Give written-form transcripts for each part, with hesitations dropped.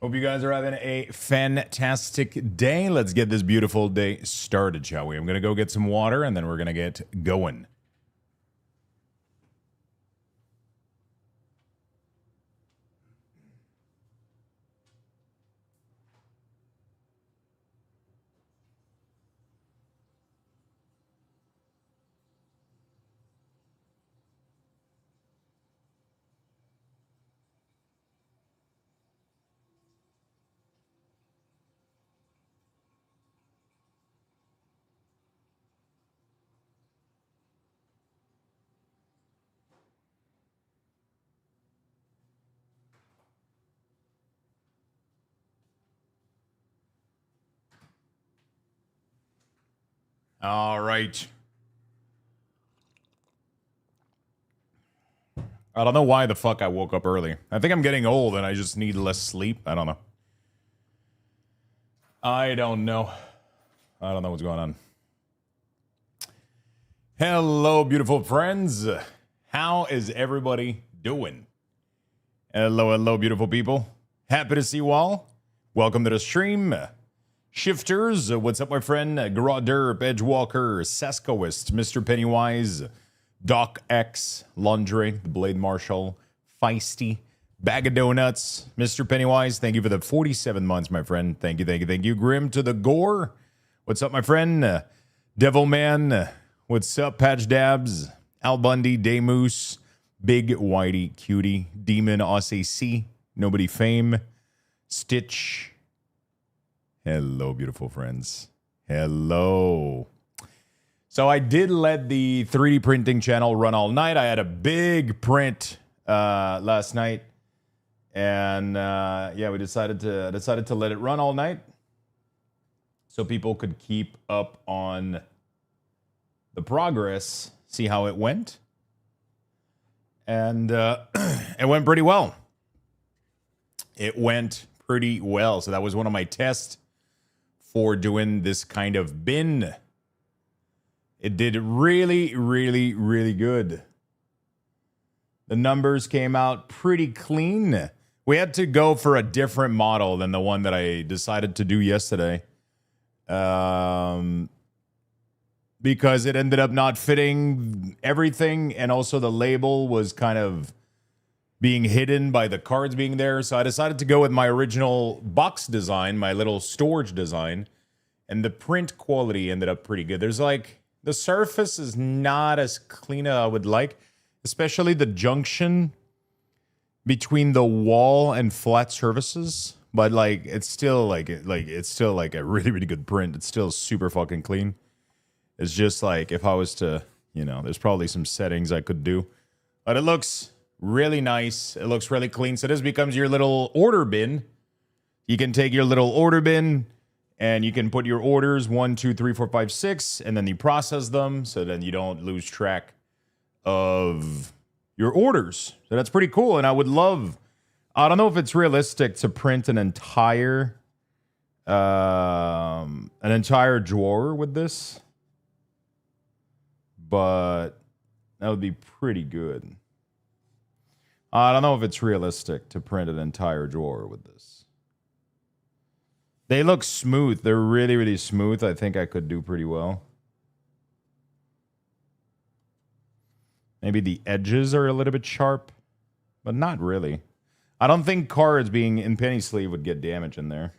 Hope you guys are having a fantastic day. Let's get this beautiful day started, shall we? I'm going to go get some water, and then we're going to get going. All right. I don't know why the fuck I woke up early. I think I'm getting old and I just need less sleep. I don't know. I don't know what's going on. Hello, beautiful friends. How is everybody doing? Hello, beautiful people. Happy to see you all. Welcome to the stream. Shifters, what's up, my friend? Grodderp, Edgewalker, Saskoist, Mr. Pennywise, Doc X, Laundry, the Blade Marshal, Feisty, Bag of Donuts, Mr. Pennywise, thank you for the 47 months, my friend. Thank you. Grim to the Gore, what's up, my friend? Devilman, what's up, Patch Dabs, Al Bundy, Daymoose, Big Whitey Cutie, Demon OSAC, Nobody Fame, Stitch. Hello, beautiful friends. Hello. So I did let the 3D printing channel run all night. I had a big print last night, and yeah, we decided to let it run all night so people could keep up on the progress, see how it went, and it went pretty well. It went pretty well. So that was one of my tests for doing this kind of bin. It did really good. The numbers came out pretty clean. We had to go for a different model than the one that I decided to do yesterday. Because it ended up not fitting everything, and also the label was kind of being hidden by the cards being there. So I decided to go with my original box design, my little storage design, and the print quality ended up pretty good. There's like, the surface is not as clean as I would like, especially the junction between the wall and flat surfaces, but like it's still like it's still like a really good print. It's still super fucking clean. It's just like, if I was to, there's probably some settings I could do, but it looks really nice. It looks really clean. So this becomes your little order bin. You can take your little order bin and you can put your orders 1, 2, 3, 4, 5, 6, and then you process them so then you don't lose track of your orders. So that's pretty cool. And I would love, I don't know if it's realistic to print an entire drawer with this, but that would be pretty good. I don't know if it's realistic to print an entire drawer with this. They look smooth. They're really smooth. I think I could do pretty well. Maybe the edges are a little bit sharp, but not really. I don't think cards being in penny sleeve would get damage in there.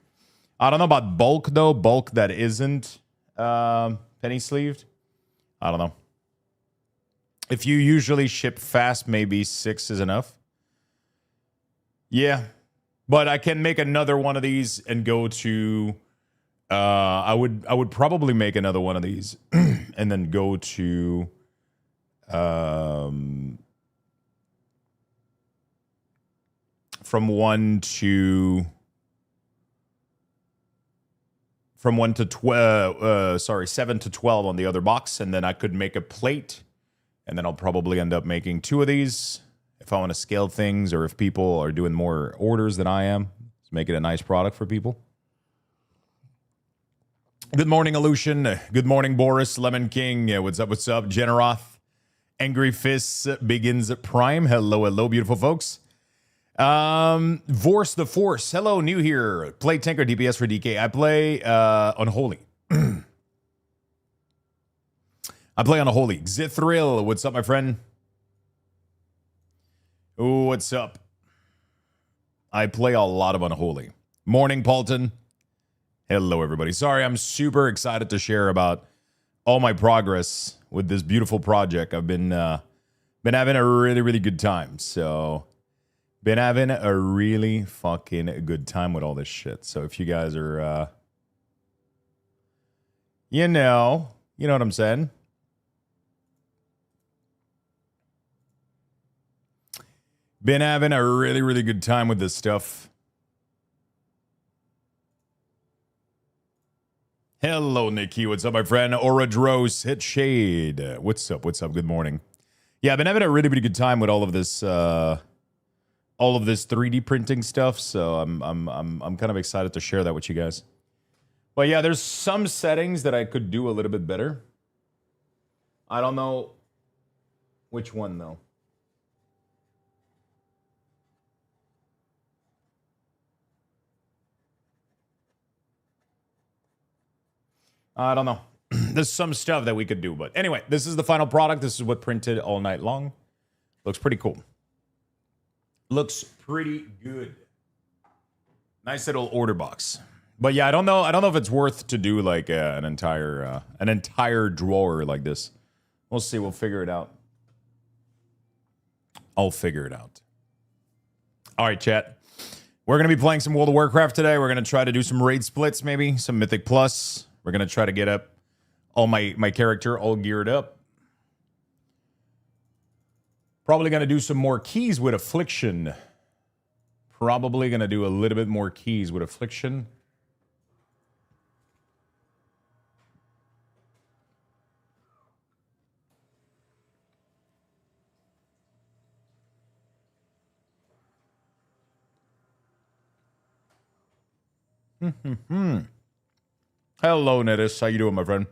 I don't know about bulk, though. Bulk that isn't penny sleeved. I don't know. If you usually ship fast, maybe 6 is enough. Yeah, but I can make another one of these and go to. I would probably make another one of these and then go to. From 1 to 12. Sorry, 7 to 12 on the other box, and then I could make a plate, and then I'll probably end up making 2 of these. If I want to scale things, or if people are doing more orders than I am, let's make it a nice product for people. Good morning, Aleutian. Good morning, Boris. Lemon King. What's up? Generoth. Angry Fists begins Prime. Hello, beautiful folks. Vorce the Force. Hello, new here. Play tank or DPS for DK. I play Unholy. I play Unholy. Zithril, what's up, my friend? Ooh, what's up? I play a lot of Unholy. Morning, Paulton. Hello, everybody. Sorry, I'm super excited to share about all my progress with this beautiful project. I've been having a really, really good time. So, been having a really fucking good time with all this shit. So, if you guys are, you know what I'm saying. Been having a really, really good time with this stuff. Hello, Nikki. What's up, my friend? Aura Dros, hit shade. What's up? What's up? Good morning. Yeah, I've been having a really, really good time with all of this 3D printing stuff. So I'm kind of excited to share that with you guys. But yeah, there's some settings that I could do a little bit better. I don't know which one though. I don't know. There's some stuff that we could do, but anyway, this is the final product. This is what printed all night long. Looks pretty cool. Looks pretty good. Nice little order box. But yeah, I don't know if it's worth to do like an entire drawer like this. We'll see. We'll figure it out. I'll figure it out. All right, chat. We're gonna be playing some World of Warcraft today. We're gonna try to do some raid splits, maybe some Mythic Plus. We're going to try to get up all my character all geared up. Probably going to do some more keys with Affliction. Probably going to do a little bit more keys with Affliction. Hello, Nettis. How you doing, my friend?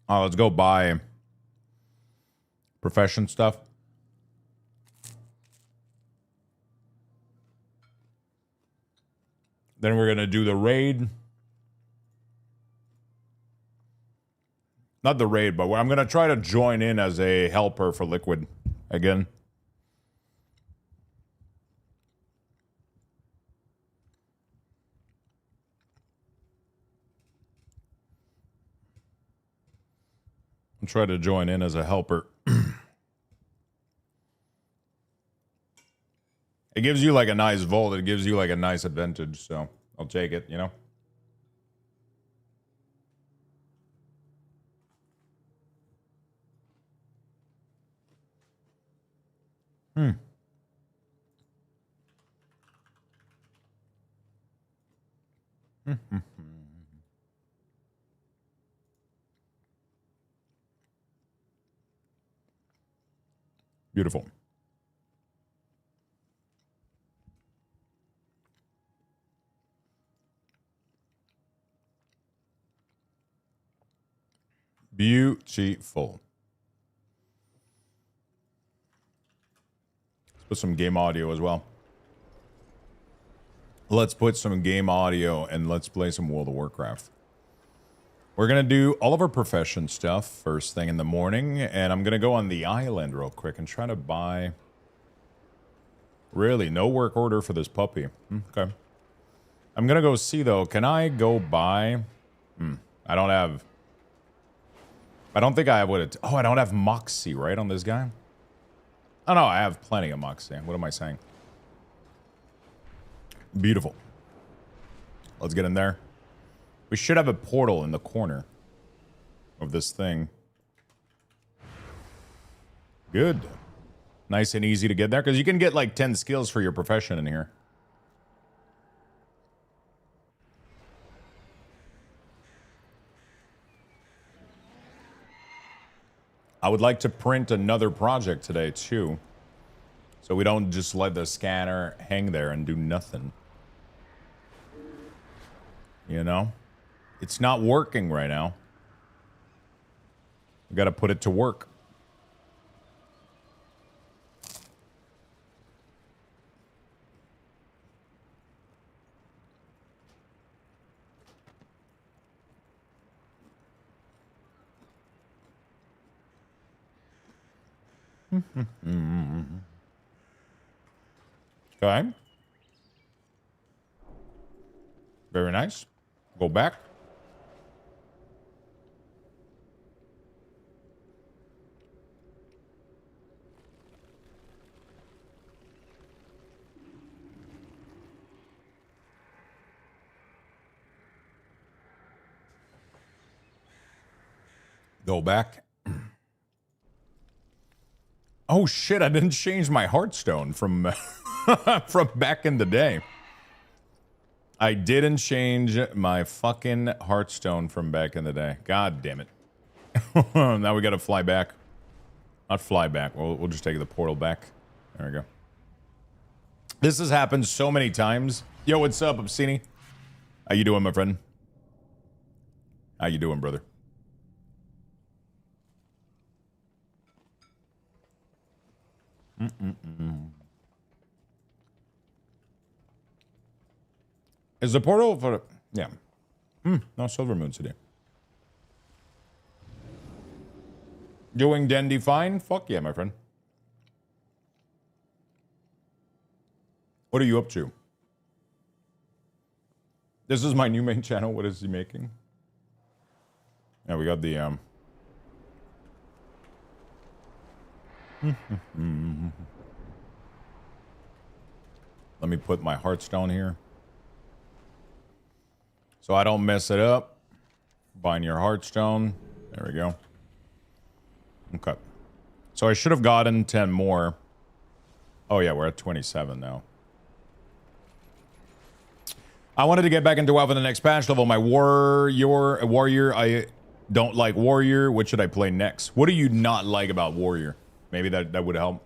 Let's go buy profession stuff. Then we're going to do the raid. Not the raid, but I'm going to try to join in as a helper for Liquid again. Try to join in as a helper. It gives you like a nice vault. It gives you like a nice advantage. So I'll take it, you know? Beautiful. Beautiful. Let's put some game audio as well. Let's put some game audio and let's play some World of Warcraft. We're going to do all of our profession stuff first thing in the morning, and I'm going to go on the island real quick and try to buy... Really, no work order for this puppy. Okay. I'm going to go see, though. Can I go buy... I don't have... I don't think I have what it... Oh, I don't have Moxie, right, on this guy? Oh, no, I have plenty of Moxie. What am I saying? Beautiful. Let's get in there. We should have a portal in the corner of this thing. Good. Nice and easy to get there, because you can get like 10 skills for your profession in here. I would like to print another project today, too. So we don't just let the scanner hang there and do nothing. You know? It's not working right now. We got to put it to work. Okay. Very nice. Go back. Go back. Oh shit, I didn't change my Hearthstone from from back in the day. I didn't change my fucking Hearthstone from back in the day. God damn it. Now we gotta fly back. Not fly back. We'll just take the portal back. There we go. This has happened so many times. Yo, what's up, Obscene? How you doing, my friend? How you doing, brother? Is the portal for... Yeah. No silver moon today. Doing dandy fine? Fuck yeah, my friend. What are you up to? This is my new main channel. What is he making? Yeah, we got the... Let me put my Hearthstone here, so I don't mess it up. Bind your Hearthstone. There we go. Okay. So I should have gotten 10 more. Oh yeah, we're at 27 now. I wanted to get back into WoW for the next patch level. My warrior. I don't like warrior. What should I play next? What do you not like about warrior? Maybe that would help.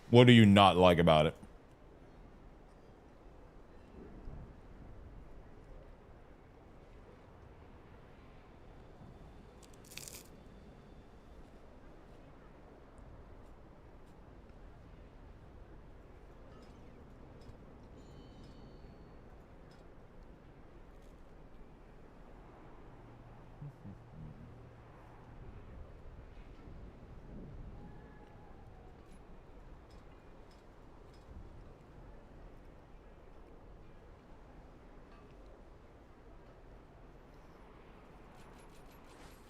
What do you not like about it?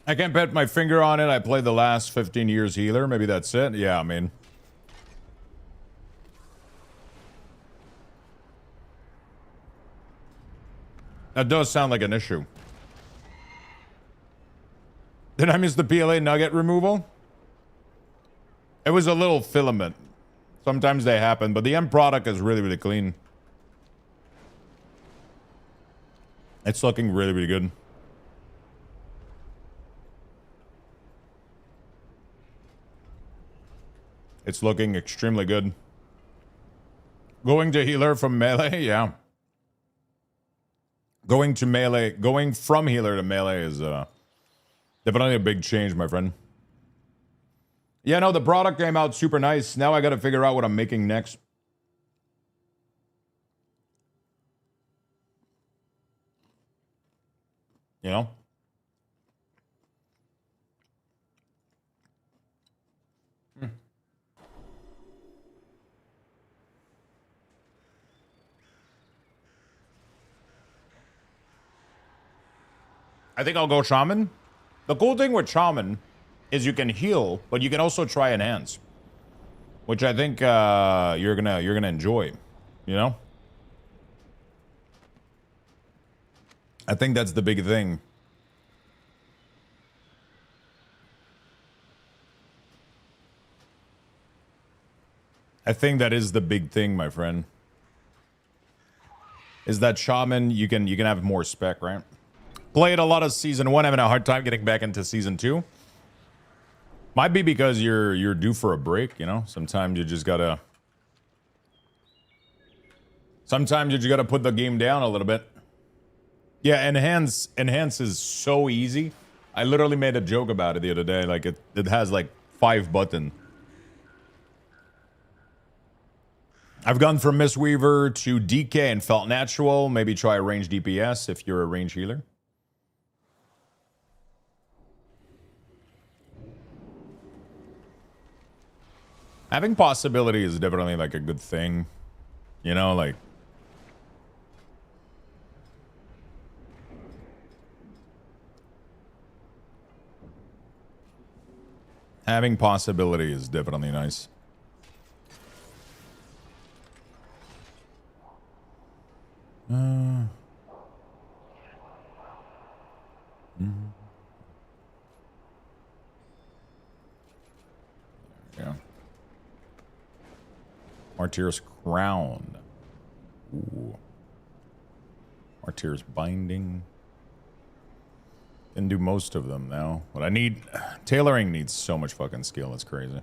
I can't put my finger on it. I played the last 15 years healer. Maybe that's it. Yeah, I mean. That does sound like an issue. Did I miss the PLA nugget removal? It was a little filament. Sometimes they happen, but the end product is really, really clean. It's looking really, really good. It's looking extremely good. Going to healer from melee? Yeah. Going from healer to melee is definitely a big change, my friend. Yeah, no, the product came out super nice. Now I gotta figure out what I'm making next. You know? I think I'll go shaman. The cool thing with shaman is you can heal, but you can also try enhance, which I think you're gonna enjoy. You know, I think that's the big thing. I think that is the big thing, my friend. Is that shaman you can have more spec, right? Played a lot of season 1, having a hard time getting back into season 2. Might be because you're due for a break, you know? Sometimes you just gotta put the game down a little bit. Yeah, enhance is so easy. I literally made a joke about it the other day. Like it has like 5 buttons. I've gone from Mistweaver to DK and felt natural. Maybe try a range DPS if you're a range healer. Having possibility is definitely like a good thing. You know, like... Having possibility is definitely nice. Yeah. Martyr's Crown. Ooh. Martyr's Binding. Can do most of them now. What I need... Tailoring needs so much fucking skill. It's crazy.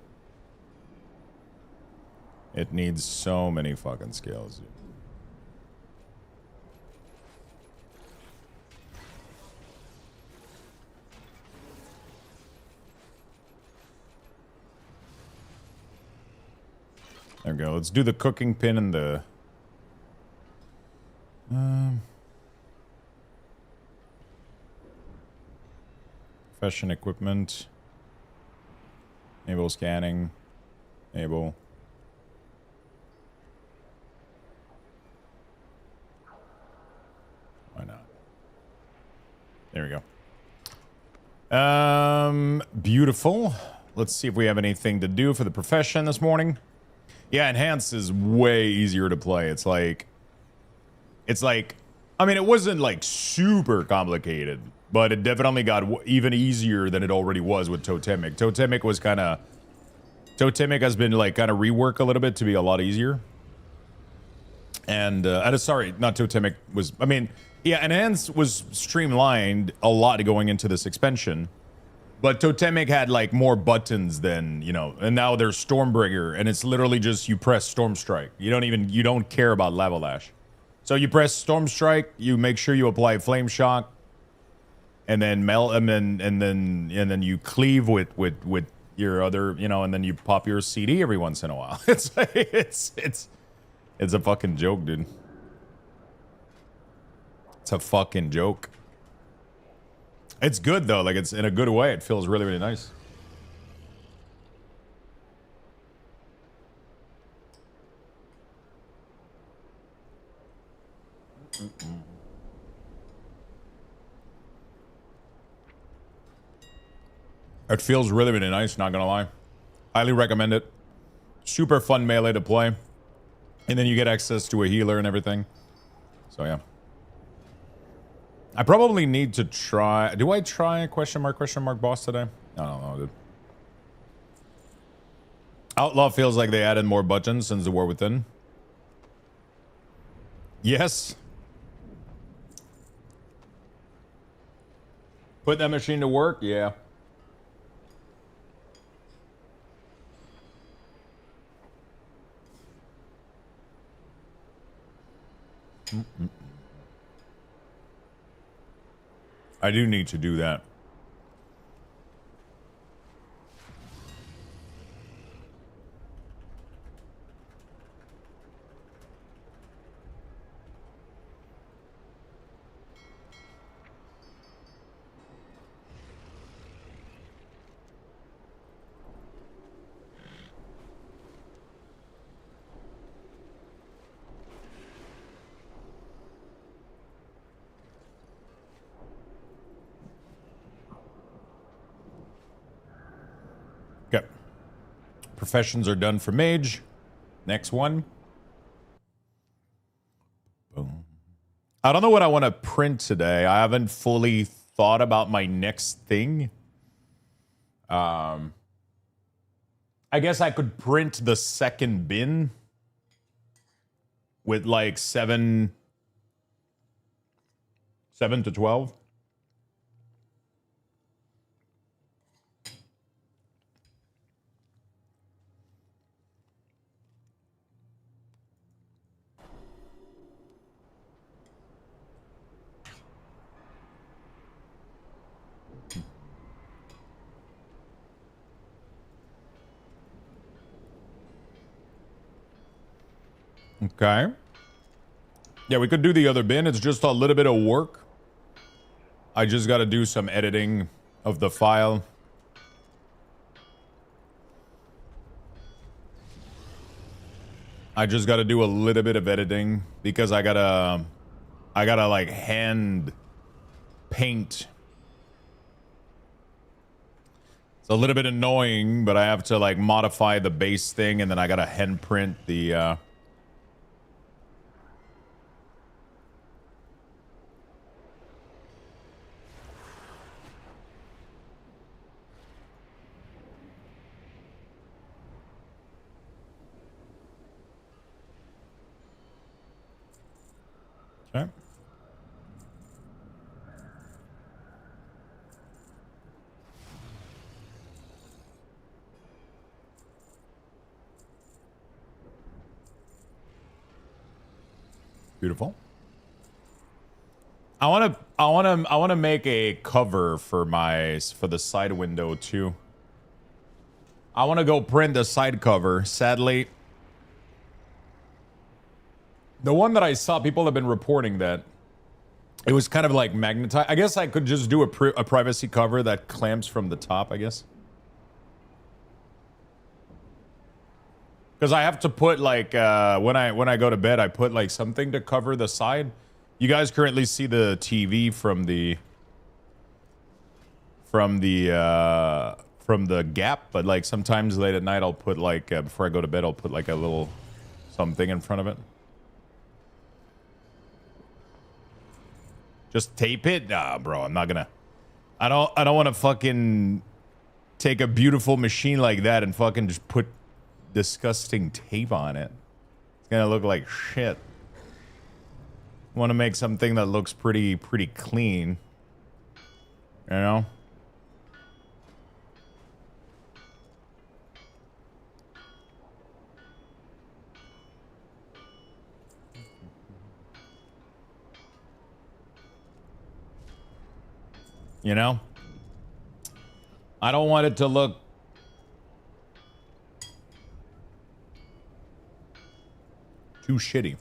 It needs so many fucking skills. There we go. Let's do the cooking pin and the... Profession equipment. Enable scanning. Enable. Why not? There we go. Beautiful. Let's see if we have anything to do for the profession this morning. Yeah, Enhanced is way easier to play. It's like, I mean, it wasn't like super complicated, but it definitely got even easier than it already was with Totemic. Totemic was kind of, Totemic has been like kind of reworked a little bit to be a lot easier. And sorry, not Totemic was, I mean, yeah, Enhanced was streamlined a lot going into this expansion. But Totemic had like more buttons than, you know, and now there's Stormbringer, and it's literally just you press Storm Strike. You don't care about Lavalash. So you press Storm Strike, you make sure you apply Flame Shock, and then then you cleave with your other, you know, and then you pop your CD every once in a while. It's like, it's a fucking joke, dude. It's a fucking joke. It's good though, like it's in a good way. It feels really, really nice. It feels really, really nice, not gonna lie. Highly recommend it. Super fun melee to play. And then you get access to a healer and everything. So yeah. I probably need to try... Do I try question mark boss today? I don't know, dude. Outlaw feels like they added more buttons since the War Within. Yes. Put that machine to work? Yeah. I do need to do that. Okay. Professions are done for mage. Next one. Boom. I don't know what I want to print today. I haven't fully thought about my next thing. I guess I could print the second bin with like 7 to 12. Okay. Yeah, we could do the other bin. It's just a little bit of work. I just got to do some editing of the file. I just got to do a little bit of editing because I gotta like hand paint. It's a little bit annoying, but I have to like modify the base thing, and then I gotta hand print the okay. Beautiful. I want to make a cover for the side window too. I want to go print the side cover. Sadly, the one that I saw, people have been reporting that it was kind of like magnetized. I guess I could just do a privacy cover that clamps from the top, I guess. Because I have to put like when I go to bed, I put like something to cover the side. You guys currently see the TV from the gap, but like sometimes late at night I'll put like before I go to bed I'll put like a little something in front of it. Just tape it? Nah, bro, I'm not gonna. I don't want to fucking take a beautiful machine like that and fucking just put disgusting tape on it. It's gonna look like shit. Want to make something that looks pretty clean, you know? You know? I don't want it to look too shitty.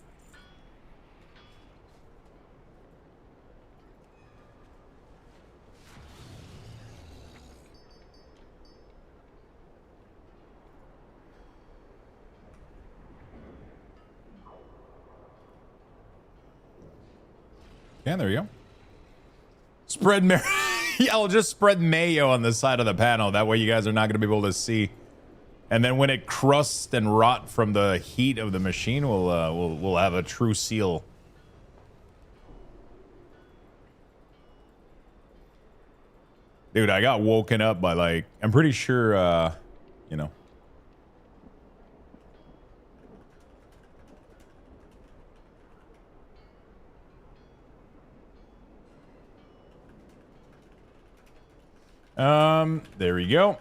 Yeah, there you go. Spread mayo. Yeah, I'll just spread mayo on the side of the panel. That way you guys are not going to be able to see. And then when it crusts and rot from the heat of the machine, we'll have a true seal. Dude, I got woken up by like, I'm pretty sure, you know. There we go.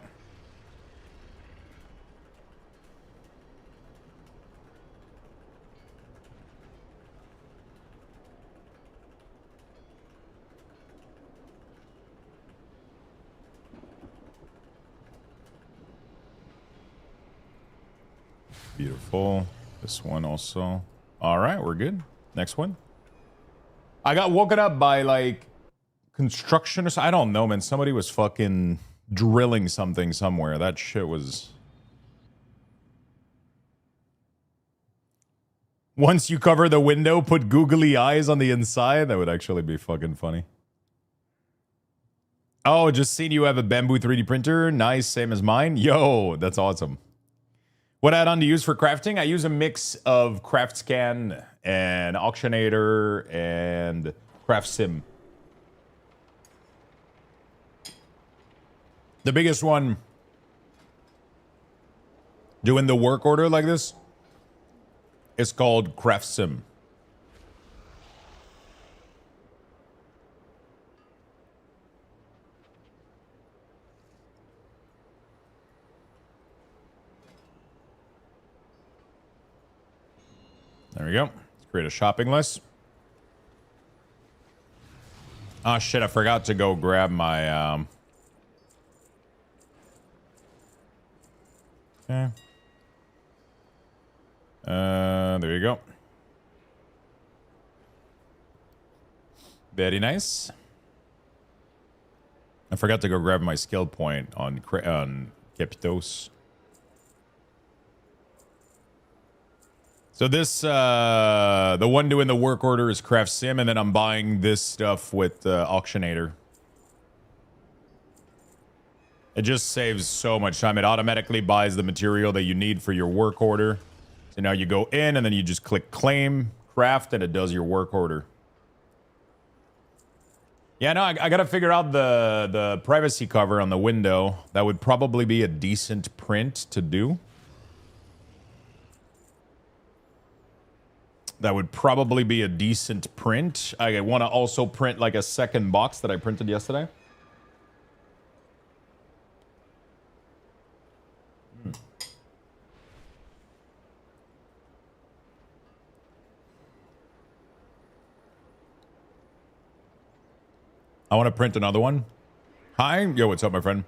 Beautiful. This one also. All right, we're good. Next one. I got woken up by like construction or something. I don't know, man. Somebody was fucking drilling something somewhere. That shit was... Once you cover the window, put googly eyes on the inside. That would actually be fucking funny. Oh, just seen you have a bamboo 3D printer. Nice, same as mine. Yo, that's awesome. What add-on to use for crafting? I use a mix of CraftScan and Auctionator and CraftSim. The biggest one doing the work order like this is called CraftSim. There we go. Let's create a shopping list. Oh shit, I forgot to go grab my okay. There you go. Very nice. I forgot to go grab my skill point on Kepitos. So this, the one doing the work order is Craft Sim, and then I'm buying this stuff with Auctionator. It just saves so much time. It automatically buys the material that you need for your work order. So now you go in, and then you just click Claim, Craft, and it does your work order. Yeah, no, I gotta figure out the privacy cover on the window. That would probably be a decent print to do. That would probably be a decent print. I want to also print like a second box that I printed yesterday. I want to print another one. Hi. Yo, what's up, my friend?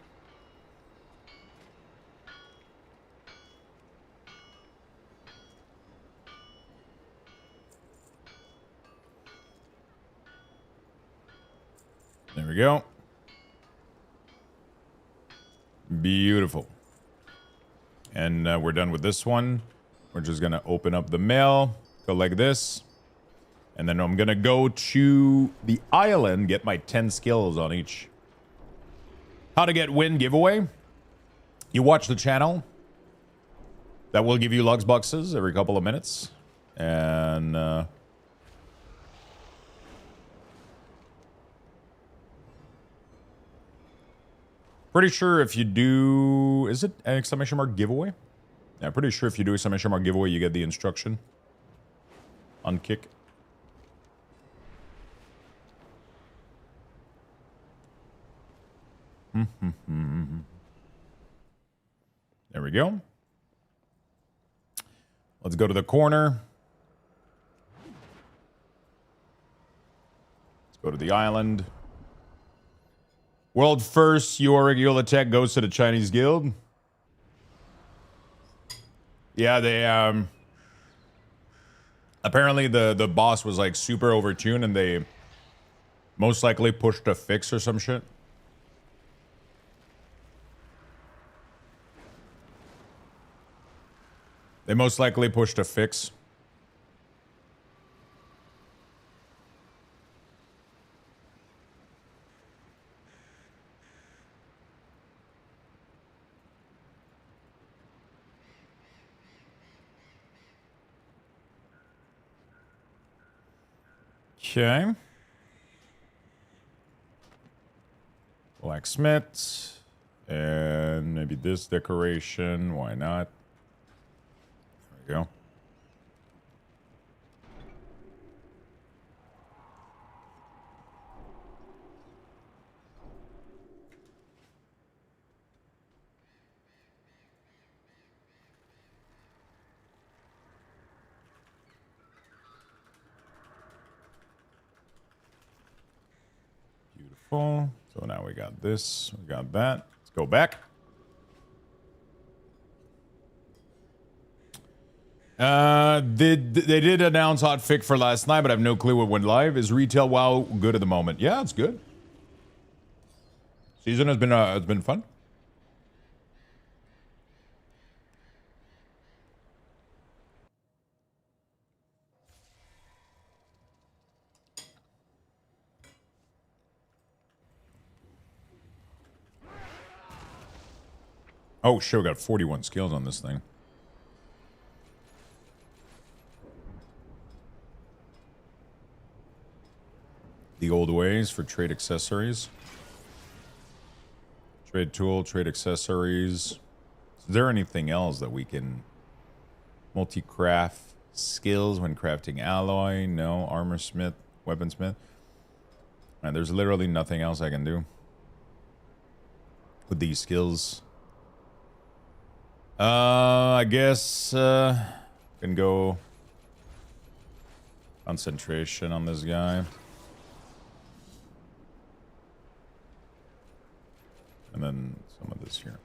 There we go. Beautiful. And we're done with this one. We're just going to open up the mail. Go like this. And then I'm going to go to the island, get my 10 skills on each. How to get win giveaway. You watch the channel. That will give you Lux boxes every couple of minutes. And pretty sure if you do... Is it an exclamation mark giveaway? Yeah, pretty sure if you do exclamation mark giveaway, you get the instruction on Kick. There we go. Let's go to the corner. Let's go to the island. World first, your regular attack goes to the Chinese guild. Yeah, they apparently the boss was like super overtuned and they most likely pushed a fix or some shit. They most likely pushed a fix. Okay. Blacksmith. And maybe this decoration. Why not? There we go. Beautiful. So now we got this. We got that. Let's go back. They did announce hotfix for last night, but I have no clue what went live. Is retail WoW good at the moment? Yeah, it's good. Season has been it's been fun. Oh shit, we got 41 skills on this thing. The old ways for trade accessories. Trade tool, trade accessories. Is there anything else that we can... Multi-craft skills when crafting alloy? No. Armor smith, weaponsmith. Man, there's literally nothing else I can do with these skills. I guess can go concentration on this guy. And then some of this here.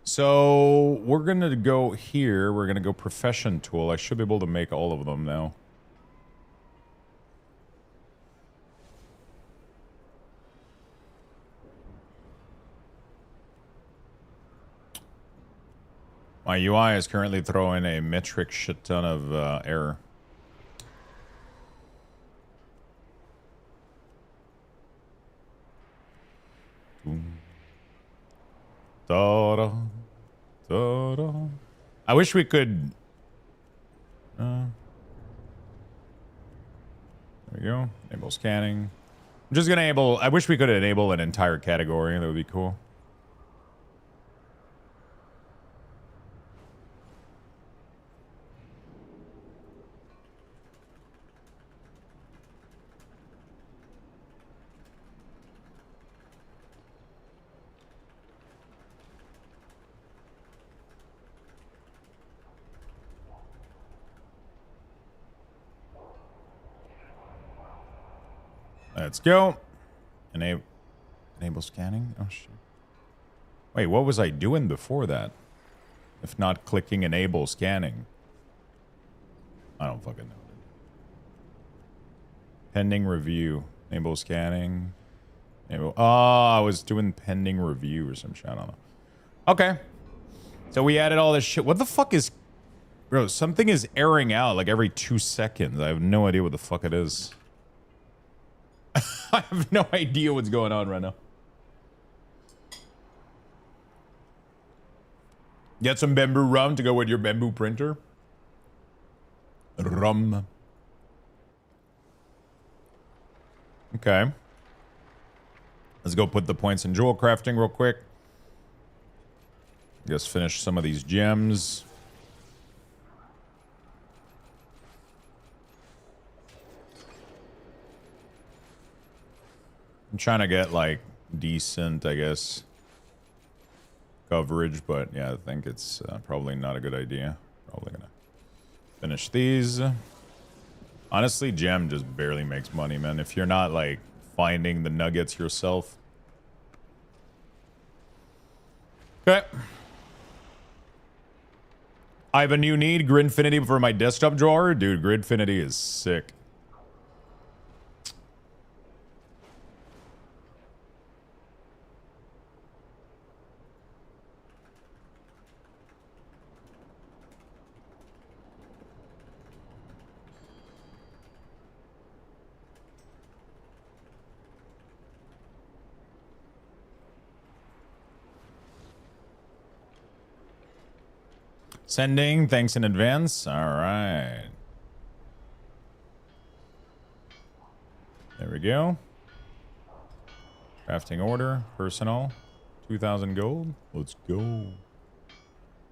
So we're gonna go here. We're gonna go profession tool. I should be able to make all of them now. My UI is currently throwing a metric shit ton of error. Da-da, da-da. I wish we could... there we go. Enable scanning. I'm just gonna enable... I wish we could enable an entire category. That would be cool. Let's go. Enable scanning. Oh shit. Wait, what was I doing before that? If not clicking enable scanning. I don't fucking know. Pending review. Enable scanning. Enable. Oh, I was doing pending review or some shit. I don't know. Okay. So we added all this shit. What the fuck is... Bro, something is airing out like every 2 seconds. I have no idea what the fuck it is. I have no idea what's going on right now. Get some bamboo rum to go with your bamboo printer. Rum. Okay. Let's go put the points in jewel crafting real quick. Just finish some of these gems. I'm trying to get like decent, I guess, coverage, but yeah, I think it's probably not a good idea. Probably gonna finish these. Honestly, gem just barely makes money, man. If you're not like finding the nuggets yourself. Okay. I have a new need, Gridfinity for my desktop drawer. Dude, Gridfinity is sick. Sending, thanks in advance. All right. There we go. Crafting order, personal, 2,000 gold. Let's go.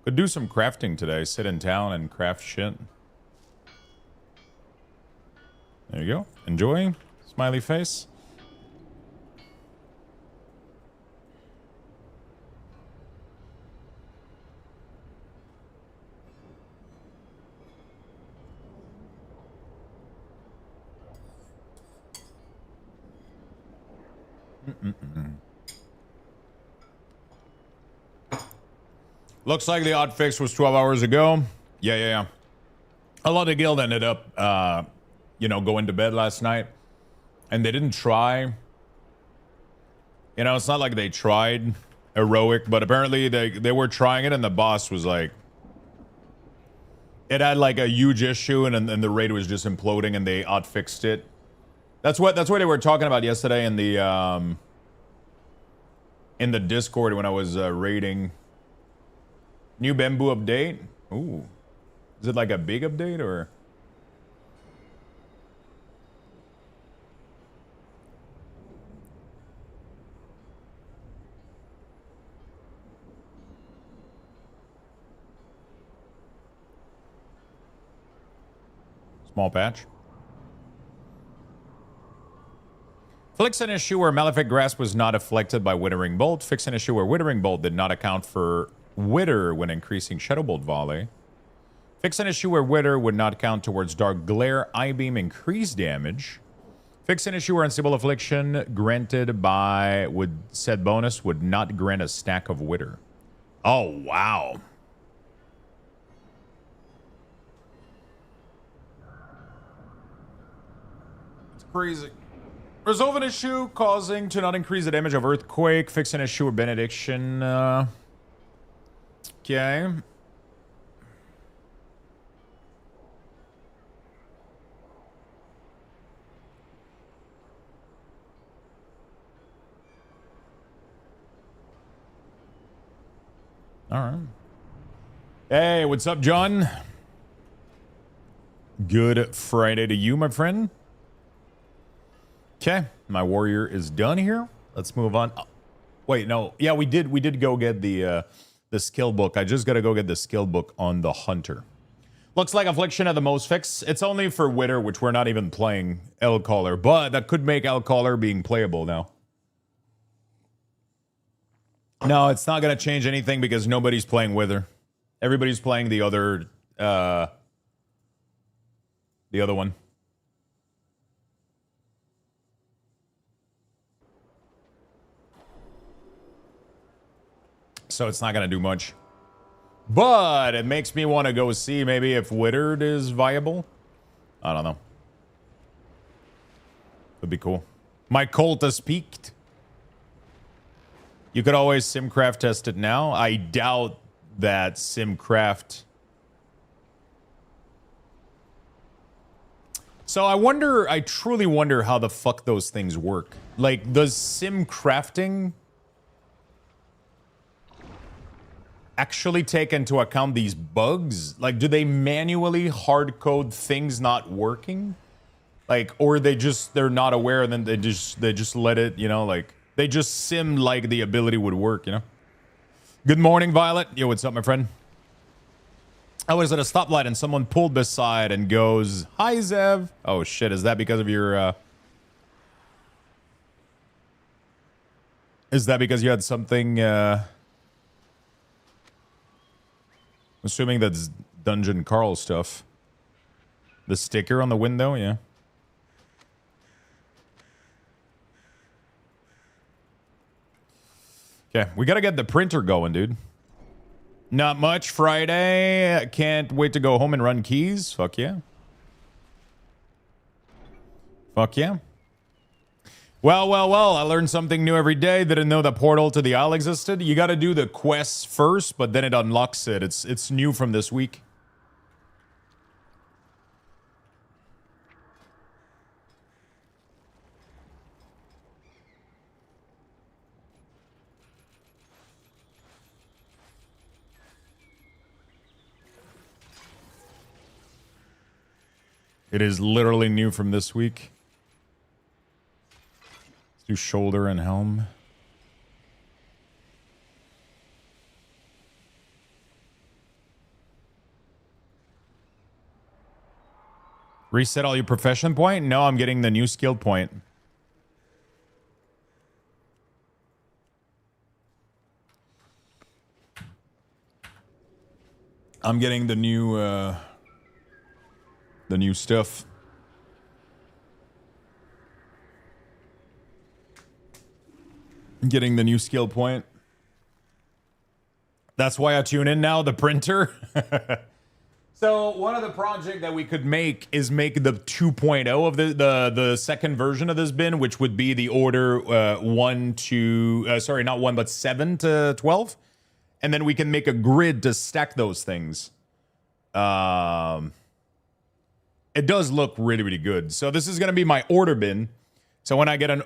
Could do some crafting today. Sit in town and craft shit. There you go. Enjoy. Smiley face. Looks like the odd fix was 12 hours ago. Yeah. A lot of guild ended up, going to bed last night. And they didn't try. You know, it's not like they tried heroic, but apparently they were trying it and the boss was like... It had like a huge issue and the raid was just imploding and they odd fixed it. That's what they were talking about yesterday in the Discord when I was raiding. New bamboo update. Ooh, is it like a big update or? Small patch. Fix an issue where Malefic Grasp was not afflicted by Withering Bolt. Fix an issue where Withering Bolt did not account for Wither when increasing Shadow Bolt volley. Fix an issue where Wither would not count towards Dark Glare, Eye Beam, increased damage. Fix an issue where Unstable Affliction granted by said bonus would not grant a stack of Wither. Oh, wow. It's crazy. Resolve an issue causing to not increase the damage of Earthquake. Fix an issue with Benediction. Okay. All right. Hey, what's up, John? Good Friday to you, my friend. Okay, my warrior is done here. Let's move on. Oh, wait, no. Yeah, we did go get the skill book. I just got to go get the skill book on the hunter. Looks like Affliction had the most fix. It's only for Wither, which we're not even playing El Caller, but that could make El Caller being playable now. No, it's not going to change anything because nobody's playing Wither. Everybody's playing the other one. So it's not going to do much. But it makes me want to go see maybe if Withered is viable. I don't know. Would be cool. My cult has peaked. You could always Simcraft test it now. I doubt that Simcraft... So I truly wonder how the fuck those things work. Like, does Simcrafting actually take into account these bugs? Like, do they manually hard code things not working? Like, or they're not aware and then they just let it, you know, like, they just sim like the ability would work, you know? Good morning, Violet. Yo, what's up, my friend? I was at a stoplight and someone pulled beside and goes, "Hi, Zev." Oh, shit. Is that because of your, Is that because you had something, assuming that's Dungeon Carl stuff. The sticker on the window, yeah. Okay, we gotta get the printer going, dude. Not much. Friday. Can't wait to go home and run keys. Fuck yeah. Fuck yeah. Well. I learn something new every day. Didn't know the portal to the Isle existed. You gotta do the quests first, but then it unlocks it. It's new from this week. It is literally new from this week. Let's do shoulder and helm. Reset all your profession point? No, I'm getting the new skill point. I'm getting the new stuff. I'm getting the new skill point. That's why I tune in now, the printer. So one of the projects that we could make is make the 2.0 of the second version of this bin, which would be the order 1 to sorry, not 1 but 7 to 12, and then we can make a grid to stack those things. It does look really, really good. So this is gonna be my order bin. So when I get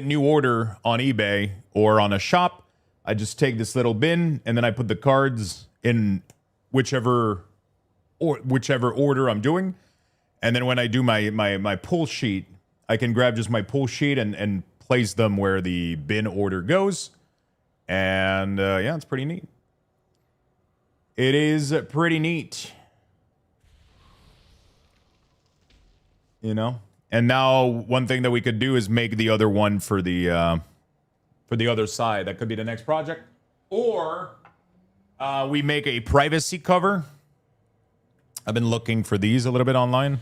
new order on eBay or on a shop, I just take this little bin and then I put the cards in whichever order I'm doing. And then when I do my pull sheet, I can grab just my pull sheet and place them where the bin order goes. And yeah, it's pretty neat. It is pretty neat. You know? And now one thing that we could do is make the other one for the other side. That could be the next project. Or we make a privacy cover. I've been looking for these a little bit online.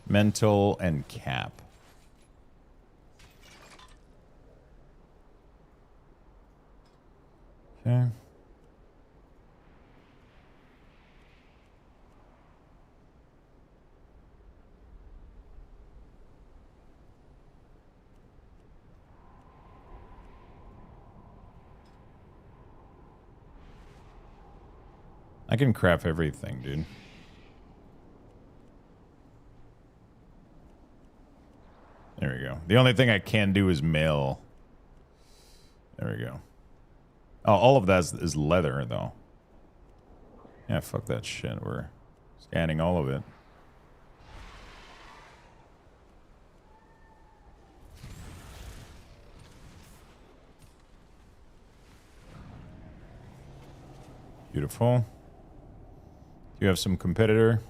Mental and cap. Okay. I can craft everything, dude. The only thing I can do is mail. There we go. Oh, all of that is leather, though. Yeah, fuck that shit. We're scanning all of it. Beautiful. You have some competitor.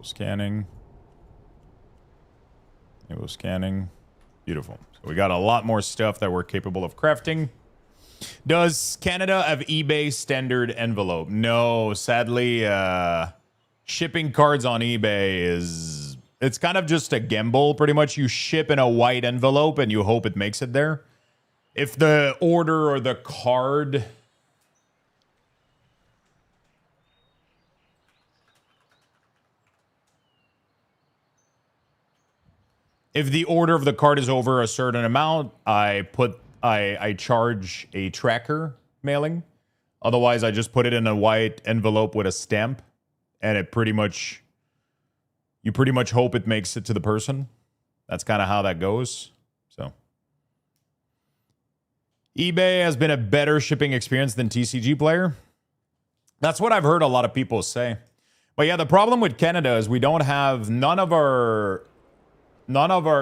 Scanning. It was scanning. Beautiful. So we got a lot more stuff that we're capable of crafting. Does Canada have eBay standard envelope? No, sadly, shipping cards on eBay is... It's kind of just a gamble, pretty much. You ship in a white envelope and you hope it makes it there. If the order or the card... If the order of the card is over a certain amount, I charge a tracker mailing. Otherwise, I just put it in a white envelope with a stamp, and it pretty much hope it makes it to the person. That's kind of how that goes. So, eBay has been a better shipping experience than TCG Player. That's what I've heard a lot of people say. But yeah, the problem with Canada is we don't have none of our,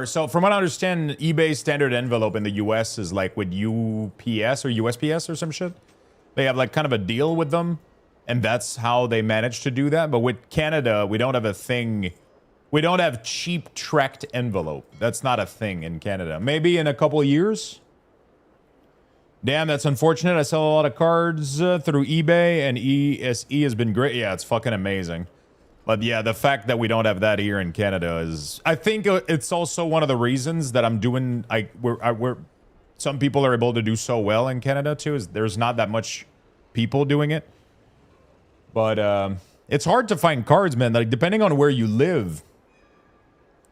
so from what I understand, eBay standard envelope in the US is like with UPS or USPS or some shit. They have like kind of a deal with them, and that's how they manage to do that. But with Canada, we don't have a thing. We don't have cheap tracked envelope. That's not a thing in Canada. Maybe in a couple of years. Damn, that's unfortunate. I sell a lot of cards through eBay, and ESE has been great. Yeah, it's fucking amazing. But yeah, the fact that we don't have that here in Canada is... I think it's also one of the reasons that I'm doing... some people are able to do so well in Canada, too, is there's not that much people doing it. But it's hard to find cards, man. Like, depending on where you live,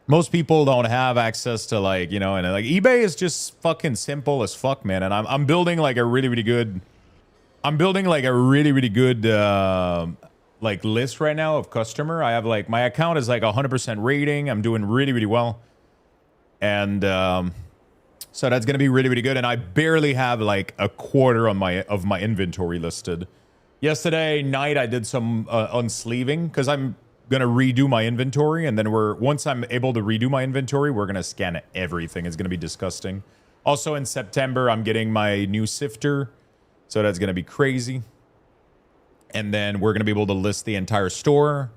most people don't have access to, like, you know... And, like, eBay is just fucking simple as fuck, man. And I'm building, like, a really, really good... I'm building, like, a really, really good... like list right now of customer. I have like my account is like 100% rating. I'm doing really, really well. And so that's going to be really, really good. And I barely have like a quarter on of my inventory listed. Yesterday night, I did some unsleeving because I'm going to redo my inventory. And then once I'm able to redo my inventory, we're going to scan everything. It's going to be disgusting. Also in September, I'm getting my new sifter. So that's going to be crazy. And then we're going to be able to list the entire store.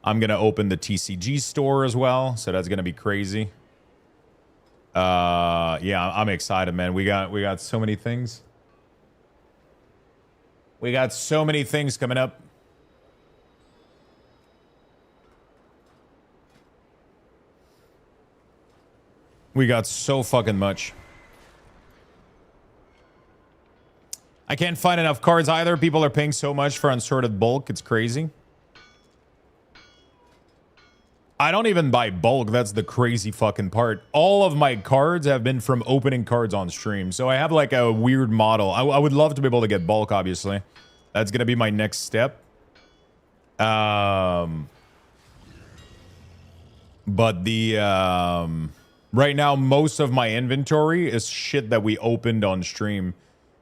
I'm going to open the TCG store as well. So that's going to be crazy. Yeah, I'm excited, man. We got so many things. We got so many things coming up. We got so fucking much. I can't find enough cards either. People are paying so much for unsorted bulk. It's crazy. I don't even buy bulk. That's the crazy fucking part. All of my cards have been from opening cards on stream. So I have like a weird model. I would love to be able to get bulk, obviously. That's going to be my next step. But the... right now, most of my inventory is shit that we opened on stream.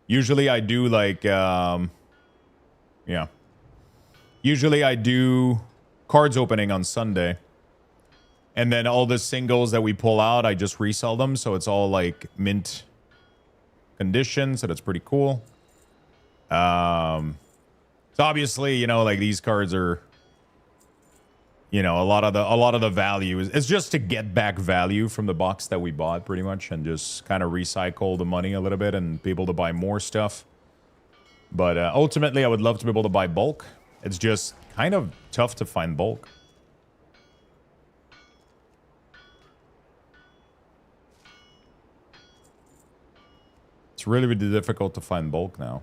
Usually I do like, yeah. Usually I do cards opening on Sunday. And then all the singles that we pull out, I just resell them. So it's all like mint condition. So that's pretty cool. So obviously, you know, like these cards are, you know, a lot of the value is just to get back value from the box that we bought pretty much, and just kind of recycle the money a little bit and be able to buy more stuff. But ultimately, I would love to be able to buy bulk. It's just kind of tough to find bulk. It's really, really difficult to find bulk now.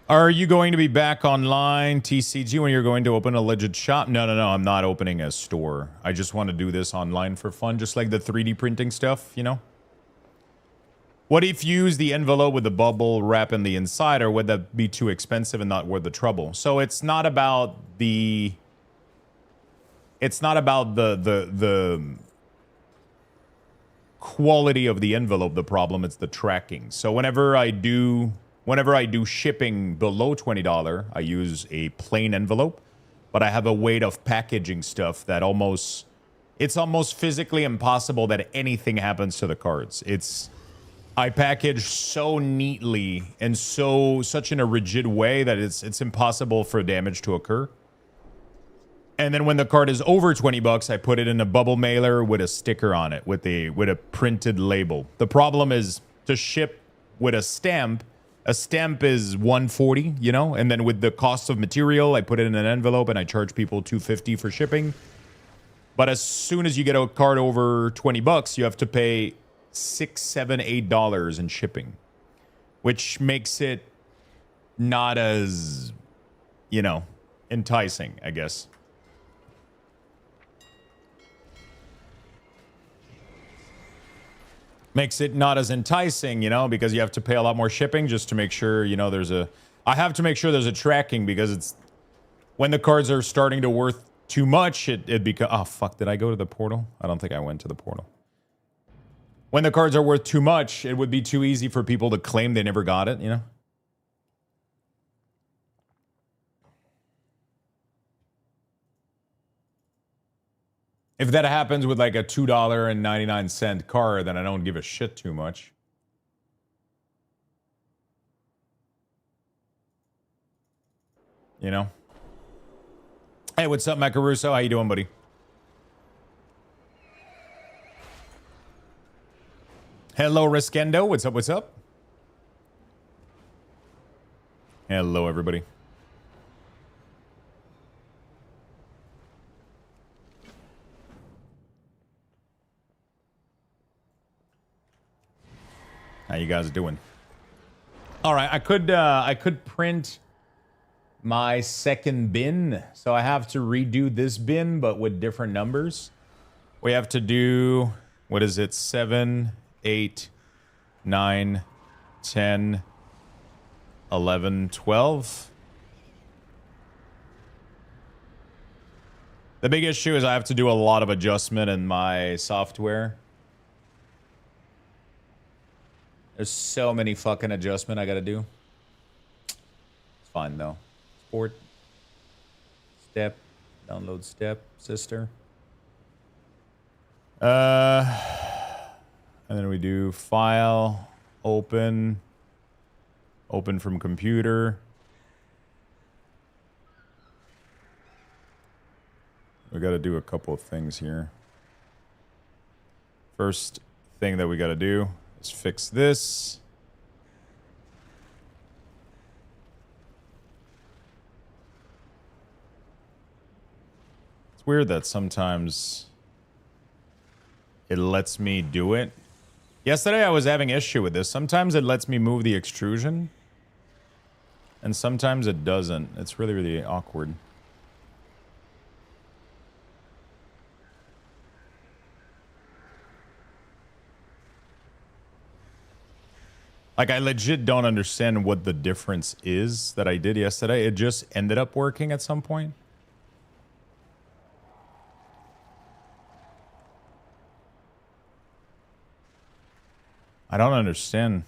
Are you going to be back online, TCG, when you're going to open a legit shop? No, I'm not opening a store. I just want to do this online for fun, just like the 3D printing stuff, you know? What if you use the envelope with the bubble wrap in the inside, or would that be too expensive and not worth the trouble? So it's not about the quality of the envelope, the problem, it's the tracking. So whenever I do shipping below $20, I use a plain envelope, but I have a way of packaging stuff that it's almost physically impossible that anything happens to the cards. I package so neatly and such in a rigid way that it's impossible for damage to occur. And then when the card is over 20 bucks, I put it in a bubble mailer with a sticker on it with a printed label. The problem is to ship with a stamp. A stamp is $140, you know, and then with the cost of material, I put it in an envelope and I charge people $250 for shipping. But as soon as you get a card over 20 bucks, you have to pay $6, $7, $8 in shipping, which makes it not as, you know, enticing, I guess. Makes it not as enticing, you know, because you have to pay a lot more shipping just to make sure, you know, I have to make sure there's a tracking, because it's when the cards are starting to worth too much, it becomes, oh fuck, did I go to the portal? I don't think I went to the portal. When the cards are worth too much, it would be too easy for people to claim they never got it, you know? If that happens with like a $2.99 card, then I don't give a shit too much. You know? Hey, what's up, Macaruso? How you doing, buddy? Hello, Riskendo. What's up, what's up? Hello, everybody. How you guys doing? All right, I could print my second bin, so I have to redo this bin, but with different numbers. We have to do, what is it, 7, 8, 9, 10, 11, 12. The big issue is I have to do a lot of adjustment in my software. There's so many fucking adjustment I gotta do. It's fine though. Sport. Step. Download step, sister. And then we do file, open from computer. We gotta do a couple of things here. First thing that we gotta do, let's fix this. It's weird that sometimes it lets me do it. Yesterday I was having issue with this. Sometimes it lets me move the extrusion, and sometimes it doesn't. It's really, really awkward. Like, I legit don't understand what the difference is that I did yesterday. It just ended up working at some point. I don't understand.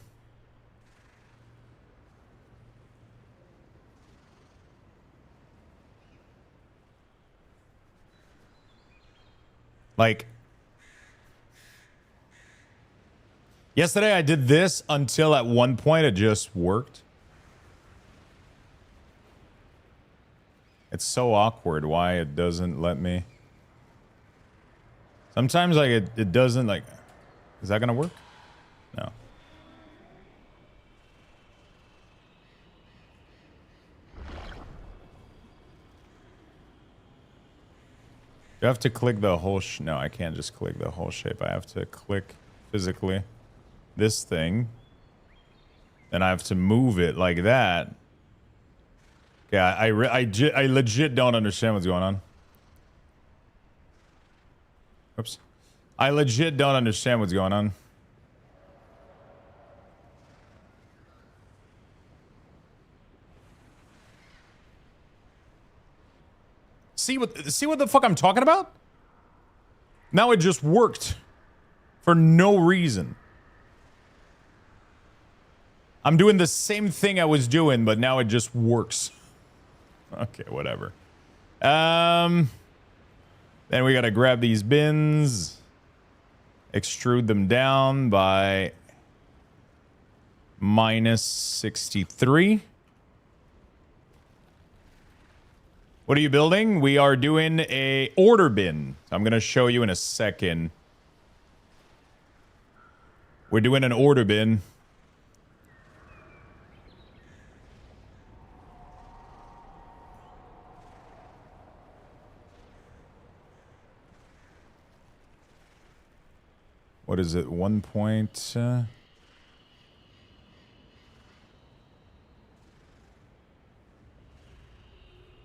Like, yesterday I did this until at one point it just worked. It's so awkward why it doesn't let me. Sometimes like it doesn't, like, is that gonna work? No. You have to click the whole no, I can't just click the whole shape. I have to click physically this thing, and I have to move it like that. Yeah, I legit don't understand what's going on. Oops. I legit don't understand what's going on. see what the fuck I'm talking about? Now it just worked for no reason. I'm doing the same thing I was doing, but now it just works. Okay, whatever. Then we gotta grab these bins, extrude them down by -63. What are you building? We are doing a order bin. I'm gonna show you in a second. We're doing an order bin. What is it? 1 point...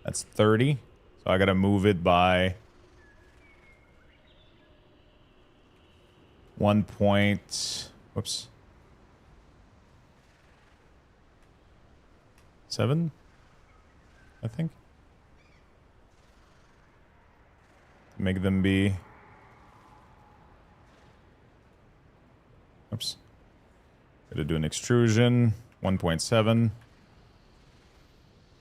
That's 30. So I gotta move it by 1 point... Whoops. 7, I think. Make them be... Oops. Gotta do an extrusion. 1.7.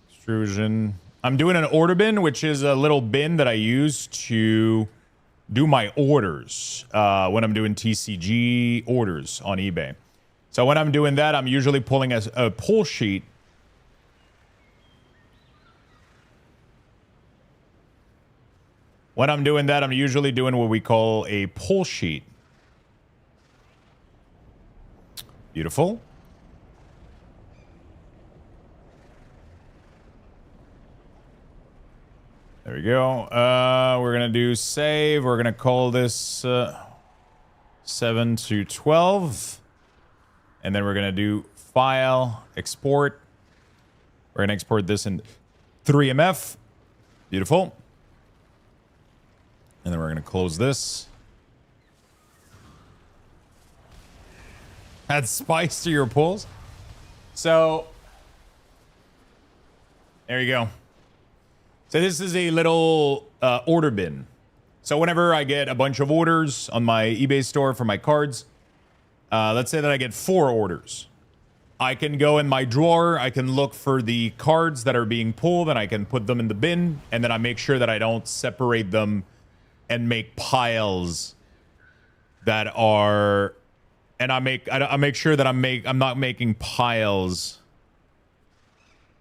Extrusion. I'm doing an order bin, which is a little bin that I use to do my orders when I'm doing TCG orders on eBay. So when I'm doing that, I'm usually pulling a pull sheet. When I'm doing that, I'm usually doing what we call a pull sheet. Beautiful. There we go. We're going to do save. We're going to call this 7 to 12. And then we're going to do file, export. We're going to export this in 3MF. Beautiful. And then we're going to close this. Add spice to your pulls. So, there you go. So this is a little order bin. So whenever I get a bunch of orders on my eBay store for my cards, let's say that I get 4 orders. I can go in my drawer, I can look for the cards that are being pulled, and I can put them in the bin, and then I make sure that I don't separate them and make piles that are... And I make sure that I'm not making piles.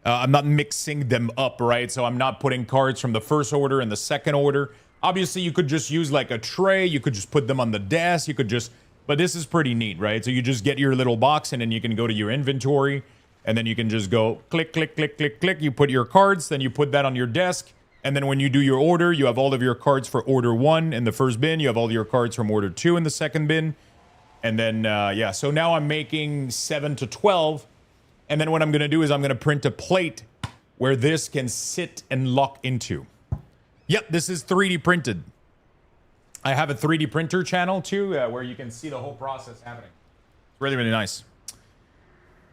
I'm not mixing them up, right? So I'm not putting cards from the first order and the second order. Obviously, you could just use like a tray. You could just put them on the desk. You could just... But this is pretty neat, right? So you just get your little box, and then you can go to your inventory, and then you can just go click, click, click, click, click. You put your cards, then you put that on your desk. And then when you do your order, you have all of your cards for order 1 in the first bin. You have all your cards from order 2 in the second bin. And then, yeah, so now I'm making 7 to 12. And then what I'm going to do is I'm going to print a plate where this can sit and lock into. Yep, this is 3D printed. I have a 3D printer channel, too, where you can see the whole process happening. It's really, really nice.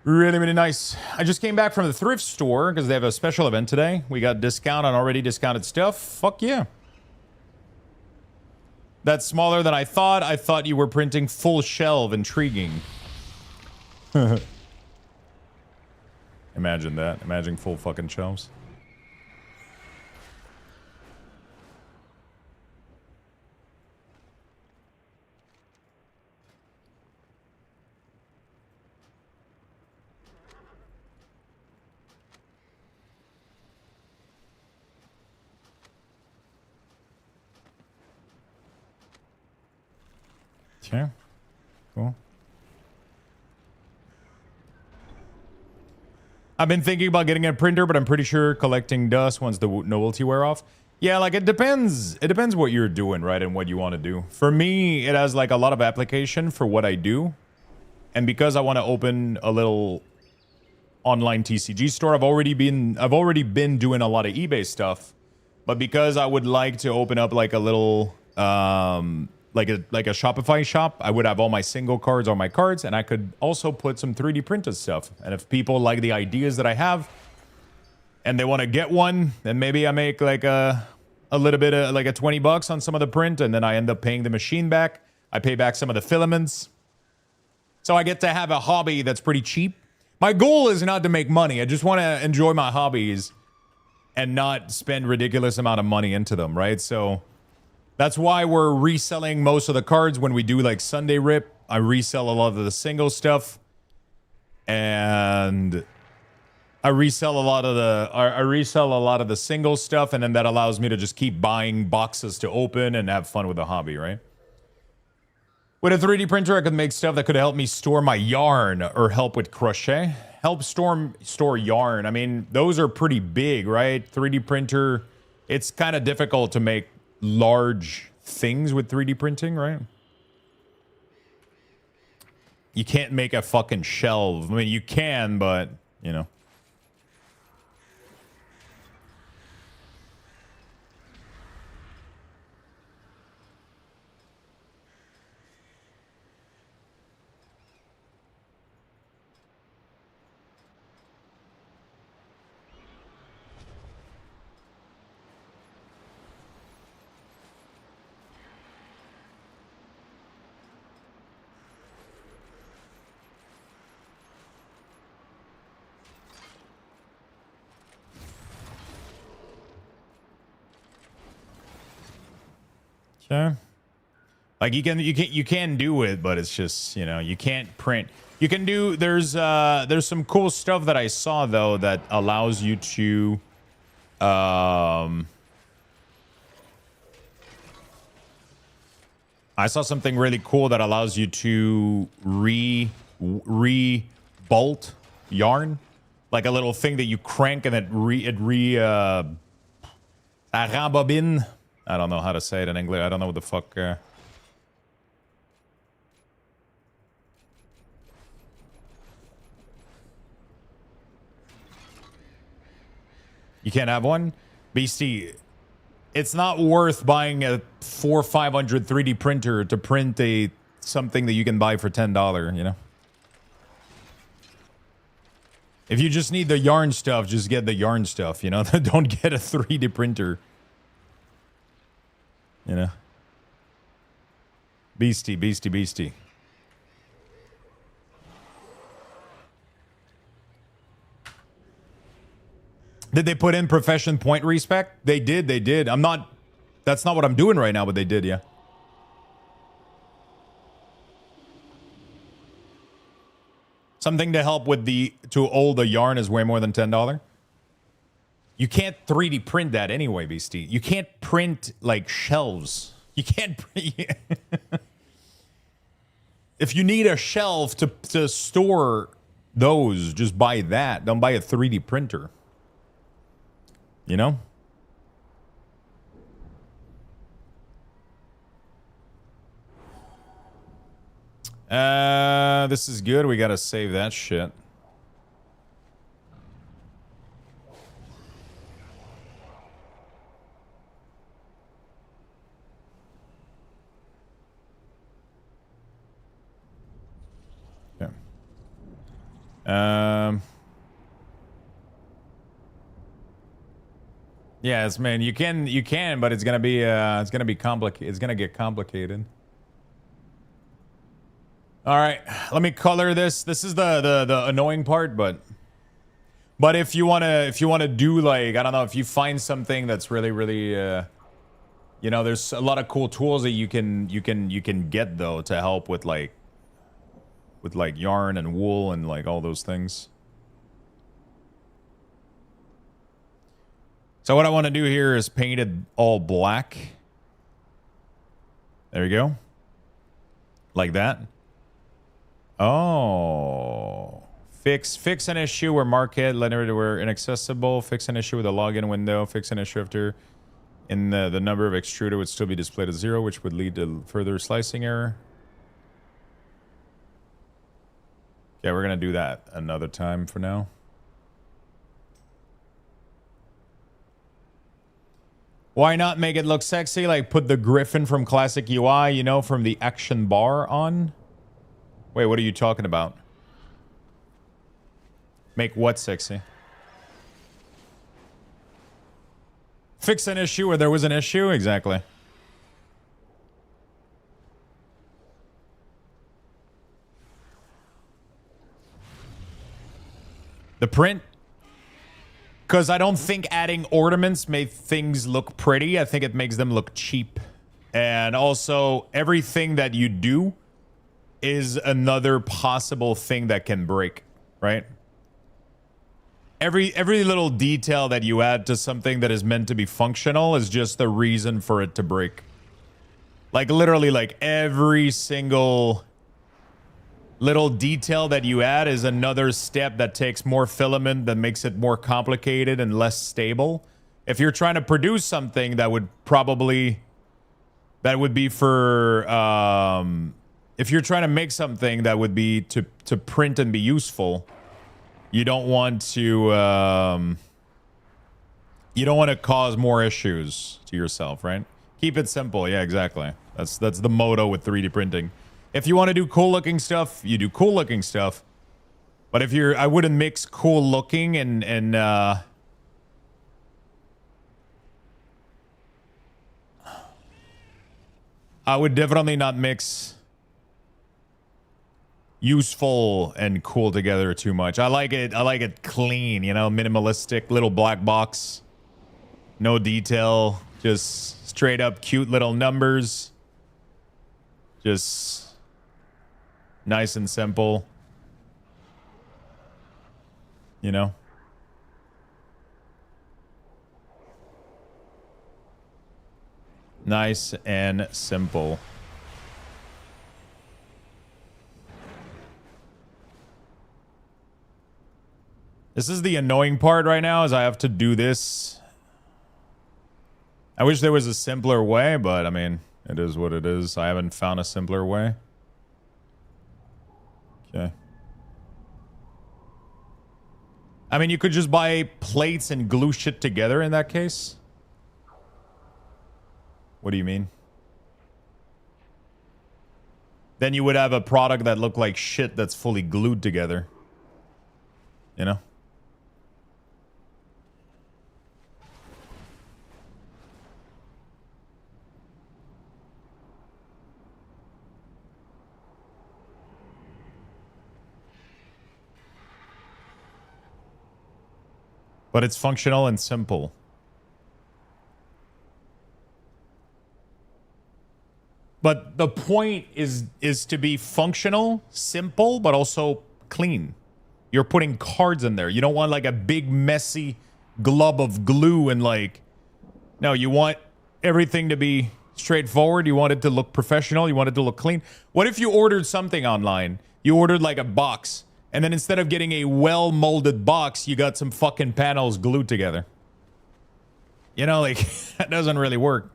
Really, really nice. I just came back from the thrift store because they have a special event today. We got discount on already discounted stuff. Fuck yeah. That's smaller than I thought. I thought you were printing full shelf. Intriguing. Imagine that. Imagine full fucking shelves. Okay, cool. I've been thinking about getting a printer, but I'm pretty sure collecting dust once the novelty wear off. Yeah, like it depends. It depends what you're doing, right, and what you want to do. For me, it has like a lot of application for what I do. And because I want to open a little online TCG store, I've already been doing a lot of eBay stuff. But because I would like to open up like a little like a Shopify shop, I would have all my single cards on my cards, and I could also put some 3D printed stuff. And if people like the ideas that I have and they want to get one, then maybe I make like a a little bit of like a 20 bucks on some of the print, and then I end up paying the machine back. I pay back some of the filaments. So I get to have a hobby that's pretty cheap. My goal is not to make money. I just want to enjoy my hobbies and not spend ridiculous amount of money into them, right? So that's why we're reselling most of the cards when we do like Sunday Rip. I resell a lot of the single stuff, and I resell a lot of the single stuff, and then that allows me to just keep buying boxes to open and have fun with the hobby, right? With a 3D printer, I could make stuff that could help me store my yarn or help with crochet. Help store yarn. I mean, those are pretty big, right? 3D printer, it's kind of difficult to make large things with 3D printing, right? You can't make a fucking shelf. I mean, you can, but, you know. Okay. Like you can do it, but it's just, you know, you can't print. You can do there's some cool stuff that I saw though that allows you to I saw something really cool that allows you to bolt yarn, like a little thing that you crank and it rembobine. I don't know how to say it in English. I don't know what the fuck. You can't have one? Beastie, it's not worth buying a $400 or $500 3D printer to print something that you can buy for $10, you know? If you just need the yarn stuff, just get the yarn stuff, you know? Don't get a 3D printer. You know? Beastie. Did they put in profession point respect? They did. That's not what I'm doing right now, but they did, yeah. Something to help with to hold the yarn is way more than $10. You can't 3D print that anyway, Beastie. You can't print like shelves. You can't print. If you need a shelf to store those, just buy that. Don't buy a 3D printer. You know? This is good. We gotta save that shit. Yes, man, you can, but it's gonna be complicated. It's gonna get complicated. All right, let me color this. This is the annoying part, but if you wanna do like, I don't know, if you find something that's really you know, there's a lot of cool tools that you can get though to help with like yarn and wool and like all those things. So what I want to do here is paint it all black. There you go. Like that. Oh. Fix an issue where market letter were inaccessible. Fix an issue with a login window. Fix an issue after in the number of extruder would still be displayed as 0, which would lead to further slicing error. Yeah, we're going to do that another time for now. Why not make it look sexy? Like put the Griffin from Classic UI, you know, from the action bar on? Wait, what are you talking about? Make what sexy? Fix an issue where there was an issue? Exactly. The print? Because I don't think adding ornaments make things look pretty. I think it makes them look cheap. And also, everything that you do is another possible thing that can break, right? Every little detail that you add to something that is meant to be functional is just the reason for it to break. Like, literally, like, every single little detail that you add is another step that takes more filament, that makes it more complicated and less stable. If you're trying to produce something that would probably... That would be for... if you're trying to make something that would be to print and be useful, you don't want to... you don't want to cause more issues to yourself, right? Keep it simple. Yeah, exactly. That's the motto with 3D printing. If you want to do cool looking stuff, you do cool looking stuff. But if you're... I wouldn't mix cool looking and I would definitely not mix useful and cool together too much. I like it clean, you know, minimalistic, little black box. No detail, just straight up cute little numbers. Just nice and simple. You know? Nice and simple. This is the annoying part right now, is I have to do this. I wish there was a simpler way, but I mean, it is what it is. I haven't found a simpler way. Okay. I mean, you could just buy plates and glue shit together in that case. What do you mean? Then you would have a product that looked like shit that's fully glued together. You know? But it's functional and simple. But the point is to be functional, simple, but also clean. You're putting cards in there. You don't want like a big messy glob of glue and like... No, you want everything to be straightforward. You want it to look professional. You want it to look clean. What if you ordered something online? You ordered like a box. And then instead of getting a well-molded box, you got some fucking panels glued together. You know, like, that doesn't really work.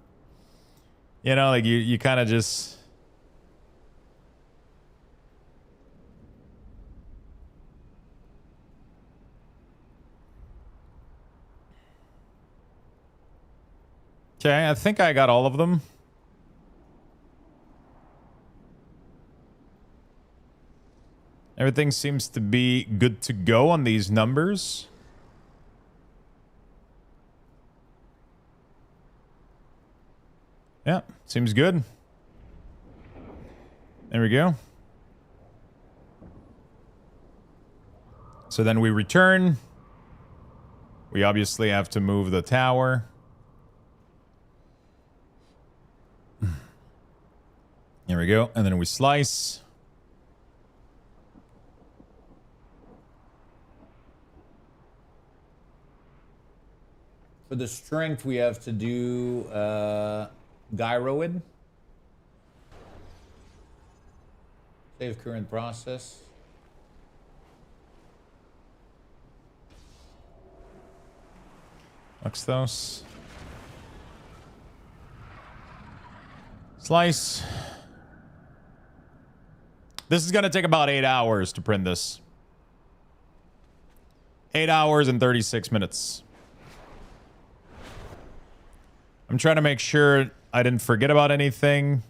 You know, like, you kind of just... Okay, I think I got all of them. Everything seems to be good to go on these numbers. Yeah, seems good. There we go. So then we return. We obviously have to move the tower. Here we go. And then we slice. For the strength, we have to do gyroid. Save current process. Exthos. Slice. This is going to take about 8 hours to print this. 8 hours and 36 minutes. I'm trying to make sure I didn't forget about anything.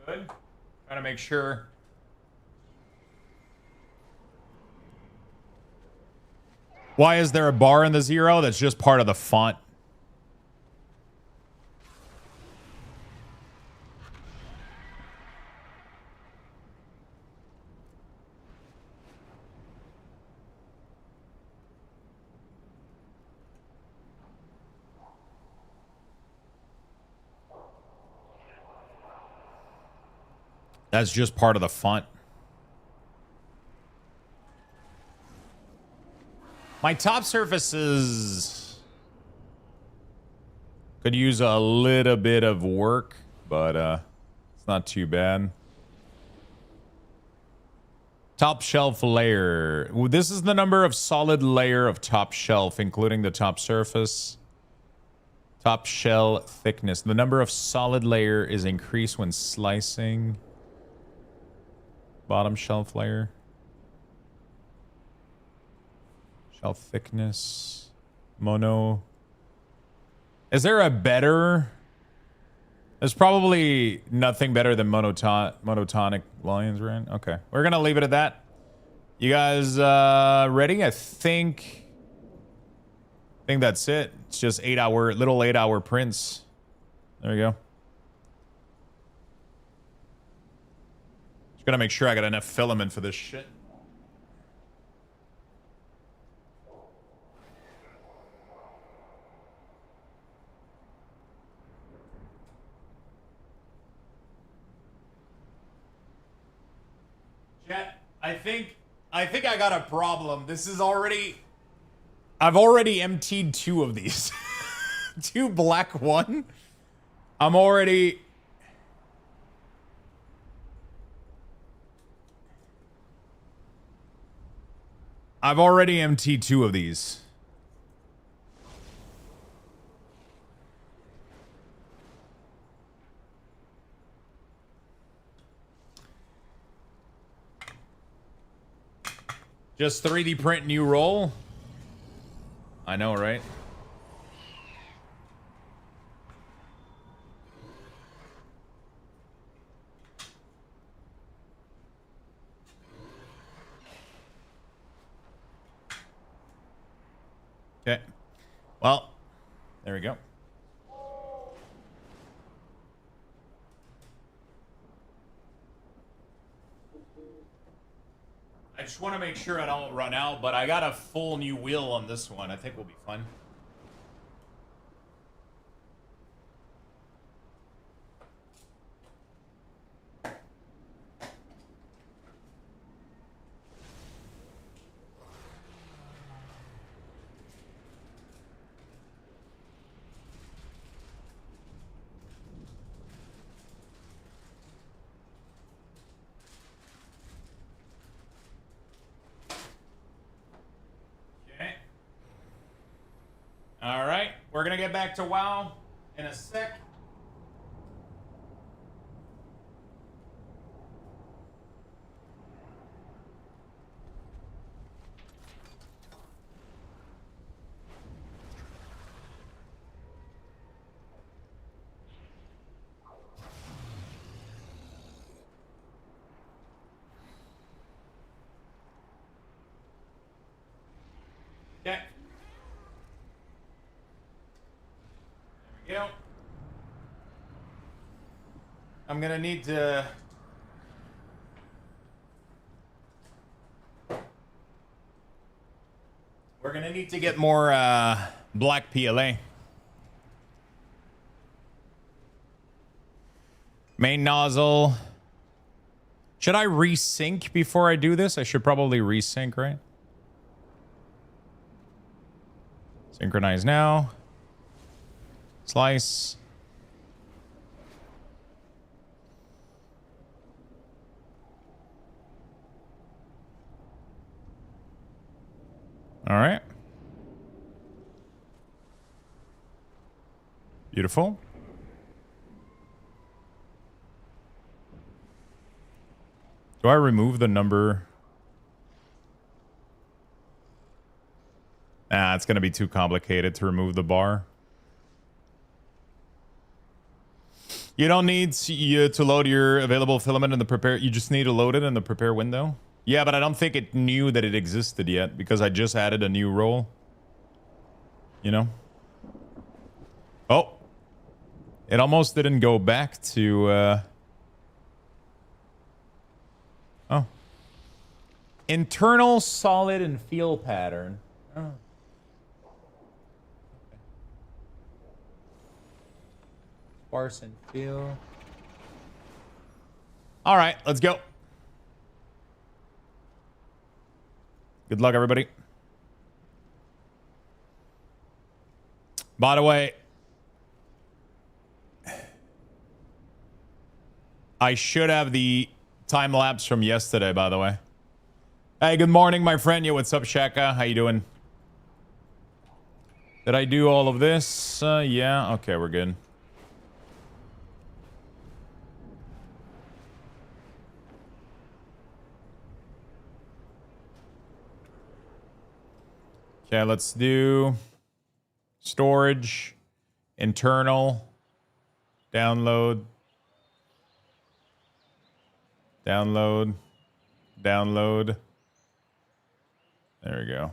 Good. Trying to make sure. Why is there a bar in the 0? That's just part of the font. That's just part of the font. My top surfaces could use a little bit of work, but it's not too bad. Top shelf layer. This is the number of solid layer of top shelf, including the top surface. Top shell thickness. The number of solid layer is increased when slicing. Bottom shelf layer. Shelf thickness. Mono. Is there a better? There's probably nothing better than monotonic lines, right? Okay. We're going to leave it at that. You guys ready? I think that's it. It's just little 8 hour prints. There we go. Just got to make sure I got enough filament for this shit. I think I got a problem. This is already... I've already emptied 2 of these. 2 black 1. I'm already... I've already emptied 2 of these. Just 3D print new roll. I know, right? Okay. Well, there we go. I just want to make sure I don't run out, but I got a full new wheel on this one. I think will be fun. All right, we're gonna get back to WoW in a sec. Okay. There we go. I'm gonna need to... We're gonna need to get more black PLA. Main nozzle. Should I resync before I do this? I should probably resync, right? Synchronize now. Slice. All right. Beautiful. Do I remove the number? Nah, it's going to be too complicated to remove the bar. You don't need to load your available filament in the prepare. You just need to load it in the prepare window. Yeah, but I don't think it knew that it existed yet because I just added a new role. You know? Oh. It almost didn't go back to... Oh. Internal, solid, and feel pattern. Oh. Sparse and feel. All right, let's go. Good luck, everybody. By the way, I should have the time lapse from yesterday, by the way. Hey, good morning, my friend. Yo, what's up, Shaka? How you doing? Did I do all of this? Yeah. Okay, we're good. Okay, let's do storage, internal, download, download, download. There we go.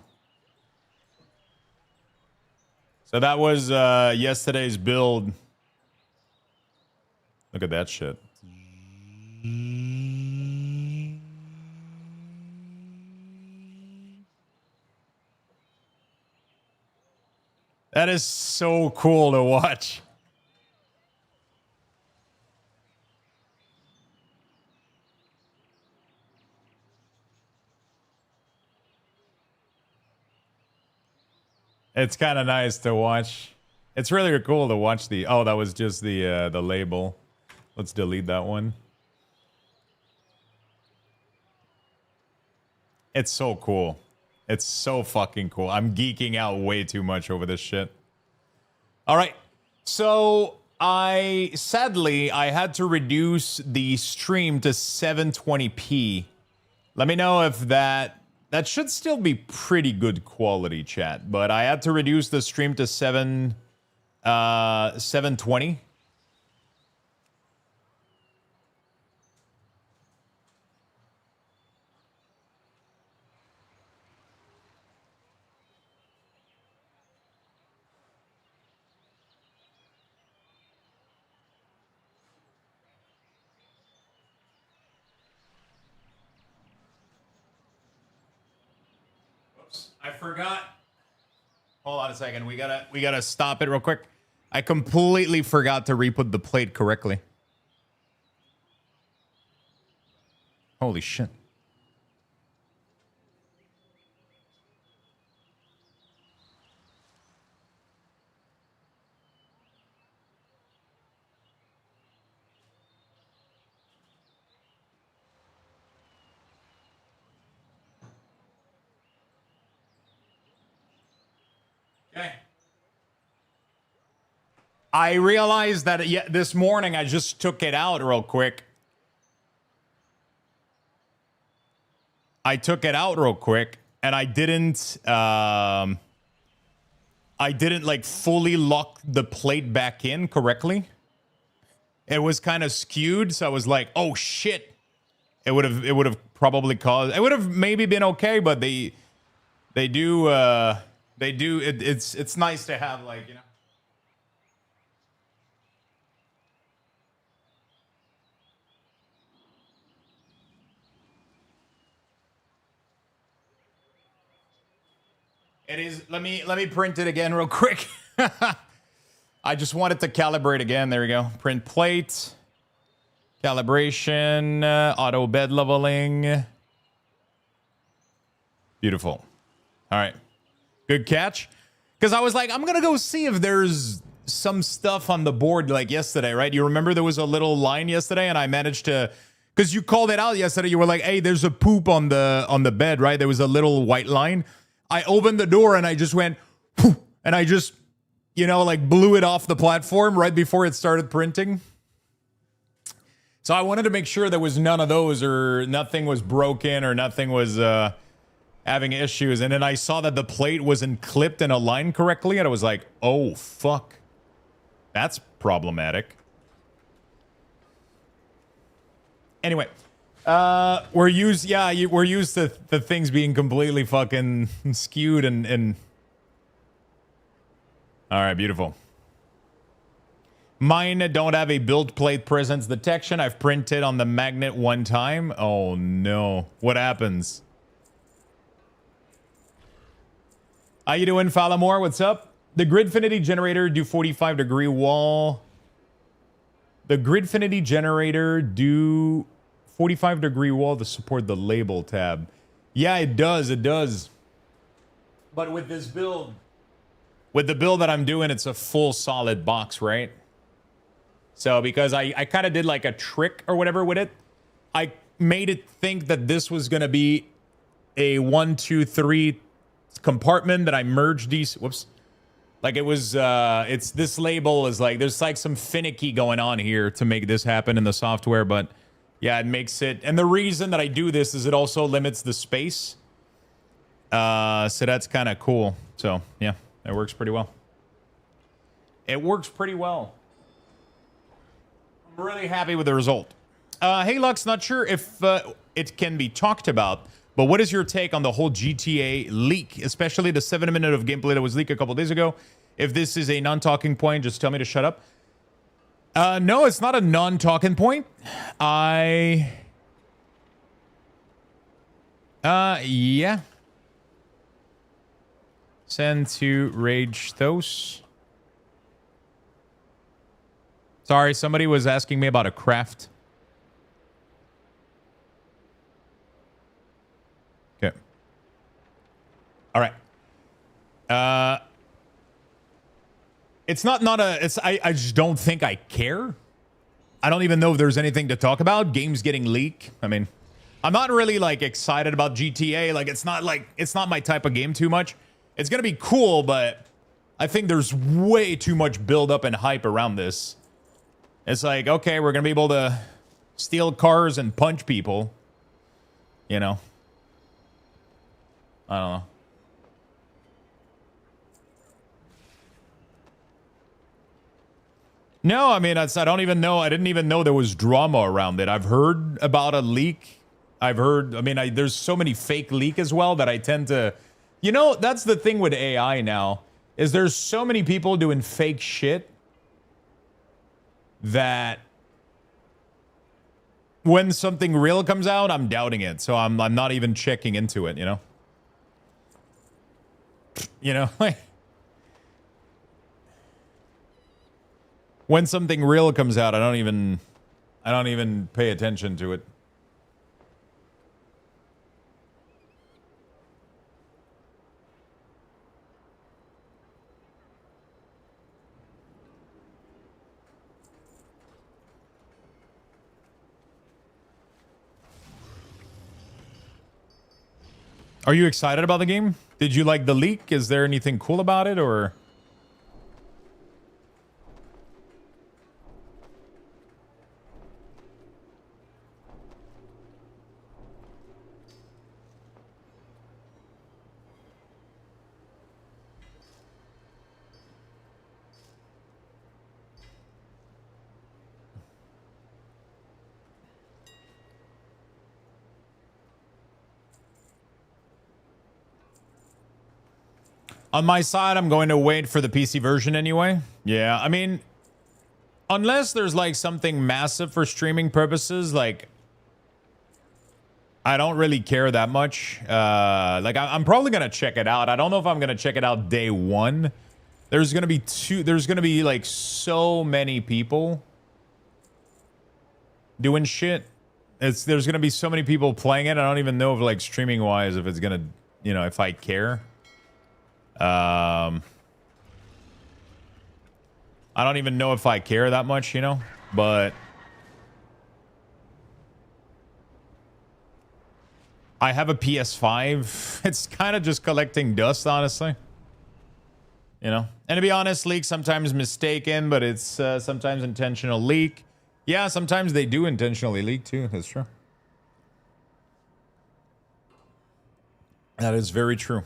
So that was yesterday's build. Look at that shit. That is so cool to watch. It's kind of nice to watch. It's really cool to watch the... Oh, that was just the label. Let's delete that one. It's so cool. It's so fucking cool. I'm geeking out way too much over this shit. All right. So sadly, I had to reduce the stream to 720p. Let me know if that should still be pretty good quality, chat. But I had to reduce the stream to 720. I forgot. Hold on a second. We gotta stop it real quick. I completely forgot to re-put the plate correctly. Holy shit. Okay. I realized that this morning I just took it out real quick. And I didn't like fully lock the plate back in correctly. It was kind of skewed, so I was like, "Oh shit." It would have probably caused... It would have maybe been okay, but it's nice to have, like, you know. It is. Let me print it again real quick. I just wanted to calibrate again. There we go. Print plate. Calibration. Auto bed leveling. Beautiful. All right. Good catch. Because I was like, I'm going to go see if there's some stuff on the board like yesterday, right? You remember there was a little line yesterday and I managed to... Because you called it out yesterday. You were like, hey, there's a poop on the bed, right? There was a little white line. I opened the door and I just went... Poof, and I just, you know, like blew it off the platform right before it started printing. So I wanted to make sure there was none of those or nothing was broken or nothing was... having issues, and then I saw that the plate wasn't clipped and aligned correctly, and I was like, oh, fuck. That's problematic. Anyway, we're used to the things being completely fucking skewed and all right, beautiful. Mine don't have a build plate presence detection. I've printed on the magnet one time. Oh no. What happens? How you doing, Falamore? What's up? The Gridfinity generator do 45-degree wall. The Gridfinity generator do 45-degree wall to support the label tab. Yeah, it does. It does. But with this build, with the build that I'm doing, it's a full solid box, right? So because I kind of did like a trick or whatever with it, I made it think that this was going to be a 1, 2, 3 compartment that I merged these. Whoops. Like it was, it's this label is like, there's like some finicky going on here to make this happen in the software. But yeah, it makes it. And the reason that I do this is it also limits the space. So that's kind of cool. So yeah, it works pretty well. It works pretty well. I'm really happy with the result. Hey, Lux, not sure if it can be talked about, but what is your take on the whole GTA leak, especially the 7-minute of gameplay that was leaked a couple days ago? If this is a non-talking point, just tell me to shut up. No, it's not a non-talking point. Yeah. Send to Rage Thos. Sorry, somebody was asking me about a craft. Okay. All right. It's not a, it's, I just don't think I care. I don't even know if there's anything to talk about. Games getting leaked. I mean, I'm not really like excited about GTA. Like, it's not my type of game too much. It's going to be cool, but I think there's way too much build up and hype around this. It's like, okay, we're going to be able to steal cars and punch people. You know? I don't know. No, I mean, I don't even know. I didn't even know there was drama around it. I've heard about a leak. I've heard, I mean, there's so many fake leak as well that I tend to, you know, that's the thing with AI now, is there's so many people doing fake shit that when something real comes out, I'm doubting it. So I'm not even checking into it, you know? You know, like when something real comes out, I don't even pay attention to it. Are you excited about the game? Did you like the leak? Is there anything cool about it, or? On my side, I'm going to wait for the PC version anyway. Yeah, I mean, unless there's like something massive for streaming purposes, like I don't really care that much. Like I'm probably gonna check it out. I don't know if I'm gonna check it out day one. There's gonna be like so many people doing shit. There's gonna be so many people playing it. I don't even know if like streaming wise if it's gonna, you know, if I care. I don't even know if I care that much, you know, but I have a PS5. It's kind of just collecting dust, honestly. You know, and to be honest, leak sometimes mistaken, but it's sometimes intentional leak. Yeah, sometimes they do intentionally leak too. That's true. That is very true.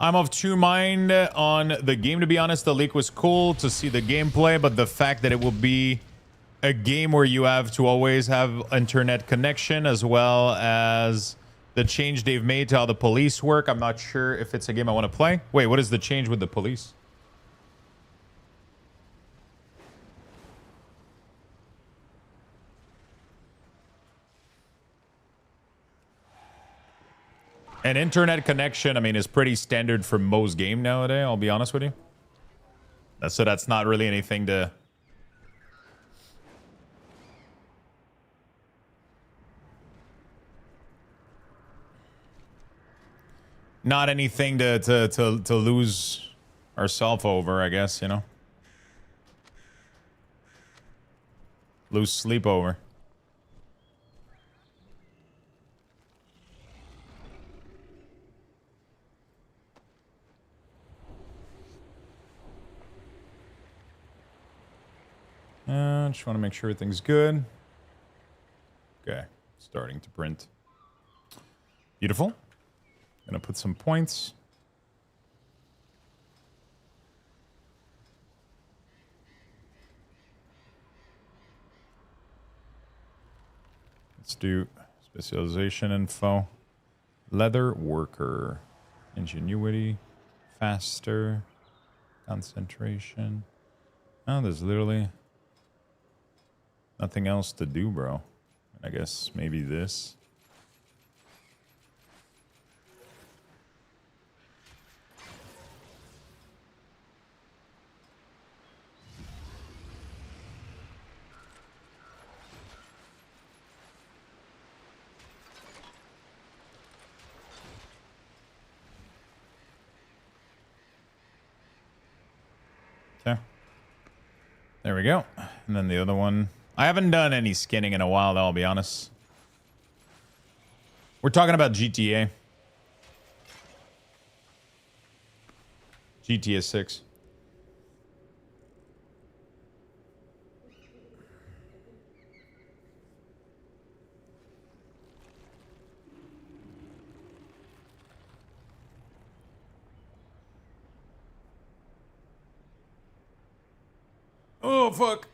I'm of two mind on the game, to be honest. The leak was cool to see the gameplay, but the fact that it will be a game where you have to always have internet connection, as well as the change they've made to how the police work, I'm not sure if it's a game I want to play. Wait, what is the change with the police? An internet connection, I mean, is pretty standard for most game nowadays, I'll be honest with you. So that's not really anything to... Not anything to lose ourselves over, I guess, you know? Lose sleep over. Just want to make sure everything's good. Okay, starting to print. Beautiful. Gonna put some points. Let's do specialization info. Leather worker. Ingenuity. Faster. Concentration. Oh, there's literally nothing else to do, bro. I guess maybe this. Okay. There we go. And then the other one. I haven't done any skinning in a while, though, I'll be honest. We're talking about GTA. GTA 6. Oh, fuck.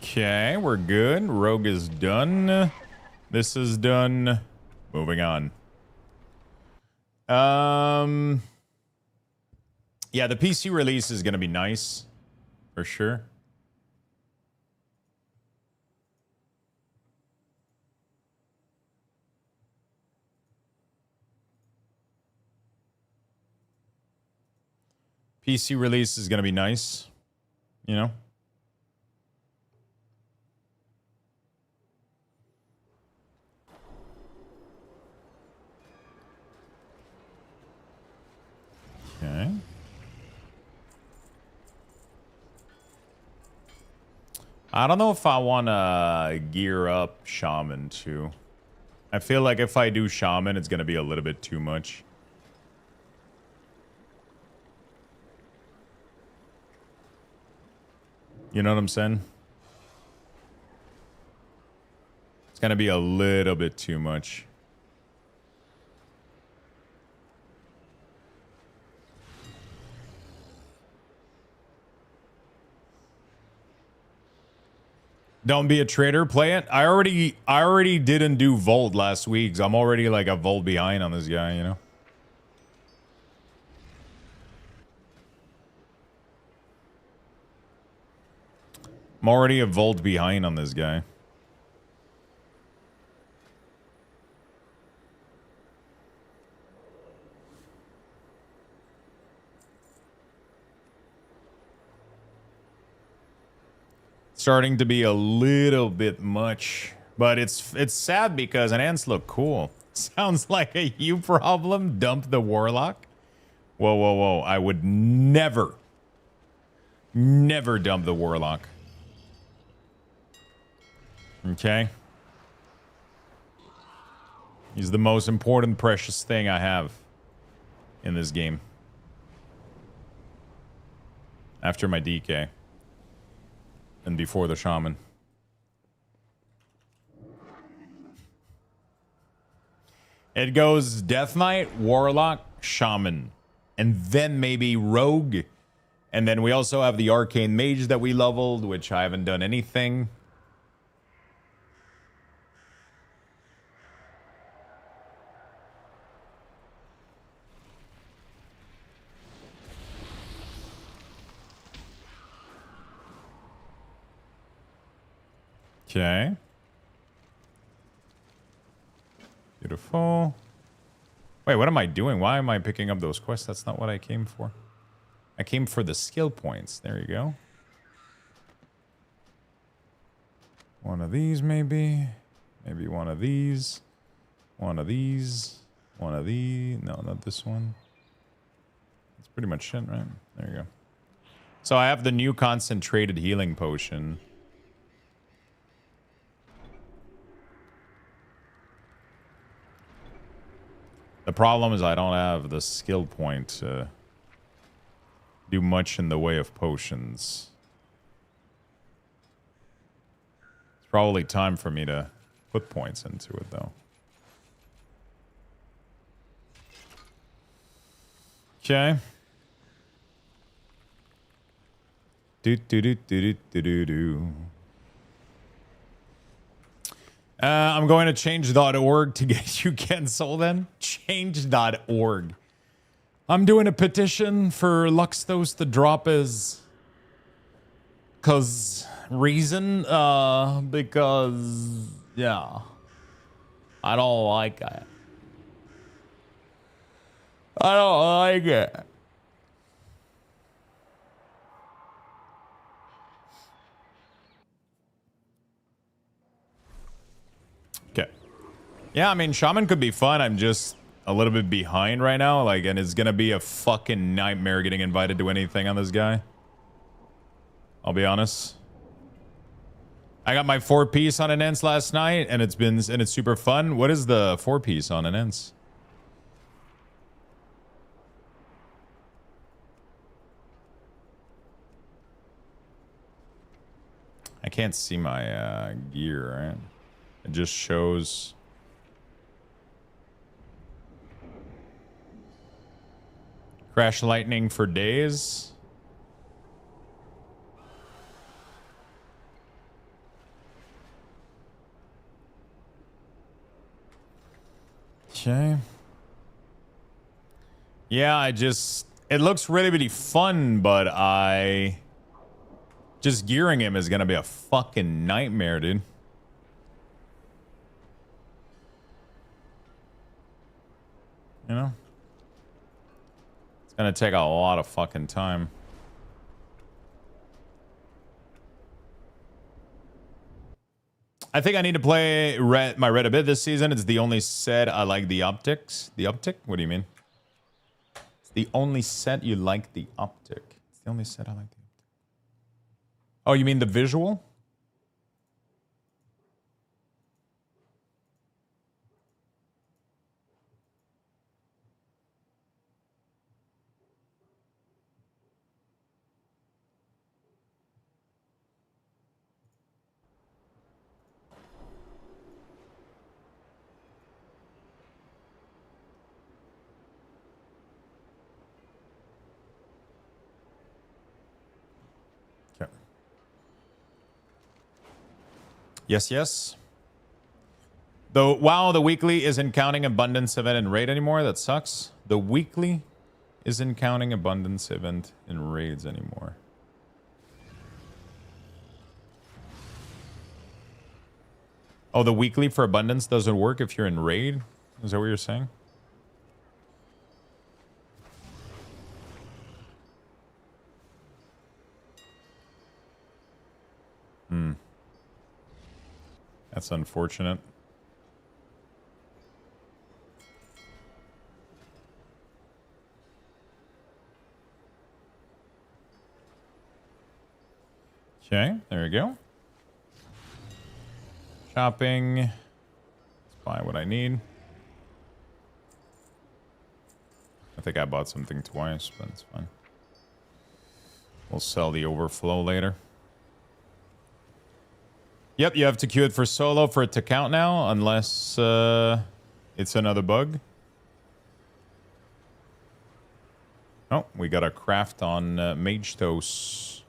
Okay, we're good. Rogue is done. This is done. Moving on. Yeah, the PC release is going to be nice. For sure. PC release is going to be nice. You know? Okay. I don't know if I want to gear up Shaman too. I feel like if I do Shaman, it's going to be a little bit too much. You know what I'm saying? It's going to be a little bit too much. Don't be a traitor. Play it. I already didn't do Volt last week, so I'm already like a Volt behind on this guy, you know? I'm already a Volt behind on this guy. Starting to be a little bit much, but it's sad because an ants look cool. Sounds like a you problem. Dump the Warlock. Whoa, whoa, whoa. I would never dump the Warlock. Okay. He's the most important, precious thing I have in this game. After my DK. And before the Shaman. It goes Death Knight, Warlock, Shaman. And then maybe Rogue. And then we also have the Arcane Mage that we leveled, which I haven't done anything. Okay. Beautiful. Wait, what am I doing? Why am I picking up those quests? That's not what I came for. I came for the skill points. There you go. One of these, maybe. Maybe one of these. One of these. One of these. No, not this one. That's pretty much it, right? There you go. So I have the new concentrated healing potion. The problem is I don't have the skill point to do much in the way of potions. It's probably time for me to put points into it, though. Okay. I'm going to change.org to get you cancelled then. Change.org. I'm doing a petition for Luxtos to drop his... reason? Because... yeah. I don't like it. I don't like it. Okay. Yeah, I mean, Shaman could be fun. I'm just a little bit behind right now. Like, and it's gonna be a fucking nightmare getting invited to anything on this guy. I'll be honest. I got my 4-piece on Enhance last night, and it's super fun. What is the 4-piece on Enhance? I can't see my gear, right? It just shows. Crash lightning for days. Okay. Yeah, it looks really, really fun, but just gearing him is gonna be a fucking nightmare, dude. You know? It's gonna take a lot of fucking time. I think I need to play my red a bit this season. It's the only set I like the optics. The optic? What do you mean? It's the only set you like the optic. It's the only set I like the optic. Oh, you mean the visual? Yes, yes. Though, wow, the weekly isn't counting abundance event and raid anymore. That sucks. The weekly isn't counting abundance event and raids anymore. Oh, the weekly for abundance doesn't work if you're in raid? Is that what you're saying? Hmm. That's unfortunate. Okay, there we go. Shopping. Let's buy what I need. I think I bought something twice, but it's fine. We'll sell the overflow later. Yep, you have to queue it for solo for it to count now, unless it's another bug. Oh, we got a craft on Mage Toast.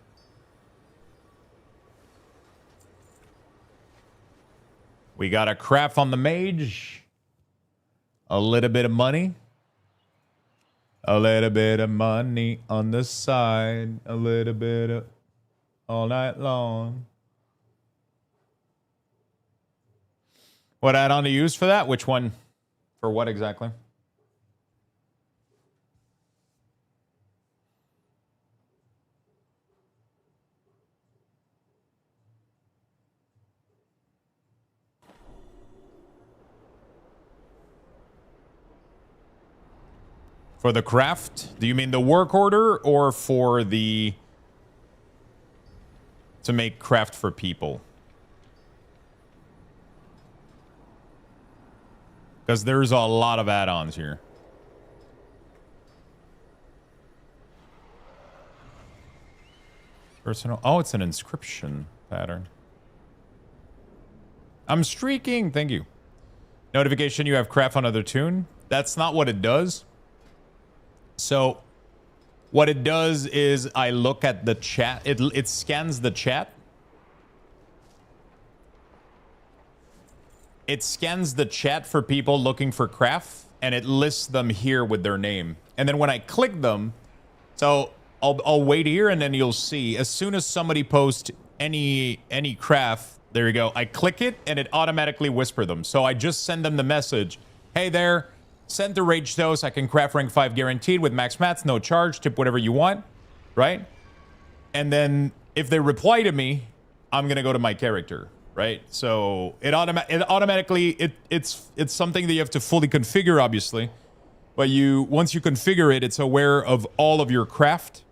We got a craft on the Mage. A little bit of money. A little bit of money on the side. A little bit of all night long. What add-on to use for that? Which one? For what exactly? For the craft? Do you mean the work order or for the... to make craft for people? Because there's a lot of add-ons here. Personal... Oh, it's an inscription pattern. I'm streaking. Thank you. Notification, you have craft on other tune. That's not what it does. So, what it does is I look at the chat. It scans the chat. It scans the chat for people looking for craft, and it lists them here with their name. And then when I click them, so I'll wait here, and then you'll see as soon as somebody posts any craft, there you go. I click it, and it automatically whisper them. So I just send them the message, hey there, send to Rage Dose. I can craft rank 5 guaranteed with max mats, no charge, tip whatever you want, right? And then if they reply to me, I'm gonna go to my character. Right, so it automatically it's something that you have to fully configure, obviously. But once you configure it, it's aware of all of your craft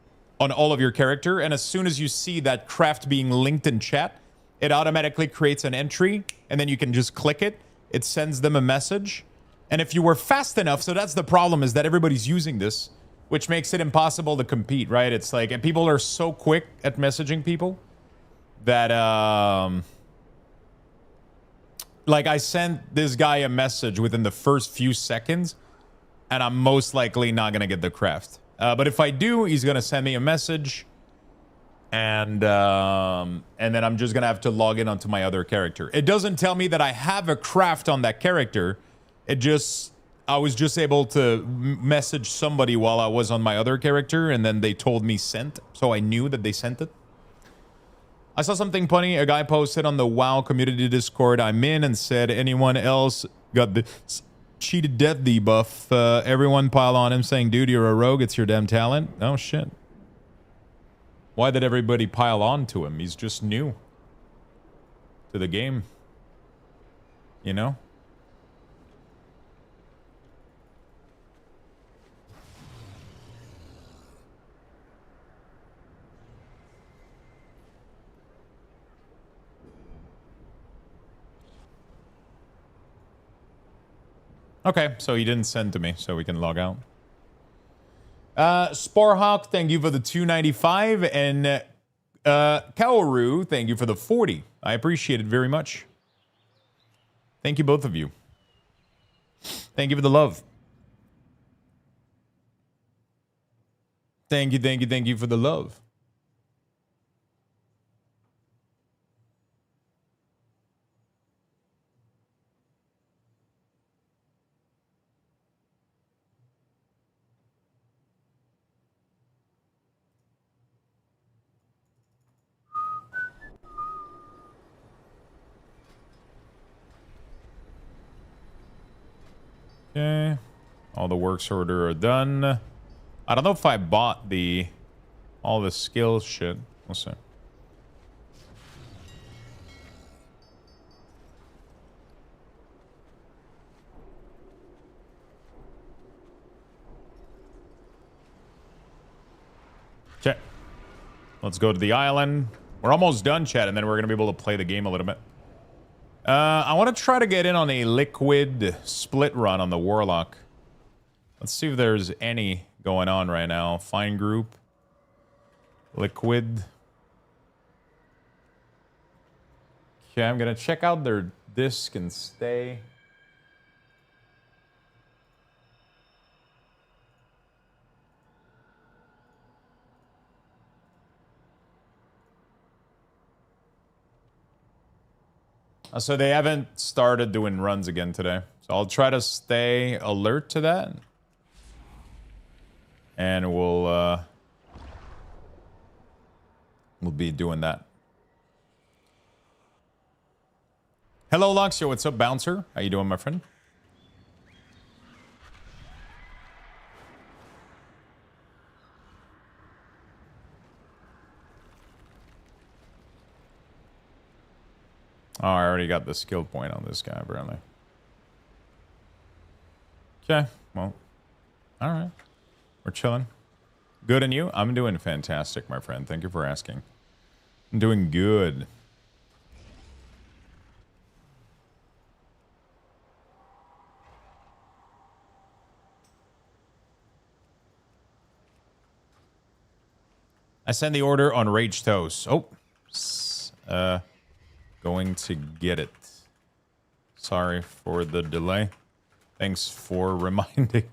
on all of your character, and as soon as you see that craft being linked in chat, it automatically creates an entry, and then you can just click it. It sends them a message, and if you were fast enough, so that's the problem, is that everybody's using this, which makes it impossible to compete, right? It's like, and people are so quick at messaging people that like, I sent this guy a message within the first few seconds, and I'm most likely not going to get the craft. But if I do, he's going to send me a message, and then I'm just going to have to log in onto my other character. It doesn't tell me that I have a craft on that character. I was just able to message somebody while I was on my other character, and then they told me sent, so I knew that they sent it. I saw something funny. A guy posted on the WoW community Discord I'm in and said, anyone else got the cheated death debuff? Everyone pile on him saying, dude, you're a rogue. It's your damn talent. Oh, shit. Why did everybody pile on to him? He's just new to the game. You know? Okay, so he didn't send to me, so we can log out. Sporehawk, thank you for the 295, and Kaoru, thank you for the 40. I appreciate it very much. Thank you, both of you. Thank you for the love. Thank you for the love. Okay, all the works order are done. I don't know if I bought all the skills shit. We'll see. Okay, let's go to the island. We're almost done, chat, and then we're gonna be able to play the game a little bit. I want to try to get in on a liquid split run on the Warlock. Let's see if there's any going on right now. Fine group. Liquid. Okay, I'm gonna check out their disc and stay. So they haven't started doing runs again today. So I'll try to stay alert to that. And we'll be doing that. Hello, Luxio. What's up, Bouncer? How you doing, my friend? Oh, I already got the skill point on this guy, apparently. Okay, well, all right. We're chilling. Good, and you? I'm doing fantastic, my friend. Thank you for asking. I'm doing good. I send the order on Rage Toast. Oh, going to get it. Sorry for the delay. Thanks for reminding.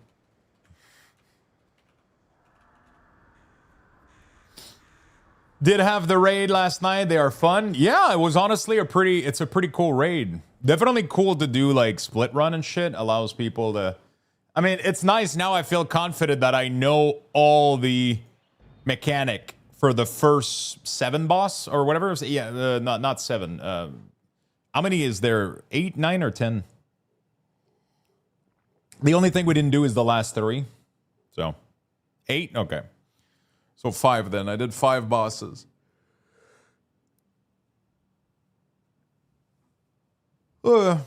Did have the raid last night. They are fun. Yeah, it was honestly it's a pretty cool raid. Definitely cool to do like split run and shit. Allows people to, I mean, it's nice now. I feel confident that I know all the mechanic for the first 7 boss or whatever. Yeah, not 7. How many is there? 8, 9, or 10? The only thing we didn't do is the last 3. So 8? Okay. So 5 then. I did 5 bosses. I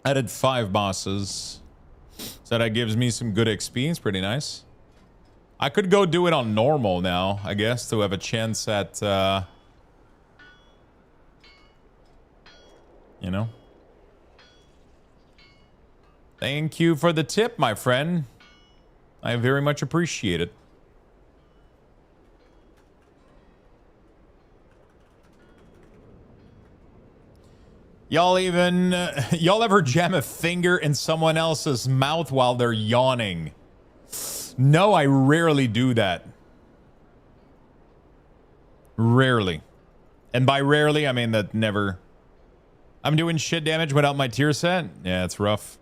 did 5 bosses. So that gives me some good experience. Pretty nice. I could go do it on normal now, I guess, to have a chance at, you know. Thank you for the tip, my friend. I very much appreciate it. Y'all y'all ever jam a finger in someone else's mouth while they're yawning? No, I rarely do that. Rarely. And by rarely, I mean that never. I'm doing shit damage without my tier set? Yeah, it's rough.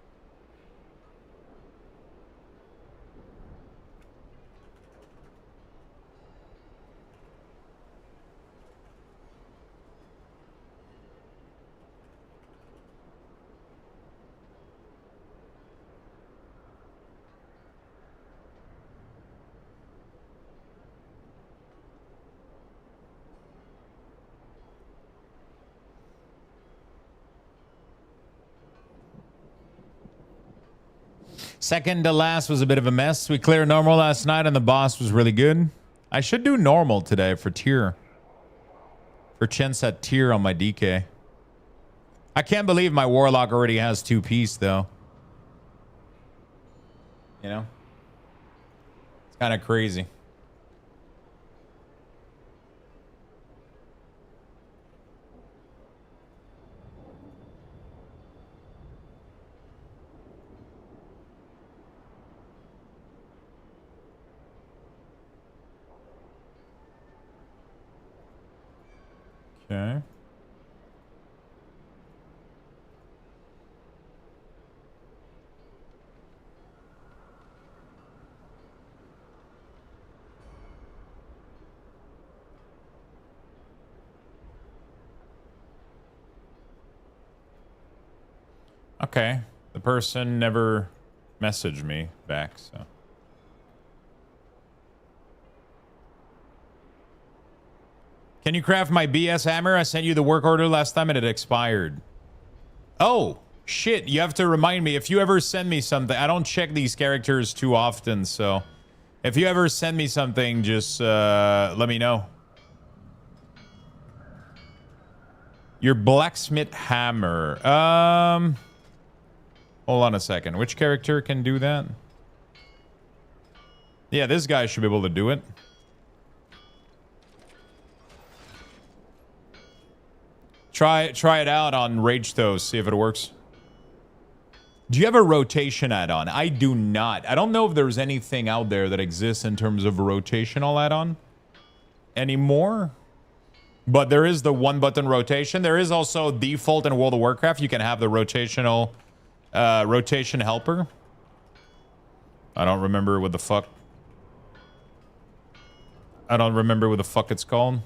Second to last was a bit of a mess. We cleared normal last night and the boss was really good. I should do normal today for tier. For chance at tier on my DK. I can't believe my Warlock already has 2 piece though. You know? It's kind of crazy. Okay. Okay. The person never messaged me back, so. Can you craft my BS hammer? I sent you the work order last time and it expired. Oh, shit. You have to remind me. If you ever send me something, I don't check these characters too often, so if you ever send me something, just let me know. Your blacksmith hammer. Hold on a second. Which character can do that? Yeah, this guy should be able to do it. Try it out on Rage Thos, see if it works. Do you have a rotation add-on? I do not. I don't know if there's anything out there that exists in terms of a rotational add-on anymore. But there is the one-button rotation. There is also default in World of Warcraft. You can have the rotational rotation helper. I don't remember what the fuck. I don't remember what the fuck it's called.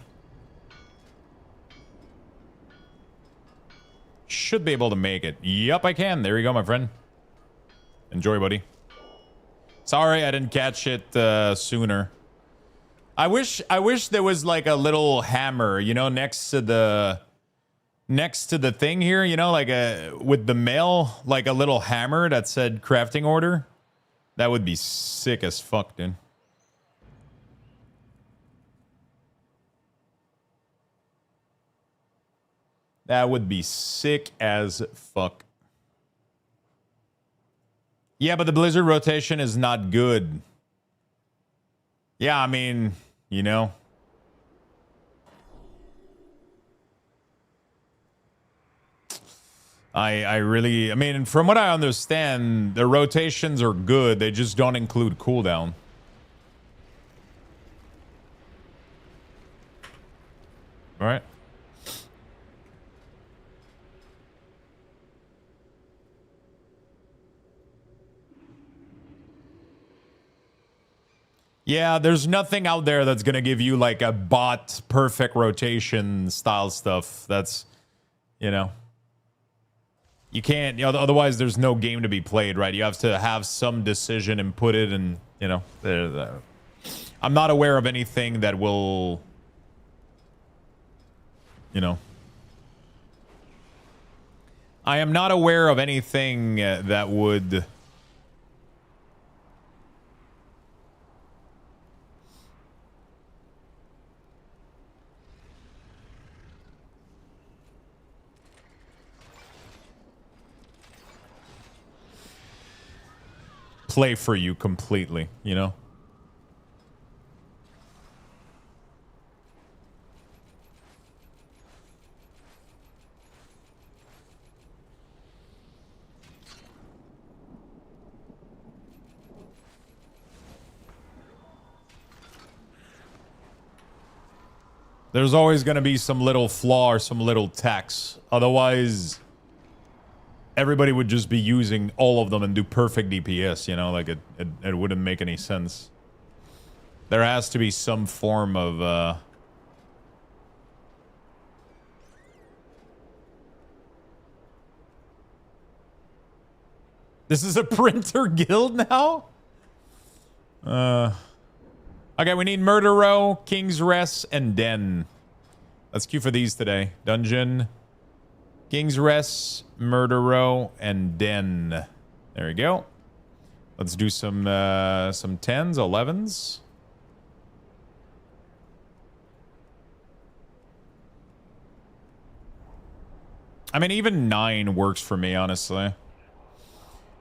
Should be able to make it. Yup, I can. There you go, my friend. Enjoy, buddy. Sorry, I didn't catch it sooner. I wish there was like a little hammer, you know, next to the thing here, you know, like with the mail, like a little hammer that said crafting order. That would be sick as fuck, dude. That would be sick as fuck. Yeah, but the Blizzard rotation is not good. Yeah, I mean, you know. I mean, from what I understand, the rotations are good. They just don't include cooldown. All right. Yeah, there's nothing out there that's gonna give you like a bot perfect rotation style stuff. That's, you know, you can't, you know, otherwise there's no game to be played, right? You have to have some decision and put it in, you know, I'm not aware of anything that will, you know, I am not aware of anything that would play for you completely, you know? There's always going to be some little flaw or some little tax. Otherwise, everybody would just be using all of them and do perfect DPS, you know? Like, it wouldn't make any sense. There has to be some form of, This is a printer guild now? Okay, we need Murder Row, King's Rest, and Den. Let's queue for these today. Dungeon, King's Rest, Murder Row, and Den. There we go. Let's do some 10s, 11s. I mean, even 9 works for me, honestly.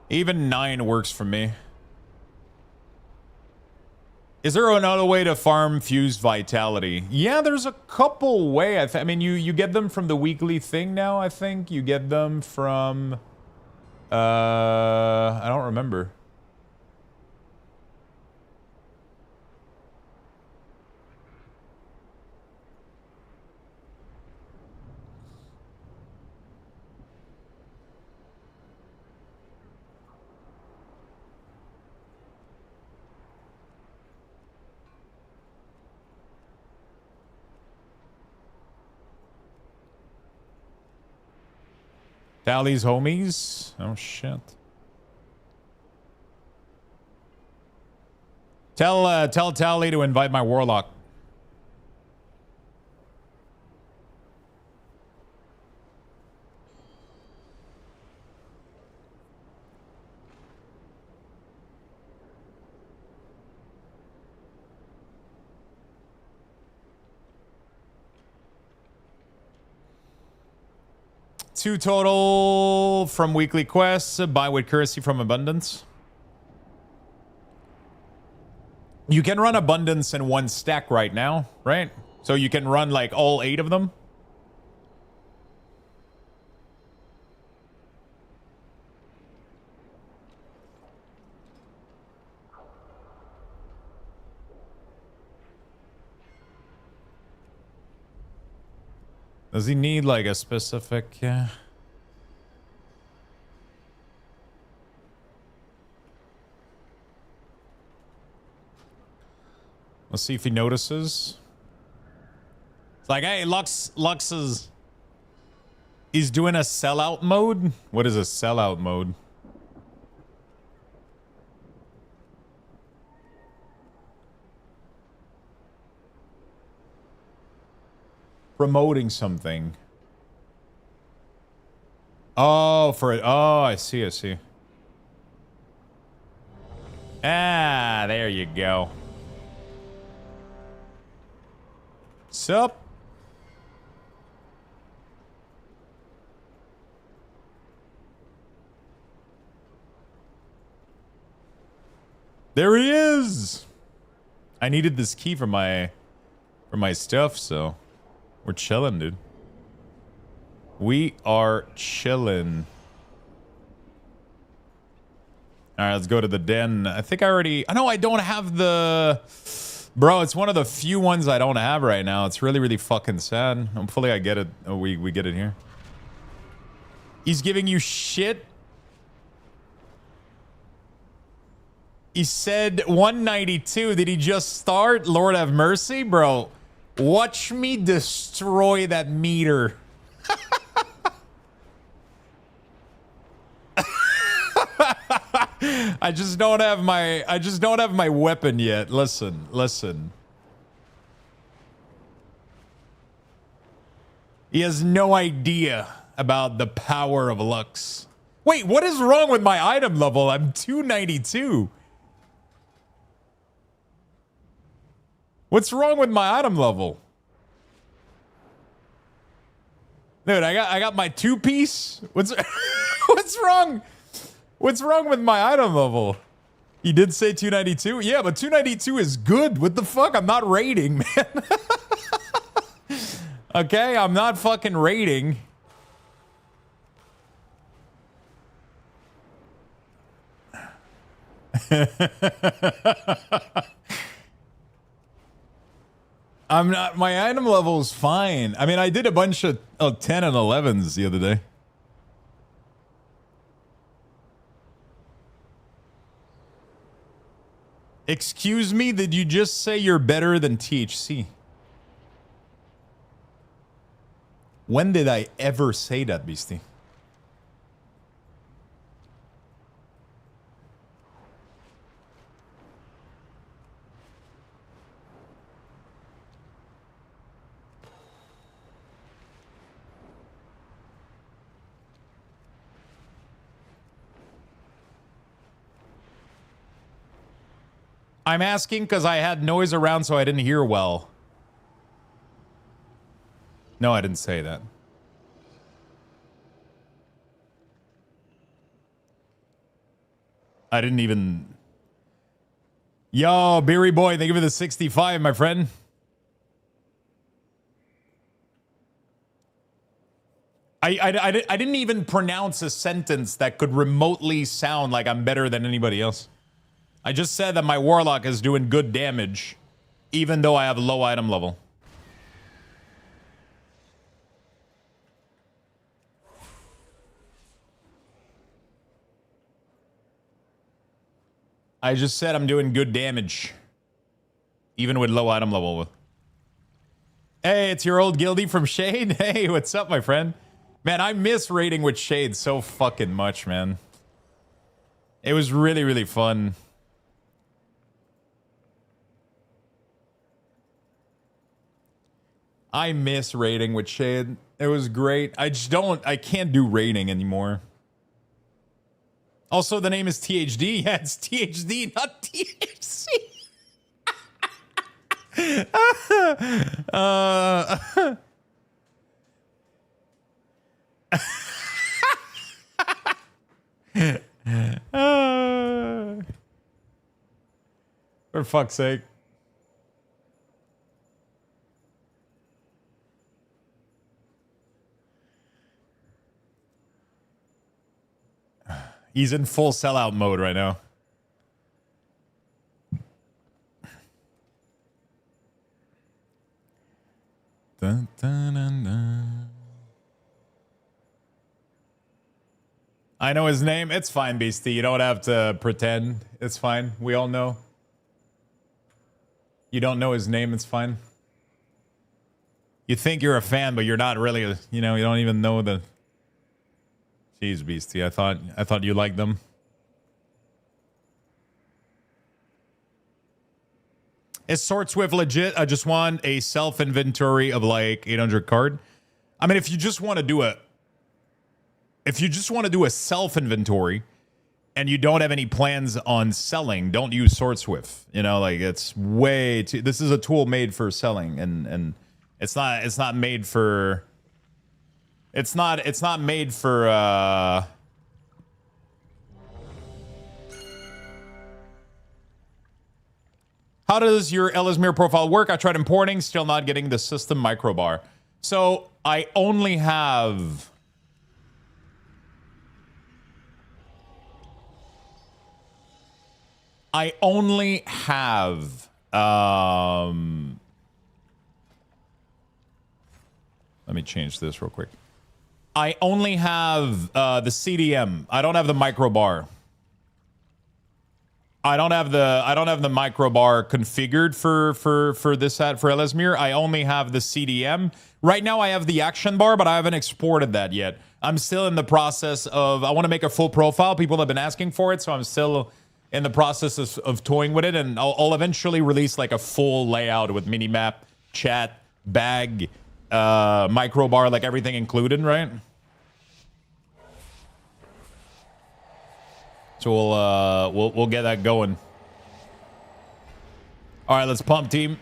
Even 9 works for me. Is there another way to farm fused vitality? Yeah, there's a couple ways. I mean, you get them from the weekly thing now, I think. You get them from... I don't remember. Tally's homies? Oh, shit. Tell Tally to invite my Warlock. 2 total from weekly quests. Buy with currency from abundance. You can run abundance in 1 stack right now, right? So you can run like all 8 of them. Does he need like a specific... Let's see if he notices. It's like, hey, Lux is... He's doing a sellout mode? What is a sellout mode? Promoting something. Oh, for it. Oh, I see, I see. Ah, there you go. Sup? There he is. I needed this key for my stuff, so we're chilling, dude. We are chilling. All right, let's go to the den. I think I already... I know I don't have the... Bro, it's one of the few ones I don't have right now. It's really, really fucking sad. Hopefully I get it. Oh, we get it here. He's giving you shit. He said 192. Did he just start? Lord have mercy, bro. Watch me destroy that meter. I just don't have my weapon yet. Listen. He has no idea about the power of Lux. Wait, what is wrong with my item level? I'm 292. What's wrong with my item level? Dude, I got my 2-piece. What's wrong? What's wrong with my item level? He did say 292? Yeah, but 292 is good. What the fuck? I'm not raiding, man. Okay, I'm not fucking raiding. I'm not... My item level is fine. I mean, I did a bunch of 10 and 11s the other day. Excuse me, did you just say you're better than THC? When did I ever say that, Beastie? I'm asking because I had noise around so I didn't hear well. No, I didn't say that. I didn't even... Yo, Beery Boy, thank you for the 65, my friend. I didn't even pronounce a sentence that could remotely sound like I'm better than anybody else. I just said that my Warlock is doing good damage, even though I have low item level. I just said I'm doing good damage, even with low item level. Hey, it's your old guildie from Shade. Hey, what's up, my friend? Man, I miss raiding with Shade so fucking much, man. It was really, really fun. I miss raiding with Shade. It was great. I can't do raiding anymore. Also, the name is THD. Yeah, it's THD, not THC. For fuck's sake. He's in full sellout mode right now. Dun, dun, dun, dun. I know his name. It's fine, Beastie. You don't have to pretend. It's fine. We all know. You don't know his name. It's fine. You think you're a fan, but you're not really. You know, you don't even know the. Jeez, Beastie. I thought you liked them. Is Sword Swift legit? I just want a self inventory of like 800 card. I mean, if you just want to do a self inventory and you don't have any plans on selling, don't use Sword Swift. You know, like it's way too. This is a tool made for selling, and it's not made for. It's not made for. How does your Ellesmere profile work? I tried importing, still not getting the system microbar. So I only have. Let me change this real quick. I only have the CDM. I don't have the microbar. I don't have the microbar configured for this ad for Ellesmere. I only have the CDM. Right now I have the action bar, but I haven't exported that yet. I'm still in the process of I want to make a full profile. People have been asking for it, so I'm still in the process of toying with it, and I'll eventually release like a full layout with minimap, chat, bag, microbar, like everything included, right? So we'll get that going. All right, let's pump, team.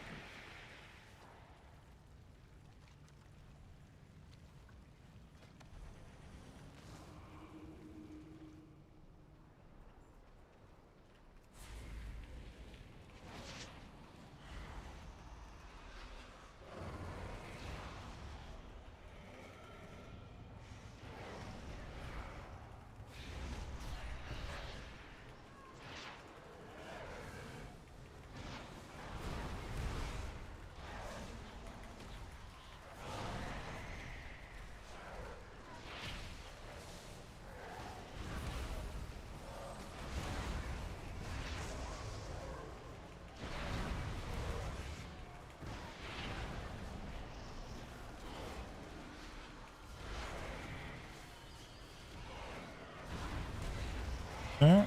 Yeah.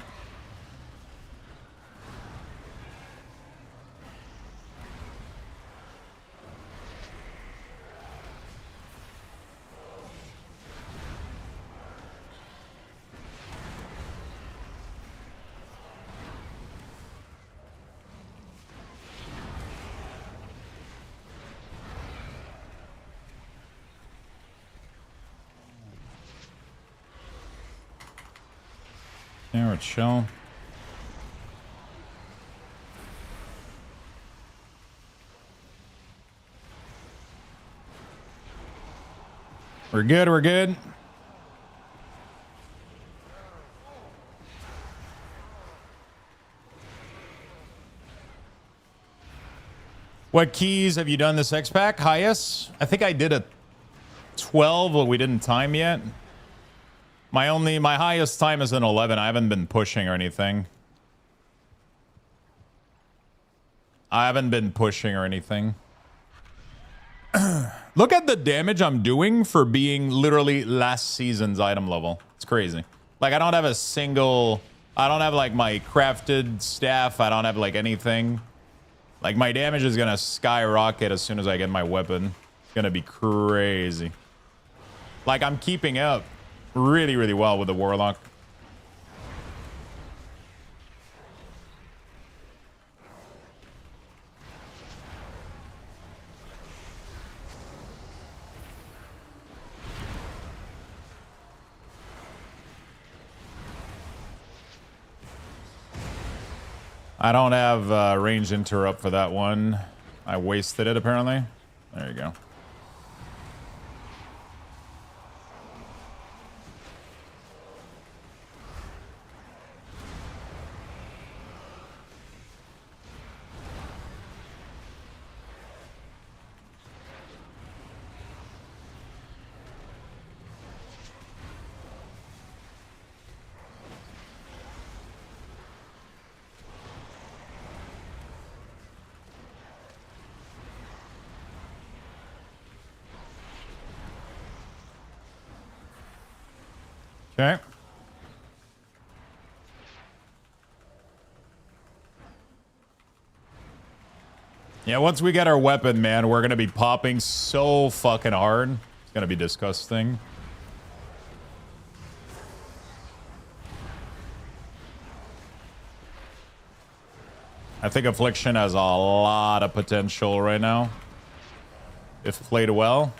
There it's shown. We're good, we're good. What keys have you done this X pack? Highest? I think I did a 12, but we didn't time yet. My highest time is an 11. I haven't been pushing or anything. Look at the damage I'm doing for being literally last season's item level. It's crazy. Like, I don't have like my crafted staff. I don't have like anything. Like, my damage is gonna skyrocket as soon as I get my weapon. It's gonna be crazy. Like, I'm keeping up really, really well with the Warlock. I don't have range interrupt for that one. I wasted it, apparently. There you go. Okay. Yeah, once we get our weapon, man, we're gonna be popping so fucking hard. It's gonna be disgusting. I think Affliction has a lot of potential right now, if played well.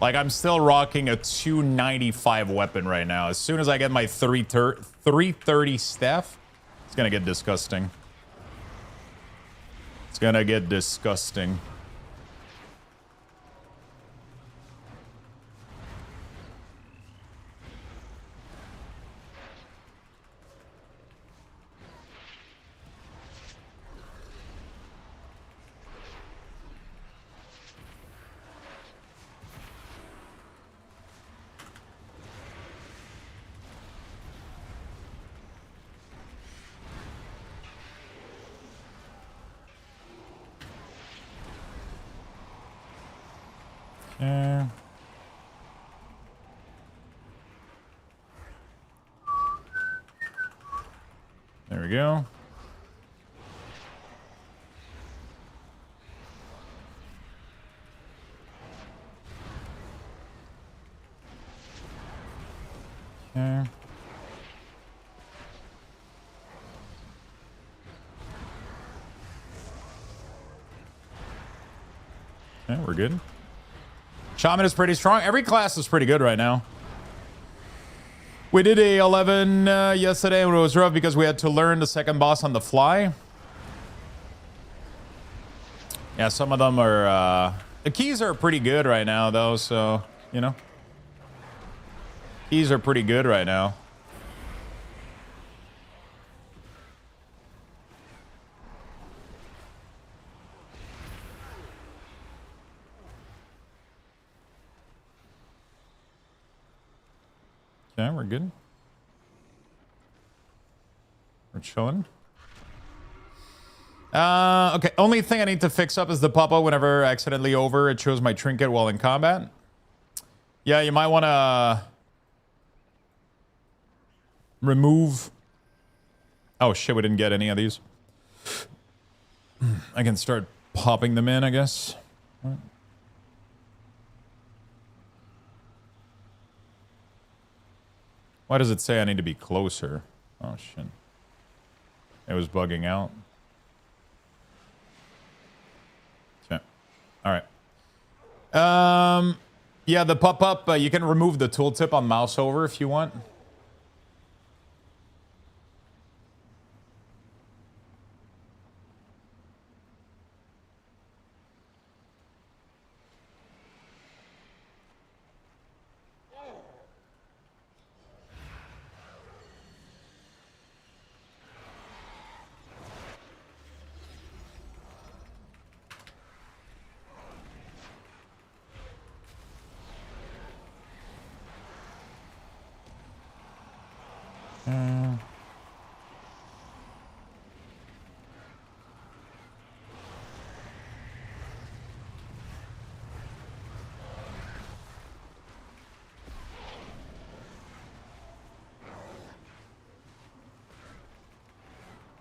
Like, I'm still rocking a 295 weapon right now. As soon as I get my 330 staff, it's gonna get disgusting. It's gonna get disgusting. Yeah. There we go. Okay. Okay, we're good. Shaman is pretty strong. Every class is pretty good right now. We did a 11 yesterday when it was rough because we had to learn the second boss on the fly. Yeah, some of them are... the keys are pretty good right now, though, so, you know. Keys are pretty good right now. Okay, we're good. We're chilling. Okay, only thing I need to fix up is the pop-up whenever accidentally over. It shows my trinket while in combat. Yeah, you might want to remove... Oh shit, we didn't get any of these. I can start popping them in, I guess. Why does it say I need to be closer? Oh, shit. It was bugging out. Okay. All right. Yeah, the pop-up, you can remove the tooltip on mouse over if you want.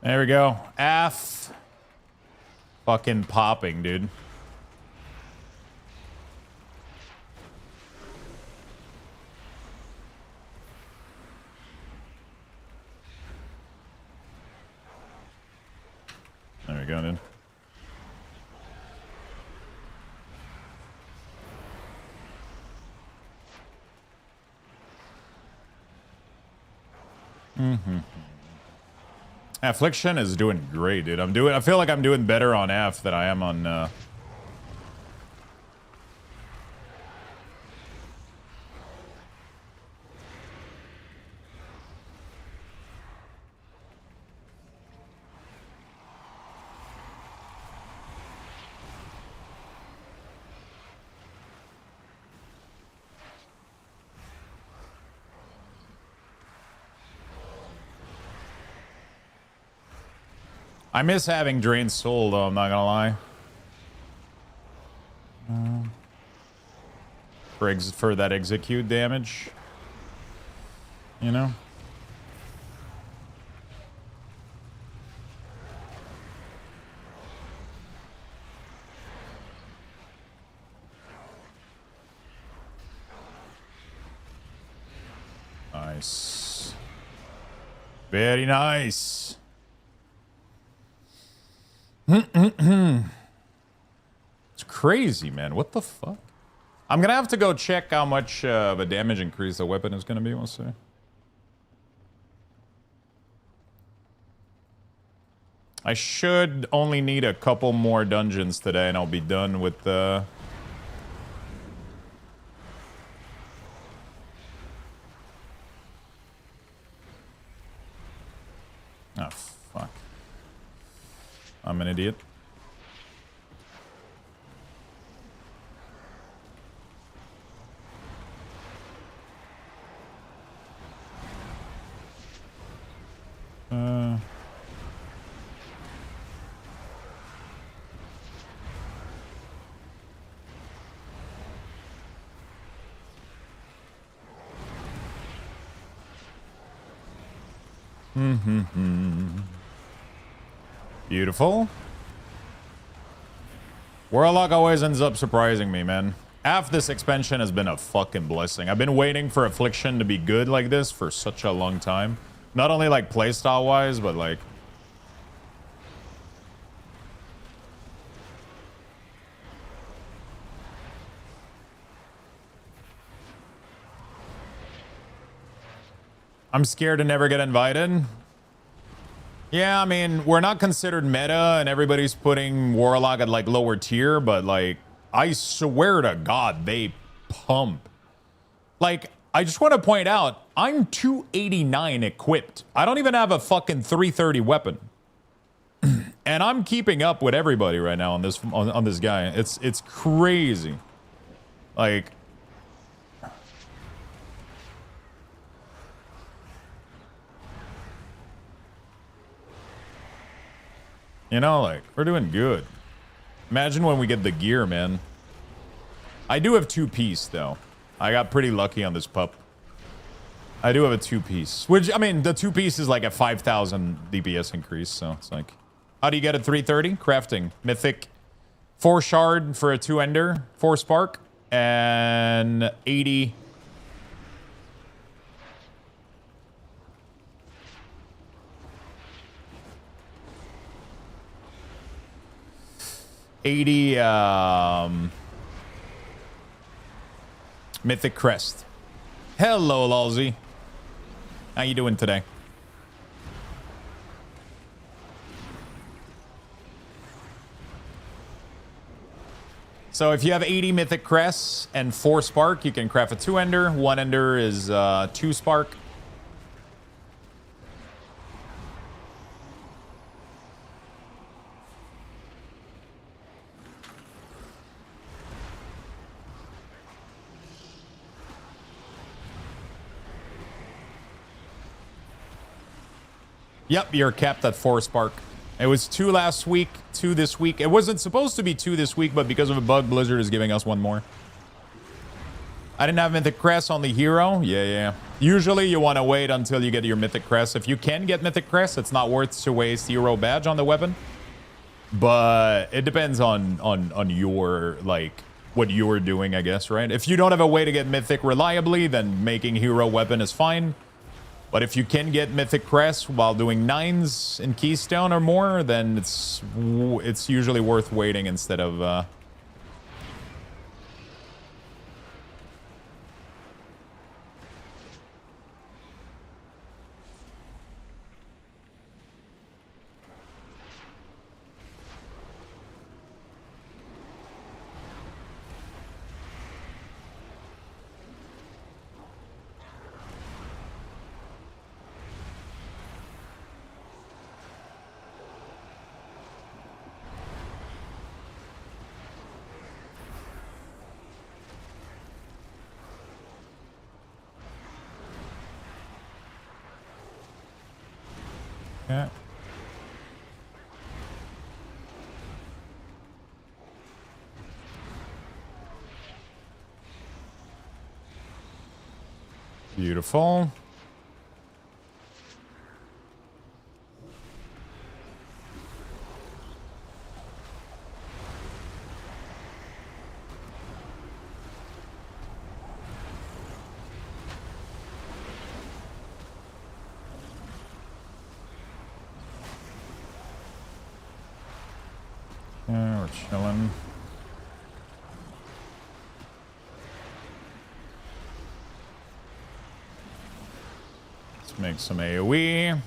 There we go. F. Fucking popping, dude. go, dude. Affliction is doing great, dude. I feel like I'm doing better on F than I am on I miss having Drained Soul, though, I'm not gonna lie. For that execute damage. You know? Nice. Very nice. It's crazy, man. What the fuck? I'm gonna have to go check how much of a damage increase the weapon is gonna be. We'll see. I should only need a couple more dungeons today, and I'll be done with the. Oh fuck! I'm an idiot. Beautiful. Warlock always ends up surprising me, man. Half this expansion has been a fucking blessing. I've been waiting for Affliction to be good like this for such a long time. Not only like playstyle wise, but like... I'm scared to never get invited. Yeah, I mean, we're not considered meta and everybody's putting Warlock at like lower tier, but like, I swear to God, they pump. Like, I just want to point out, I'm 289 equipped. I don't even have a fucking 330 weapon. And I'm keeping up with everybody right now on this on this guy. It's crazy. Like, you know, like, we're doing good. Imagine when we get the gear, man. I do have 2-piece, though. I got pretty lucky on this pup. I do have a 2-piece. Which, I mean, the 2-piece is like a 5,000 DPS increase, so it's like... How do you get a 330? Crafting. Mythic. 4 shard for a 2-ender. 4 spark. And 80... 80 Mythic Crest. Hello, Lalzy. How you doing today? So if you have 80 Mythic Crests and 4 Spark, you can craft a 2-ender. 1-ender is 2 Spark. Yep, you're capped at 4 Spark. It was 2 last week, 2 this week. It wasn't supposed to be 2 this week, but because of a bug, Blizzard is giving us 1 more. I didn't have Mythic Crest on the hero. Yeah. Usually you want to wait until you get your Mythic Crest. If you can get Mythic Crest, it's not worth to waste hero badge on the weapon. But it depends on your, like, what you're doing, I guess, right? If you don't have a way to get Mythic reliably, then making hero weapon is fine. But if you can get Mythic Crest while doing 9s in Keystone or more, then it's usually worth waiting instead of... Yeah. Beautiful. Yeah, we're chilling. Let's make some AoE.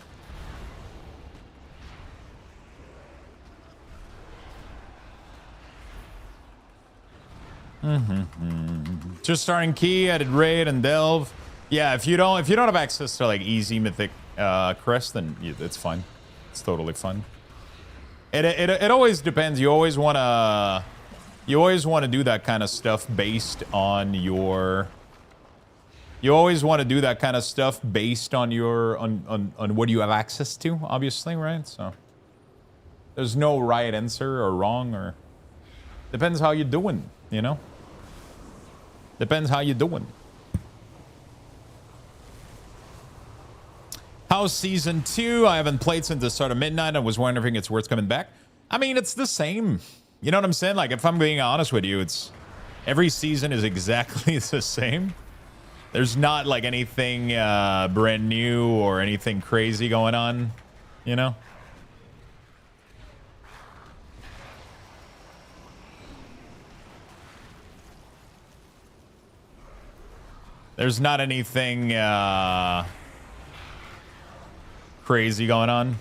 Just starting key, added raid and delve. Yeah, if you don't have access to like easy mythic crest, then it's fine. It's totally fine. It always depends. You always want to do that kind of stuff based on your. You always want to do that kind of stuff based on your on what you have access to, obviously, right? So there's no right answer or wrong, or depends how you're doing, you know? Depends how you're doing. How's season 2? I haven't played since the start of midnight. I was wondering if it's worth coming back. I mean, it's the same. You know what I'm saying? Like, if I'm being honest with you, it's every season is exactly the same. There's not like anything brand new or anything crazy going on, you know? There's not anything crazy going on.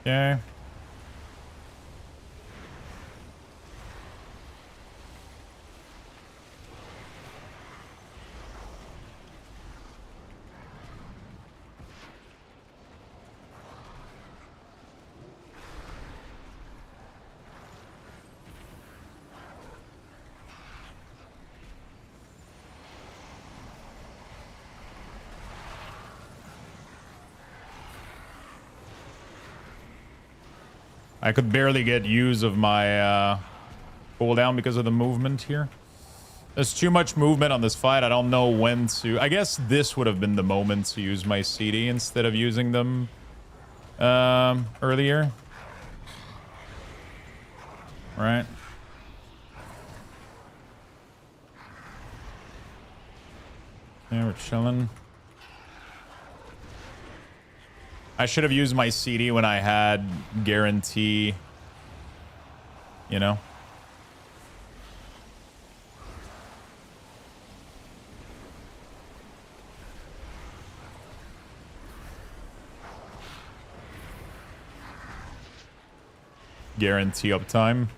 Okay. I could barely get use of my cooldown because of the movement here. There's too much movement on this fight. I don't know when to... I guess this would have been the moment to use my CD instead of using them earlier. Right. Yeah, we're chilling. I should have used my CD when I had guarantee, you know? Guarantee uptime.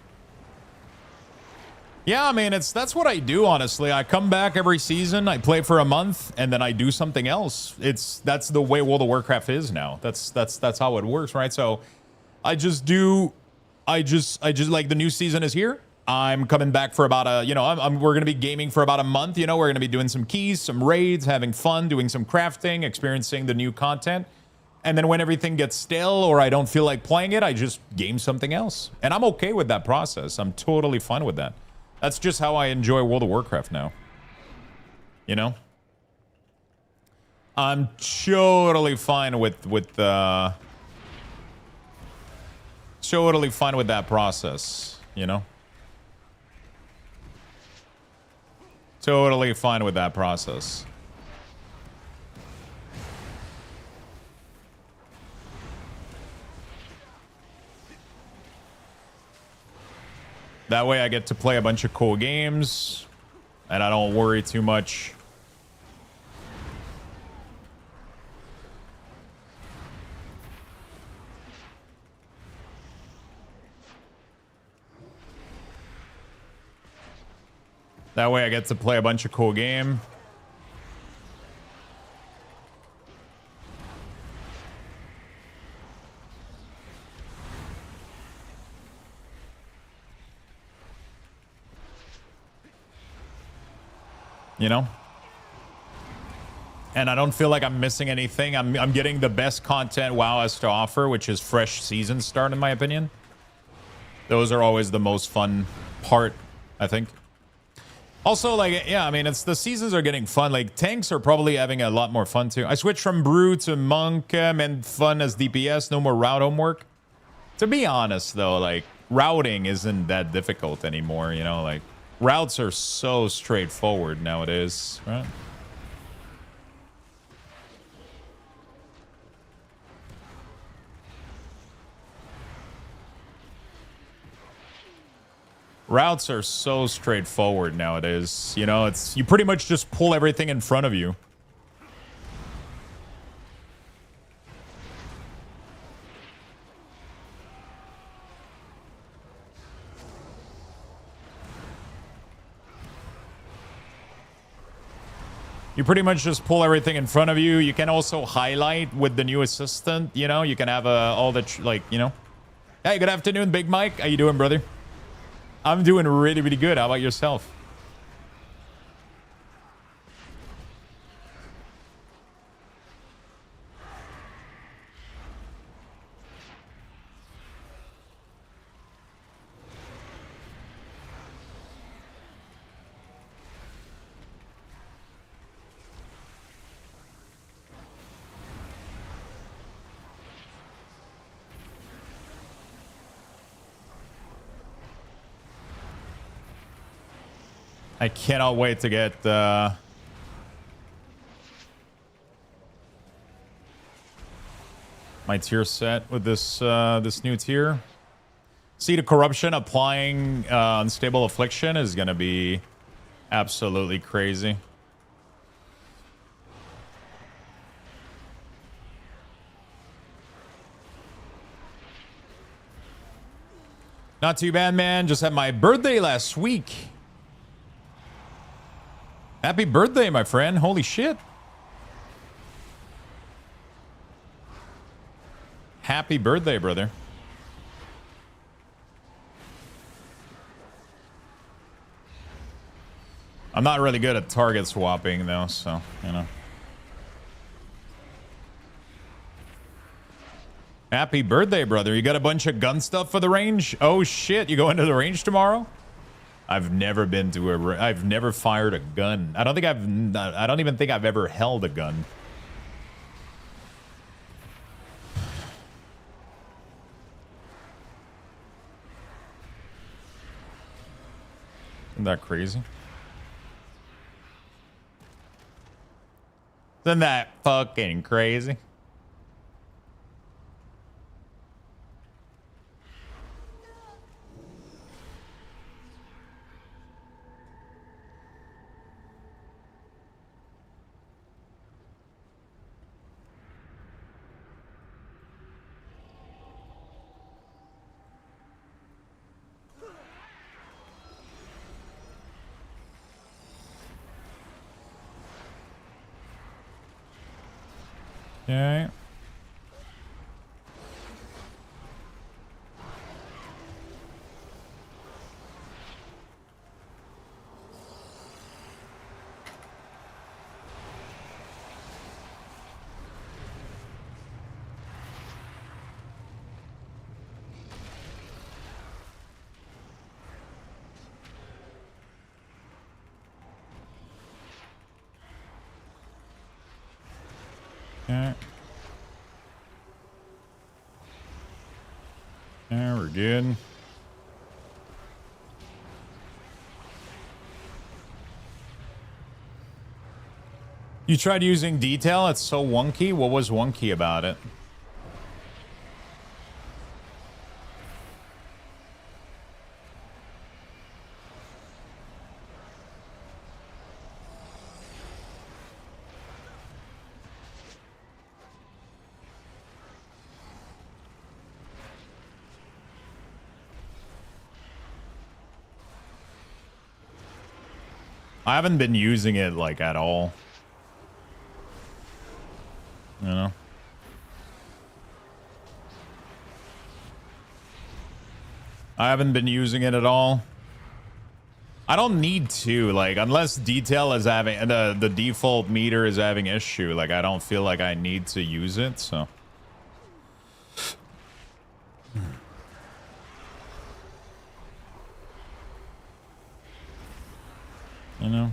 Yeah, I mean, that's what I do, honestly. I come back every season, I play for a month, and then I do something else. That's the way World of Warcraft is now. That's how it works, right? So I just like the new season is here. I'm coming back for about a, you know, we're gonna be gaming for about a month. You know, we're gonna be doing some keys, some raids, having fun, doing some crafting, experiencing the new content, And then when everything gets stale or I don't feel like playing it, I just game something else. And I'm okay with that process. I'm totally fine with that. That's just how I enjoy World of Warcraft now. You know? I'm totally fine with totally fine with that process, you know? Totally fine with that process. That way I get to play a bunch of cool games and I don't worry too much. That way I get to play a bunch of cool game. You know? And I don't feel like I'm missing anything. I'm getting the best content WoW has to offer, which is fresh season start, in my opinion. Those are always the most fun part, I think. Also, like, yeah, I mean, it's the seasons are getting fun. Like, tanks are probably having a lot more fun, too. I switched from Brew to Monk, meant fun as DPS, no more route homework. To be honest, though, like, routing isn't that difficult anymore, you know? Like, routes are so straightforward nowadays, right? Routes are so straightforward nowadays. You know, it's you pretty much just pull everything in front of you. You pretty much just pull everything in front of you. You can also highlight with the new assistant, you know? You can have all the, like, you know? Hey, good afternoon, Big Mike. How you doing, brother? I'm doing really, really good. How about yourself? I cannot wait to get my tier set with this this new tier. See, the corruption applying unstable affliction is gonna be absolutely crazy. Not too bad, man. Just had my birthday last week. Happy birthday, my friend. Holy shit. Happy birthday, brother. I'm not really good at target swapping, though, so, you know. Happy birthday, brother. You got a bunch of gun stuff for the range? Oh, shit. You going to the range tomorrow? I've never been to I've never fired a gun. I don't even think I've ever held a gun. Isn't that crazy? Isn't that fucking crazy? Okay. Okay. Yeah, we're good. You tried using detail? It's so wonky. What was wonky about it? I haven't been using it like at all. You know? I haven't been using it at all. I don't need to, like, unless detail is having the default meter is having issue. Like, I don't feel like I need to use it. So, you know,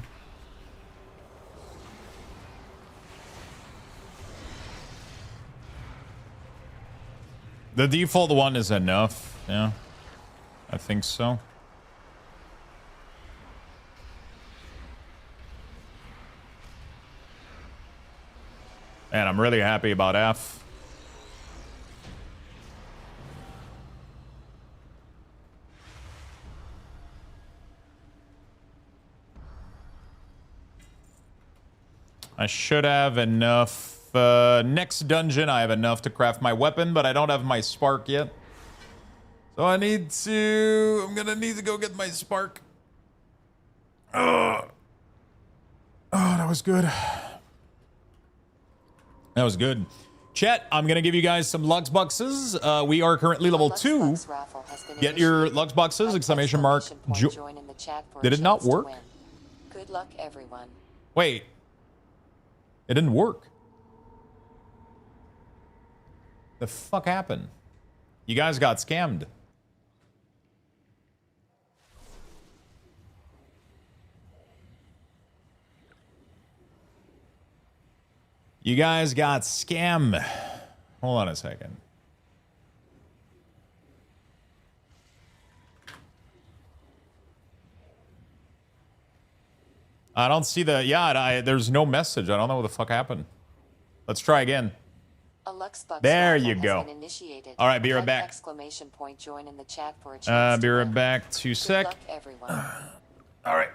the default one is enough. Yeah, I think so. And I'm really happy about F. I should have enough. Next dungeon, I have enough to craft my weapon, but I don't have my spark yet. So I'm gonna need to go get my spark. Oh, that was good. That was good. Chat, I'm going to give you guys some Lux Boxes. We are currently level 2. Get your Lux Boxes, exclamation mark. Did it not work? Good luck, everyone. Wait. It didn't work. The fuck happened? You guys got scammed. You guys got scammed. Hold on a second. I don't see the... Yeah, there's no message. I don't know what the fuck happened. Let's try again. A Lux Box there you has go. been initiated. All right, be right back. Exclamation point, join in the chat for a chance be to right win. back. 2 sec. Good luck, everyone. All right.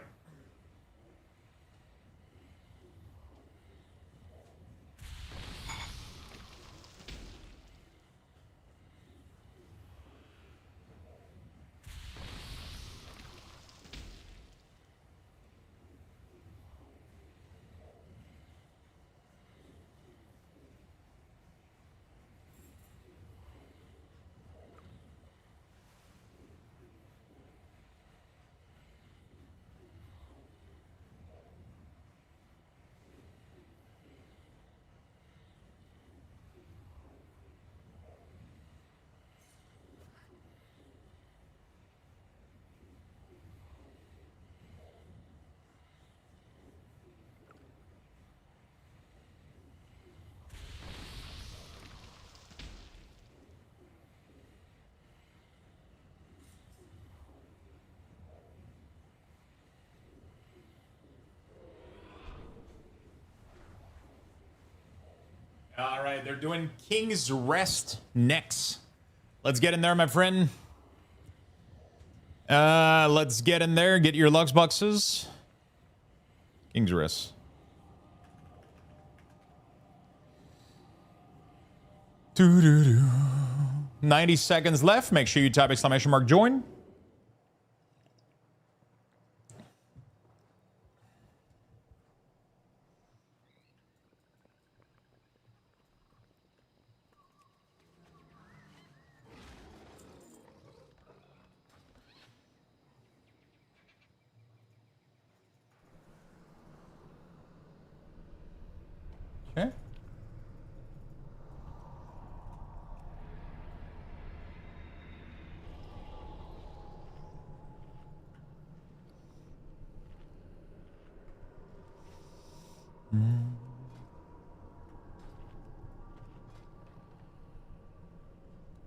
All right, they're doing King's Rest next. Let's get in there, my friend. Let's get in there. Get your Lux Boxes. King's Rest. Doo-doo-doo. 90 seconds left. Make sure you type exclamation mark join. Okay.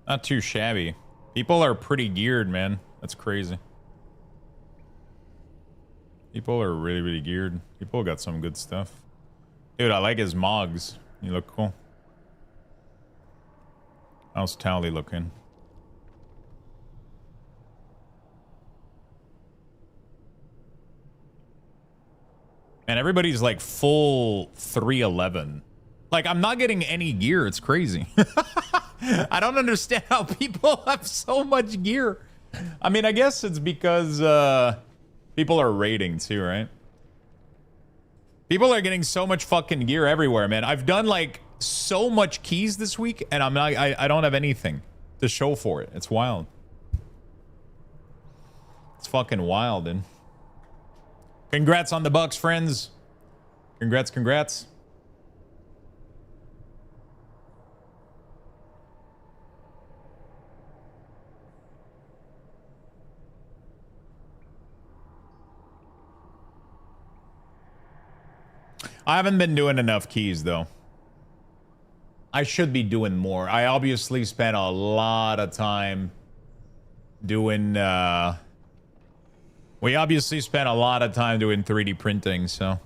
Not too shabby. People are pretty geared, man. That's crazy. People are really, really geared. People got some good stuff. Dude, I like his mogs. You look cool. How's Tally looking? And everybody's like full 311. Like, I'm not getting any gear. It's crazy. I don't understand how people have so much gear. I mean, I guess it's because people are raiding too, right? People are getting so much fucking gear everywhere, man. I've done like so much keys this week, and I don't have anything to show for it. It's wild. It's fucking wild, dude. Congrats on the Bucks, friends. Congrats, congrats. I haven't been doing enough keys, though. I should be doing more. I obviously spent a lot of time doing... we obviously spent a lot of time doing 3D printing, so...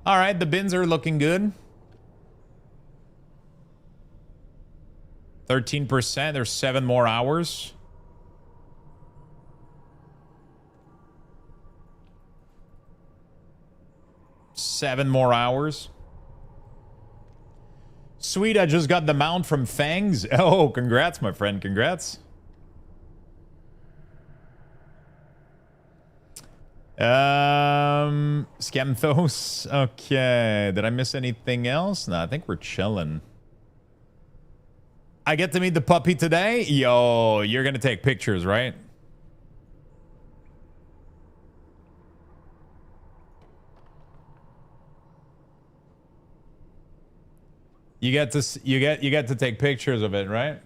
Alright, the bins are looking good. 13%. There's 7 more hours. Seven more hours. Sweet, I just got the mount from Fangs. Oh, congrats, my friend. Congrats. Scamthos. Okay. Did I miss anything else? No, I think we're chilling. I get to meet the puppy today? Yo, you're gonna take pictures, right? You get to take pictures of it, right?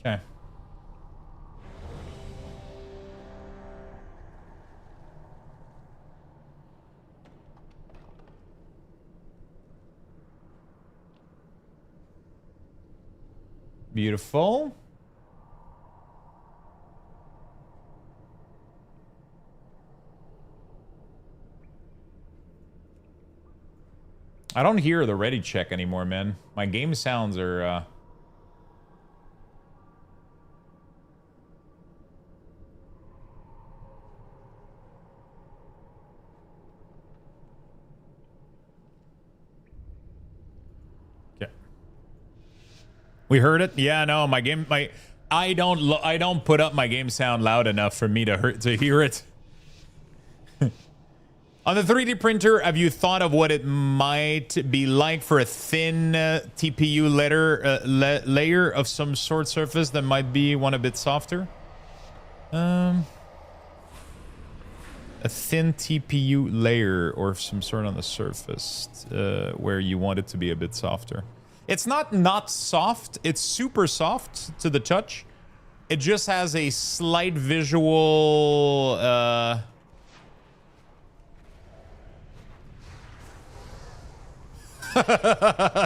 Okay. Beautiful. I don't hear the ready check anymore, man. My game sounds are We heard it. Yeah, no, I don't put up my game sound loud enough for me to hear it. On the 3D printer, have you thought of what it might be like for a thin TPU layer of some sort surface that might be one a bit softer? A thin TPU layer or some sort on the surface where you want it to be a bit softer. It's not soft. It's super soft to the touch. It just has a slight visual...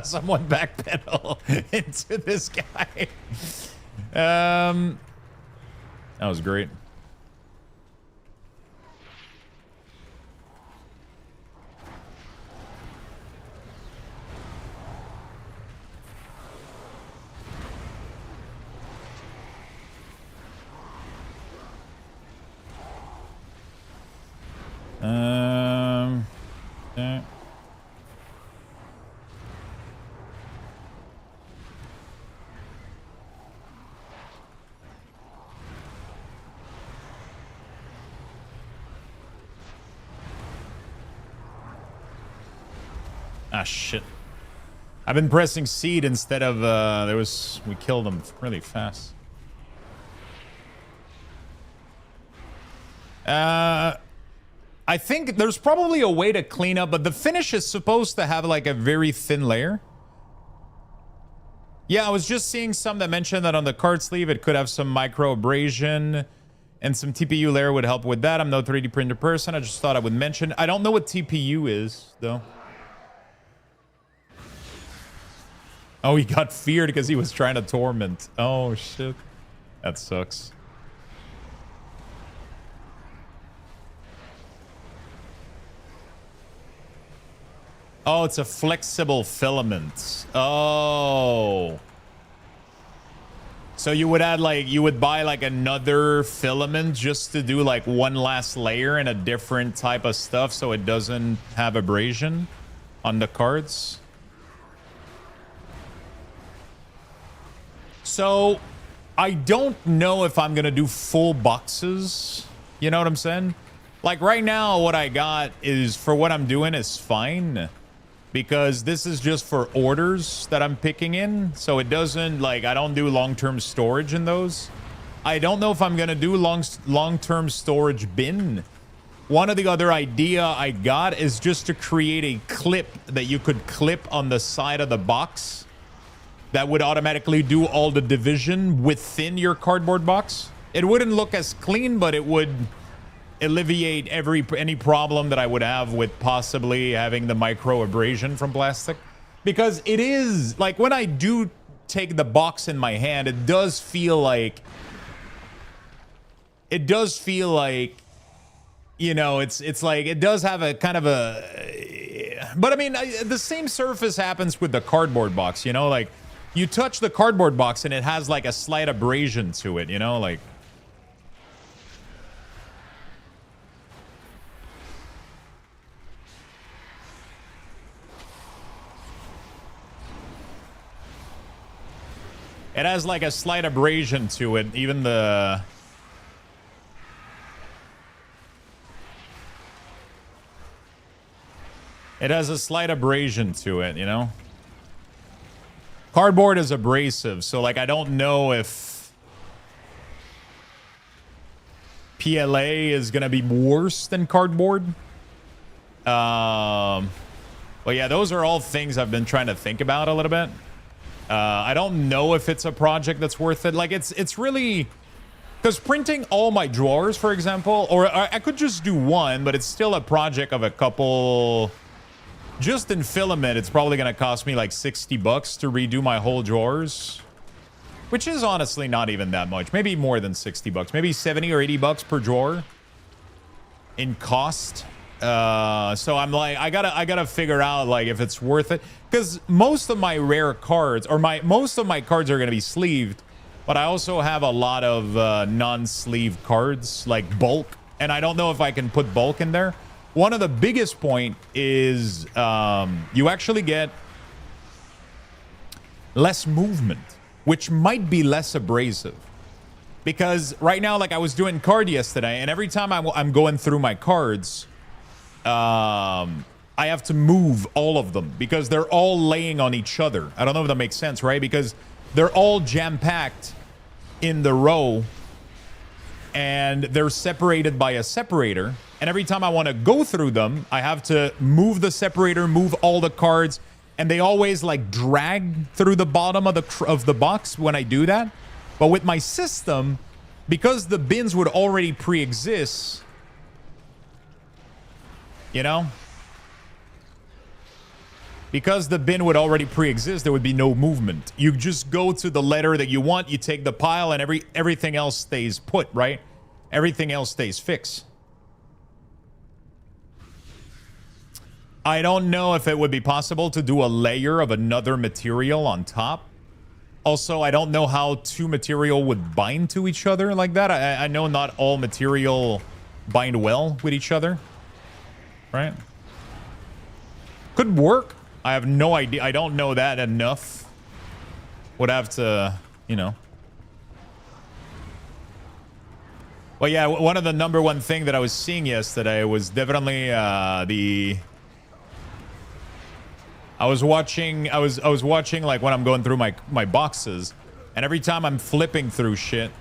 Someone backpedal into this guy. That was great. Yeah. Ah, shit. I've been pressing seed instead of, we killed them really fast. I think there's probably a way to clean up, but the finish is supposed to have like a very thin layer. Yeah, I was just seeing some that mentioned that on the card sleeve it could have some micro abrasion and some TPU layer would help with that. I'm no 3D printer person. I just thought I would mention. I don't know what TPU is, though. Oh, he got feared because he was trying to torment. Oh, shit. That sucks. Oh, it's a flexible filament. Oh. So you would add like, you would buy like another filament just to do like one last layer and a different type of stuff so it doesn't have abrasion on the cards. So I don't know if I'm going to do full boxes. You know what I'm saying? Like right now, what I got is for what I'm doing is fine. Because this is just for orders that I'm picking in. So it doesn't, like, I don't do long-term storage in those. I don't know if I'm going to do long-term storage bin. One of the other idea I got is just to create a clip that you could clip on the side of the box that would automatically do all the division within your cardboard box. It wouldn't look as clean, but it would alleviate any problem that I would have with possibly having the micro abrasion from plastic. Because it is, like, when I do take the box in my hand, it does feel like, you know, it's like, it does have a kind of a, but I mean, the same surface happens with the cardboard box, you know, like, you touch the cardboard box and it has like a slight abrasion to it, you know, like, it has like a slight abrasion to it. Even the... It has a slight abrasion to it, you know? Cardboard is abrasive, so like I don't know if PLA is gonna be worse than cardboard. Well, yeah, those are all things I've been trying to think about a little bit. I don't know if it's a project that's worth it. Like, it's really... Because printing all my drawers, for example, or I could just do one, but it's still a project of a couple... Just in filament, it's probably going to cost me like 60 bucks to redo my whole drawers. Which is honestly not even that much. Maybe more than 60 bucks. Maybe 70 or 80 bucks per drawer in cost. So I'm like, I gotta figure out like if it's worth it, because most of my rare cards or most of my cards are gonna be sleeved, but I also have a lot of non-sleeve cards like bulk, and I don't know if I can put bulk in there. One of the biggest point is you actually get less movement, which might be less abrasive. Because right now, like I was doing card yesterday, and every time I'm going through my cards, I have to move all of them because they're all laying on each other. I don't know if that makes sense, right? Because they're all jam-packed in the row and they're separated by a separator. And every time I want to go through them, I have to move the separator, move all the cards, and they always like drag through the bottom of the box when I do that. But with my system, because the bins would already pre-exist, you know, because the bin would already pre-exist, there would be no movement. You just go to the letter that you want, you take the pile, and everything else stays put, right? Everything else stays fixed. I don't know if it would be possible to do a layer of another material on top. Also, I don't know how two material would bind to each other like that. I know not all material bind well with each other. Right? Could work. I have no idea. I don't know that enough. Would have to, you know. Well, yeah, one of the number one thing that I was seeing yesterday was definitely I was watching like when I'm going through my boxes, and every time I'm flipping through shit,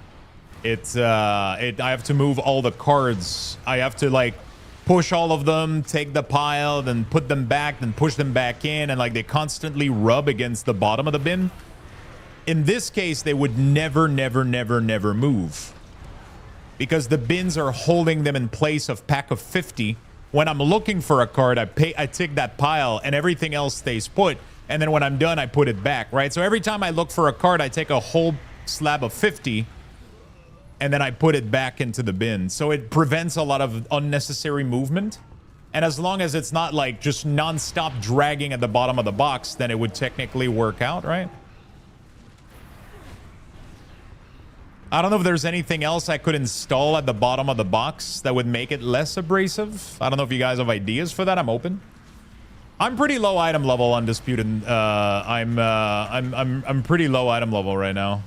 I have to move all the cards. I have to like push all of them, take the pile, then put them back, then push them back in, and like they constantly rub against the bottom of the bin. In this case, they would never move, because the bins are holding them in place of pack of 50. When I'm looking for a card, I take that pile and everything else stays put. And then when I'm done, I put it back, right? So every time I look for a card, I take a whole slab of 50 and then I put it back into the bin. So it prevents a lot of unnecessary movement. And as long as it's not like just non-stop dragging at the bottom of the box, then it would technically work out, right? I don't know if there's anything else I could install at the bottom of the box that would make it less abrasive. I don't know if you guys have ideas for that. I'm open. I'm pretty low item level on Disputed. I'm pretty low item level right now.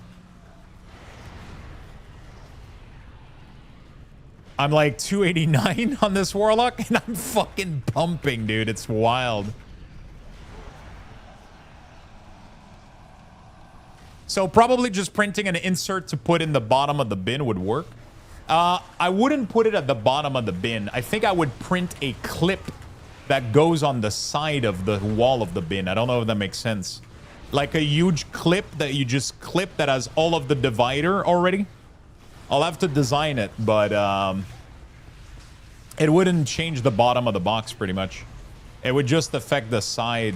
I'm like 289 on this Warlock, and I'm fucking pumping, dude. It's wild. So probably just printing an insert to put in the bottom of the bin would work. I wouldn't put it at the bottom of the bin. I think I would print a clip that goes on the side of the wall of the bin. I don't know if that makes sense. Like a huge clip that you just clip that has all of the divider already. I'll have to design it, but it wouldn't change the bottom of the box pretty much. It would just affect the side.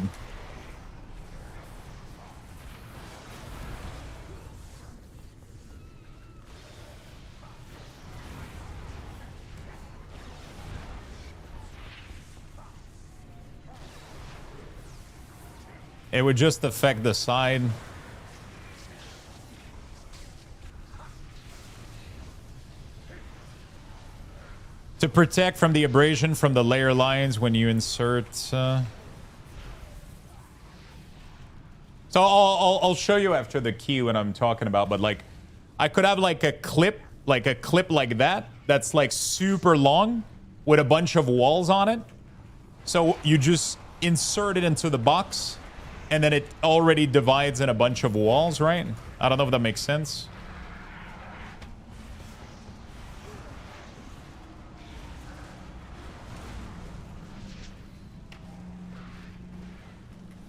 It would just affect the side. To protect from the abrasion from the layer lines when you insert... So I'll show you after the key what I'm talking about, but like I could have like a clip like that that's like super long with a bunch of walls on it. So you just insert it into the box and then it already divides in a bunch of walls, right? I don't know if that makes sense.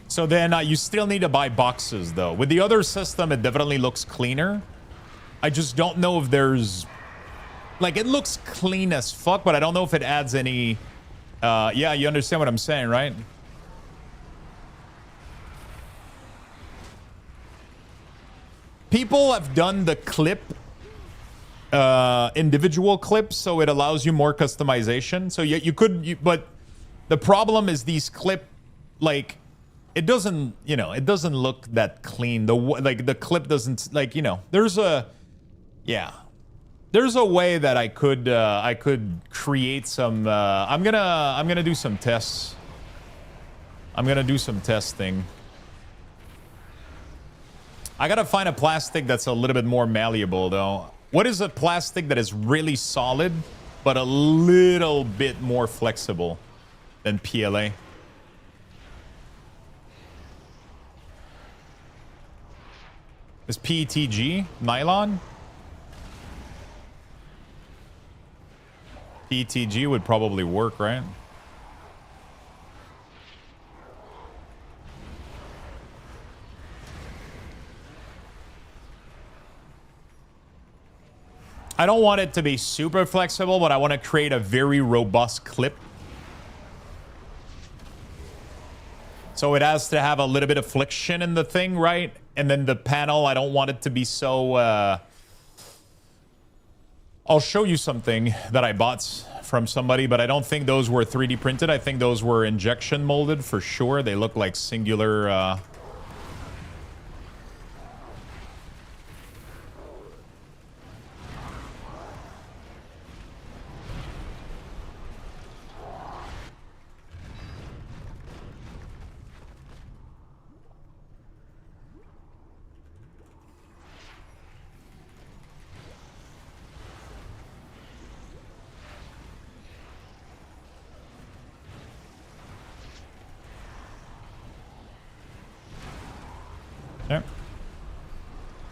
So then you still need to buy boxes, though. With the other system, it definitely looks cleaner. I just don't know if there's... Like, it looks clean as fuck, but I don't know if it adds any... yeah, you understand what I'm saying, right? People have done the clip, individual clips, so it allows you more customization. So you could... but the problem is these clip, like... It doesn't, you know, it doesn't look that clean. The clip doesn't, like, you know, there's a way that I could create some. I'm gonna do some tests. I'm gonna do some testing. I gotta find a plastic that's a little bit more malleable, though. What is a plastic that is really solid but a little bit more flexible than PLA? Is PETG nylon? PETG would probably work, right? I don't want it to be super flexible, but I want to create a very robust clip. So it has to have a little bit of friction in the thing, right? And then the panel, I don't want it to be so... I'll show you something that I bought from somebody, but I don't think those were 3D printed. I think those were injection molded for sure. They look like singular...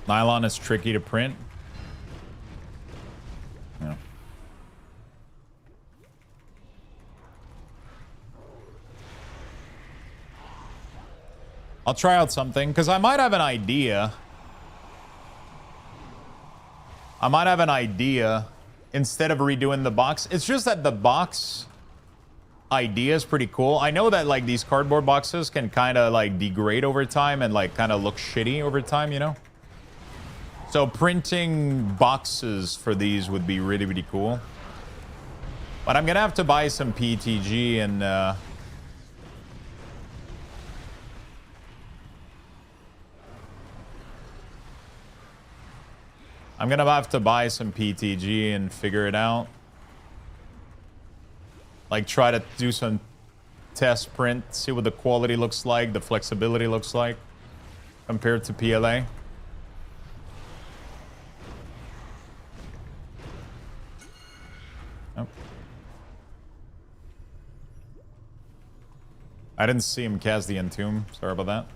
Nylon is tricky to print. I'll try out something, because I might have an idea. I might have an idea instead of redoing the box. It's just that the box idea is pretty cool. I know that like these cardboard boxes can kind of like degrade over time and like kind of look shitty over time, you know? So printing boxes for these would be really, really cool. But I'm going to have to buy some PTG and... I'm going to have to buy some PTG and figure it out. Like try to do some test print, see what the quality looks like, the flexibility looks like compared to PLA. Oh. I didn't see him cast the Entomb. Sorry about that.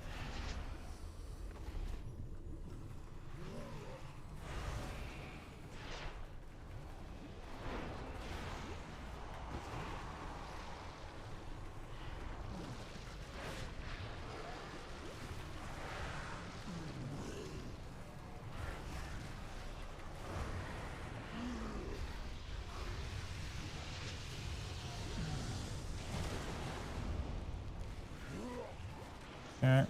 Okay.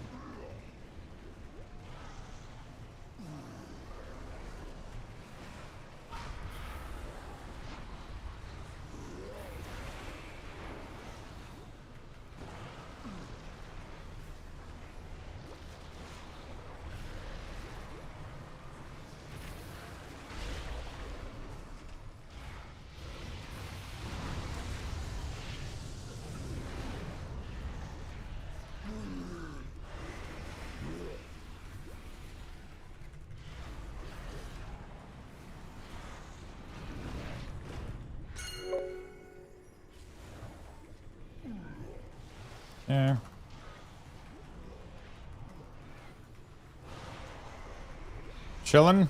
Yeah. Chillin'.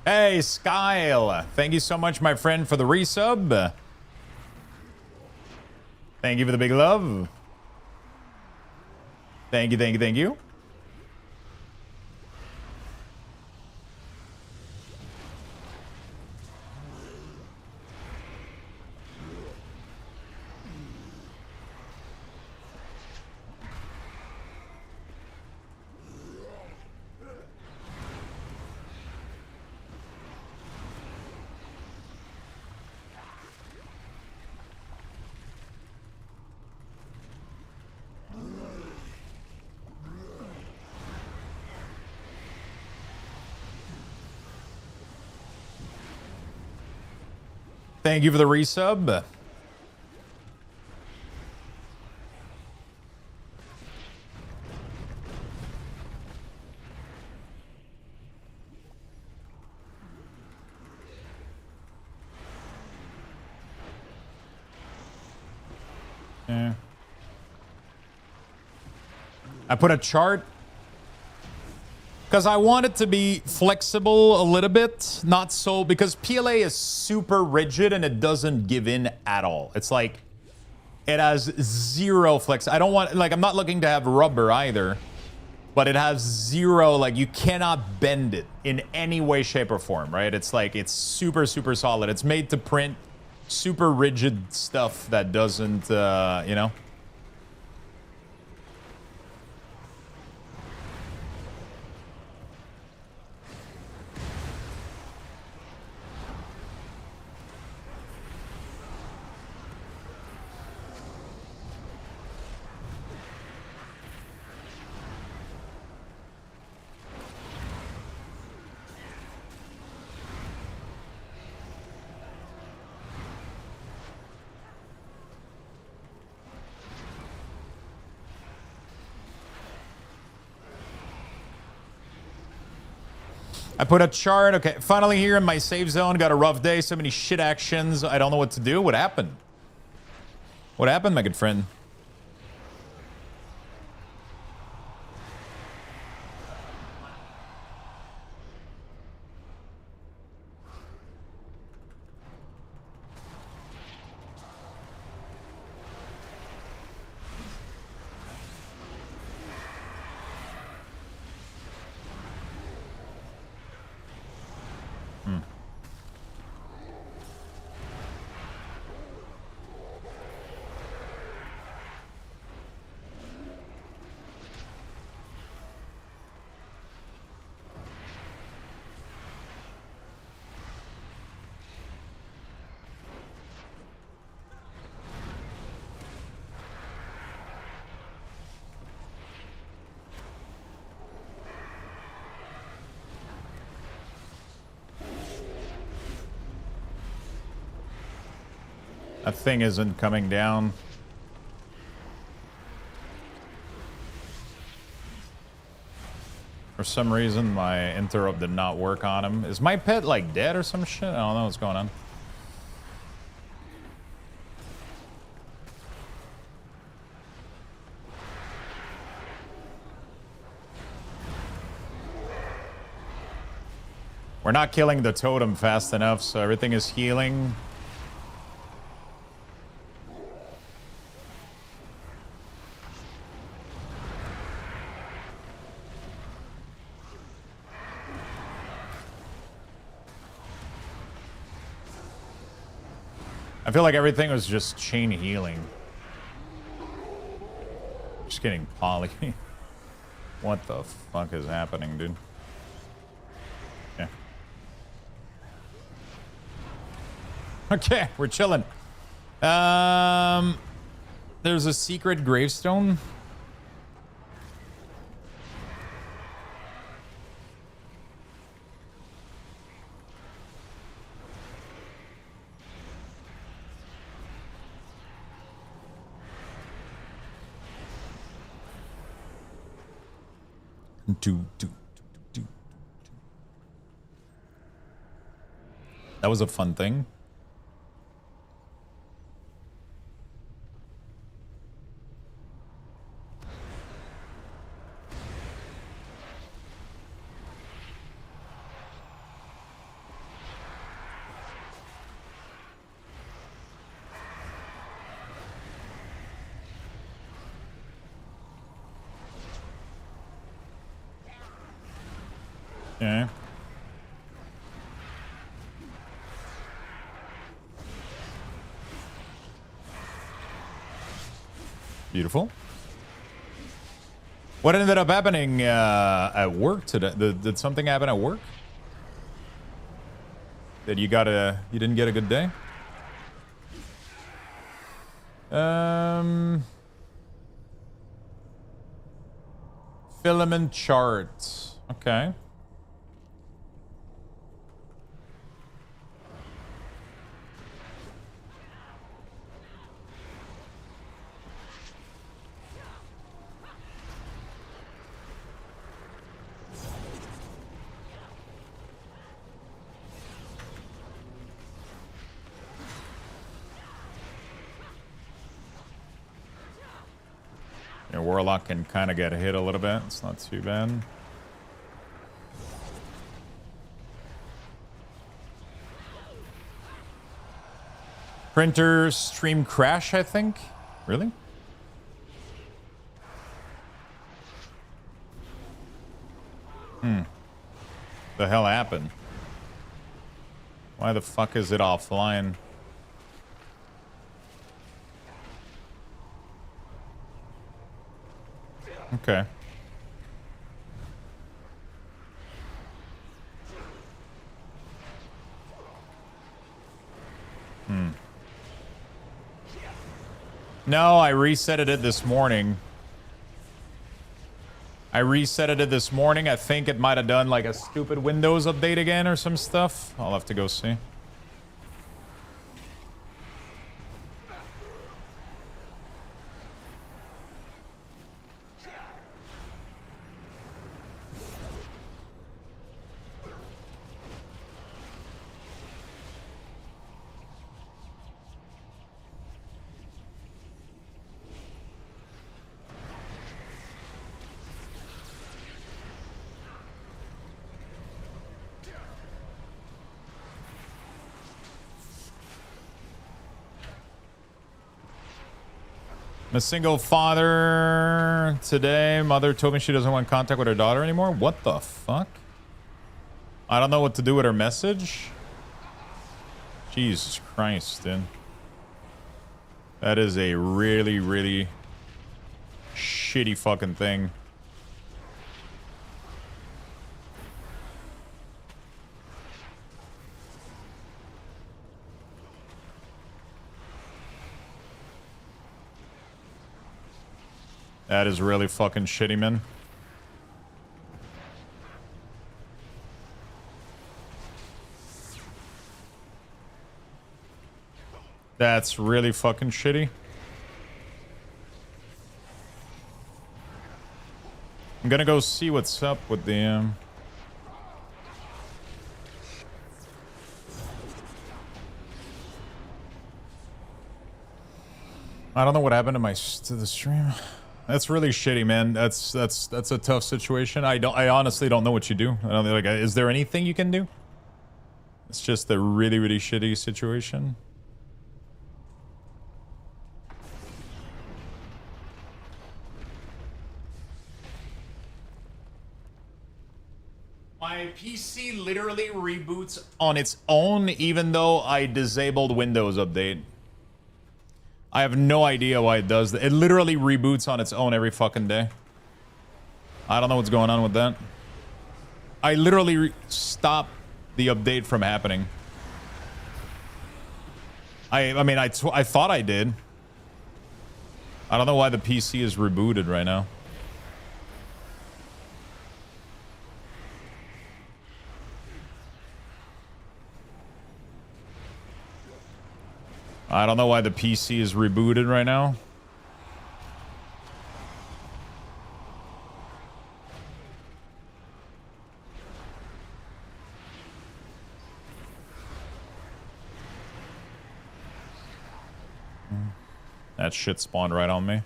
Hey, Skyle. Thank you so much, my friend, for the resub. Thank you for the big love. Thank you, thank you, thank you. Thank you for the resub. Yeah. I put a chart because I want it to be flexible a little bit, not so, because PLA is super rigid and it doesn't give in at all. It's like, it has zero flex. I don't want, like, I'm not looking to have rubber either, but it has zero, like, you cannot bend it in any way, shape, or form, right? It's like, it's super, super solid. It's made to print super rigid stuff that doesn't, you know? I put a chart. Okay, finally here in my save zone. Got a rough day. So many shit actions. I don't know what to do. What happened? What happened, my good friend? That thing isn't coming down. For some reason, my interrupt did not work on him. Is my pet, like, dead or some shit? I don't know what's going on. We're not killing the totem fast enough, so everything is healing. I feel like everything was just chain healing. Just getting poly. What the fuck is happening, dude? Yeah. Okay, we're chilling. There's a secret gravestone. That was a fun thing. Okay. Beautiful. What ended up happening at work today? Did something happen at work? That you didn't get a good day? Filament charts. Okay. Yeah, Warlock can kind of get hit a little bit. It's not too bad. Printer stream crash, I think. Really? The hell happened? Why the fuck is it offline? Okay. No, I resetted it this morning. I think it might have done like a stupid Windows update again or some stuff. I'll have to go see. I'm a single father today. Mother told me she doesn't want contact with her daughter anymore. What the fuck? I don't know what to do with her message. Jesus Christ, dude. That is a really, really shitty fucking thing. That is really fucking shitty, man. That's really fucking shitty. I'm gonna go see what's up with the I don't know what happened to the stream. That's really shitty, man. That's a tough situation. I honestly don't know what you do. I don't like. Is there anything you can do? It's just a really shitty situation. My PC literally reboots on its own, even though I disabled Windows Update. I have no idea why it does that. It literally reboots on its own every fucking day. I don't know what's going on with that. I literally stopped the update from happening. I mean, I thought I did. I don't know why the PC is rebooted right now. I don't know why the PC is rebooted right now. That shit spawned right on me.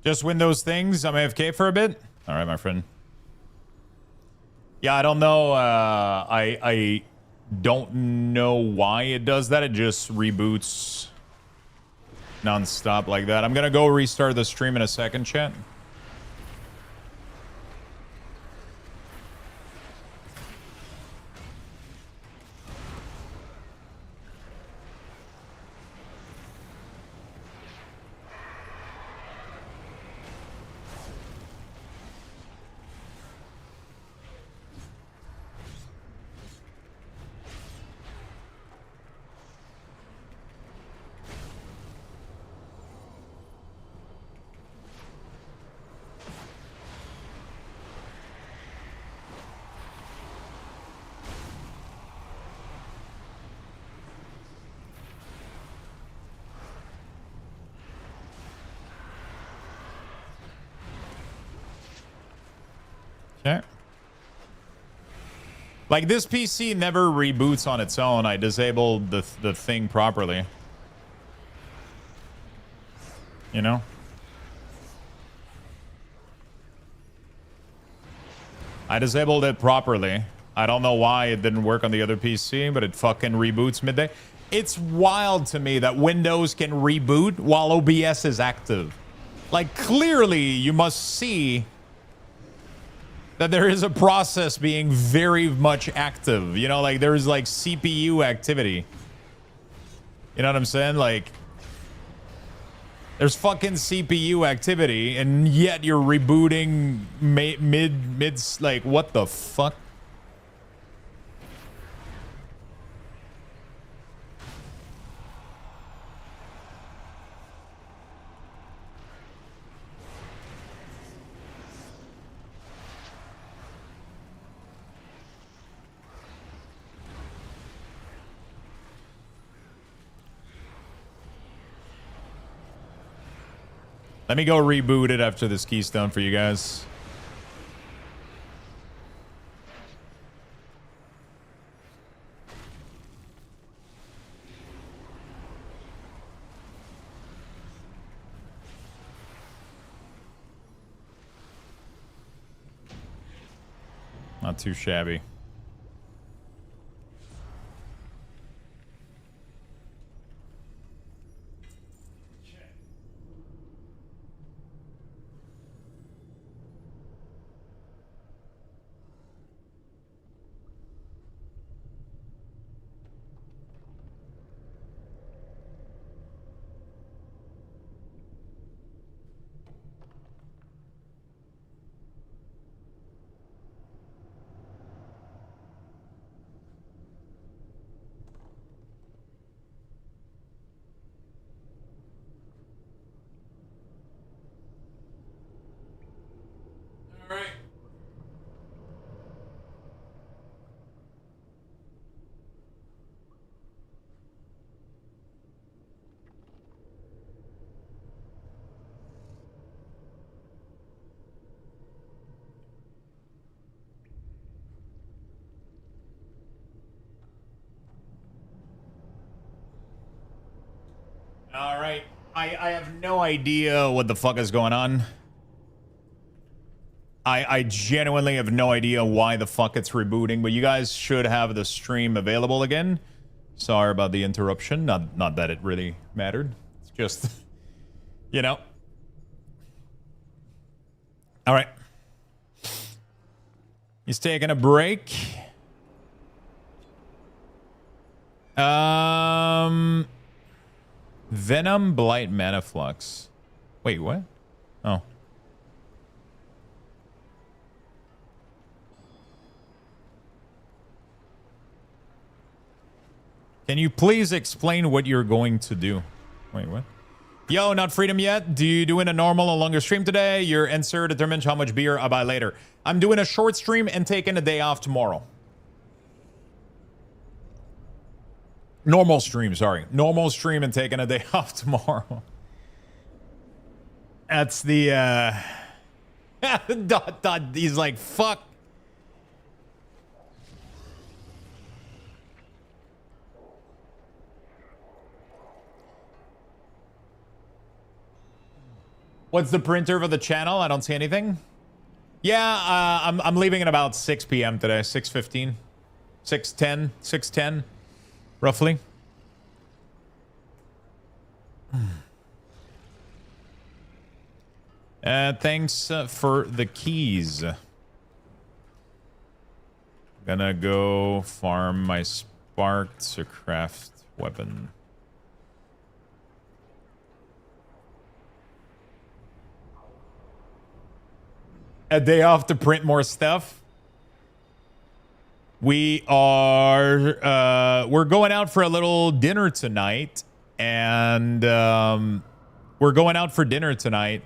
Just Windows things. I'm AFK for a bit. All right, my friend. Yeah, I don't know. I don't know why it does that. It just reboots non-stop like that. I'm gonna go restart the stream in a second, chat. Okay. Like, this PC never reboots on its own. I disabled the thing properly. You know? I disabled it properly. I don't know why it didn't work on the other PC, but it fucking reboots midday. It's wild to me that Windows can reboot while OBS is active. Like, clearly you must see that there is a process being very much active. You know, like, there's like CPU activity. You know what I'm saying? Like, there's fucking CPU activity, and yet you're rebooting mid, like, what the fuck? Let me go reboot it after this keystone for you guys. Not too shabby. right. I have no idea what the fuck is going on. I genuinely have no idea why the fuck it's rebooting, but you guys should have the stream available again. Sorry about the interruption. Not that it really mattered. It's just, you know. All right. He's taking a break. Venom, Blight, Mana Flux. Wait, what? Oh. Can you please explain what you're going to do? Wait, what? Yo, not freedom yet. Do you doing a normal or longer stream today? Your answer determines how much beer I'll buy later. I'm doing a short stream and taking a day off tomorrow. Normal stream, sorry. Normal stream and taking a day off tomorrow. That's the dot. He's like, fuck. What's the printer for the channel? I don't see anything. Yeah, I'm leaving at about 6 p.m. today. 6:15. 6:10. 6:10. Roughly. Thanks for the keys. Gonna go farm my spark to craft weapon. A day off to print more stuff. We're going out for a little dinner tonight, and we're going out for dinner tonight,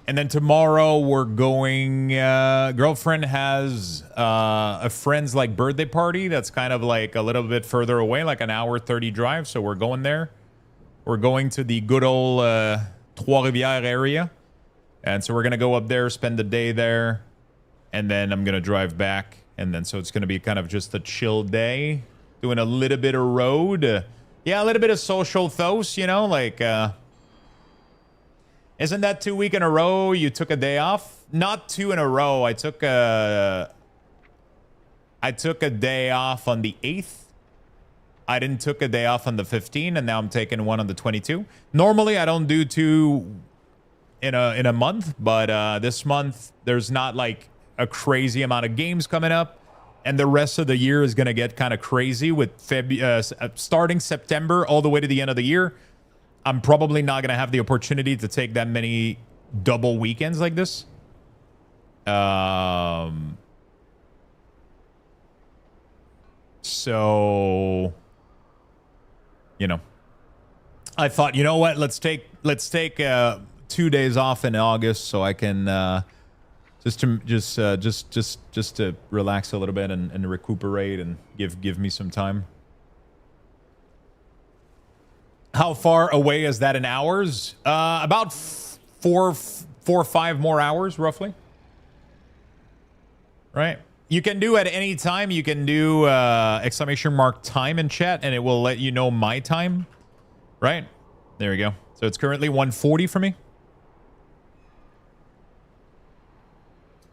and then tomorrow we're going. Girlfriend has a friend's like birthday party that's kind of like a little bit further away, like an hour 30 drive. So we're going there. We're going to the good old Trois-Rivières area. And so we're going to go up there, spend the day there, and then I'm going to drive back. And then so it's going to be kind of just a chill day, doing a little bit of road. Yeah, a little bit of social thos, you know, like, isn't that 2 weeks in a row you took a day off? Not 2 in a row. I took a day off on the 8th. I didn't took a day off on the 15th, and now I'm taking one on the 22. Normally, I don't do 2 in a month, but this month there's not like a crazy amount of games coming up, and the rest of the year is going to get kind of crazy with starting September all the way to the end of the year. I'm probably not going to have the opportunity to take that many double weekends like this. So, you know, I thought, you know what, let's take 2 days off in August so I can just to relax a little bit and recuperate and give me some time. How far away is that in hours? About four or 5 more hours, roughly. Right? You can do at any time. You can do !time in chat, and it will let you know my time. Right? There we go. So it's currently 1:40 for me.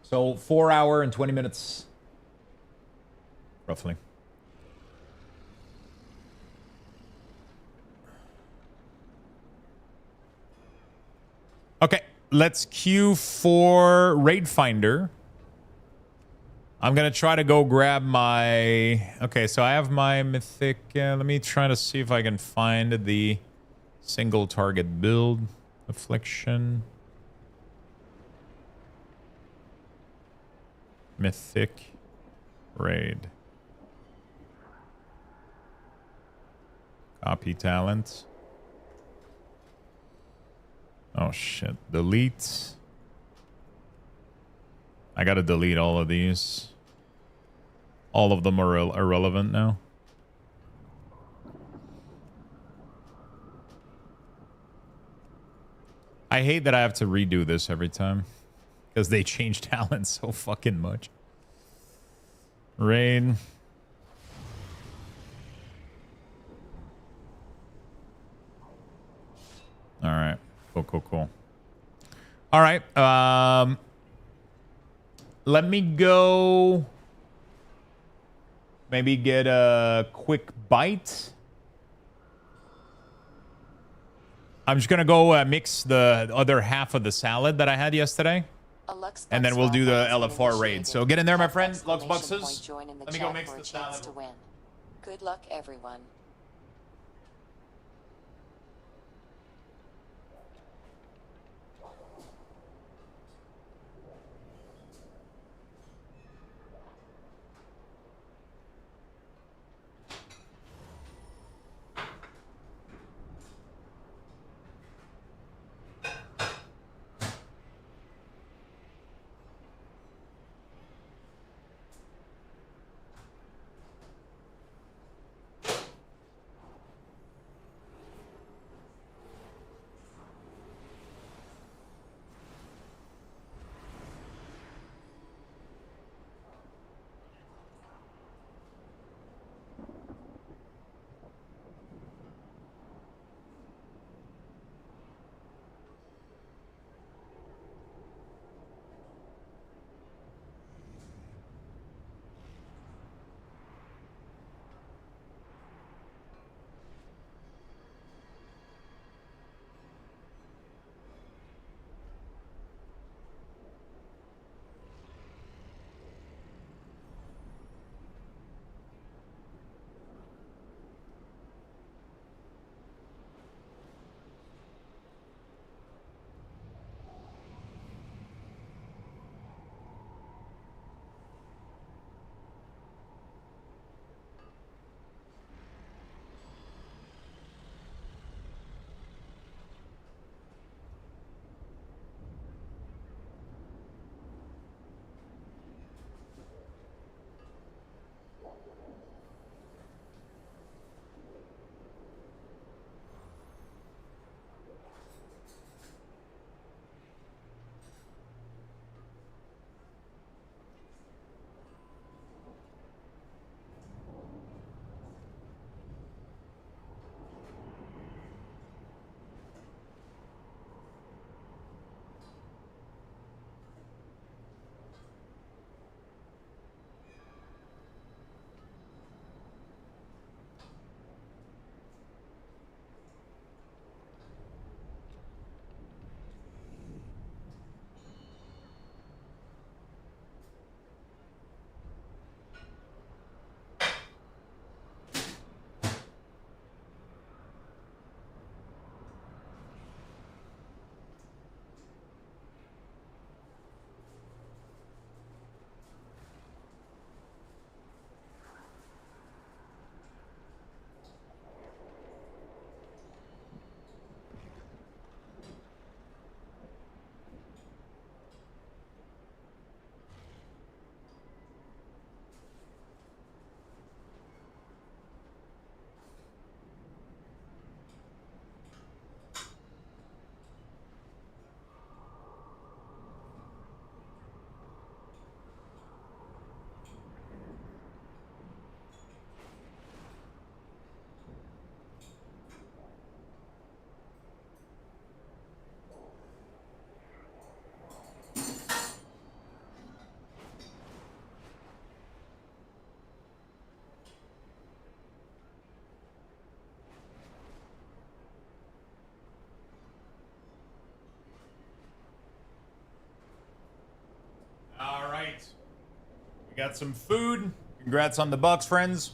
So 4 hour and 20 minutes, roughly. Okay, let's queue for Raid Finder. I'm going to try to go grab my... Okay, so I have my Mythic... let me try to see if I can find the single target build. Affliction. Mythic Raid. Copy talent. Oh shit. Delete. I gotta delete all of these. All of them are irrelevant now. I hate that I have to redo this every time. Because they change talent so fucking much. Raid. All right. Cool, cool, cool. All right. Let me go. Maybe get a quick bite. I'm just going to go mix the other half of the salad that I had yesterday. And then we'll do the LFR raid. So get in there, my friend. Lux Buxes. Let me go mix the salad. Good luck, everyone. All right. We got some food. Congrats on the Bucks, friends.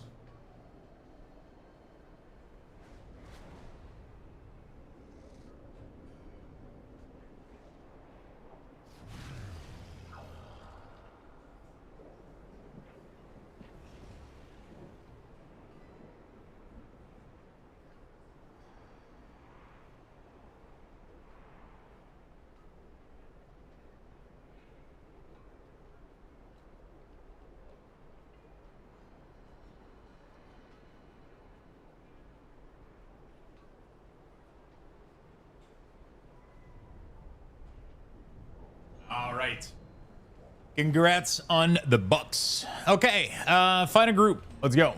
All right. Congrats on the Bucks. Okay, find a group. Let's go.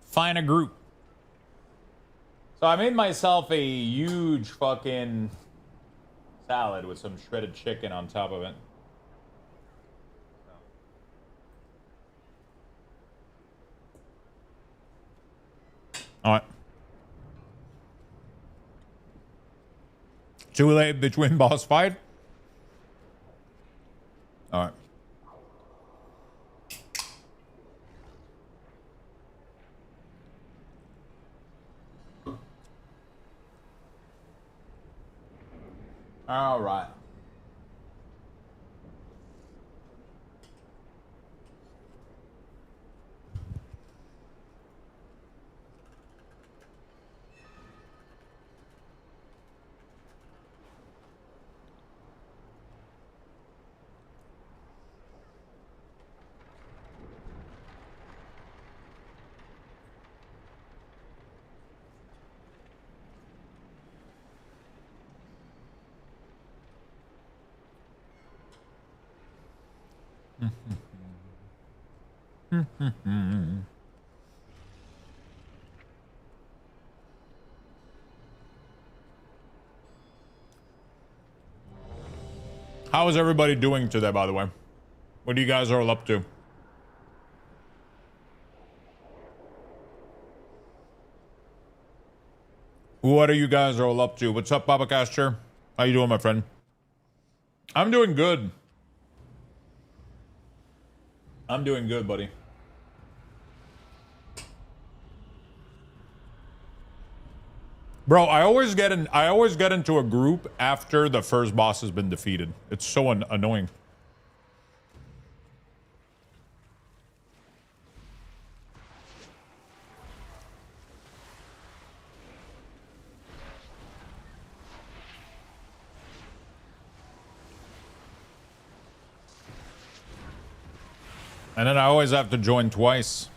Find a group. So I made myself a huge fucking salad with some shredded chicken on top of it. All right. Too late between boss fight? All right. All right. How is everybody doing today, by the way? What are you guys all up to? What are you guys all up to? What's up, Baba Caster? How you doing, my friend? I'm doing good. I'm doing good, buddy. Bro, I always get into a group after the first boss has been defeated. It's so annoying. And then I always have to join twice.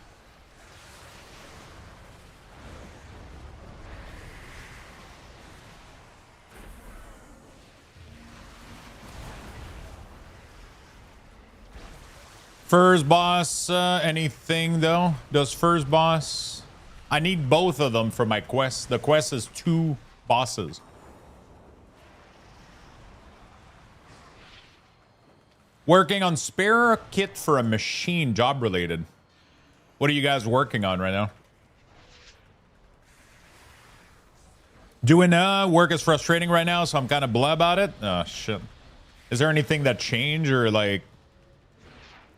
First boss, anything though? Does first boss? I need both of them for my quest. The quest is 2 bosses. Working on spare kit for a machine, job related. What are you guys working on right now? Doing work is frustrating right now, so I'm kind of blah about it. Oh shit. Is there anything that changed or like,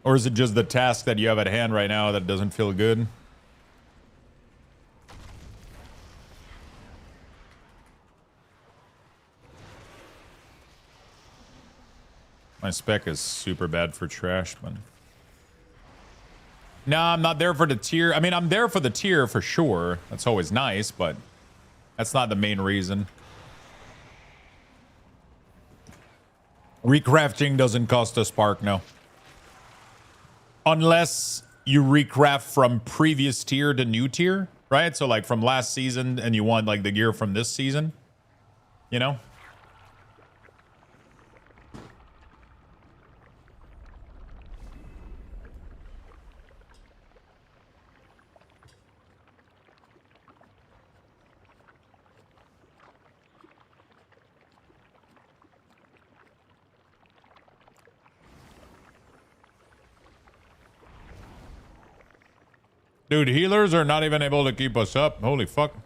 or is it just the task that you have at hand right now that doesn't feel good? My spec is super bad for trash, but... No, I'm not there for the tier. I mean, I'm there for the tier for sure. That's always nice, but that's not the main reason. Recrafting doesn't cost a spark, no. Unless you recraft from previous tier to new tier, right? So like from last season and you want like the gear from this season, you know? Dude, healers are not even able to keep us up. Holy fuck.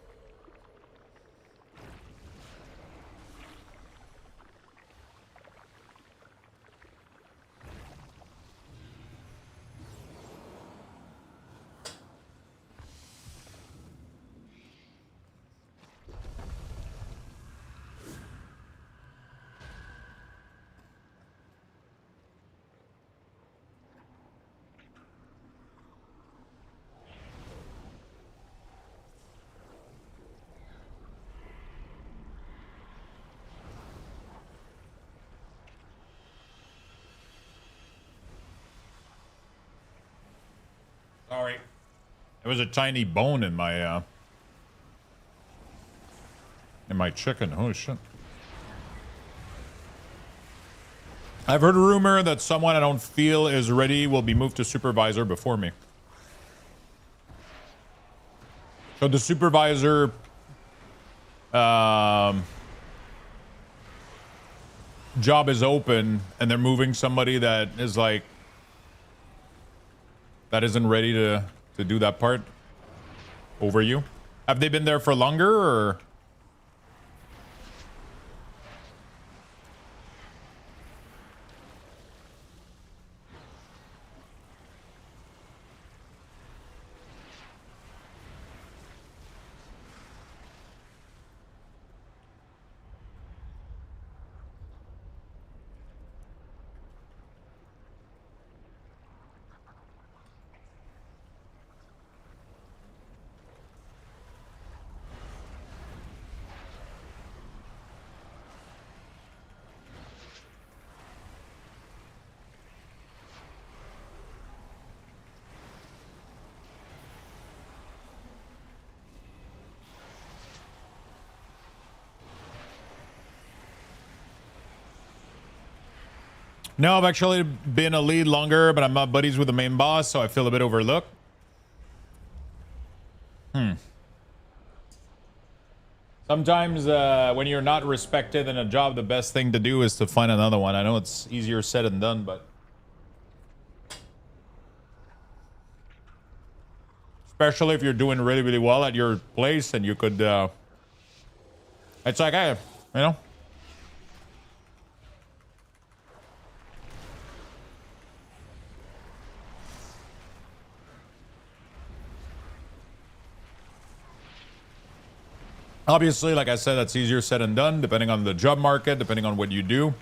Sorry. There was a tiny bone in my chicken. Holy shit. I've heard a rumor that someone I don't feel is ready will be moved to supervisor before me. So the supervisor job is open and they're moving somebody that is like that isn't ready to do that part over you? Have they been there for longer or? No, I've actually been a lead longer, but I'm not buddies with the main boss, so I feel a bit overlooked. Sometimes when you're not respected in a job, the best thing to do is to find another one. I know it's easier said than done, but especially if you're doing really, really well at your place and you could, it's like, hey, you know, obviously, like I said, that's easier said than done, depending on the job market, depending on what you do.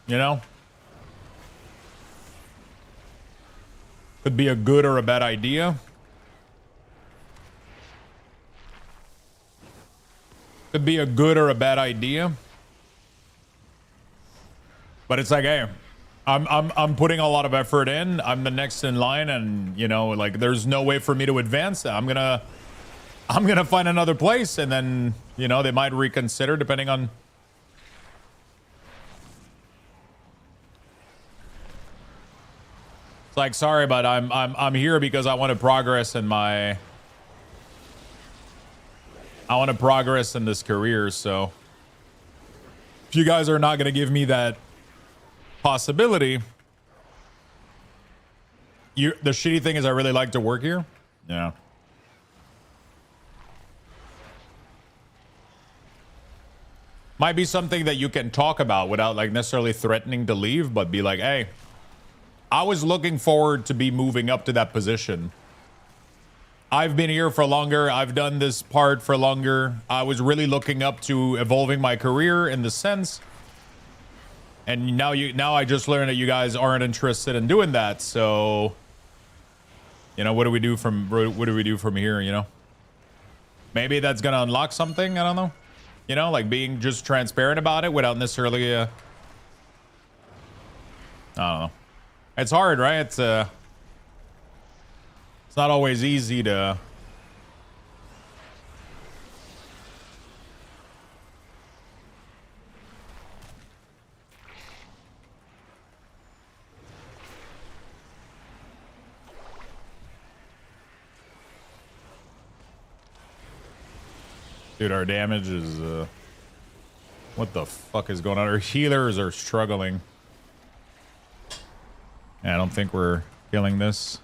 You know? Could be a good or a bad idea. Could be a good or a bad idea. But it's like, hey, I'm putting a lot of effort in. I'm the next in line, and you know, like there's no way for me to advance. I'm gonna find another place, and then you know they might reconsider depending on. It's like, sorry, but I'm here because I want to progress in my. I want to progress in this career, so if you guys are not gonna give me that possibility, the shitty thing is I really like to work here. Yeah. Might be something that you can talk about without like necessarily threatening to leave, but be like, hey, I was looking forward to be moving up to that position. I've been here for longer. I've done this part for longer. I was really looking up to evolving my career in the sense. And now I just learned that you guys aren't interested in doing that. So, you know, what do we do from here, you know? Maybe that's going to unlock something, I don't know. You know, like being just transparent about it without necessarily I don't know. It's hard, right? It's not always easy to Dude, our damage is what the fuck is going on? Our healers are struggling. Yeah, I don't think we're killing this.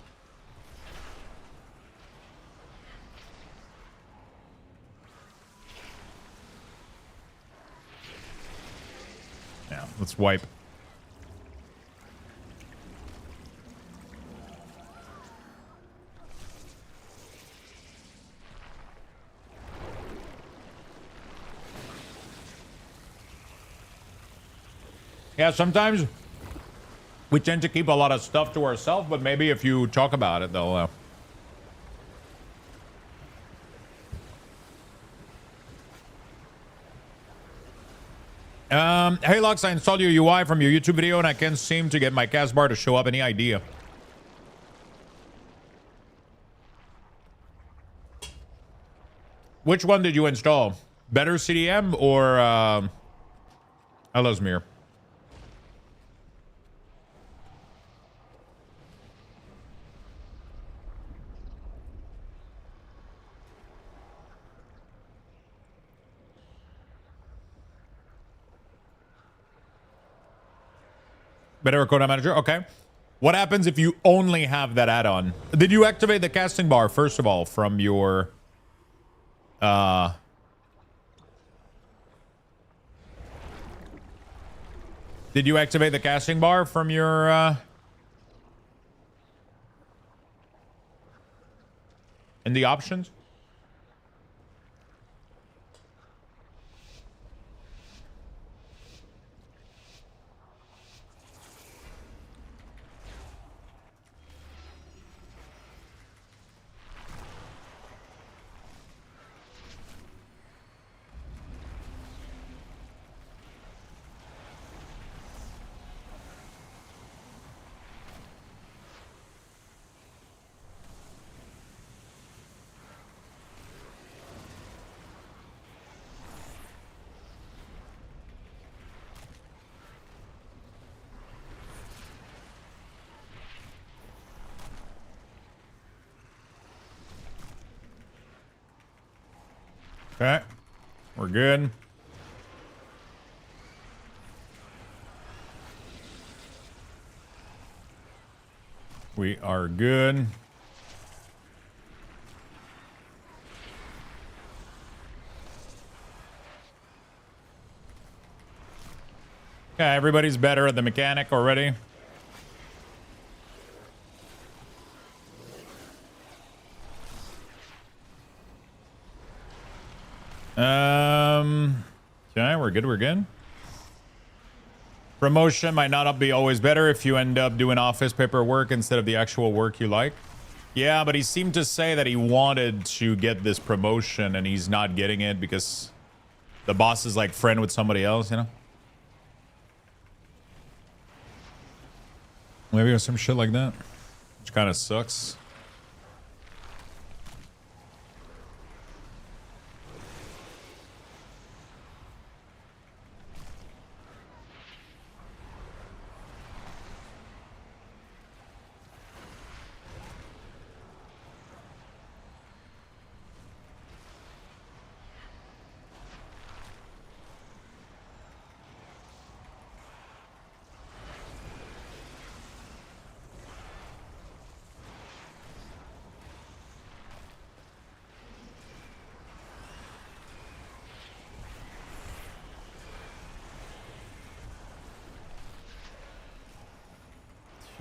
Yeah, let's wipe. Yeah, sometimes we tend to keep a lot of stuff to ourselves, but maybe if you talk about it, they'll hey Lux, I installed your UI from your YouTube video and I can't seem to get my cast bar to show up. Any idea? Which one did you install? Better CDM or Ellesmere? Better Cooldown Manager. Okay. What happens if you only have that add-on? Did you activate the casting bar, first of all, from your... Did you activate the casting bar from your... in the options? Okay. We're good. We are good. Okay, everybody's better at the mechanic already. Okay, we're good, we're good. Promotion might not be always better if you end up doing office paperwork instead of the actual work you like. Yeah, but he seemed to say that he wanted to get this promotion and he's not getting it because the boss is like friend with somebody else, you know? Maybe some shit like that, which kind of sucks.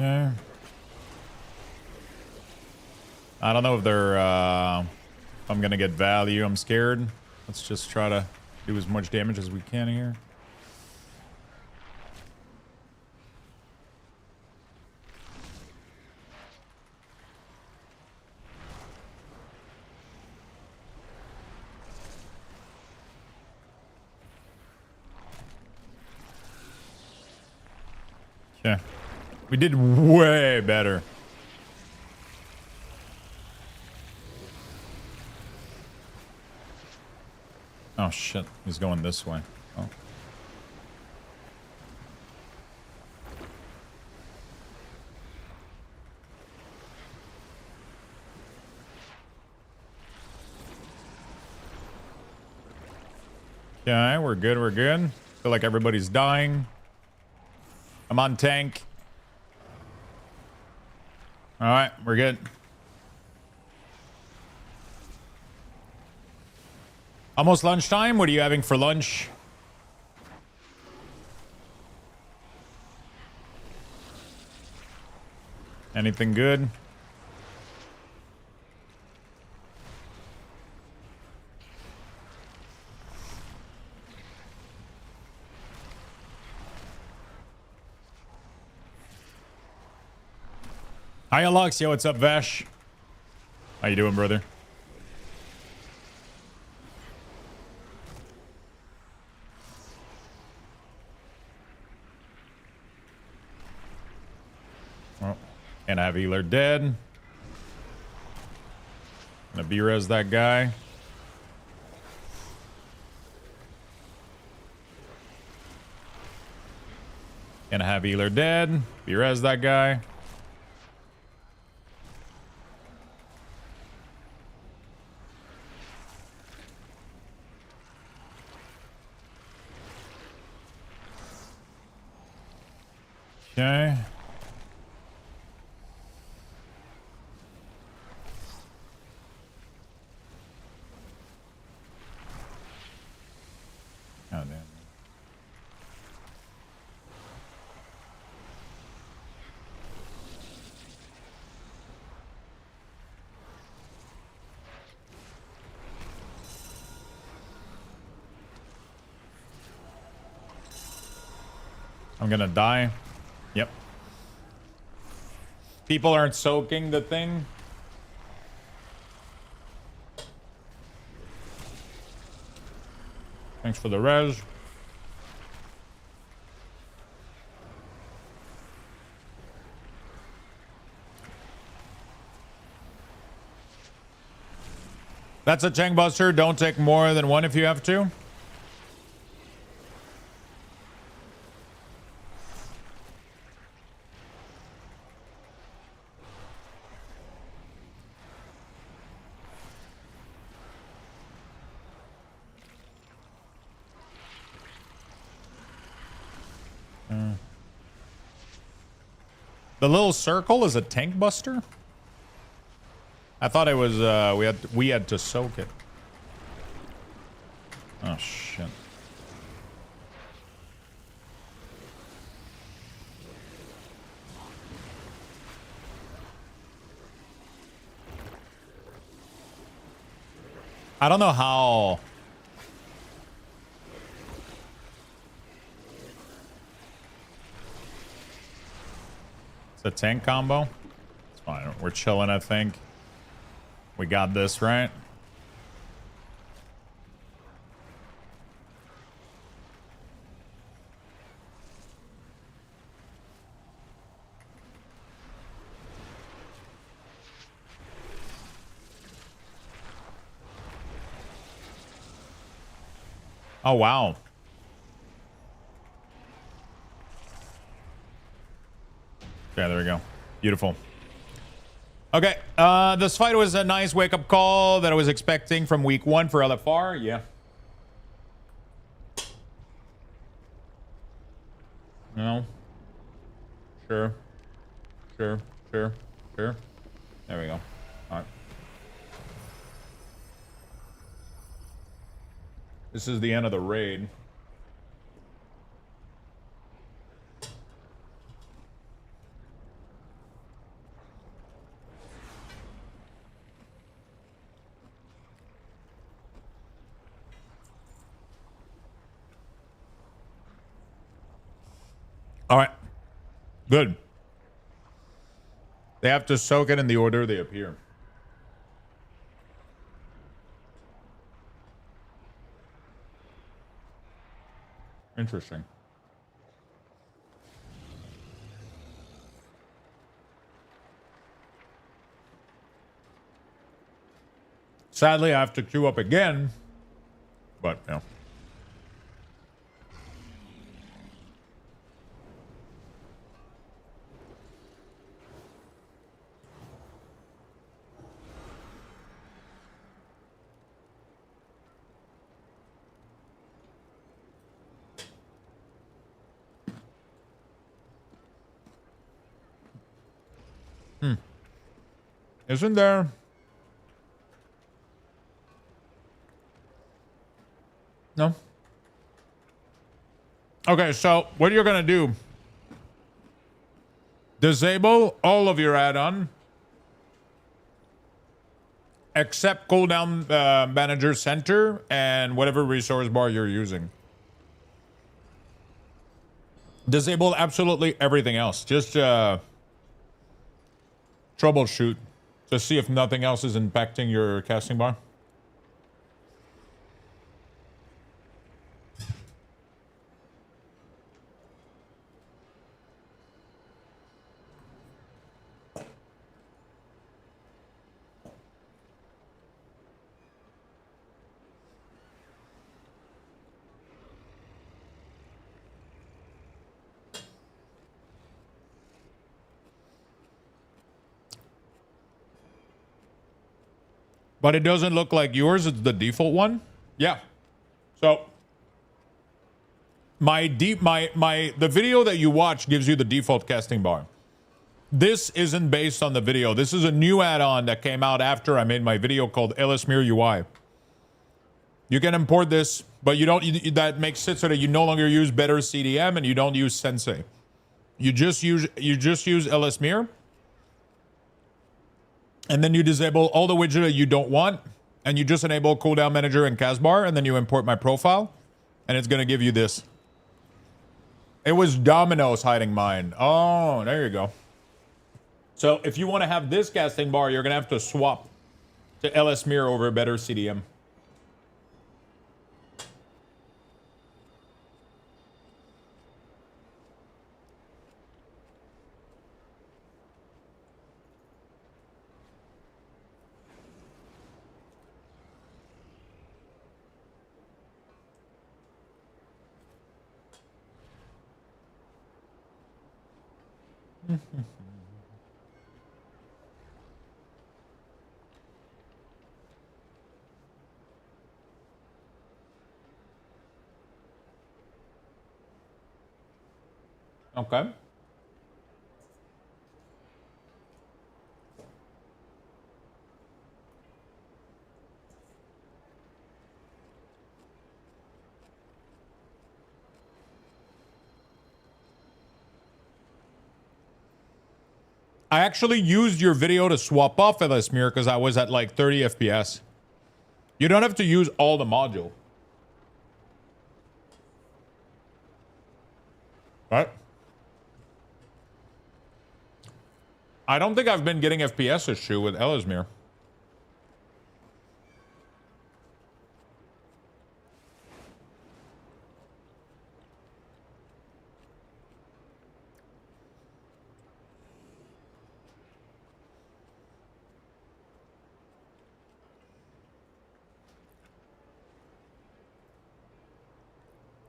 Okay. I don't know if they're, if I'm gonna get value. I'm scared. Let's just try to do as much damage as we can here. Okay. We did way better. Oh shit, he's going this way. Oh. Okay, we're good, we're good. Feel like everybody's dying. I'm on tank. All right, we're good. Almost lunchtime. What are you having for lunch? Anything good? Hi, Alexia. What's up, Vash? How you doing, brother? Oh, and I have healer dead. Gonna B-res that guy. Gonna have healer dead. B-res that guy. Okay. Oh, damn. I'm gonna die. Yep. People aren't soaking the thing. Thanks for the res. That's a Chang Buster. Don't take more than one if you have to. The little circle is a tank buster? I thought it was we had to soak it. Oh shit. I don't know how. It's a tank combo. It's fine. We're chilling, I think. We got this, right? Oh, wow. Okay, there we go. Beautiful. Okay, this fight was a nice wake-up call that I was expecting from week 1 for LFR. Yeah. No. Sure. Sure. Sure. Sure. There we go. All right. This is the end of the raid. All right. Good. They have to soak it in the order they appear. Interesting. Sadly, I have to queue up again, but yeah. Isn't there? No. Okay, so what you're gonna do? Disable all of your add-on, except Cooldown Manager Center and whatever resource bar you're using. Disable absolutely everything else. Just troubleshoot to see if nothing else is impacting your casting bar. But it doesn't look like yours is the default one. Yeah. So The video that you watch gives you the default casting bar. This isn't based on the video. This is a new add-on that came out after I made my video called LSMere UI. You can import this, but that makes it so that you no longer use Better CDM and you don't use Sensei. You just use LSMere, and then you disable all the widgets that you don't want, and you just enable Cooldown Manager and Castbar, and then you import my profile, and it's gonna give you this. It was Domino's hiding mine. Oh, there you go. So if you want to have this casting bar, you're gonna have to swap to LSMere over Better CDM. Okay. I actually used your video to swap off LSMere because I was at like 30 FPS. You don't have to use all the module. Right? I don't think I've been getting FPS issue with LSMere.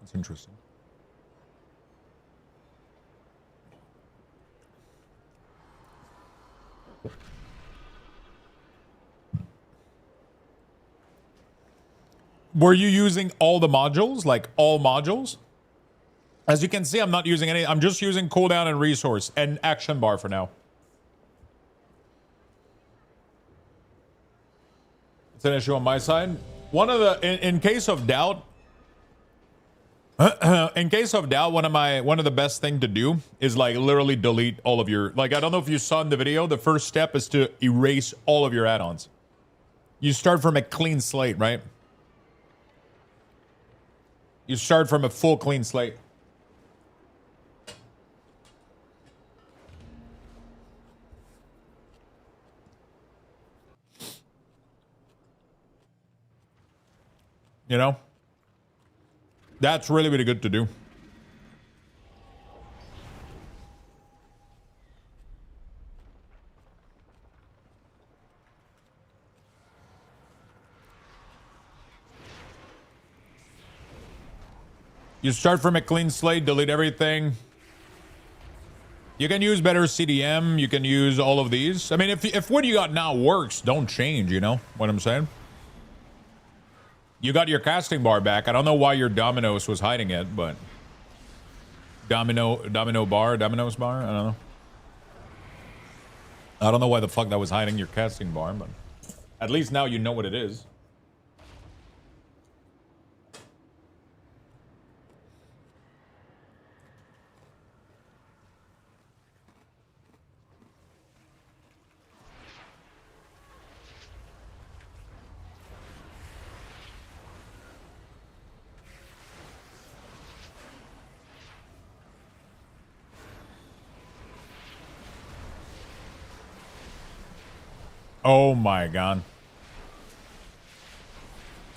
That's interesting. Were you using all the modules, like all modules? As you can see, I'm not using any. I'm just using cooldown and resource and action bar for now. It's an issue on my side. One of the, in case of doubt, one of the best thing to do is like literally delete all of your, like, I don't know if you saw in the video, the first step is to erase all of your add-ons. You start from a clean slate, right? You start from a full clean slate. You know? That's really, really good to do. You start from a clean slate, delete everything. You can use better CDM. You can use all of these. I mean, if what you got now works, don't change, you know what I'm saying? You got your casting bar back. I don't know why your Domino's was hiding it, but... Domino's bar? I don't know. I don't know why the fuck that was hiding your casting bar, but... At least now you know what it is. Oh my god.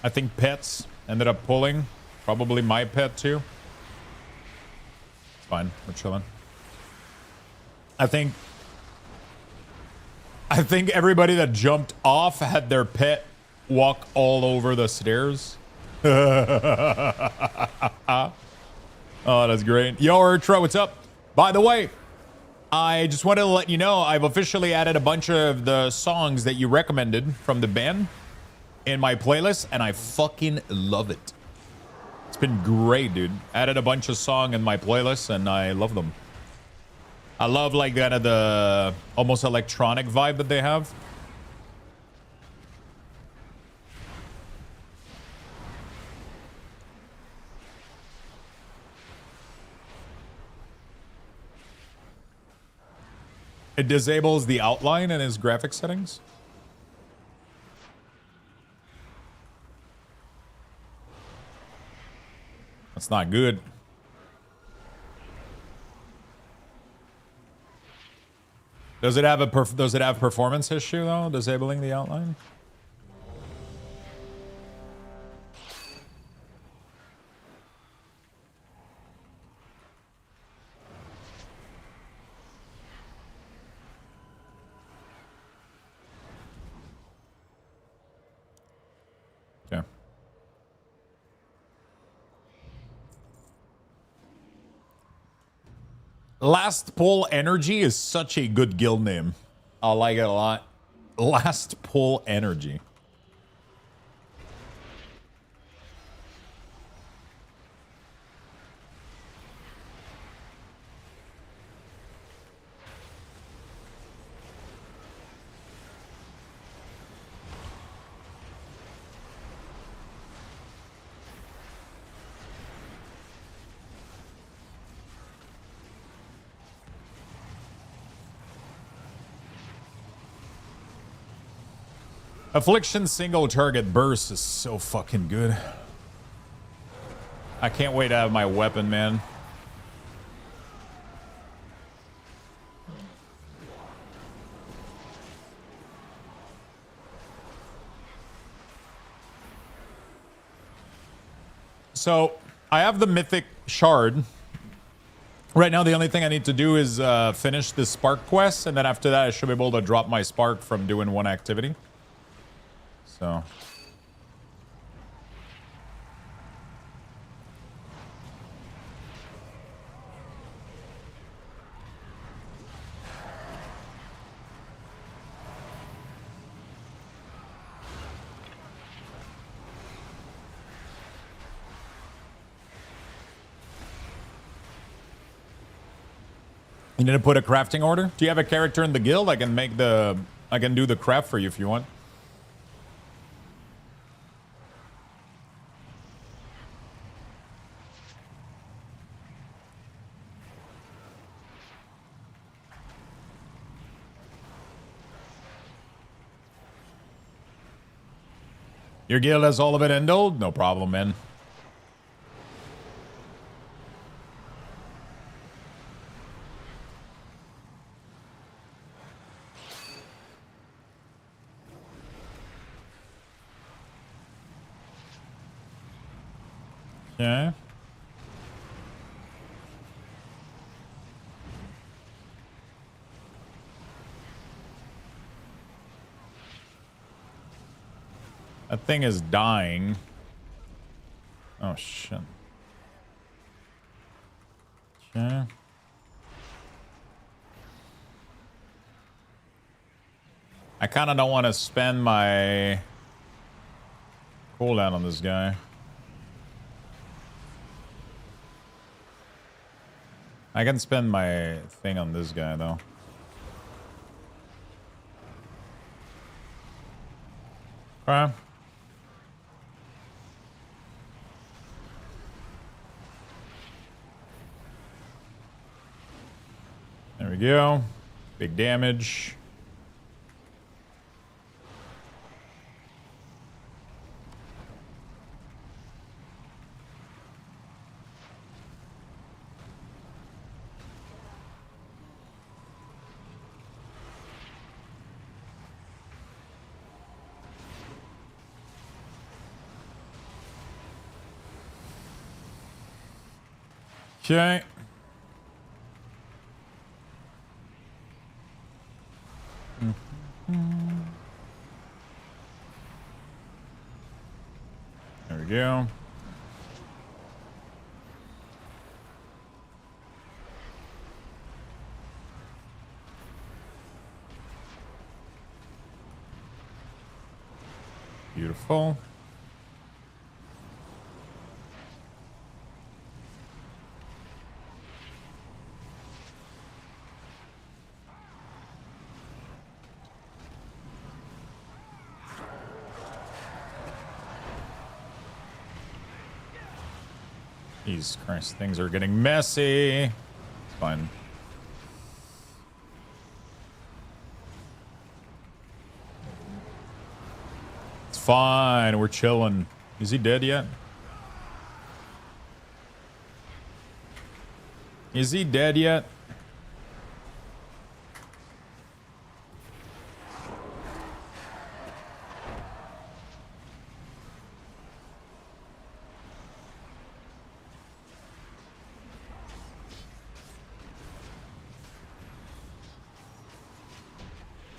I think pets ended up pulling. Probably my pet too. It's fine. We're chilling. I think everybody that jumped off had their pet walk all over the stairs. Oh, that's great. Yo, Urtra, what's up? By the way, I just wanted to let you know I've officially added a bunch of the songs that you recommended from the band in my playlist, and I fucking love it. It's been great, dude. Added a bunch of songs in my playlist, and I love them. I love like kind of the almost electronic vibe that they have. It disables the outline in his graphic settings. That's not good. Does it have a performance issue though, disabling the outline? Okay. Last Pull Energy is such a good guild name. I like it a lot. Last Pull Energy. Affliction single target burst is so fucking good. I can't wait to have my weapon, man. So I have the Mythic Shard. Right now, the only thing I need to do is finish this Spark quest, and then after that, I should be able to drop my Spark from doing one activity. So. You need to put a crafting order? Do you have a character in the guild? I can do the craft for you if you want. Your guild has all of it ended? No problem, man. Okay. That thing is dying. Oh, shit. Okay. I kind of don't want to spend my cooldown on this guy. I can spend my thing on this guy, though. Okay. There we go. Big damage. Okay. There we go. Beautiful. Jesus Christ, things are getting messy. It's fine. It's fine. We're chilling. Is he dead yet? Is he dead yet?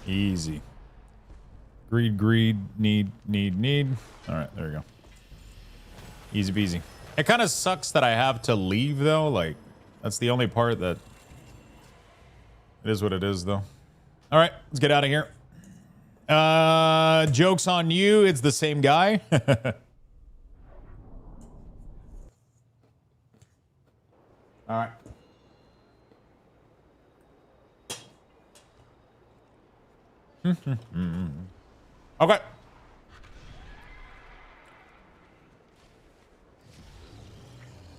Easy. Greed, need. All right, there we go. Easy peasy. It kind of sucks that I have to leave, though. Like, that's the only part that... It is what it is, though. All right, let's get out of here. Joke's on you. It's the same guy. All right. Okay.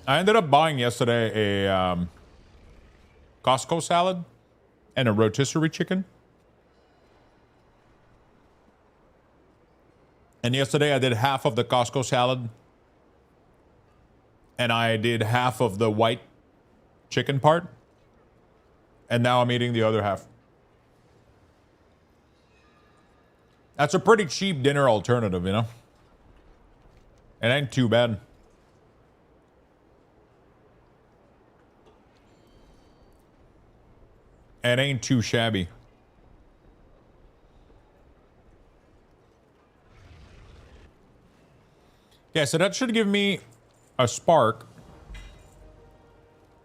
I ended up buying yesterday a Costco salad and a rotisserie chicken. And yesterday I did half of the Costco salad and I did half of the white chicken part. And now I'm eating the other half. That's a pretty cheap dinner alternative, you know? It ain't too bad. It ain't too shabby. Yeah, so that should give me a spark.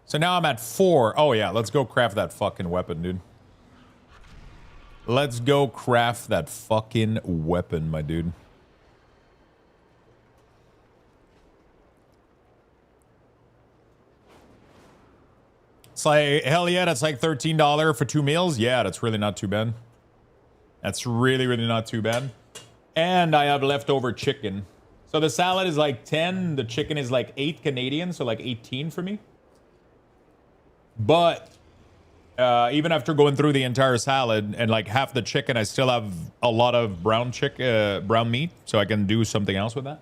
So now I'm at 4. Oh, yeah, let's go craft that fucking weapon, dude. Let's go craft that fucking weapon, my dude. It's like, hell yeah, that's like $13 for 2 meals. Yeah, that's really not too bad. That's really, really not too bad. And I have leftover chicken. So the salad is like 10, the chicken is like 8 Canadian, so like 18 for me. But even after going through the entire salad and like half the chicken, I still have a lot of brown meat, so I can do something else with that.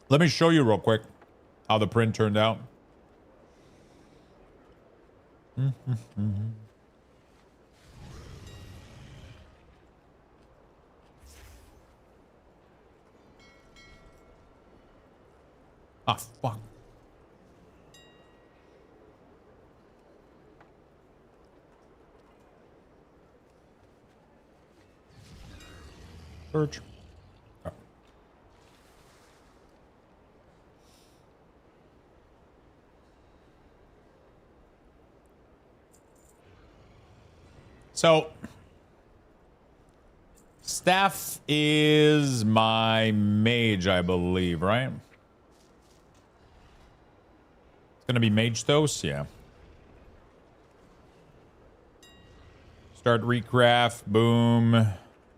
Let me show you real quick how the print turned out. Ah, fuck. Search. Oh. So, staff is my mage, I believe, right? It's gonna be mage Thos, yeah. Start recraft, boom.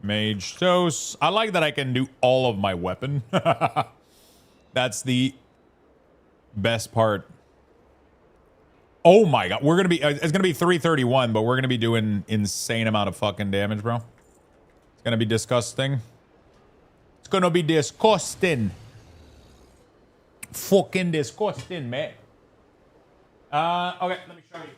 Mage Thos. I like that I can do all of my weapon. That's the best part. Oh my god, we're gonna be it's gonna be 331, but we're gonna be doing insane amount of fucking damage, bro. It's gonna be disgusting. It's gonna be disgusting. Fucking disgusting, man. Okay, let me show you.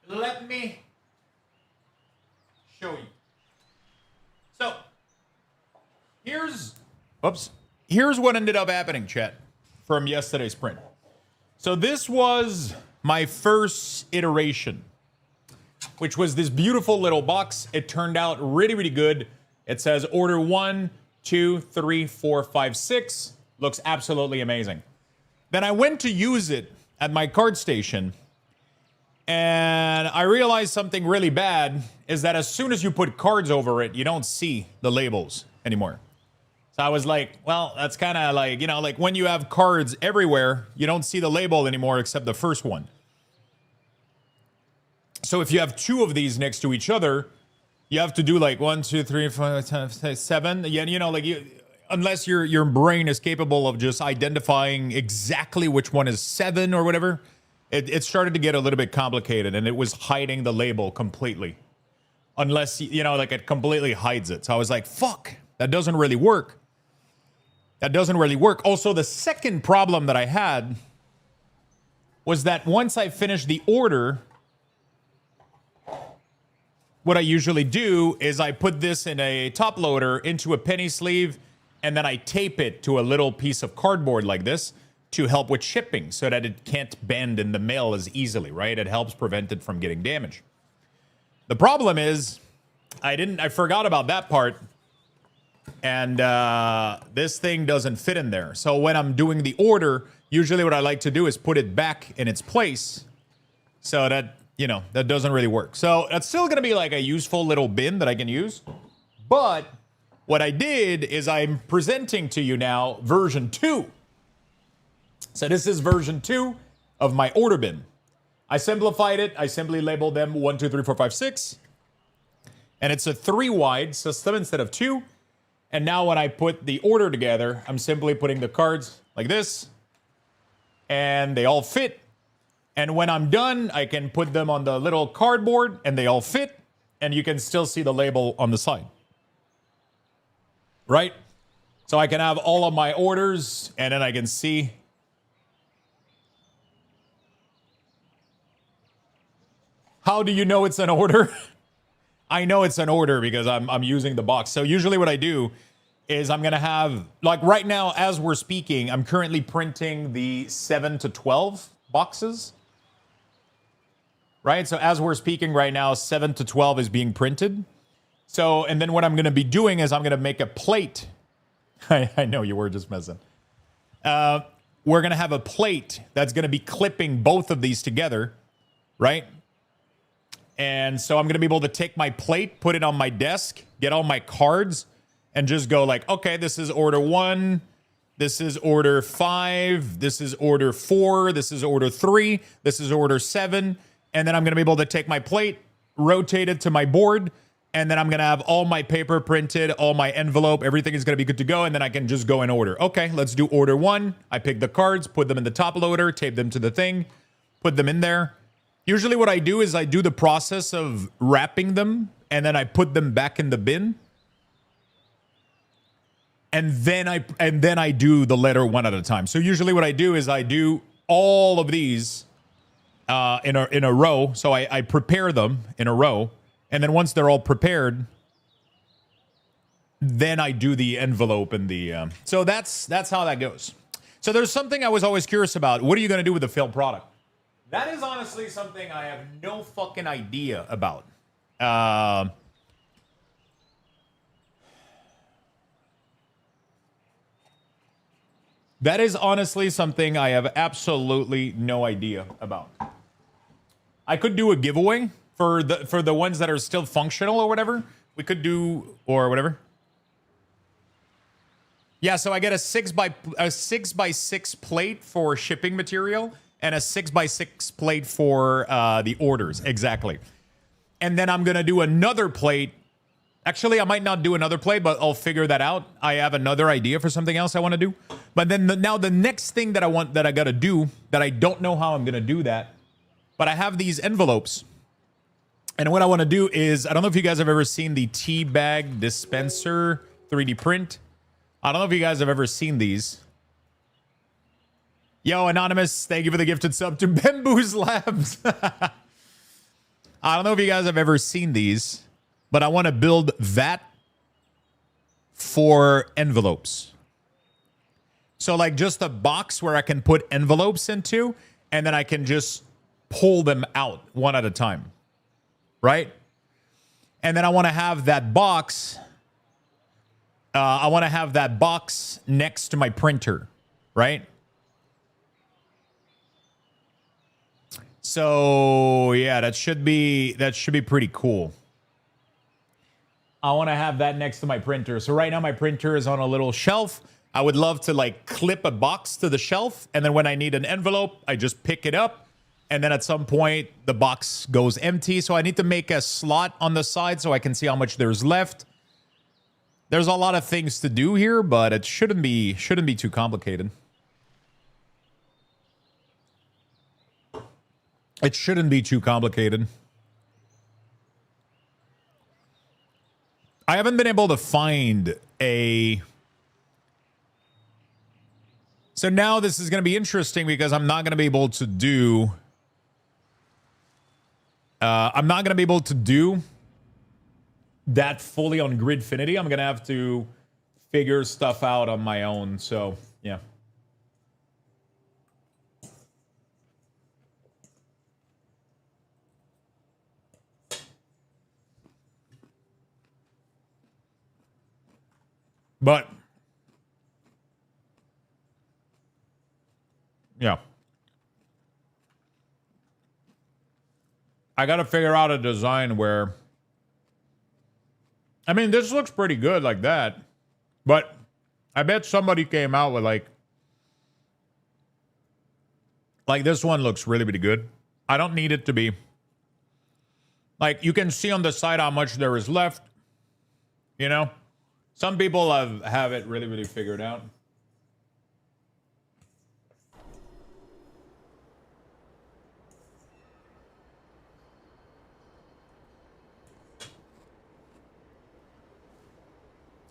Let me show you. So, here's what ended up happening, chat, from yesterday's print. So this was my first iteration, which was this beautiful little box. It turned out really, really good. It says order 1, 2, 3, 4, 5, 6. Looks absolutely amazing. Then I went to use it at my card station, And I realized something really bad is that as soon as you put cards over it, you don't see the labels anymore. So I was like, well, that's kind of like, you know, like when you have cards everywhere, you don't see the label anymore except the first one. So if you have two of these next to each other, you have to do like 1, 2, 3, 4, 5, 6, 7. Yeah, you know, like unless your brain is capable of just identifying exactly which one is 7 or whatever, it started to get a little bit complicated, and it was hiding the label completely. Unless, you know, like it completely hides it. So I was like, fuck, that doesn't really work. That doesn't really work. Also, the second problem that I had was that once I finished the order, what I usually do is I put this in a top loader into a penny sleeve, and then I tape it to a little piece of cardboard like this to help with shipping so that it can't bend in the mail as easily, right? It helps prevent it from getting damaged. The problem is I forgot about that part, and this thing doesn't fit in there. So when I'm doing the order, usually what I like to do is put it back in its place so that, you know, that doesn't really work. So that's still going to be like a useful little bin that I can use. But what I did is I'm presenting to you now version 2. So this is version 2 of my order bin. I simplified it. I simply labeled them 1, 2, 3, 4, 5, 6. And it's a 3 wide system instead of 2. And now when I put the order together, I'm simply putting the cards like this. And they all fit. And when I'm done, I can put them on the little cardboard and they all fit. And you can still see the label on the side. Right? So I can have all of my orders and then I can see. How do you know it's an order? I know it's an order because I'm using the box. So usually what I do is I'm going to have, like right now as we're speaking, I'm currently printing the 7 to 12 boxes. Right? So as we're speaking right now, 7 to 12 is being printed. So, and then what I'm going to be doing is I'm going to make a plate. I know you were just messing. We're going to have a plate that's going to be clipping both of these together. Right? And so I'm going to be able to take my plate, put it on my desk, get all my cards, and just go like, okay, this is order 1. This is order 5. This is order 4. This is order 3. This is order 7. And then I'm going to be able to take my plate, rotate it to my board, and then I'm going to have all my paper printed, all my envelope, everything is going to be good to go, and then I can just go in order. Okay, let's do order 1. I pick the cards, put them in the top loader, tape them to the thing, put them in there. Usually what I do is I do the process of wrapping them, and then I put them back in the bin. And then I do the letter one at a time. So usually what I do is I do all of these in a row. So I prepare them in a row. And then once they're all prepared, then I do the envelope and the... so that's how that goes. So there's something I was always curious about. What are you going to do with the failed product? That is honestly something I have no fucking idea about. That is honestly something I have absolutely no idea about. I could do a giveaway for the ones that are still functional or whatever. We could do, or whatever. Yeah, so I get a 6 by 6 plate for shipping material and a 6 by 6 plate for the orders. Exactly. And then I'm going to do another plate. Actually, I might not do another plate, but I'll figure that out. I have another idea for something else I want to do. But then now the next thing that I got to do, that I don't know how I'm going to do that, but I have these envelopes. And what I want to do is, I don't know if you guys have ever seen the tea bag dispenser 3D print. I don't know if you guys have ever seen these. Yo, Anonymous, thank you for the gifted sub to Bamboo's Labs. I don't know if you guys have ever seen these, but I want to build that for envelopes. So like just a box where I can put envelopes into, and then I can just pull them out one at a time. Right? And then I want to have that box. I want to have that box next to my printer. Right? So yeah, that should be pretty cool. I want to have that next to my printer. So right now my printer is on a little shelf. I would love to like clip a box to the shelf, and then when I need an envelope, I just pick it up, and then at some point the box goes empty. So I need to make a slot on the side so I can see how much there's left. There's a lot of things to do here, but it shouldn't be too complicated. It shouldn't be too complicated. I haven't been able to find a... So now this is going to be interesting because I'm not going to be able to do... I'm not going to be able to do that fully on Gridfinity. I'm going to have to figure stuff out on my own. So, yeah. But yeah, I got to figure out a design where, I mean, this looks pretty good like that, but I bet somebody came out with like this one looks really, really good. I don't need it to be like, you can see on the side how much there is left, you know? Some people have it really, really figured out.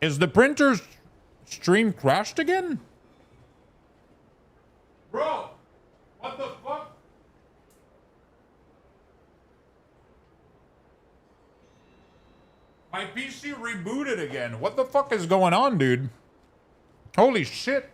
Is the printer's stream crashed again? Bro, what the fuck? My PC rebooted again. What the fuck is going on, dude? Holy shit.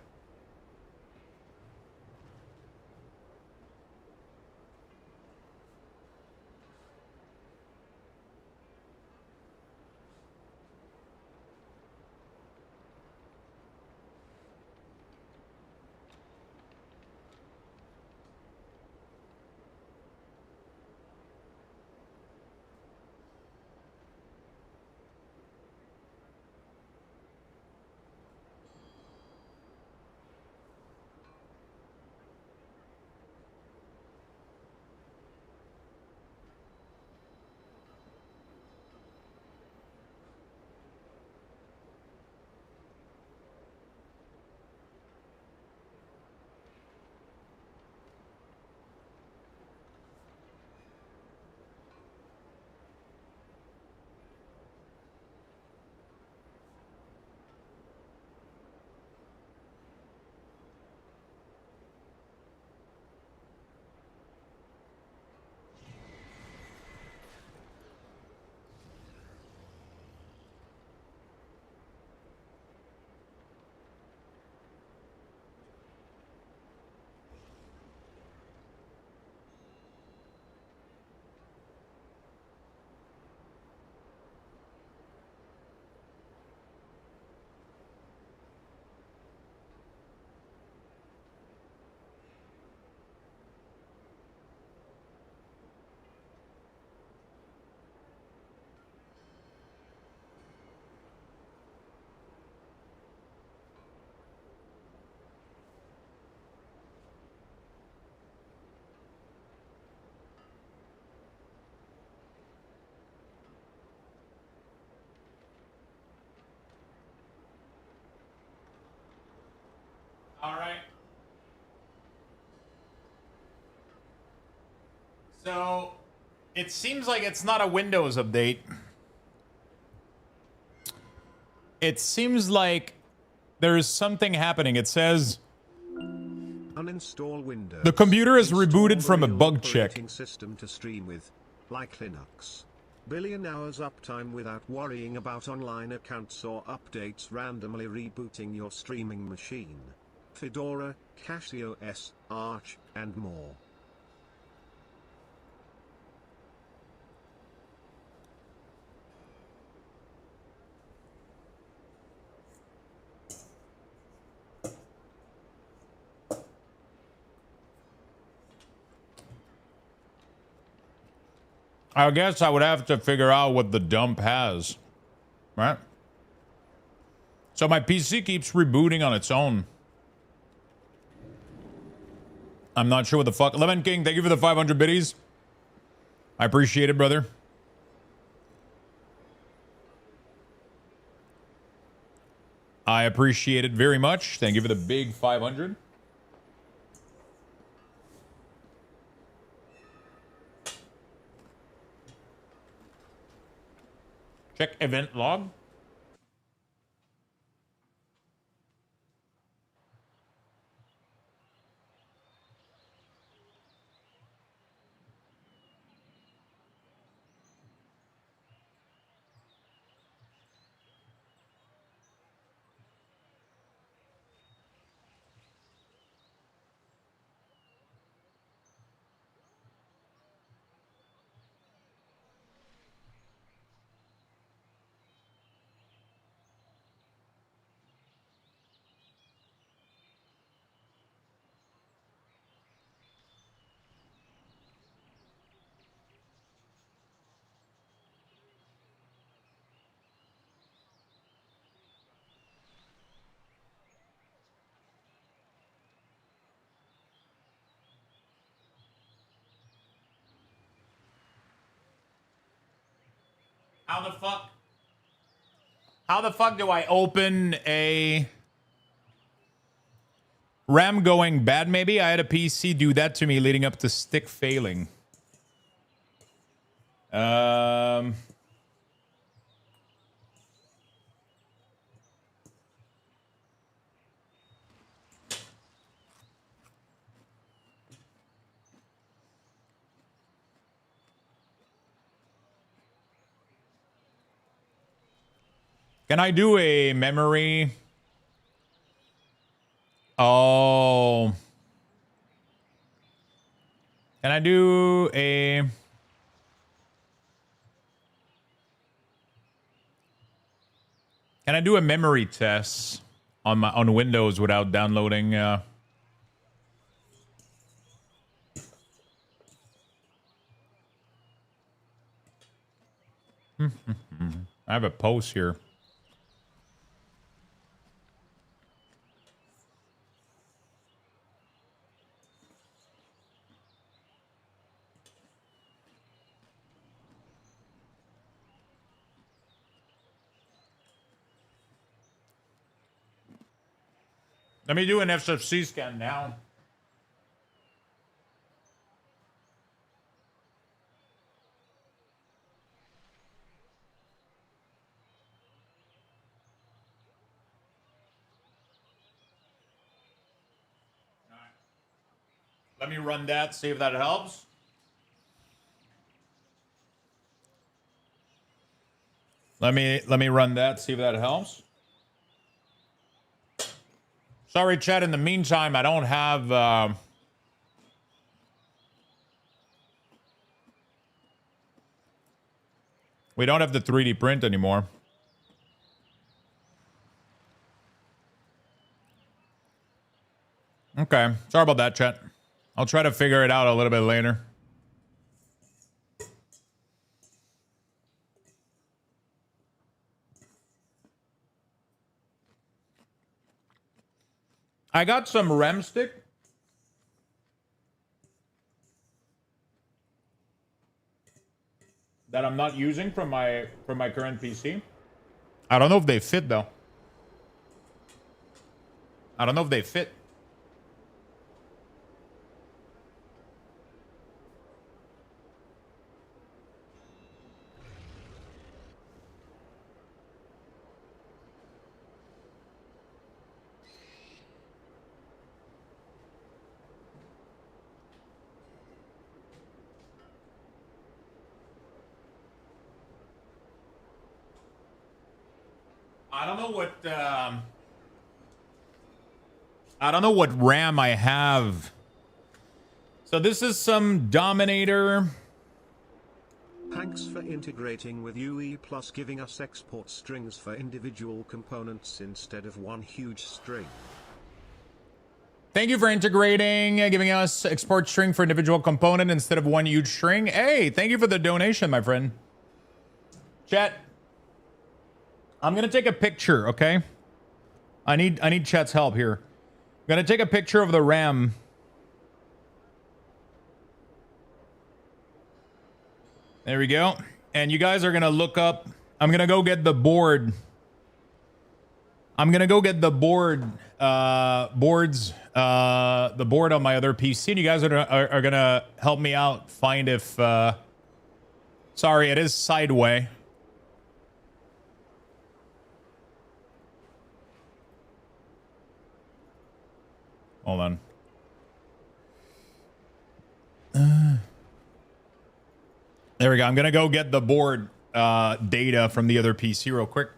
All right. So it seems like it's not a Windows update. It seems like there is something happening. It says uninstall Windows. The computer is rebooted from a Install bug the check. operating system to stream with, like Linux. Billion hours uptime without worrying about online accounts or updates randomly rebooting your streaming machine. Fedora, CashOS, Arch, and more. I guess I would have to figure out what the dump has. Right? So my PC keeps rebooting on its own. I'm not sure what the fuck. Lemon King, thank you for the 500 biddies. I appreciate it, brother. I appreciate it very much. Thank you for the big 500. Check event log. How the fuck do I open a RAM going bad? Maybe I had a PC do that to me leading up to stick failing. Can I do a memory? Oh. Can I do a... Can I do a memory test on Windows without downloading? I have a post here. Let me do an SFC scan now. All right. Let me run that, see if that helps. Let me run that, see if that helps. Sorry, chat. In the meantime, I don't have... we don't have the 3D print anymore. Okay. Sorry about that, chat. I'll try to figure it out a little bit later. I got some RAM stick. That I'm not using from my current PC. I don't know if they fit though. I don't know if they fit. I don't know what RAM I have. So this is some Dominator. Thanks for integrating with UE Plus, giving us export strings for individual components instead of one huge string. Thank you for integrating, giving us export string for individual component instead of one huge string. Hey, thank you for the donation, my friend. Chat, I'm gonna take a picture, okay? I need chat's help here. I'm gonna take a picture of the RAM. There we go. And you guys are gonna look up. I'm gonna go get the board. I'm gonna go get the board, the board on my other PC. And you guys are gonna help me out. Find if. Sorry, it is sideway. Hold on. There we go. I'm gonna go get the board data from the other PC real quick.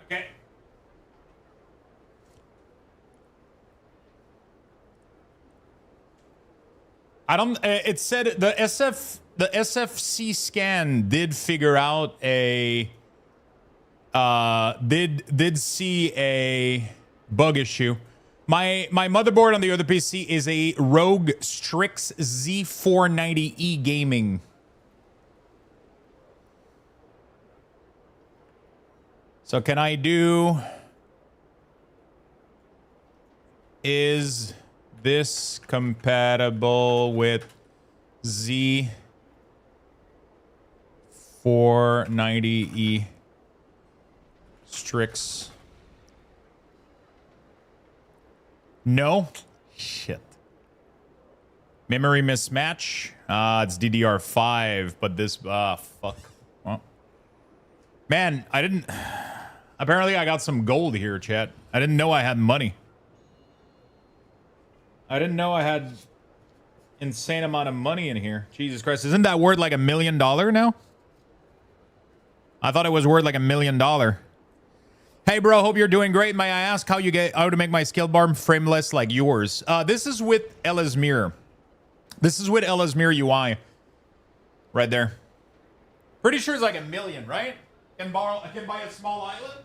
Okay. I don't. It said the SFC scan did figure out a. Did see a bug issue. My motherboard on the other PC is a Rogue Strix Z490E gaming. So can I do? Is this compatible with Z490E Strix? No. Shit. Memory mismatch. It's DDR5, but this fuck. Well, man, I didn't. Apparently, I got some gold here, chat. I didn't know I had money. I didn't know I had insane amount of money in here. Jesus Christ. Isn't that worth like $1 million now? I thought it was worth like $1 million. Hey, bro, hope you're doing great. May I ask how to make my skill bar frameless like yours? This is with Ellesmere. This is with Ellesmere UI. Right there. Pretty sure it's like $1 million, right? I can buy a small island.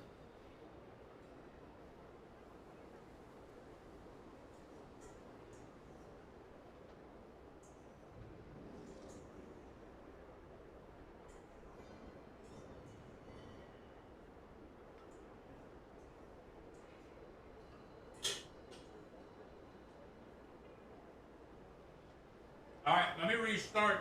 All right, let me restart.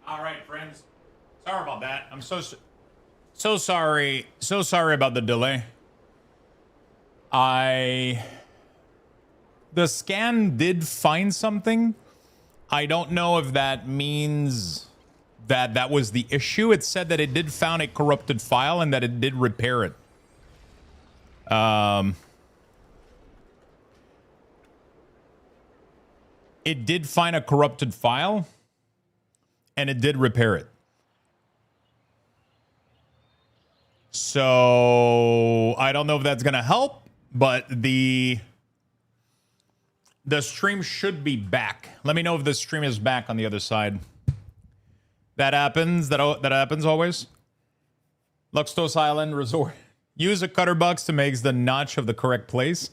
All right, friends. Sorry about that. I'm so sorry. So sorry about the delay. The scan did find something. I don't know if that means that that was the issue. It said that it did found a corrupted file and that it did repair it. it did find a corrupted file and it did repair it. So I don't know if that's going to help, but the stream should be back. Let me know if the stream is back on the other side. That happens. That happens always. Luxtos Island Resort. Use a cutter box to make the notch of the correct place.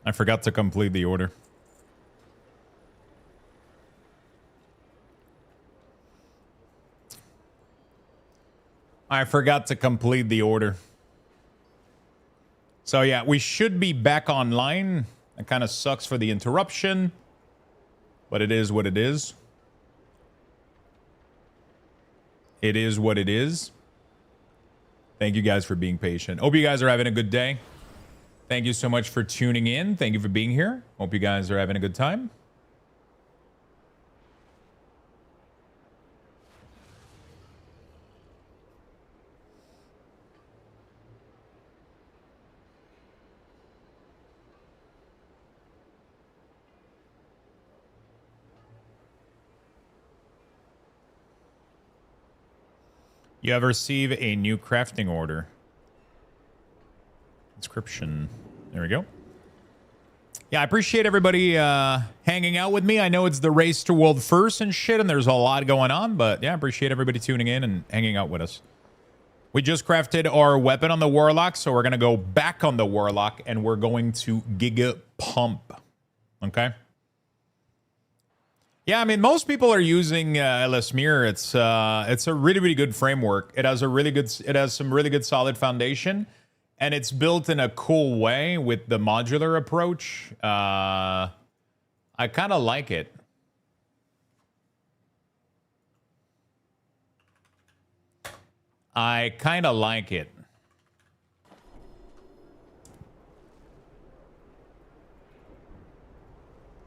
I forgot to complete the order. I forgot to complete the order. So yeah, we should be back online. That kind of sucks for the interruption, but it is what it is. It is what it is. Thank you guys for being patient. Hope you guys are having a good day. Thank you so much for tuning in. Thank you for being here. Hope you guys are having a good time. You have received a new crafting order. Inscription. There we go. Yeah, I appreciate everybody hanging out with me. I know it's the race to world first and shit, and there's a lot going on, but yeah, I appreciate everybody tuning in and hanging out with us. We just crafted our weapon on the Warlock, so we're going to go back on the Warlock, and we're going to Giga Pump. Okay? Yeah, I mean, most people are using LS Mirror. It's a really, really good framework. It has some really good solid foundation, and it's built in a cool way with the modular approach. I kind of like it. I kind of like it.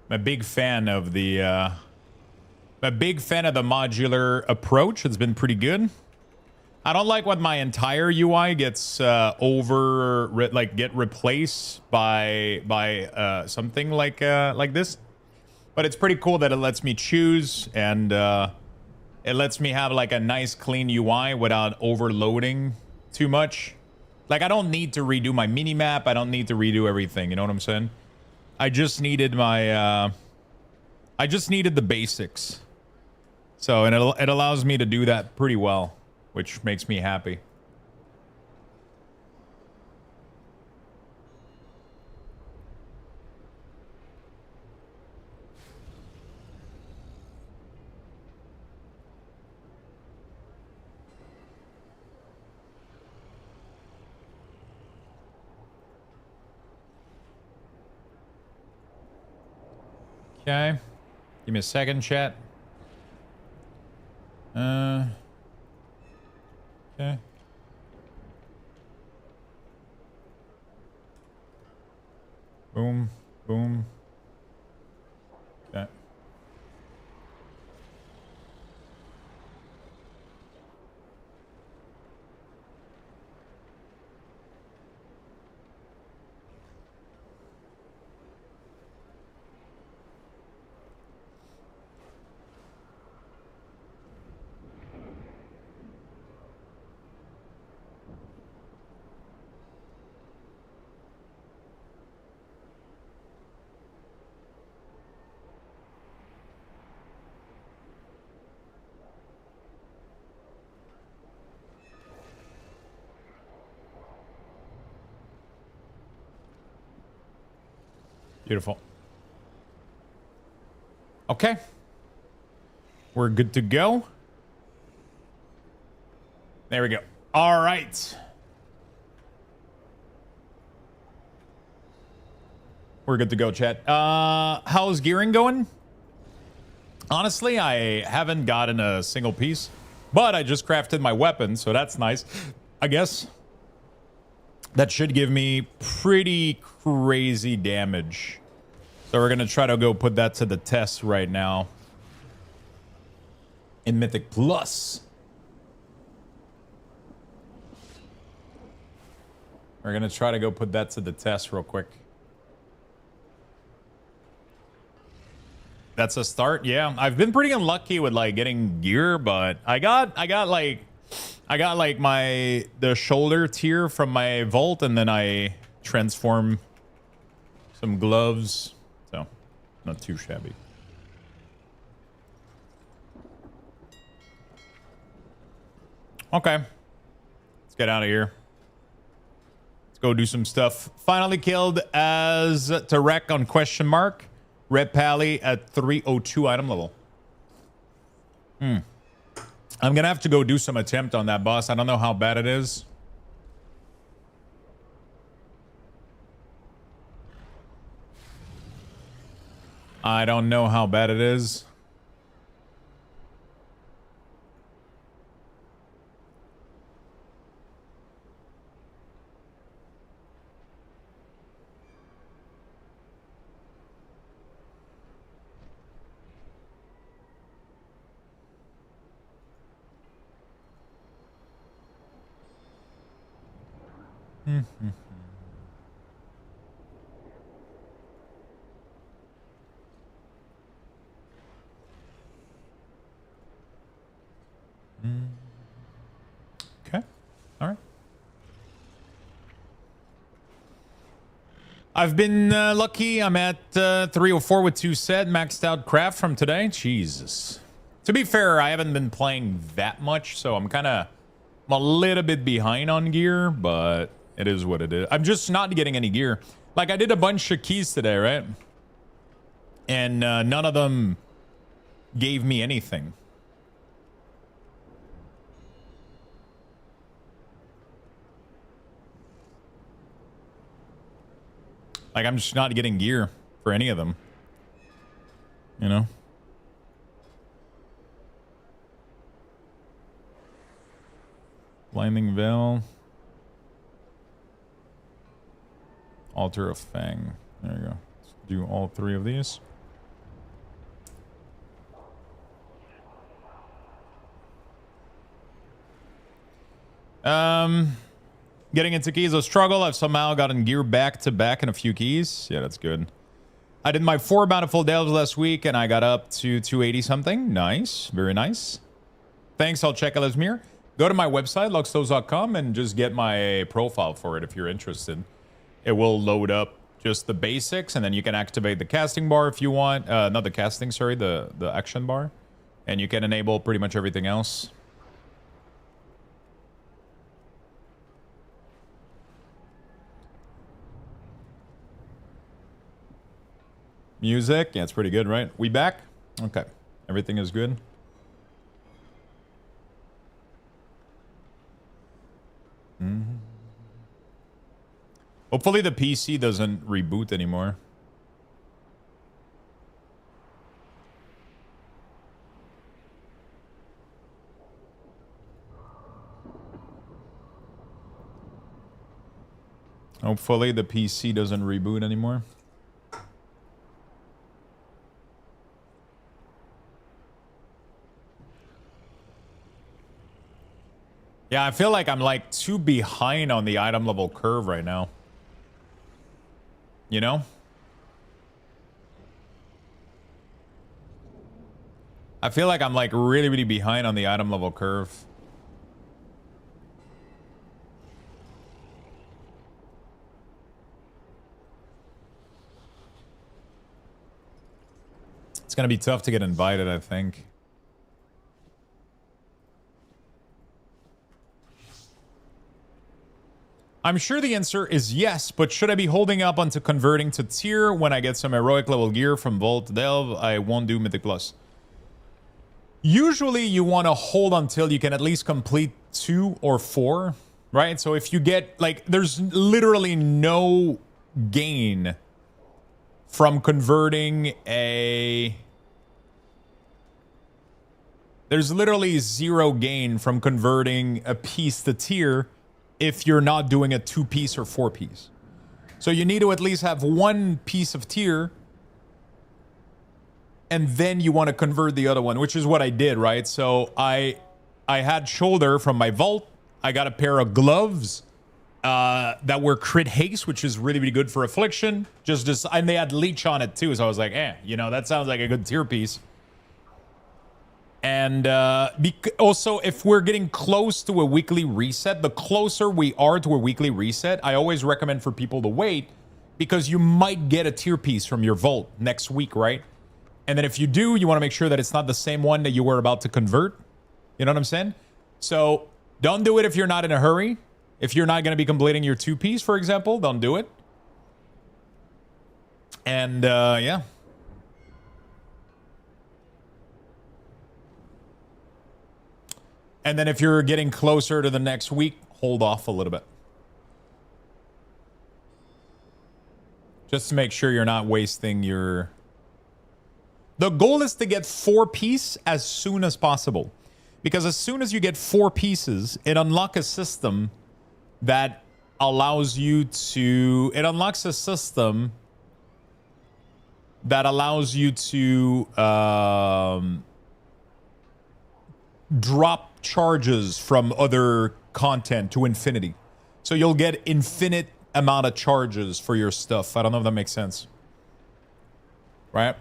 I'm a big fan of the modular approach. It's been pretty good. I don't like when my entire UI gets get replaced by something like this. But it's pretty cool that it lets me choose, and it lets me have like a nice clean UI without overloading too much. Like, I don't need to redo my mini map. I don't need to redo everything. You know what I'm saying? I just needed my I just needed the basics. So, and it allows me to do that pretty well, which makes me happy. Okay. Give me a second, chat. Okay. Boom. Boom. Okay. Beautiful. Okay. We're good to go. There we go. All right. We're good to go, chat. How's gearing going? Honestly, I haven't gotten a single piece, but I just crafted my weapon, so that's nice. I guess that should give me pretty crazy damage. So we're going to try to go put that to the test right now in Mythic Plus. We're gonna try to go put that to the test real quick. That's a start. Yeah, I've been pretty unlucky with like getting gear, but I got like the shoulder tier from my vault, and then I transform some gloves, so not too shabby. Okay, let's get out of here. Let's go do some stuff. Finally killed as Tarek on question mark. Red Pally at 302 item level. I'm gonna have to go do some attempt on that boss. I don't know how bad it is. I don't know how bad it is. Okay. All right. I've been lucky. I'm at 304 with 2 set. Maxed out craft from today. Jesus. To be fair, I haven't been playing that much, so I'm a little bit behind on gear, but it is what it is. I'm just not getting any gear. Like, I did a bunch of keys today, right? And none of them gave me anything. Like, I'm just not getting gear for any of them. You know? Blinding Veil. Altar of Fang. There you go. Let's do all 3 of these. Getting into keys a struggle. I've somehow gotten gear back to back in a few keys. Yeah, that's good. I did my 4 bountiful delves last week and I got up to 280 something. Nice. Very nice. Thanks. I'll check Elismir. Go to my website, luxtos.com, and just get my profile for it if you're interested. It will load up just the basics, and then you can activate the casting bar if you want. Not the casting, sorry, the action bar. And you can enable pretty much everything else. Music. Yeah, it's pretty good, right? We back? Okay. Everything is good. Hopefully the PC doesn't reboot anymore. Hopefully the PC doesn't reboot anymore. Yeah, I feel like I'm like too behind on the item level curve right now. You know? I feel like I'm like really, really behind on the item level curve. It's gonna be tough to get invited, I think. I'm sure the answer is yes, but should I be holding up onto converting to tier when I get some heroic level gear from Vault Delve? I won't do Mythic Plus. Usually you want to hold until you can at least complete 2 or 4, right? So if you get, like, there's literally no gain from converting a... There's literally 0 gain from converting a piece to tier if you're not doing a 2-piece or 4-piece. So you need to at least have 1 piece of tier, and then you want to convert the other one, which is what I did, right? So I had shoulder from my vault. I got a pair of gloves. that were crit haste, which is really, really good for affliction. And they had leech on it too, so I was like, you know, that sounds like a good tier piece. And also, if we're getting close to a weekly reset, the closer we are to a weekly reset, I always recommend for people to wait, because you might get a tier piece from your vault next week, right? And then if you do, you want to make sure that it's not the same one that you were about to convert. You know what I'm saying? So don't do it if you're not in a hurry. If you're not going to be completing your 2-piece, for example, don't do it. And yeah. And then if you're getting closer to the next week, hold off a little bit. Just to make sure you're not wasting your... The goal is to get 4 pieces as soon as possible. Because as soon as you get 4 pieces, it unlocks a system that allows you to... It unlocks a system that allows you to drop charges from other content to infinity. So you'll get infinite amount of charges for your stuff. I don't know if that makes sense. Right?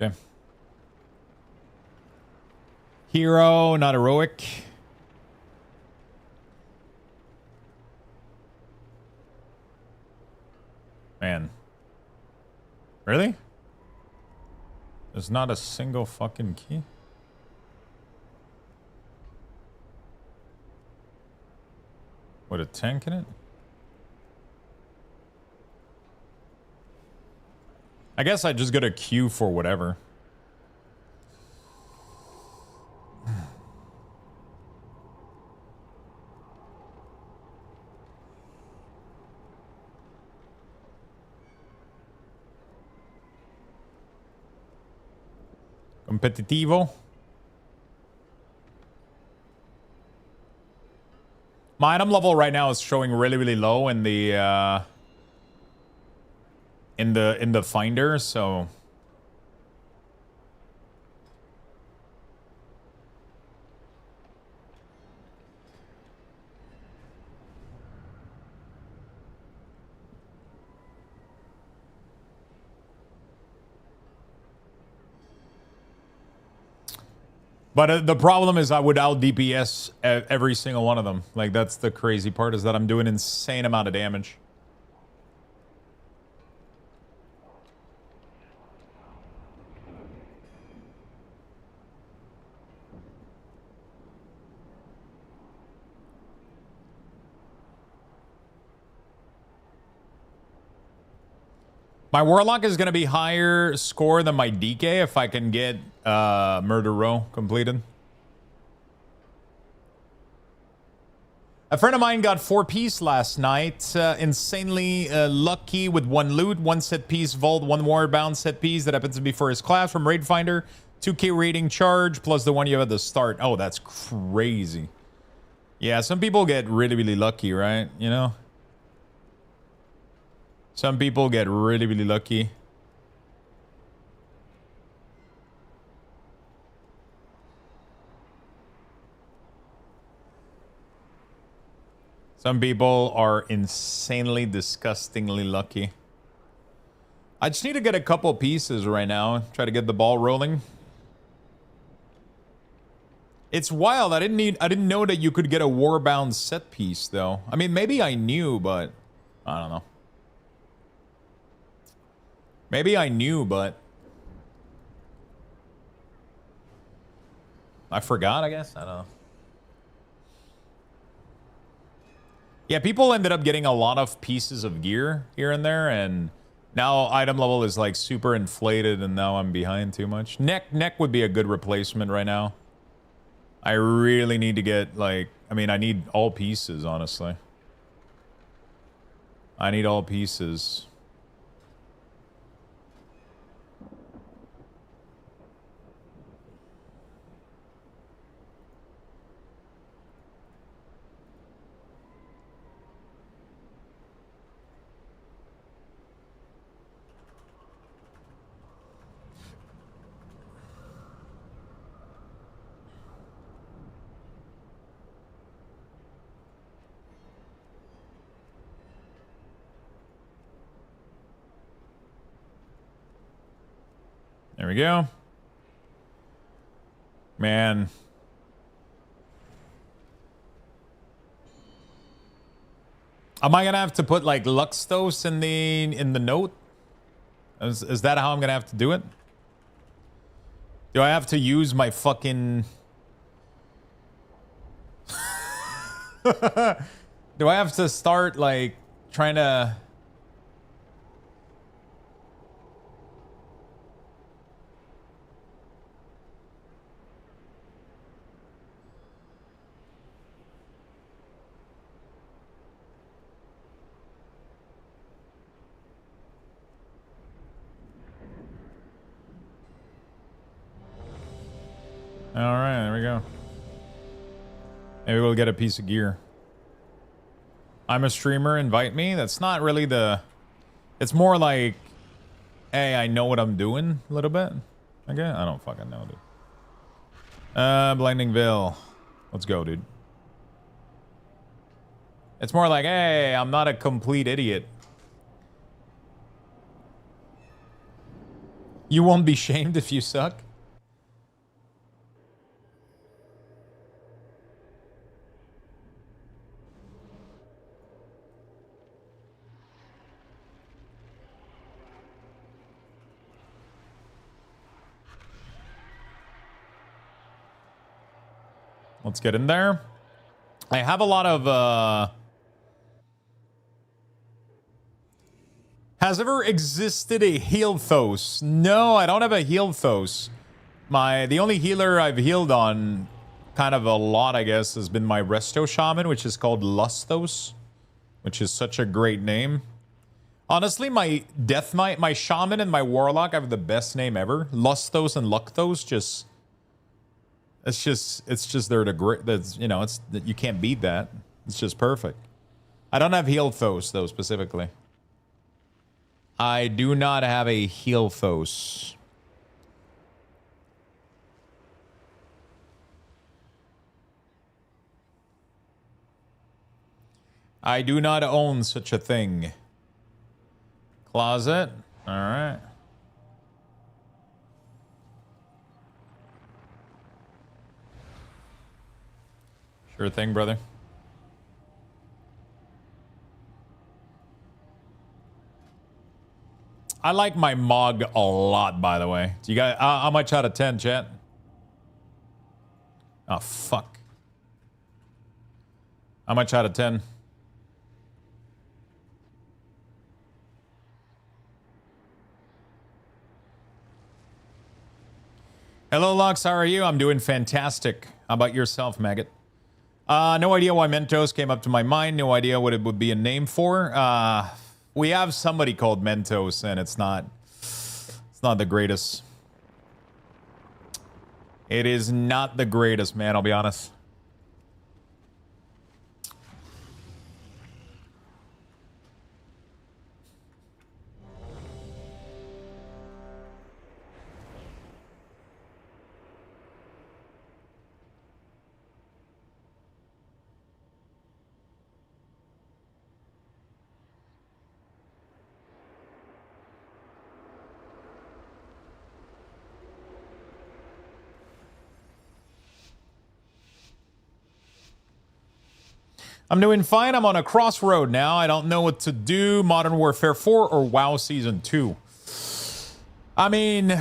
Okay. Hero, not heroic. Man. Really? There's not a single fucking key? With a tank in it? I guess I just got a queue for whatever. Competitivo. My item level right now is showing really, really low in the in the finder, so but the problem is I would out DPS every single one of them. Like, that's the crazy part, is that I'm doing insane amount of damage. My Warlock is going to be higher score than my DK if I can get Murder Row completed. A friend of mine got 4-piece last night. Insanely lucky with 1 loot, 1 set piece vault, 1 warbound set piece that happens to be for his class from Raid Finder. 2k rating charge plus the one you have at the start. Oh, that's crazy. Yeah, some people get really, really lucky, right? You know? Some people get really, really lucky. Some people are insanely, disgustingly lucky. I just need to get a couple pieces right now. Try to get the ball rolling. It's wild. I didn't know that you could get a Warbound set piece though. I mean, maybe I knew, but I don't know. Maybe I knew, but I forgot, I guess. I don't know. Yeah, people ended up getting a lot of pieces of gear here and there, and now item level is like super inflated, and now I'm behind too much. Neck would be a good replacement right now. I really need to get, like, I mean, I need all pieces, honestly. I need all pieces. There we go. Man. Am I gonna have to put like Luxtos in the note? Is that how I'm gonna have to do it? Do I have to use my fucking do I have to start like trying to All right, there we go. Maybe we'll get a piece of gear. I'm a streamer, invite me. That's not really the... It's more like, hey, I know what I'm doing a little bit. Okay, I don't fucking know, dude. Blinding Veil. Let's go, dude. It's more like, hey, I'm not a complete idiot. You won't be shamed if you suck. Let's get in there. I have a lot of, Has ever existed a Healthos? No, I don't have a Healthos. The only healer I've healed on kind of a lot, I guess, has been my Resto Shaman, which is called Lustos, which is such a great name. Honestly, my Death Knight, my Shaman and my Warlock have the best name ever. Lustos and Luctos, just... It's just they're the great. That's, you know, it's you can't beat that. It's just perfect. I don't have Healthos though specifically. I do not have a Healthos. I do not own such a thing. Closet. All right. Sure thing, brother. I like my Mog a lot, by the way. Do you guys, how much out of 10, chat? Oh, fuck. How much out of 10? Hello, Lux. How are you? I'm doing fantastic. How about yourself, Maggot? No idea why Mentos came up to my mind. No idea what it would be a name for. We have somebody called Mentos, and it's not the greatest. It is not the greatest, man. I'll be honest. I'm doing fine. I'm on a crossroad now. I don't know what to do. Modern Warfare 4 or WoW Season 2. I mean,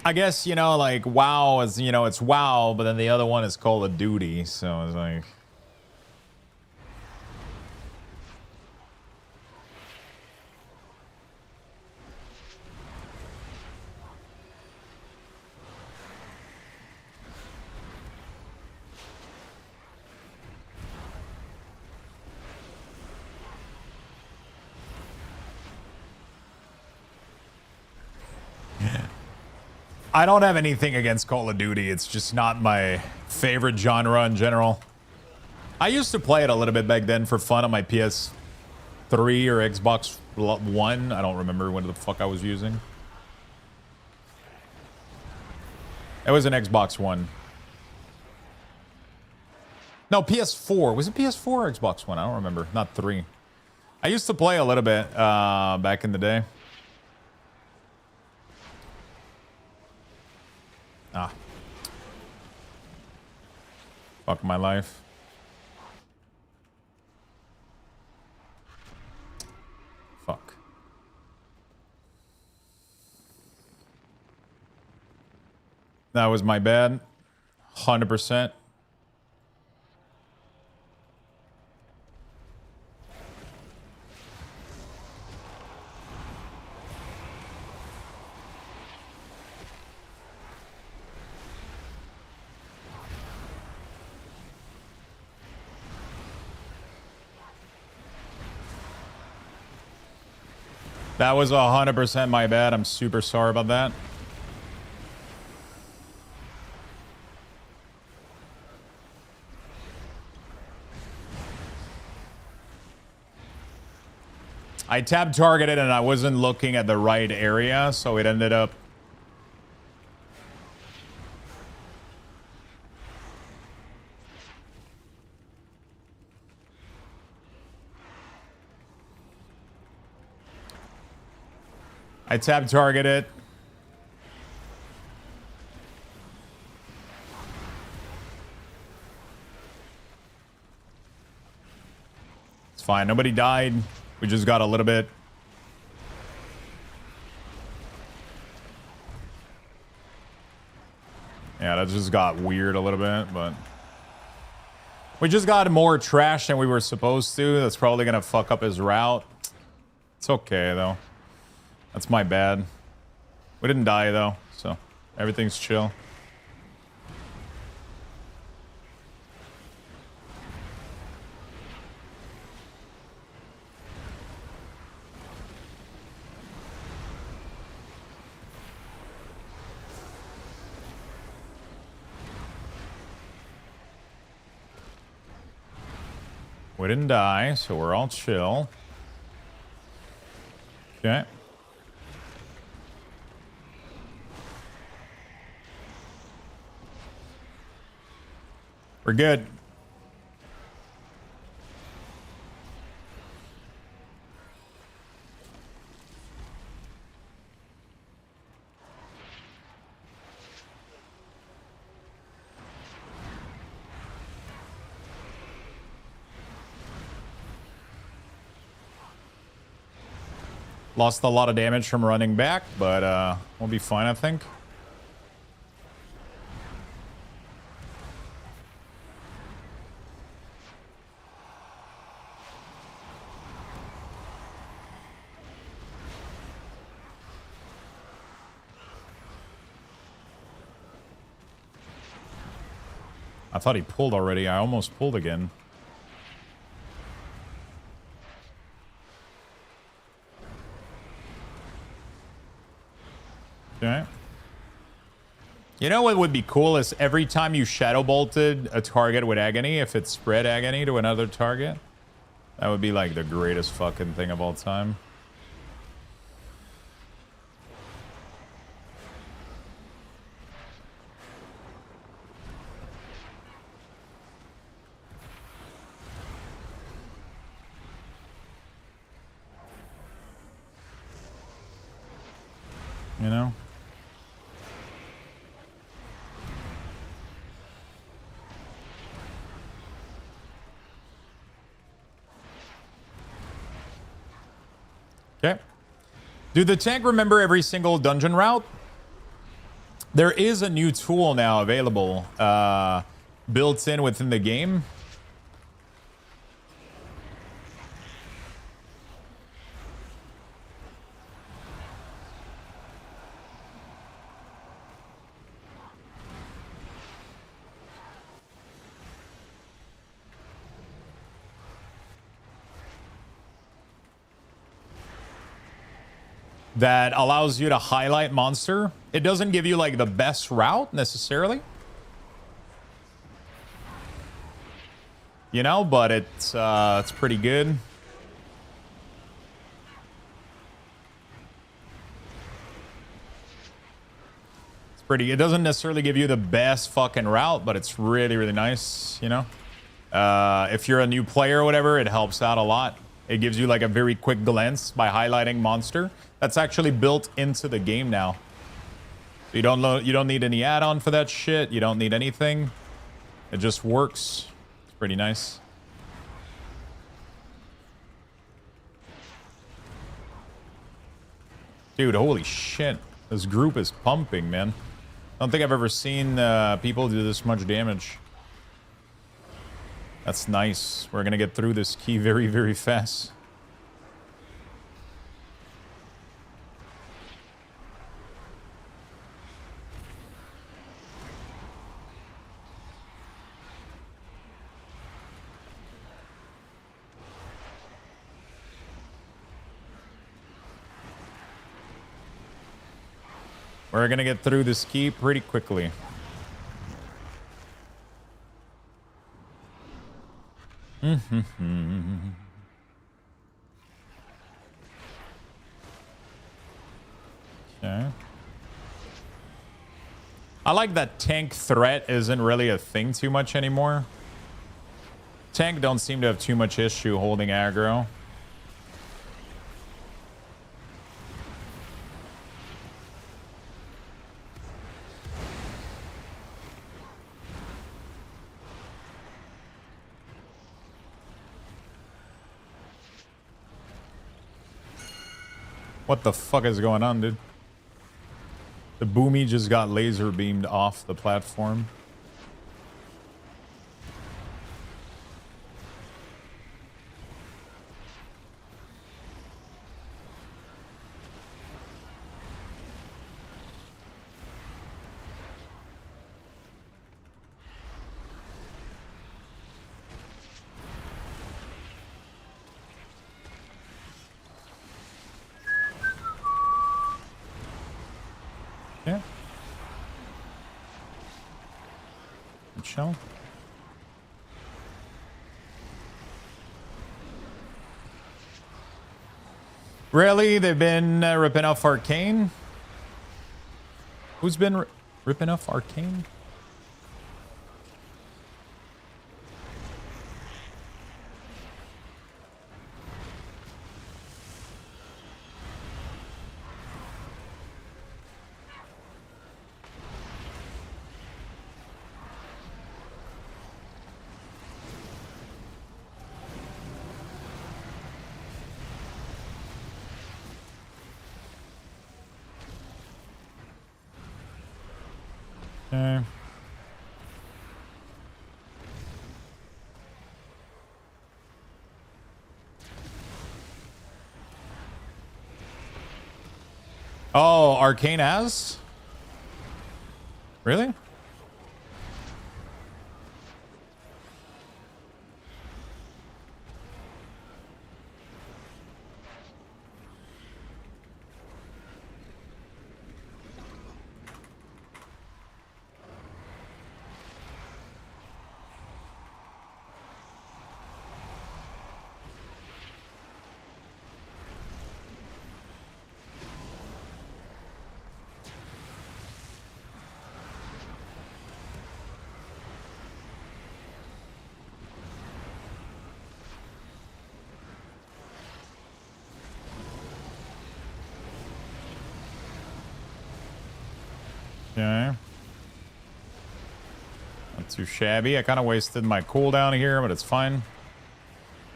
I guess, you know, like WoW is, you know, it's WoW, but then the other one is Call of Duty. So it's like, I don't have anything against Call of Duty. It's just not my favorite genre in general. I used to play it a little bit back then for fun on my PS3 or Xbox One. I don't remember what the fuck I was using. It was an Xbox One. No, PS4. Was it PS4 or Xbox One? I don't remember. Not 3. I used to play a little bit back in the day. Ah. Fuck my life. Fuck. That was my bad. 100%. That was 100% my bad. I'm super sorry about that. I tab targeted and I wasn't looking at the right area, so it ended up... I tab targeted. It's fine. Nobody died. We just got a little bit. Yeah, that just got weird a little bit, but... We just got more trash than we were supposed to. That's probably gonna fuck up his route. It's okay, though. That's my bad. We didn't die, though, so everything's chill. We didn't die, so we're all chill. Okay. We're good. Lost a lot of damage from running back, but we'll be fine, I think. I thought he pulled already. I almost pulled again. Okay. You know what would be cool is every time you shadow bolted a target with agony, if it spread agony to another target, that would be like the greatest fucking thing of all time. you know? Okay. Do the tank remember every single dungeon route? There is a new tool now available, built in within the game. That allows you to highlight monster. It doesn't give you like the best route necessarily, you know, but it's pretty good. It's pretty. It doesn't necessarily give you the best fucking route, but it's really, really nice, you know. If you're a new player or whatever, it helps out a lot. It gives you like a very quick glance by highlighting monster. That's actually built into the game now. So you don't need any add-on for that shit. You don't need anything. It just works. It's pretty nice. Dude, holy shit. This group is pumping, man. I don't think I've ever seen people do this much damage. That's nice. We're gonna get through this key very, very fast. We're gonna get through this key pretty quickly. Okay. I like that tank threat isn't really a thing too much anymore. Tank don't seem to have too much issue holding aggro. What the fuck is going on, dude? The Boomy just got laser beamed off the platform. Yeah. Shell. Really? They've been ripping off Arcane? Who's been ripping off Arcane? Okay. Oh, Arcane has? Really? Okay. Not too shabby. I kind of wasted my cooldown here, but it's fine.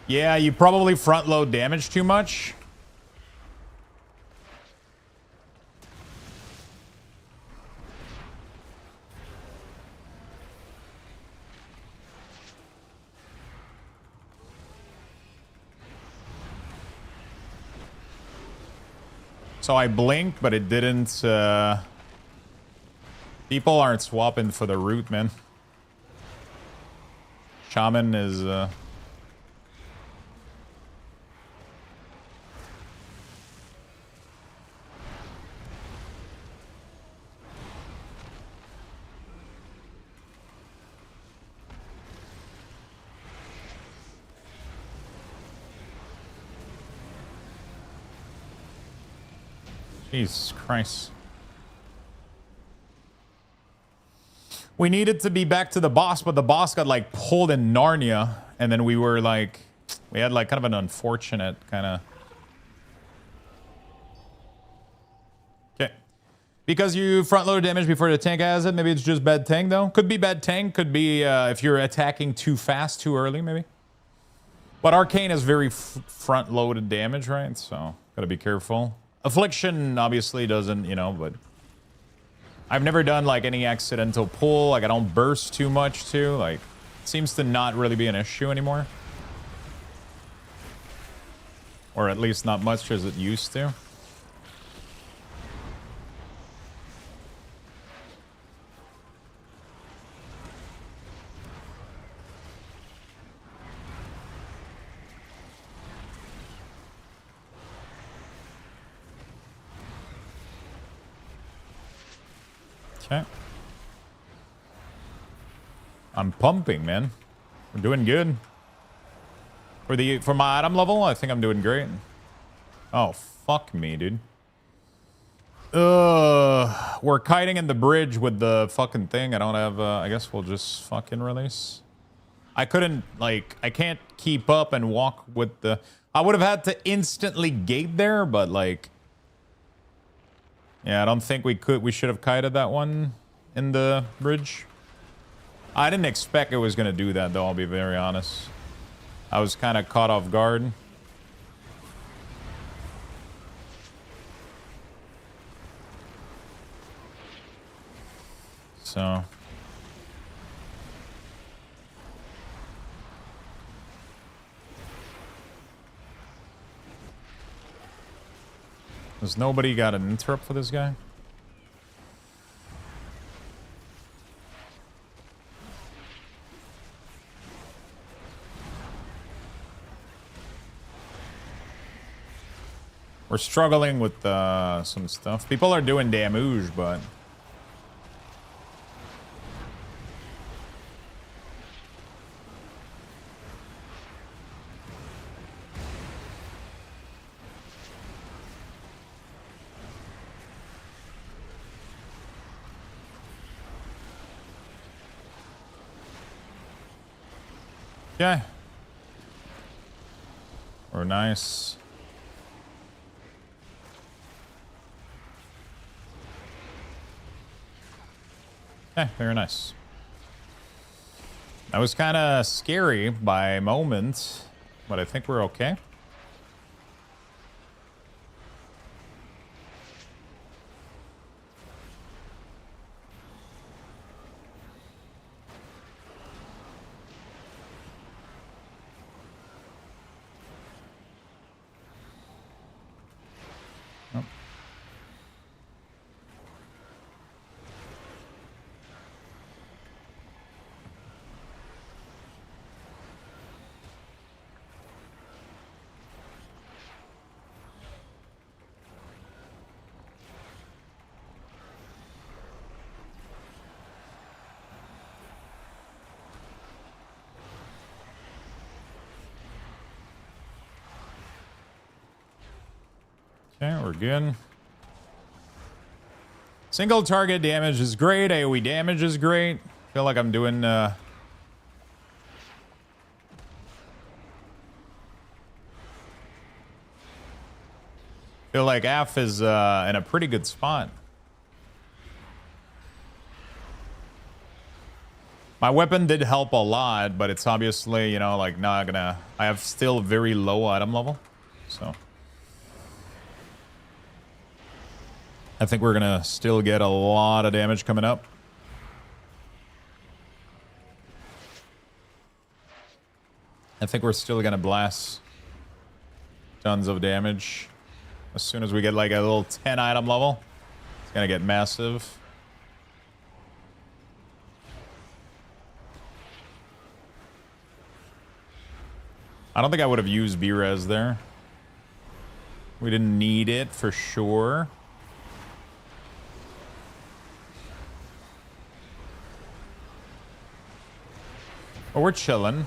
Yeah, you probably front load damage too much. So I blinked, but it didn't. People aren't swapping for the root, man. Shaman is... Jesus Christ. We needed to be back to the boss, but the boss got like pulled in Narnia, and then we were like, we had like kind of an unfortunate kind of. Okay. Because you front load damage before the tank has it, maybe it's just bad tank though. Could be bad tank, could be if you're attacking too fast, too early maybe. But Arcane is very front loaded damage, right? So gotta be careful. Affliction obviously doesn't, you know, but I've never done like any accidental pull. Like I don't burst too much too. Like it seems to not really be an issue anymore. Or at least not much as it used to. Okay. I'm pumping, man. We're doing good. For my item level, I think I'm doing great. Oh, fuck me, dude. We're kiting in the bridge with the fucking thing. I don't have, I guess we'll just fucking release. I couldn't, like, I can't keep up and walk with the... I would have had to instantly gate there, but, like... Yeah, I don't think we could. We should have kited that one in the bridge. I didn't expect it was going to do that, though, I'll be very honest. I was kind of caught off guard. So... Has nobody got an interrupt for this guy? We're struggling with some stuff. People are doing damage, but... Okay. We're nice. Okay, very nice. That was kind of scary by moments, but I think we're okay. Okay, we're good. Single target damage is great. AoE damage is great. Feel like I'm doing... Feel like AF is in a pretty good spot. My weapon did help a lot, but it's obviously, you know, like not gonna... I have still very low item level, so... I think we're gonna still get a lot of damage coming up. I think we're still gonna blast tons of damage. As soon as we get like a little 10 item level, it's gonna get massive. I don't think I would have used B-Res there. We didn't need it for sure. But we're chilling.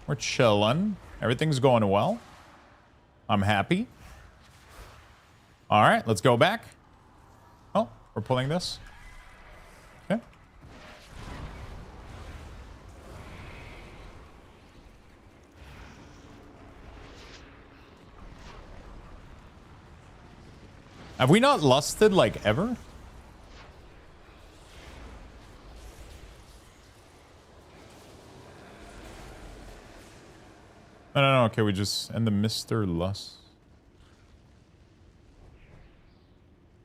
We're chilling. Everything's going well. I'm happy. All right, let's go back. Oh, we're pulling this. Okay. Have we not lusted like ever? No. Okay, we just end the Mr. Lust.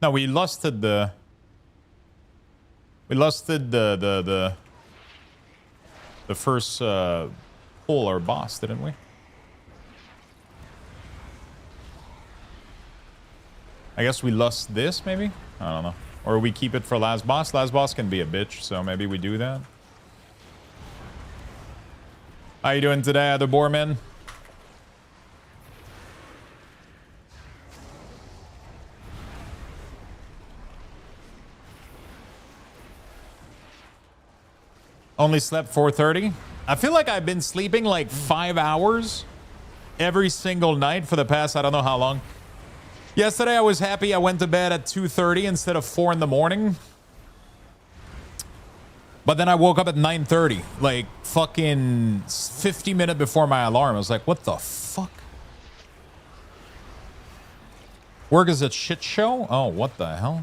No, we lusted the... We lusted the first pull or boss, didn't we? I guess we lust this, maybe? I don't know. Or we keep it for last boss. Last boss can be a bitch, so maybe we do that. How you doing today, other Boarman? Only slept 4:30. I feel like I've been sleeping like 5 hours every single night for the past I don't know how long. Yesterday I was happy I went to bed at 2:30 instead of 4 in the morning. But then I woke up at 9:30, like fucking 50 minutes before my alarm. I was like, what the fuck? Work is a shit show? Oh, what the hell?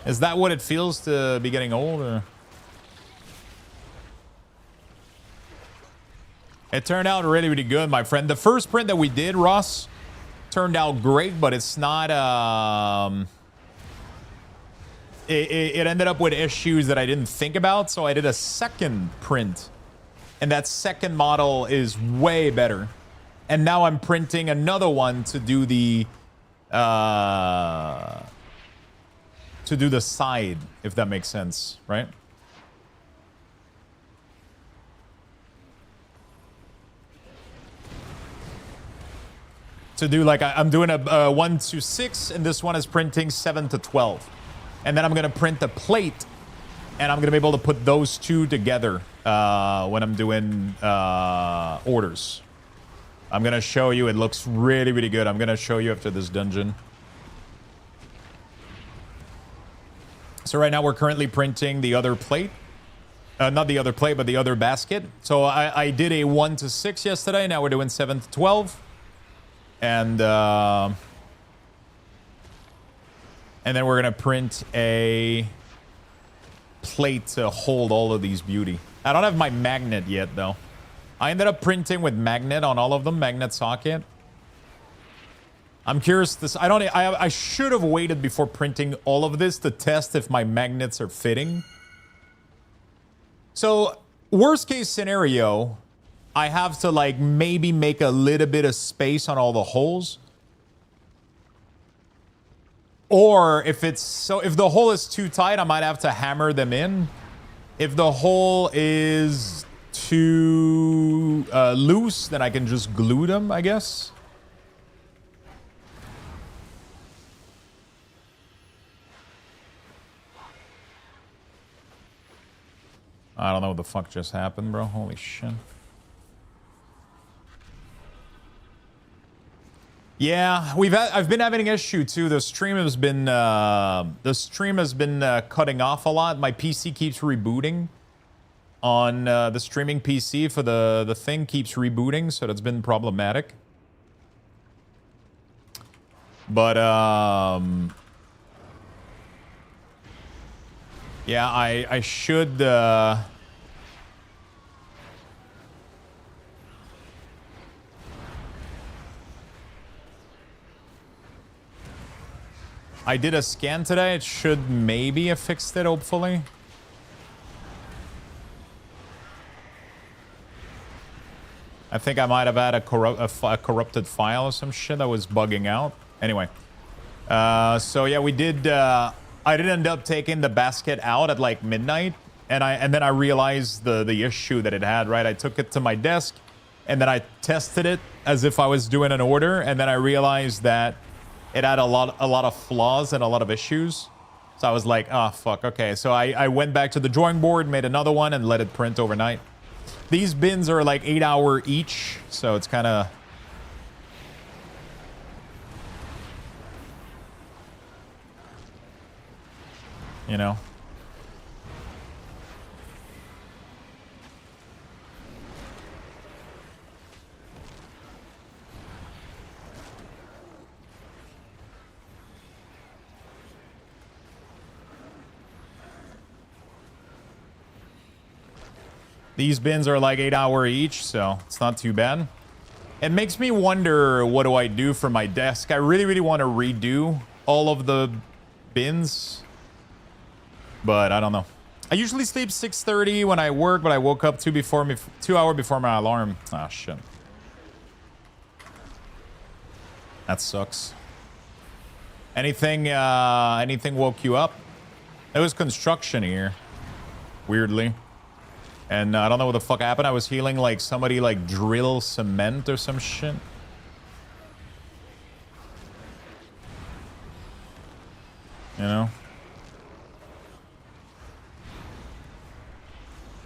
Is that what it feels to be getting old, or? It turned out really, really good, my friend. The first print that we did, Ross, turned out great, but it's not... It ended up with issues that I didn't think about, so I did a second print. And that second model is way better. And now I'm printing another one to do the... to do the side, if that makes sense, right? To do like, I'm doing a 1 to 6, and this one is printing 7 to 12. And then I'm gonna print a plate, and I'm gonna be able to put those two together when I'm doing orders. I'm gonna show you, it looks really, really good. I'm gonna show you after this dungeon. So right now we're currently printing the other plate. Not the other plate, but the other basket. So I did a 1 to 6 yesterday. Now we're doing 7 to 12. And then we're going to print a plate to hold all of these beauty. I don't have my magnet yet, though. I ended up printing with magnet on all of them. Magnet socket. I'm curious. I should have waited before printing all of this to test if my magnets are fitting. So, worst case scenario, I have to like maybe make a little bit of space on all the holes. Or if the hole is too tight, I might have to hammer them in. If the hole is too loose, then I can just glue them, I guess. I don't know what the fuck just happened, bro. Holy shit. Yeah, I've been having an issue too. The stream has been cutting off a lot. My PC keeps rebooting. On the streaming PC for the thing keeps rebooting, so that's been problematic. But Yeah, I should... I did a scan today. It should maybe have fixed it, hopefully. I think I might have had a corrupted file or some shit that was bugging out. Anyway. So yeah, we did... I did end up taking the basket out at like midnight. And then I realized the issue that it had, right? I took it to my desk. And then I tested it as if I was doing an order. And then I realized that it had a lot of flaws and a lot of issues. So I was like, oh, fuck, okay. So I went back to the drawing board, made another one, and let it print overnight. These bins are like 8 hour each, so it's kind of... You know? These bins are like 8 hour each, so it's not too bad. It makes me wonder, what do I do for my desk? I really, really want to redo all of the bins, but I don't know. I usually sleep 6:30 when I work, but I woke up 2 hours before my alarm. Ah, shit. That sucks. Anything woke you up? It was construction here, weirdly. And I don't know what the fuck happened. I was healing like somebody like drill cement or some shit. You know?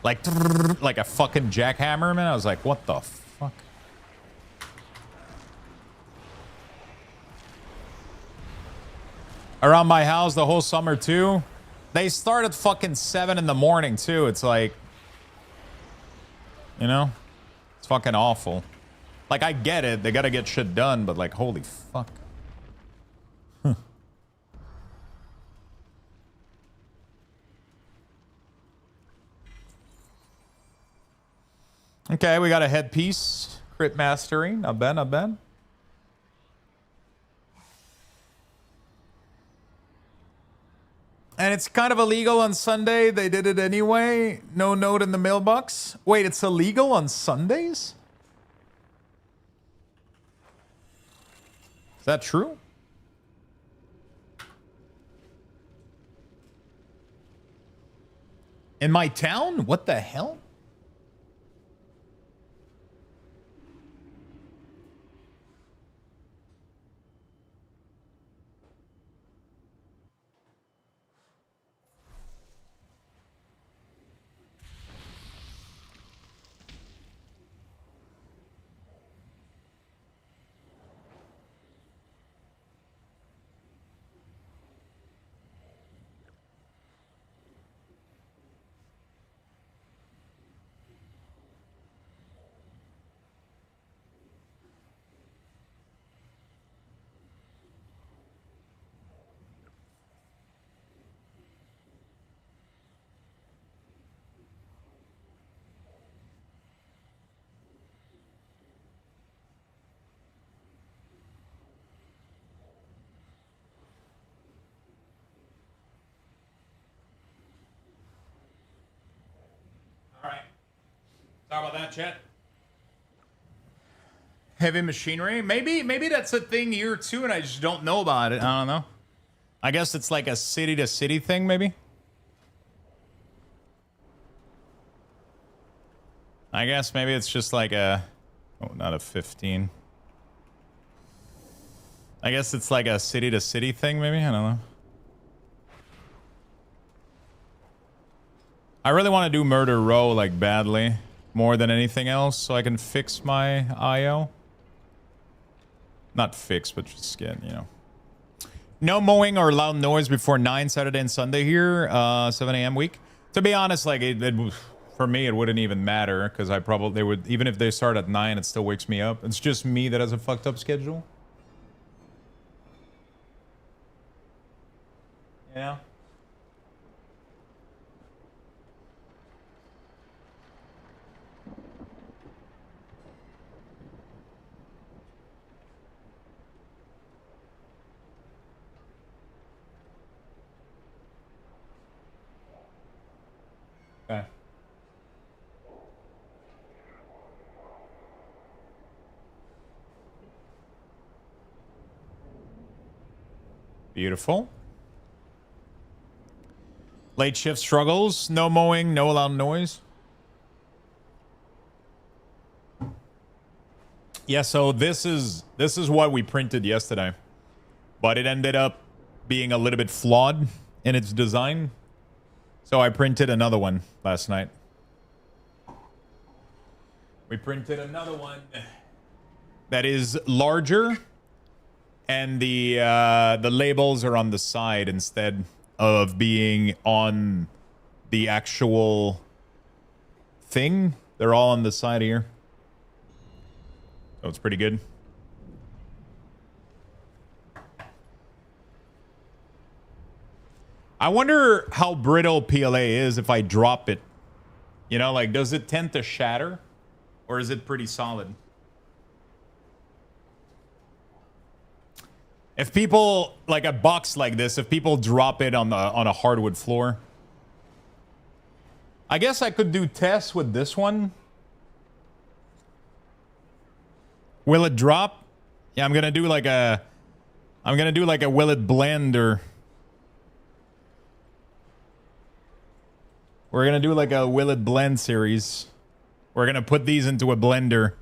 Like a fucking jackhammer, man. I was like, what the fuck? Around my house the whole summer too. They start at fucking 7 in the morning too. It's like... You know? It's fucking awful. Like, I get it. They gotta get shit done, but like, holy fuck. Huh. Okay, we got a headpiece. Crit mastery. Not bad, not bad. And it's kind of illegal on Sunday. They did it anyway. No note in the mailbox. Wait, it's illegal on Sundays? Is that true? In my town? What the hell? Sorry about that, chat. Heavy machinery? Maybe that's a thing here too, and I just don't know about it. I don't know. I guess it's like a city-to-city thing, maybe? I guess maybe it's just like a... Oh, not a 15. I guess it's like a city-to-city thing, maybe? I don't know. I really want to do Murder Row, like, badly. More than anything else, so I can fix my IO. Not fix, but just get, you know. No mowing or loud noise before 9 Saturday and Sunday here, 7 a.m. week. To be honest, like, for me, it wouldn't even matter, because they would, even if they start at 9, it still wakes me up. It's just me that has a fucked up schedule. You know? Okay. Beautiful. Late shift struggles. No mowing, no loud noise. Yeah, so this is what we printed yesterday. But it ended up being a little bit flawed in its design. So I printed another one last night. We printed another one that is larger, and the labels are on the side instead of being on the actual thing. They're all on the side here. So it's pretty good. I wonder how brittle PLA is if I drop it. You know, like, does it tend to shatter? Or is it pretty solid? If people, like a box like this, if people drop it on a hardwood floor. I guess I could do tests with this one. Will it drop? Yeah, I'm gonna do like a will it blend, or we're gonna do like a will it blend series. We're gonna put these into a blender.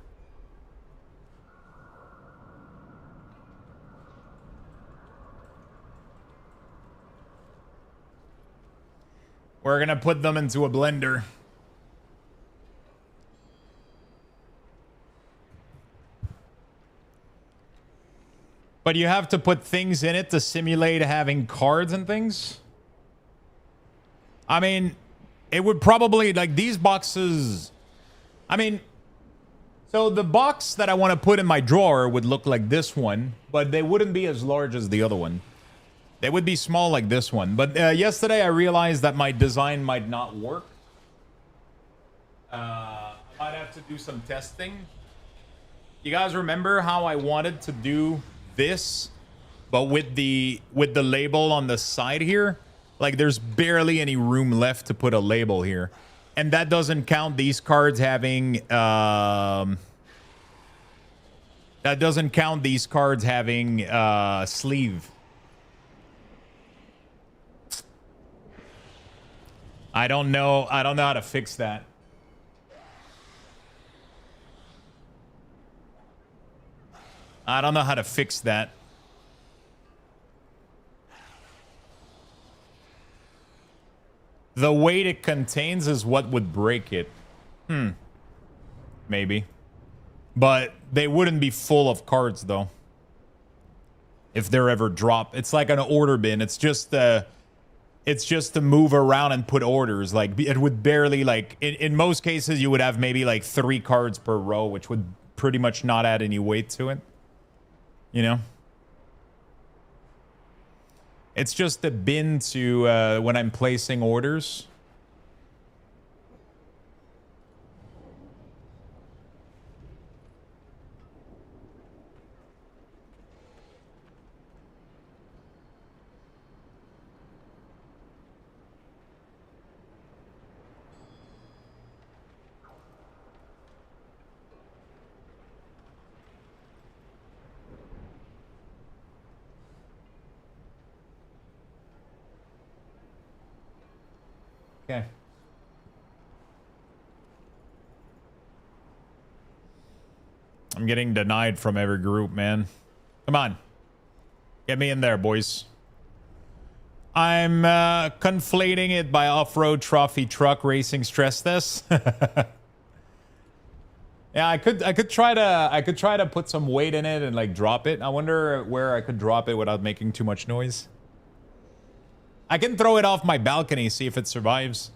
We're gonna put them into a blender. But you have to put things in it to simulate having cards and things. I mean, it would probably, like, these boxes. I mean, so the box that I want to put in my drawer would look like this one, but they wouldn't be as large as the other one. They would be small like this one. But yesterday I realized that my design might not work. I might have to do some testing. You guys remember how I wanted to do this, but with the label on the side here? Like, there's barely any room left to put a label here. And that doesn't count these cards having sleeve. I don't know how to fix that. I don't know how to fix that. The weight it contains is what would break it. Maybe. But they wouldn't be full of cards, though. If they're ever dropped. It's like an order bin. It's just to move around and put orders. Like, it would barely, like, in most cases, you would have maybe like 3 cards per row, which would pretty much not add any weight to it. You know? It's just a bin to when I'm placing orders. Okay. I'm getting denied from every group, man. Come on. Get me in there, boys. I'm conflating it by off-road trophy truck racing stress test. Yeah, I could try to put some weight in it and like drop it. I wonder where I could drop it without making too much noise. I can throw it off my balcony, see if it survives.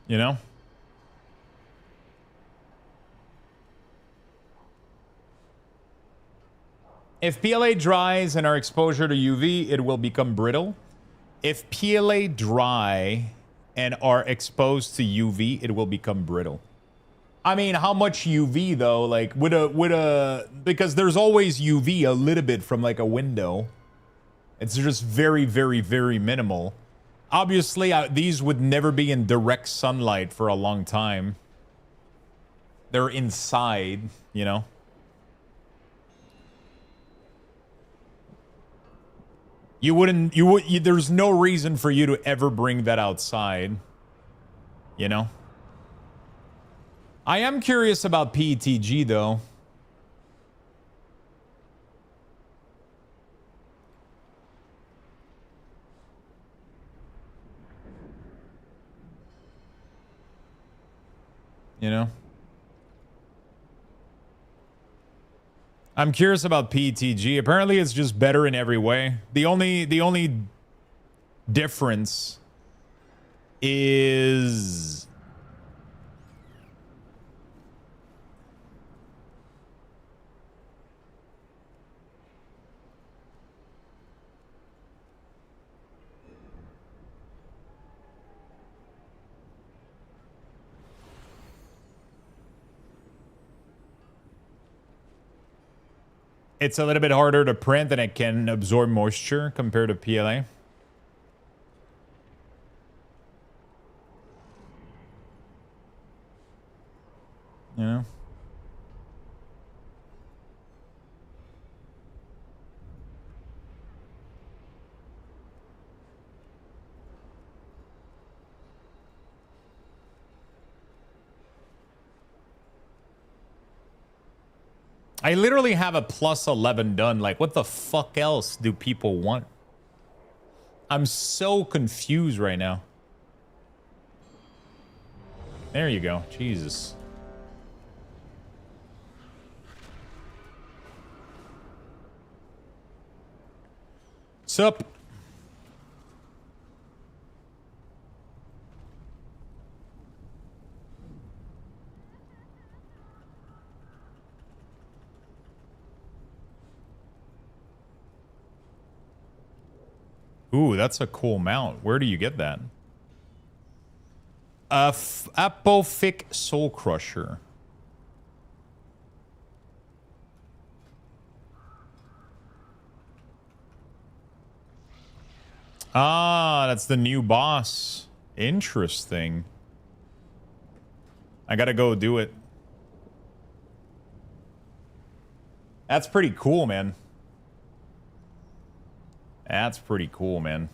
You know? If PLA dries and our exposure to UV, it will become brittle. If PLA dry and are exposed to UV, it will become brittle. I mean, how much UV though? Like because there's always UV a little bit from like a window. It's just very, very, very minimal. Obviously, these would never be in direct sunlight for a long time. They're inside, you know. There's no reason for you to ever bring that outside, you know. I am curious about PETG though. You know? I'm curious about PETG. Apparently it's just better in every way. The only difference is it's a little bit harder to print and it can absorb moisture compared to PLA. You know? I literally have a plus 11 done. Like, what the fuck else do people want? I'm so confused right now. There you go. Jesus. Sup? Ooh, that's a cool mount. Where do you get that? Apophic Soul Crusher. Ah, that's the new boss. Interesting. I gotta go do it. That's pretty cool, man. That's pretty cool, man.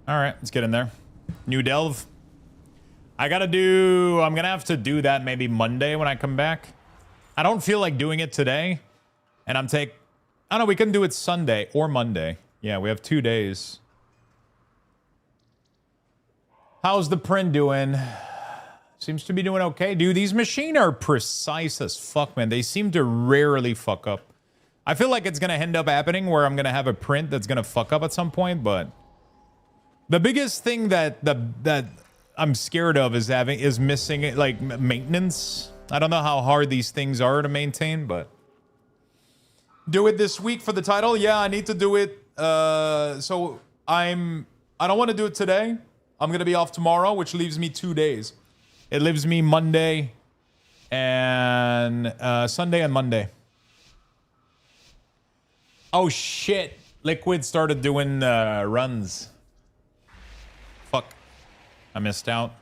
All right, let's get in there. New delve. I'm gonna have to do that maybe Monday when I come back. I don't feel like doing it today. And I don't know, we can do it Sunday or Monday. Yeah, we have 2 days. How's the print doing? Seems to be doing okay. Dude, these machines are precise as fuck, man. They seem to rarely fuck up. I feel like it's gonna end up happening where I'm gonna have a print that's gonna fuck up at some point, but the biggest thing that I'm scared of is missing like maintenance. I don't know how hard these things are to maintain, but do it this week for the title. Yeah, I need to do it. So I don't want to do it today. I'm gonna be off tomorrow, which leaves me 2 days. It leaves me Monday and Sunday and Monday. Oh shit! Liquid started doing runs. Fuck. I missed out.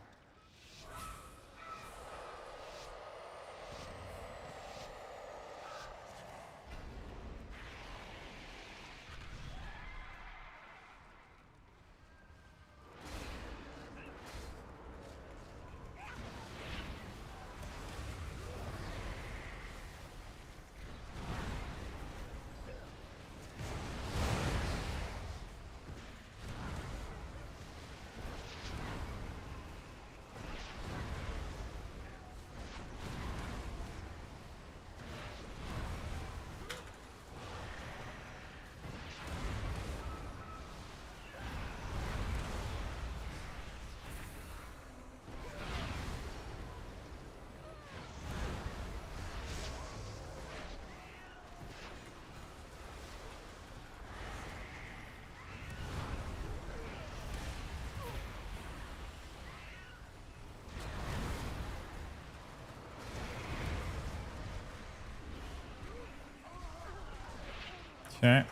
Okay.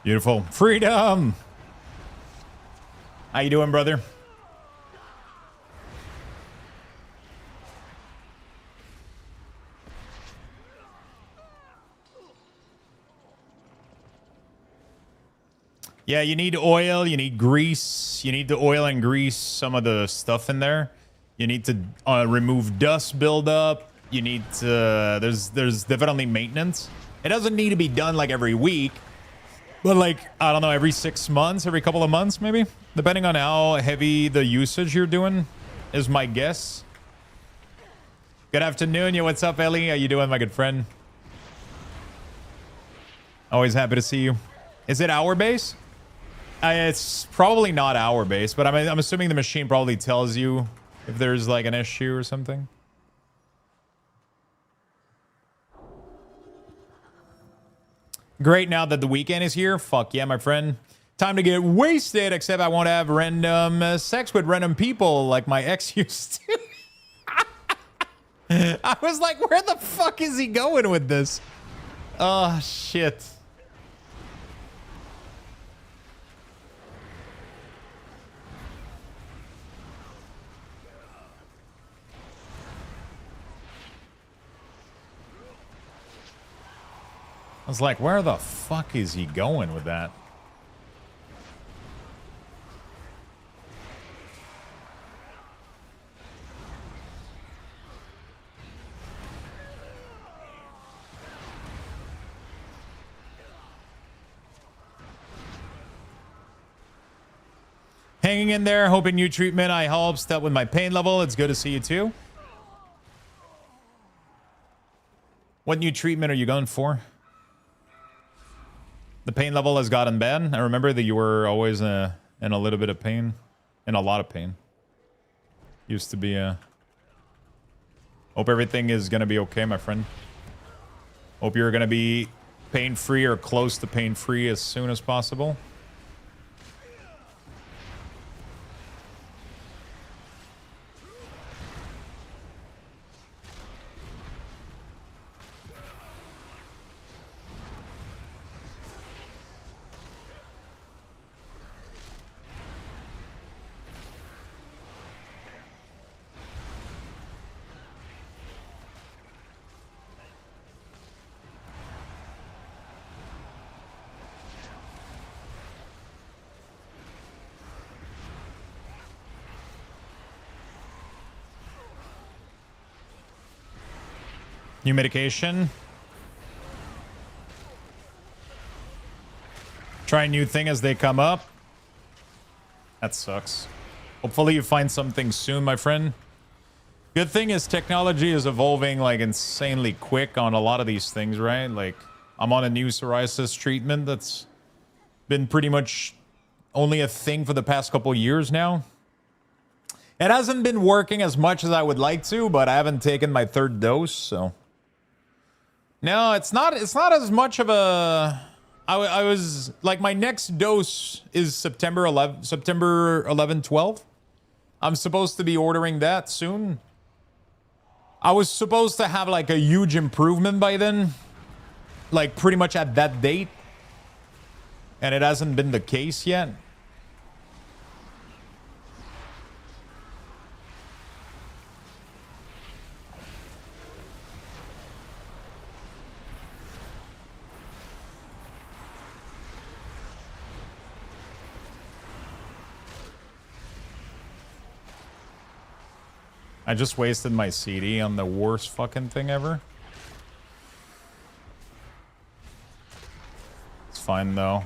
Beautiful. Freedom! How you doing, brother? Yeah, you need oil, you need grease. You need to oil and grease some of the stuff in there. You need to remove dust buildup. You need to... There's definitely maintenance. It doesn't need to be done like every week. But like, I don't know, every 6 months, every couple of months, maybe? Depending on how heavy the usage you're doing is my guess. Good afternoon. Yo, what's up, Ellie? How you doing, my good friend? Always happy to see you. Is it hour base? It's probably not hour base, but I'm assuming the machine probably tells you if there's like an issue or something. Great, now that the weekend is here. Fuck yeah, my friend. Time to get wasted, except I won't have random sex with random people like my ex used to. I was like, where the fuck is he going with this? Oh, shit. I was like, where the fuck is he going with that? Hanging in there, hoping new treatment I helped up with my pain level. It's good to see you too. What new treatment are you going for? The pain level has gotten bad. I remember that you were always in a little bit of pain. In a lot of pain. Used to be Hope everything is going to be okay, my friend. Hope you're going to be pain-free or close to pain-free as soon as possible. New medication. Try a new thing as they come up. That sucks. Hopefully you find something soon, my friend. Good thing is technology is evolving like insanely quick on a lot of these things, right? Like I'm on a new psoriasis treatment that's been pretty much only a thing for the past couple years now. It hasn't been working as much as I would like to, but I haven't taken my 3rd dose, so... No, it's not as much of a... I was... Like, my next dose is September 11, 12. I'm supposed to be ordering that soon. I was supposed to have, like, a huge improvement by then. Like, pretty much at that date. And it hasn't been the case yet. I just wasted my CD on the worst fucking thing ever. It's fine though.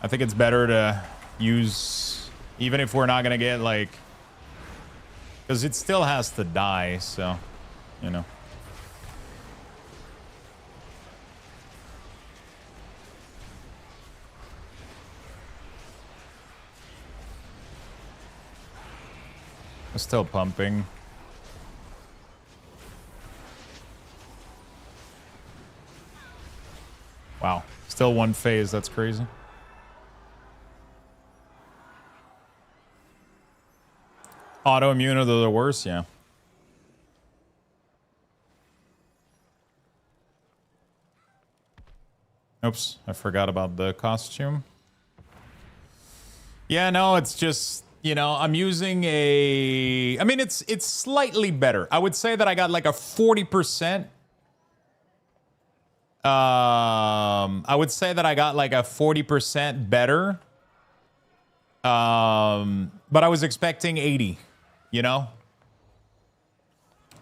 I think it's better to use, even if we're not gonna get like, because it still has to die, so, you know. Still pumping. Wow. Still 1 phase. That's crazy. Autoimmune are the worst, yeah. Oops, I forgot about the costume. Yeah, no, it's just, you know, I'm using a... I mean, it's slightly better. I would say that I got like a 40%. I would say that I got like a 40% better. But I was expecting 80, you know?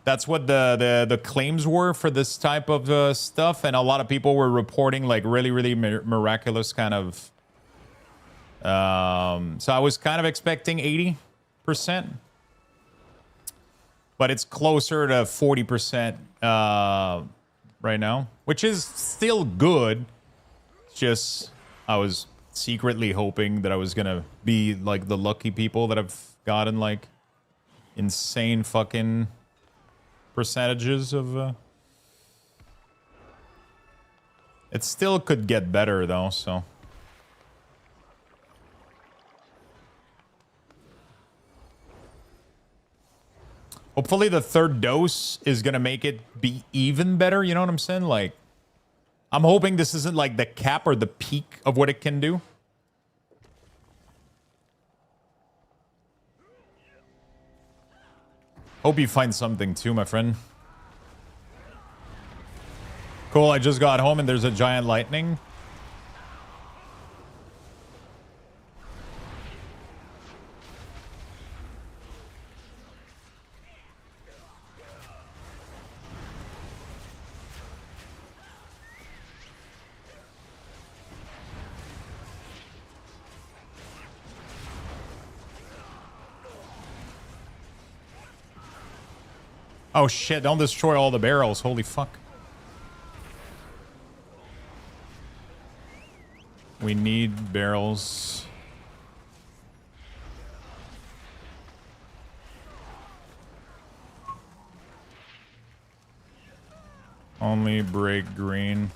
That's what the claims were for this type of stuff, and a lot of people were reporting like really miraculous kind of. So I was kind of expecting 80%, but it's closer to 40% right now, which is still good. Just I was secretly hoping that I was gonna be like the lucky people that have gotten like insane fucking percentages of it still could get better though, so hopefully the third dose is gonna make it be even better, you know what I'm saying? Like I'm hoping this isn't like the cap or the peak of what it can do. Hope you find something too, my friend. Cool, I just got home and there's a giant lightning. Oh shit, don't destroy all the barrels. Holy fuck. We need barrels. Only break green.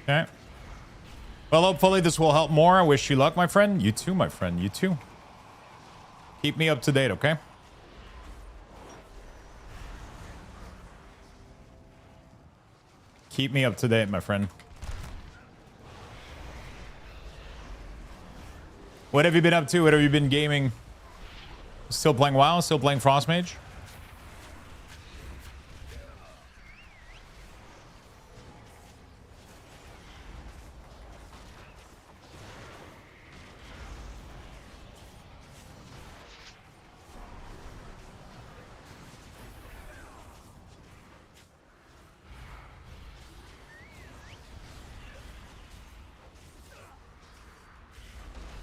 Okay. Well, hopefully this will help more. I wish you luck, my friend. You too, my friend. You too. Keep me up to date, okay? Keep me up to date, my friend. What have you been up to? What have you been gaming? Still playing WoW? Still playing Frostmage?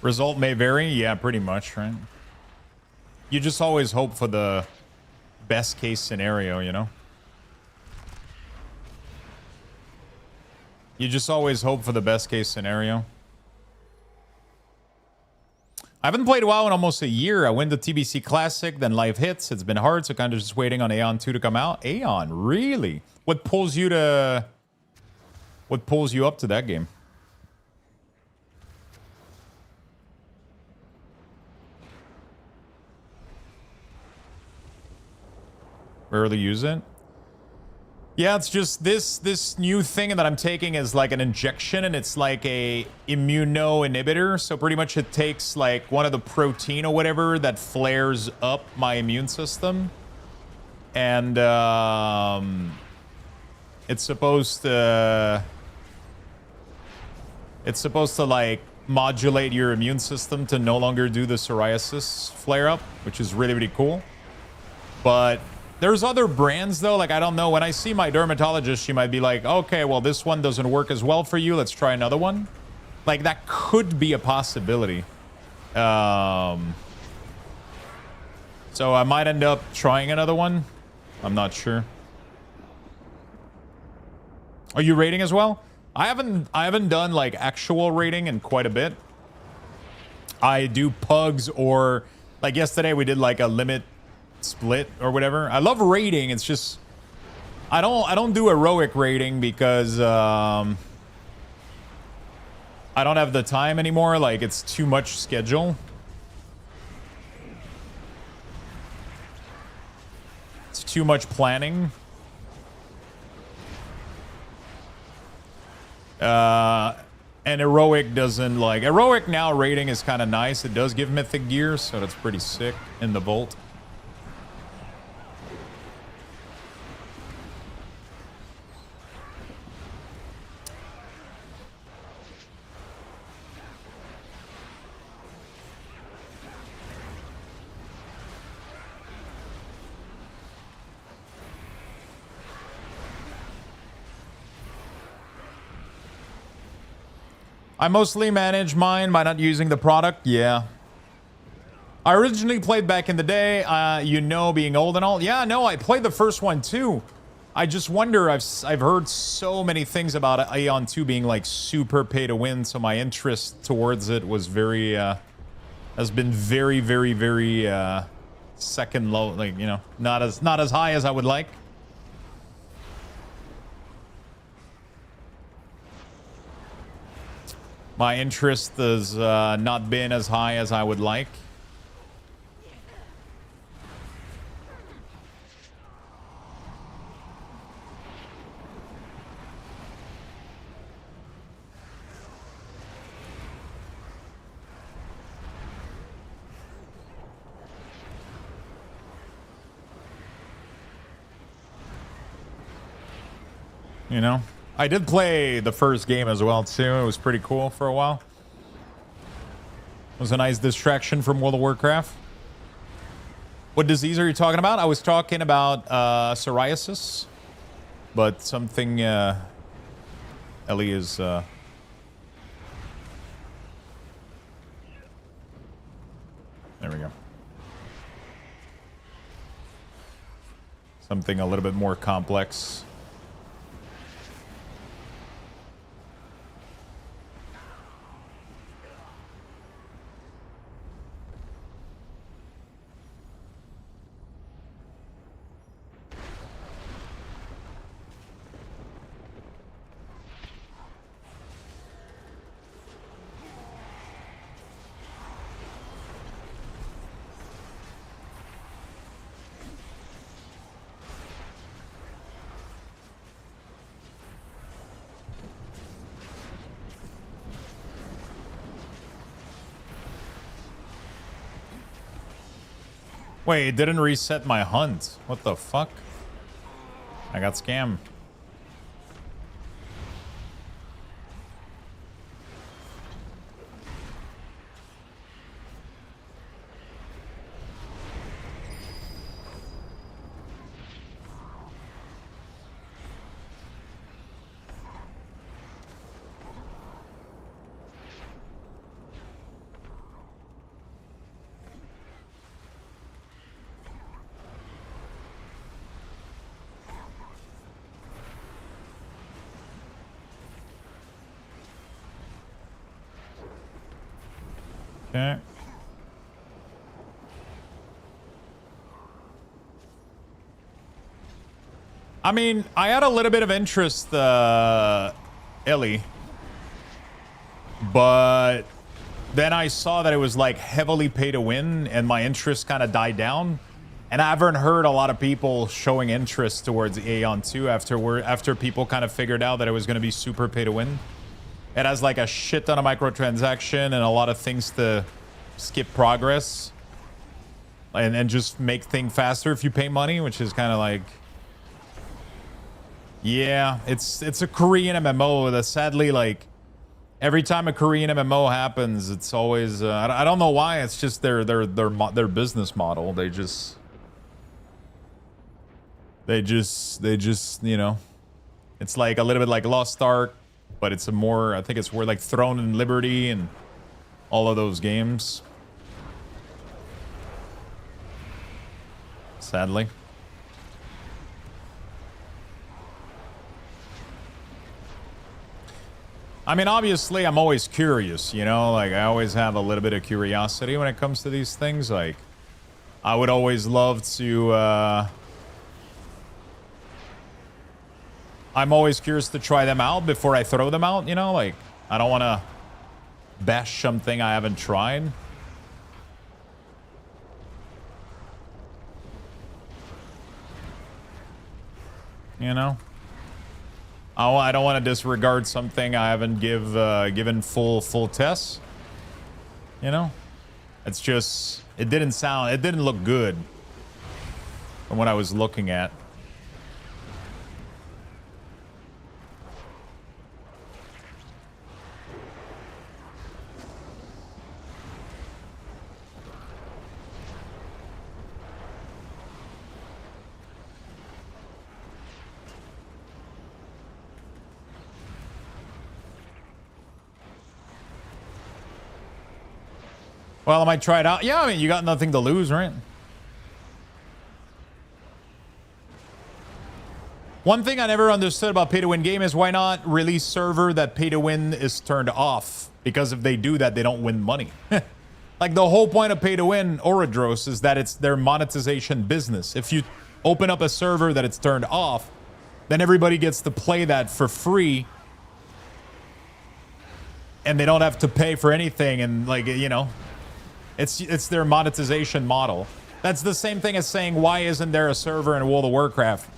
Result may vary. Yeah, pretty much, right? You just always hope for the best case scenario, you know? You just always hope for the best case scenario. I haven't played WoW in almost a year. I win the TBC Classic, then life hits. It's been hard, so kind of just waiting on AddOn 2 to come out. AddOn, really? What pulls you up to that game? Rarely use it. Yeah, it's just this new thing that I'm taking is like an injection, and it's like a immuno inhibitor. So pretty much it takes like one of the protein or whatever that flares up my immune system, and it's supposed to like modulate your immune system to no longer do the psoriasis flare up, which is really cool. But there's other brands though, like I don't know, when I see my dermatologist, she might be like, okay, well this one doesn't work as well for you, let's try another one. Like that could be a possibility. So I might end up trying another one. I'm not sure. Are you raiding as well? I haven't done like actual raiding in quite a bit. I do pugs, or like yesterday we did like a limit split or whatever. I love raiding. It's just I don't do heroic raiding because I don't have the time anymore. Like, it's too much schedule. It's too much planning. And heroic doesn't, like, heroic now raiding is kind of nice. It does give mythic gear, so that's pretty sick in the vault. I mostly manage mine by not using the product. Yeah. I originally played back in the day, you know, being old and all. Yeah, no, I played the first one too. I just wonder, I've heard so many things about AddOn 2 being like super pay to win, so my interest towards it was very, has been very, very, very, second low, like, you know, not as high as I would like. My interest has not been as high as I would like. You know? I did play the first game as well, too. It was pretty cool for a while. It was a nice distraction from World of Warcraft. What disease are you talking about? I was talking about psoriasis. But something Ellie is... There we go. Something a little bit more complex. Wait, it didn't reset my hunt. What the fuck? I got scammed. Okay. I mean, I had a little bit of interest, Ellie. But then I saw that it was like heavily pay to win and my interest kind of died down. And I haven't heard a lot of people showing interest towards AddOn 2 after people kind of figured out that it was going to be super pay to win. It has like a shit ton of microtransaction and a lot of things to skip progress and just make things faster if you pay money, which is kind of like, yeah, it's a Korean MMO that sadly, like, every time a Korean MMO happens, it's always I don't know why. It's just their business model. They just you know, it's like a little bit like Lost Ark. But it's a more, I think it's more like Throne and Liberty and all of those games. Sadly. I mean, obviously, I'm always curious, you know? Like, I always have a little bit of curiosity when it comes to these things. Like, I would always love to, I'm always curious to try them out before I throw them out, you know? Like, I don't want to bash something I haven't tried. You know? I don't want to disregard something I haven't given full tests. You know? It's just, it didn't look good from what I was looking at. Well, I might try it out. Yeah, I mean, you got nothing to lose, right? One thing I never understood about pay-to-win game is why not release server that pay-to-win is turned off? Because if they do that, they don't win money. Like, the whole point of pay-to-win Oradros is that it's their monetization business. If you open up a server that it's turned off, then everybody gets to play that for free. And they don't have to pay for anything. And, like, you know... It's their monetization model. That's the same thing as saying, why isn't there a server in World of Warcraft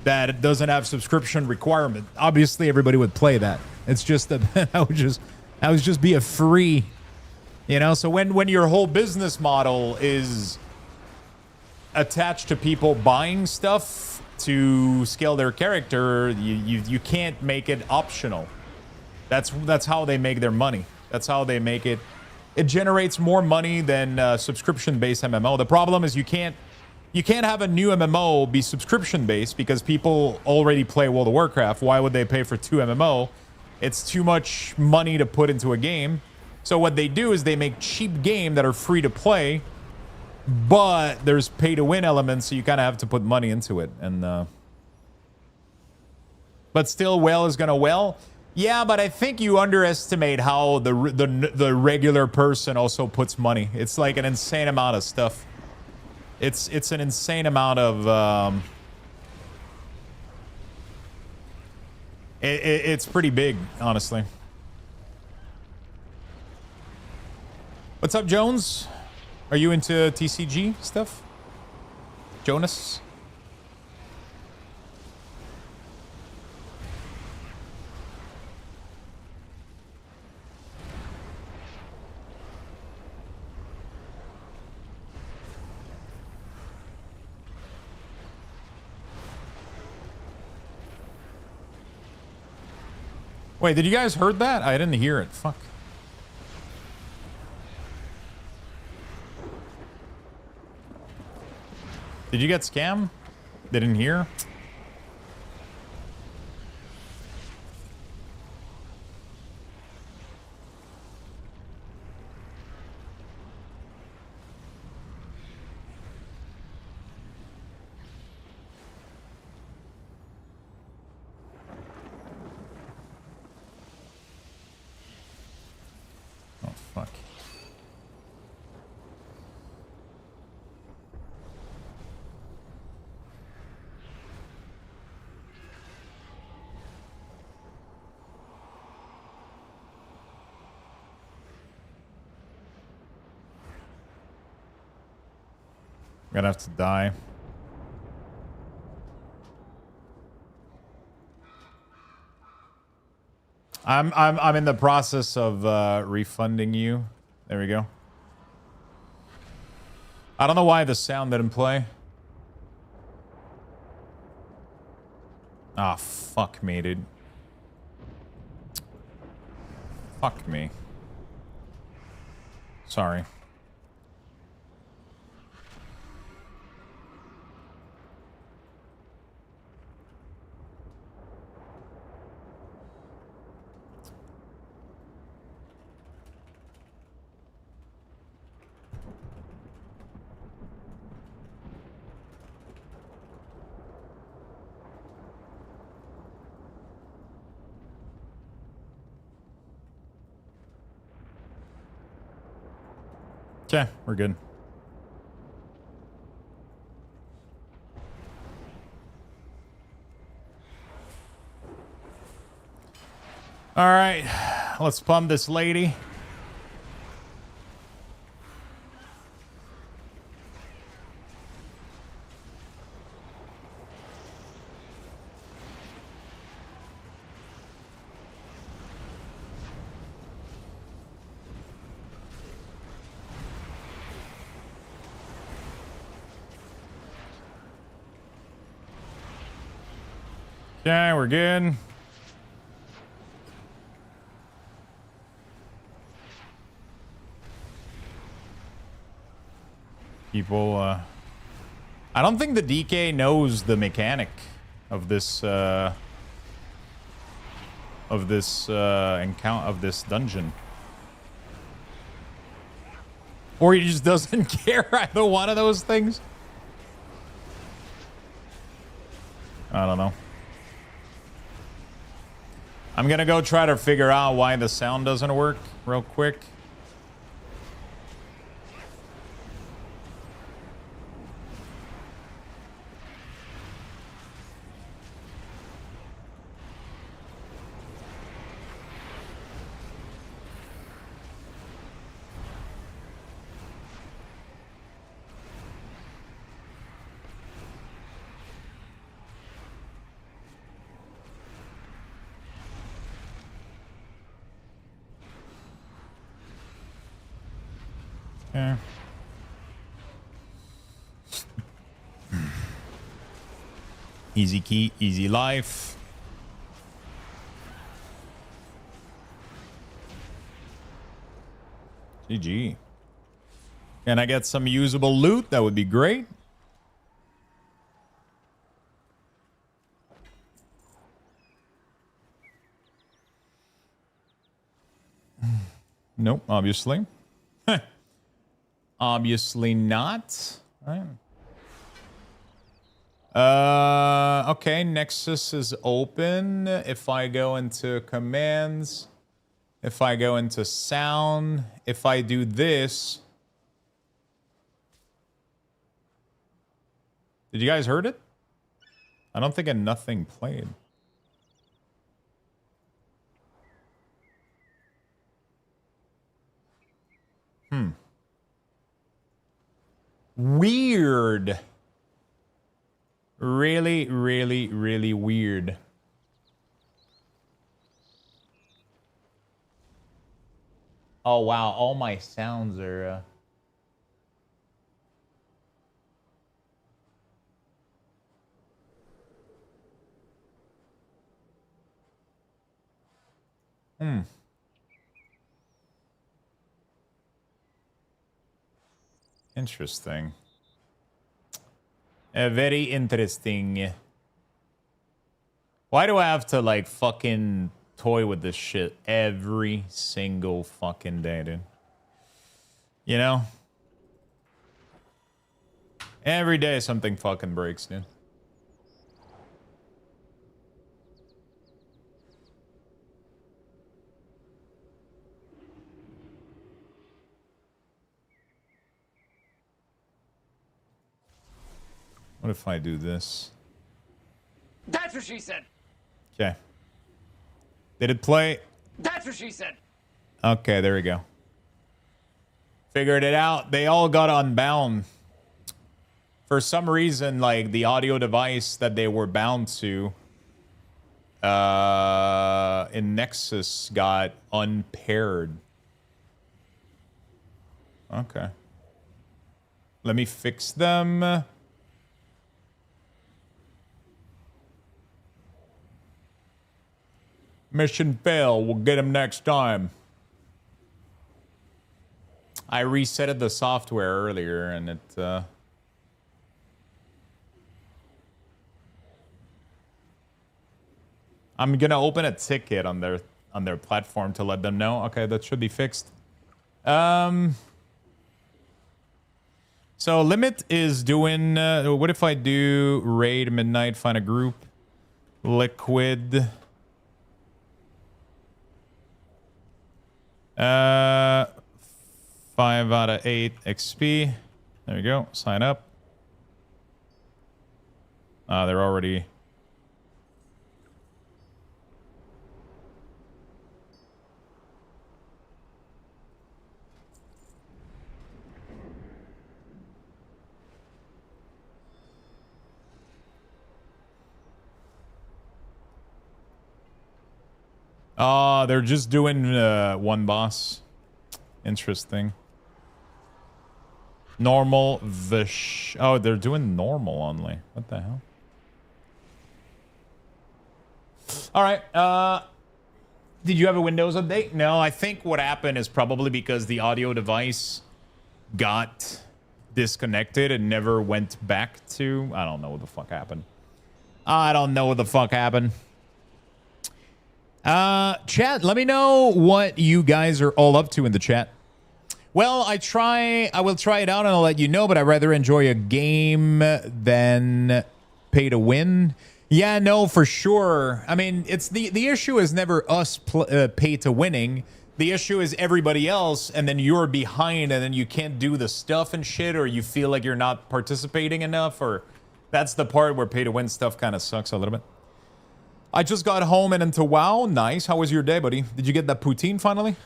that doesn't have subscription requirement? Obviously, everybody would play that. It's just that that would just be a free, you know. So when your whole business model is attached to people buying stuff to scale their character, you can't make it optional. That's how they make their money. That's how they make it. It generates more money than subscription-based MMO. The problem is you can't have a new MMO be subscription-based because people already play World of Warcraft. Why would they pay for 2 MMO? It's too much money to put into a game. So what they do is they make cheap games that are free to play, but there's pay-to-win elements, so you kind of have to put money into it. And but still, whale is gonna whale. Yeah, but I think you underestimate how the regular person also puts money. It's like an insane amount of stuff. It's an insane amount of it's pretty big, honestly. What's up, Jones? Are you into TCG stuff? Jonas? Wait, did you guys heard that? I didn't hear it. Fuck. Did you get scammed? Didn't hear? Fuck. I'm gonna have to die. I'm in the process of refunding you. There we go. I don't know why the sound didn't play. Ah, fuck me, dude. Fuck me. Sorry. Okay, we're good. All right, let's pump this lady. Okay, we're good. People, I don't think the DK knows the mechanic of this encounter of this dungeon, or he just doesn't care. Either one of those things. I don't know. I'm gonna go try to figure out why the sound doesn't work real quick. Okay. Easy key, easy life. GG. Can I get some usable loot? That would be great. Nope, obviously. Obviously not. All right. Okay, Nexus is open. If I go into commands, if I go into sound, if I do this. Did you guys heard it? I don't think nothing played. Weird. Really, really, really weird. Oh, wow. All my sounds are... Interesting. Very interesting. Why do I have to, like, fucking toy with this shit every single fucking day, dude? You know? Every day something fucking breaks, dude. What if I do this? That's what she said. Okay. Did it play? That's what she said. Okay, there we go. Figured it out. They all got unbound. For some reason, like, the audio device that they were bound to in Nexus got unpaired. Okay. Let me fix them. Mission fail. We'll get him next time. I resetted the software earlier, and it... I'm gonna open a ticket on their platform to let them know. Okay, that should be fixed. So limit is doing. What if I do raid midnight? Find a group. Liquid. 5 out of 8 XP. There you go. Sign up. They're already... they're just doing one boss. Interesting. Normal Vish. Oh, they're doing normal only. What the hell? All right. Did you have a Windows update? No, I think what happened is probably because the audio device got disconnected and never went back to... I don't know what the fuck happened. I don't know what the fuck happened. Chat, let me know what you guys are all up to in the chat. Well, I will try it out and I'll let you know, but I'd rather enjoy a game than pay to win. Yeah, no, for sure. I mean, it's the issue is never us pay to winning. The issue is everybody else, and then you're behind, and then you can't do the stuff and shit, or you feel like you're not participating enough, or that's the part where pay to win stuff kind of sucks a little bit. I just got home and into WoW. Nice. How was your day, buddy? Did you get that poutine finally?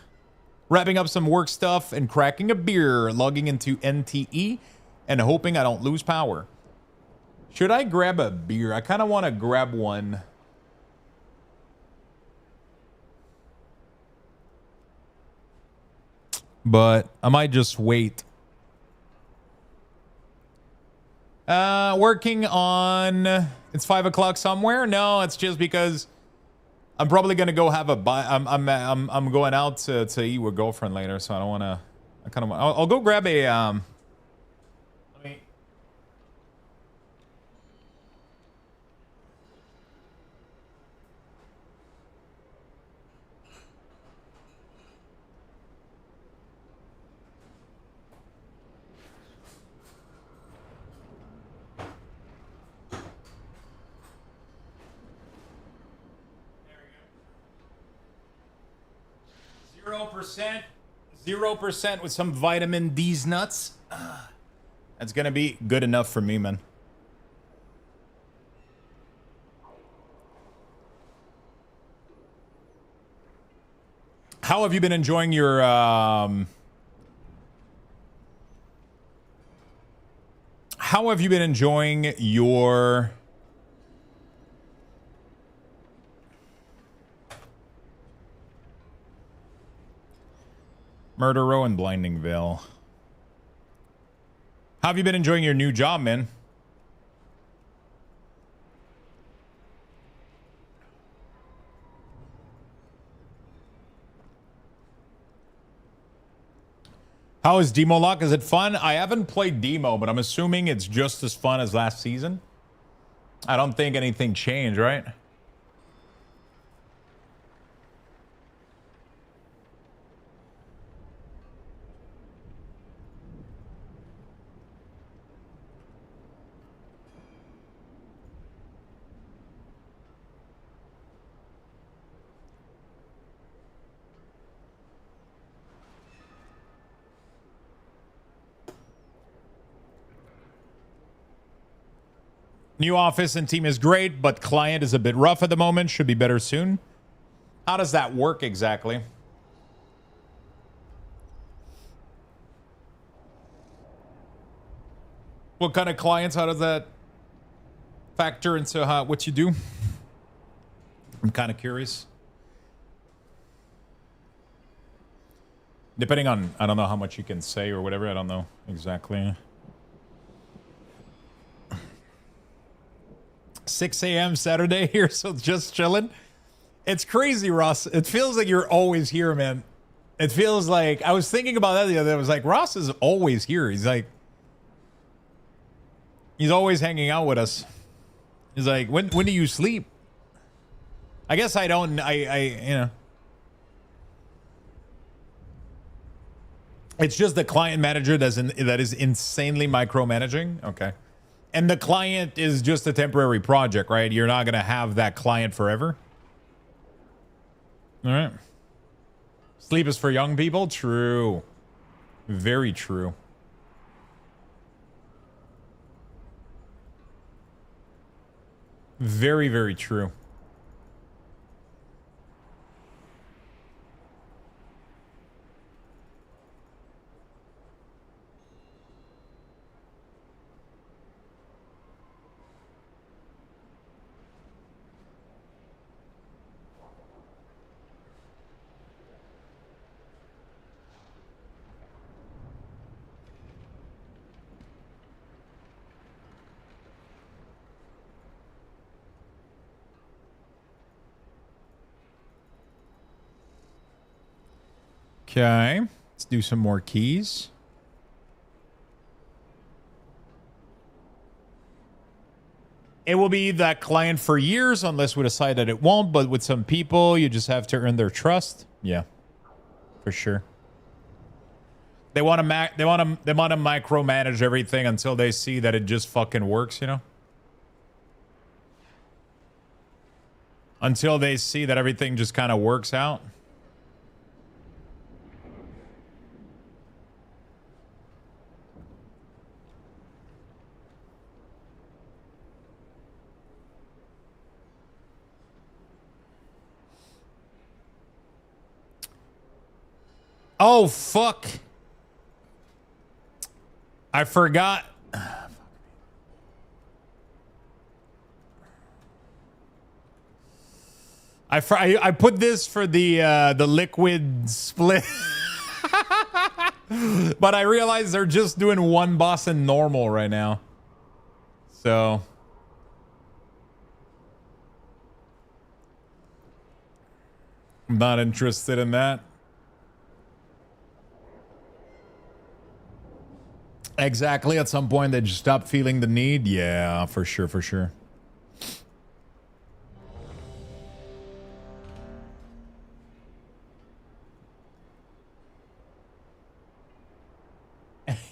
Wrapping up some work stuff and cracking a beer, logging into NTE, and hoping I don't lose power. Should I grab a beer? I kind of want to grab one. But I might just wait. Working on... It's 5 o'clock somewhere? No, it's just because I'm probably gonna go have a I'm going out to eat with girlfriend later, so I don't want to. I kind of want. I'll go grab a Let me. 0% with some vitamin D's nuts. That's gonna be good enough for me, man. How have you been enjoying your How have you been enjoying your Murder Row and Blinding Veil? How have you been enjoying your new job, man? How is Demo Lock? Is it fun? I haven't played Demo, but I'm assuming it's just as fun as last season. I don't think anything changed, right? New office and team is great, but client is a bit rough at the moment. Should be better soon. How does that work exactly? What kind of clients? How does that factor into what you do? I'm kind of curious. Depending on, I don't know how much you can say or whatever. I don't know exactly. 6 a.m. Saturday here, so just chilling. It's crazy, Ross. It feels like you're always here, man. It feels like, I was thinking about that the other day. I was like, Ross is always here. He's like, he's always hanging out with us. He's like, when do you sleep? I guess I don't, you know. It's just the client manager that is insanely micromanaging. Okay. And the client is just a temporary project, right? You're not going to have that client forever. All right. Sleep is for young people? True. Very true. Very, very true. Okay, let's do some more keys. It will be that client for years unless we decide that it won't, but with some people, you just have to earn their trust. Yeah, for sure. They want to micromanage everything until they see that it just fucking works, you know? Until they see that everything just kind of works out. Oh, fuck. I forgot. I put this for the liquid split. But I realized they're just doing one boss in normal right now. So I'm not interested in that. Exactly. At some point, they just stop feeling the need. Yeah, for sure, for sure.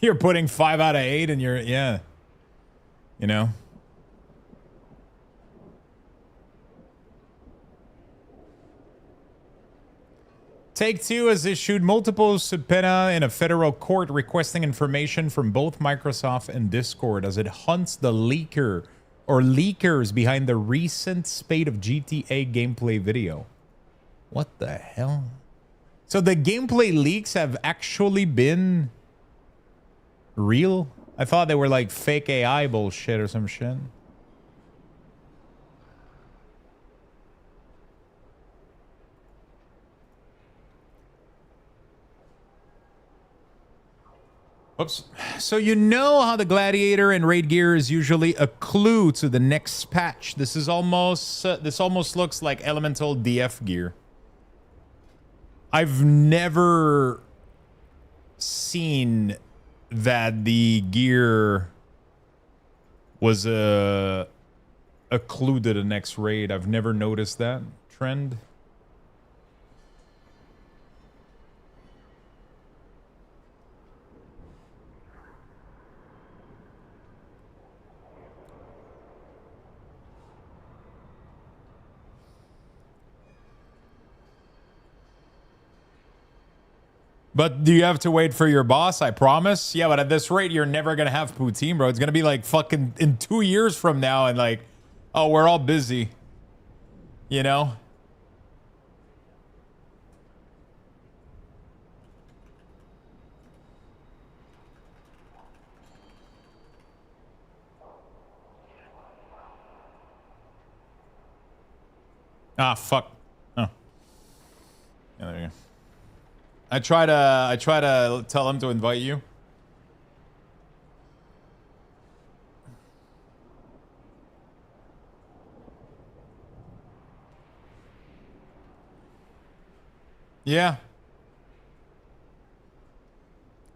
You're putting 5 out of 8 and you're, yeah. You know? Take-Two has issued multiple subpoena in a federal court requesting information from both Microsoft and Discord as it hunts the leaker or leakers behind the recent spate of GTA gameplay video. What the hell? So the gameplay leaks have actually been real? I thought they were like fake AI bullshit or some shit. Oops. So you know how the Gladiator and Raid gear is usually a clue to the next patch. This is almost this almost looks like Elemental DF gear. I've never seen that the gear was a clue to the next raid. I've never noticed that trend. But do you have to wait for your boss? I promise. Yeah, but at this rate, you're never going to have poutine, bro. It's going to be like fucking in 2 years from now and like, oh, we're all busy. You know? Ah, fuck. Oh. Yeah, there you go. I try to tell him to invite you. Yeah.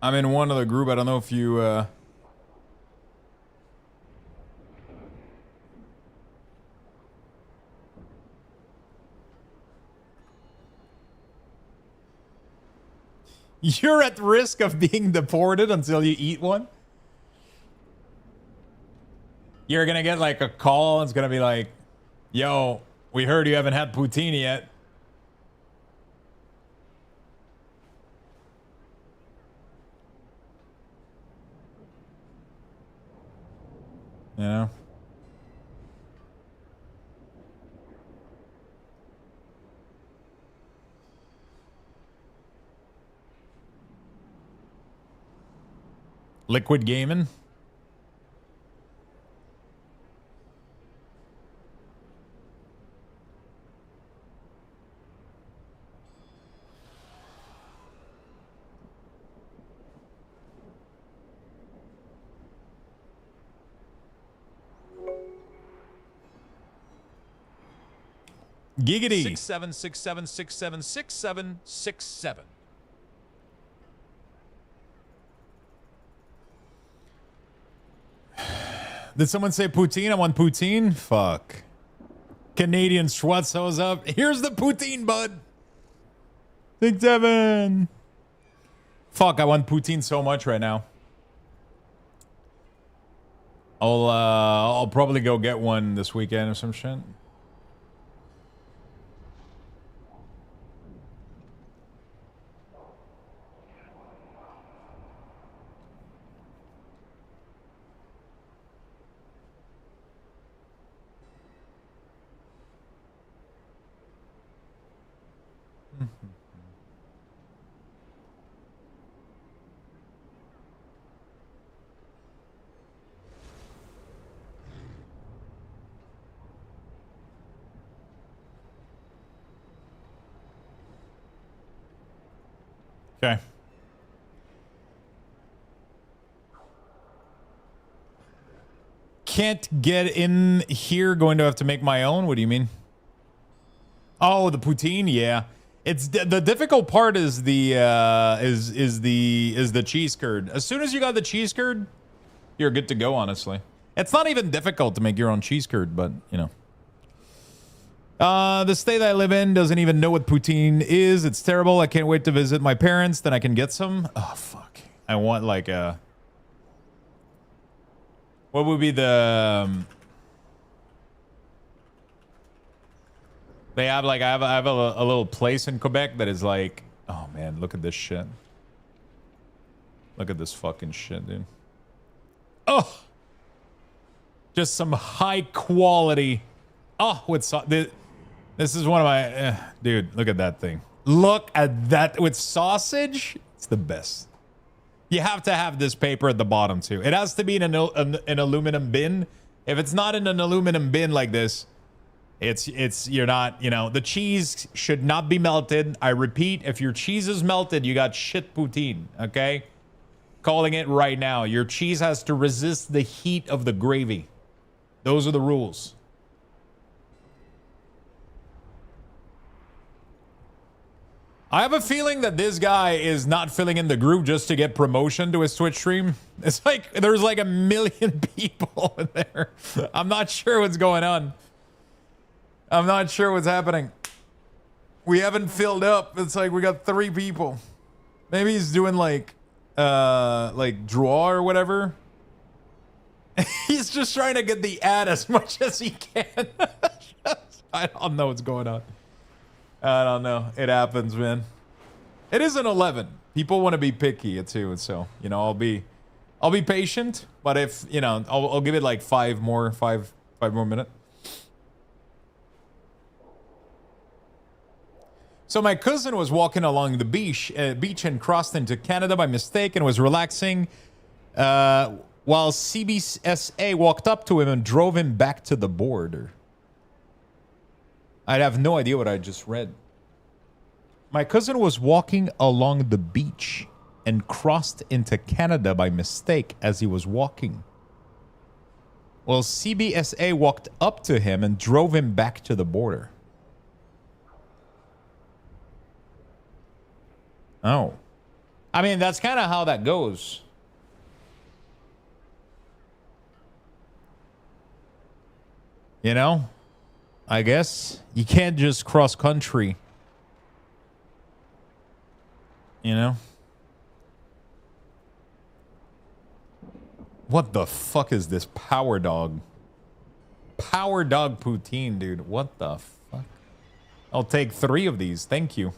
I'm in one of the group. I don't know if you You're at risk of being deported until you eat one. You're gonna get like a call. It's gonna be like, yo, we heard you haven't had poutine yet. You know? Liquid gaming. Giggity. 6767676767. Did someone say poutine? I want poutine. Fuck. Canadian Schwartzos up. Here's the poutine, bud. 6-7. Fuck, I want poutine so much right now. I'll probably go get one this weekend or some shit. Okay. Can't get in here. Going to have to make my own. What do you mean? Oh, the poutine. Yeah, it's the difficult part is the the cheese curd. As soon as you got the cheese curd, you're good to go. Honestly, it's not even difficult to make your own cheese curd, but you know. The state I live in doesn't even know what poutine is. It's terrible. I can't wait to visit my parents. Then I can get some. Oh, fuck. I want like a... What would be the... They have like... I have a little place in Quebec that is like... Oh, man. Look at this shit. Look at this fucking shit, dude. Oh! Just some high quality... Oh, with... This is one of my... dude, look at that thing. Look at that with sausage. It's the best. You have to have this paper at the bottom, too. It has to be in an aluminum bin. If it's not in an aluminum bin like this, you're not, you know, the cheese should not be melted. I repeat, if your cheese is melted, you got shit poutine, okay? Calling it right now. Your cheese has to resist the heat of the gravy. Those are the rules. I have a feeling that this guy is not filling in the group just to get promotion to his Twitch stream. It's like there's like 1 million people in there. I'm not sure what's going on. I'm not sure what's happening. We haven't filled up. It's like we got 3 people. Maybe he's doing like draw or whatever. He's just trying to get the ad as much as he can. I don't know what's going on. I don't know. It happens, man. It is an 11. People want to be picky too, so you know I'll be patient. But if you know, I'll give it like 5 more minutes. So my cousin was walking along the beach and crossed into Canada by mistake and was relaxing, while CBSA walked up to him and drove him back to the border. I have no idea what I just read. My cousin was walking along the beach and crossed into Canada by mistake as he was walking. Well, CBSA walked up to him and drove him back to the border. Oh. I mean, that's kind of how that goes. You know? I guess you can't just cross country, you know? What the fuck is this power dog? Power dog poutine, dude. What the fuck? I'll take 3 of these. Thank you.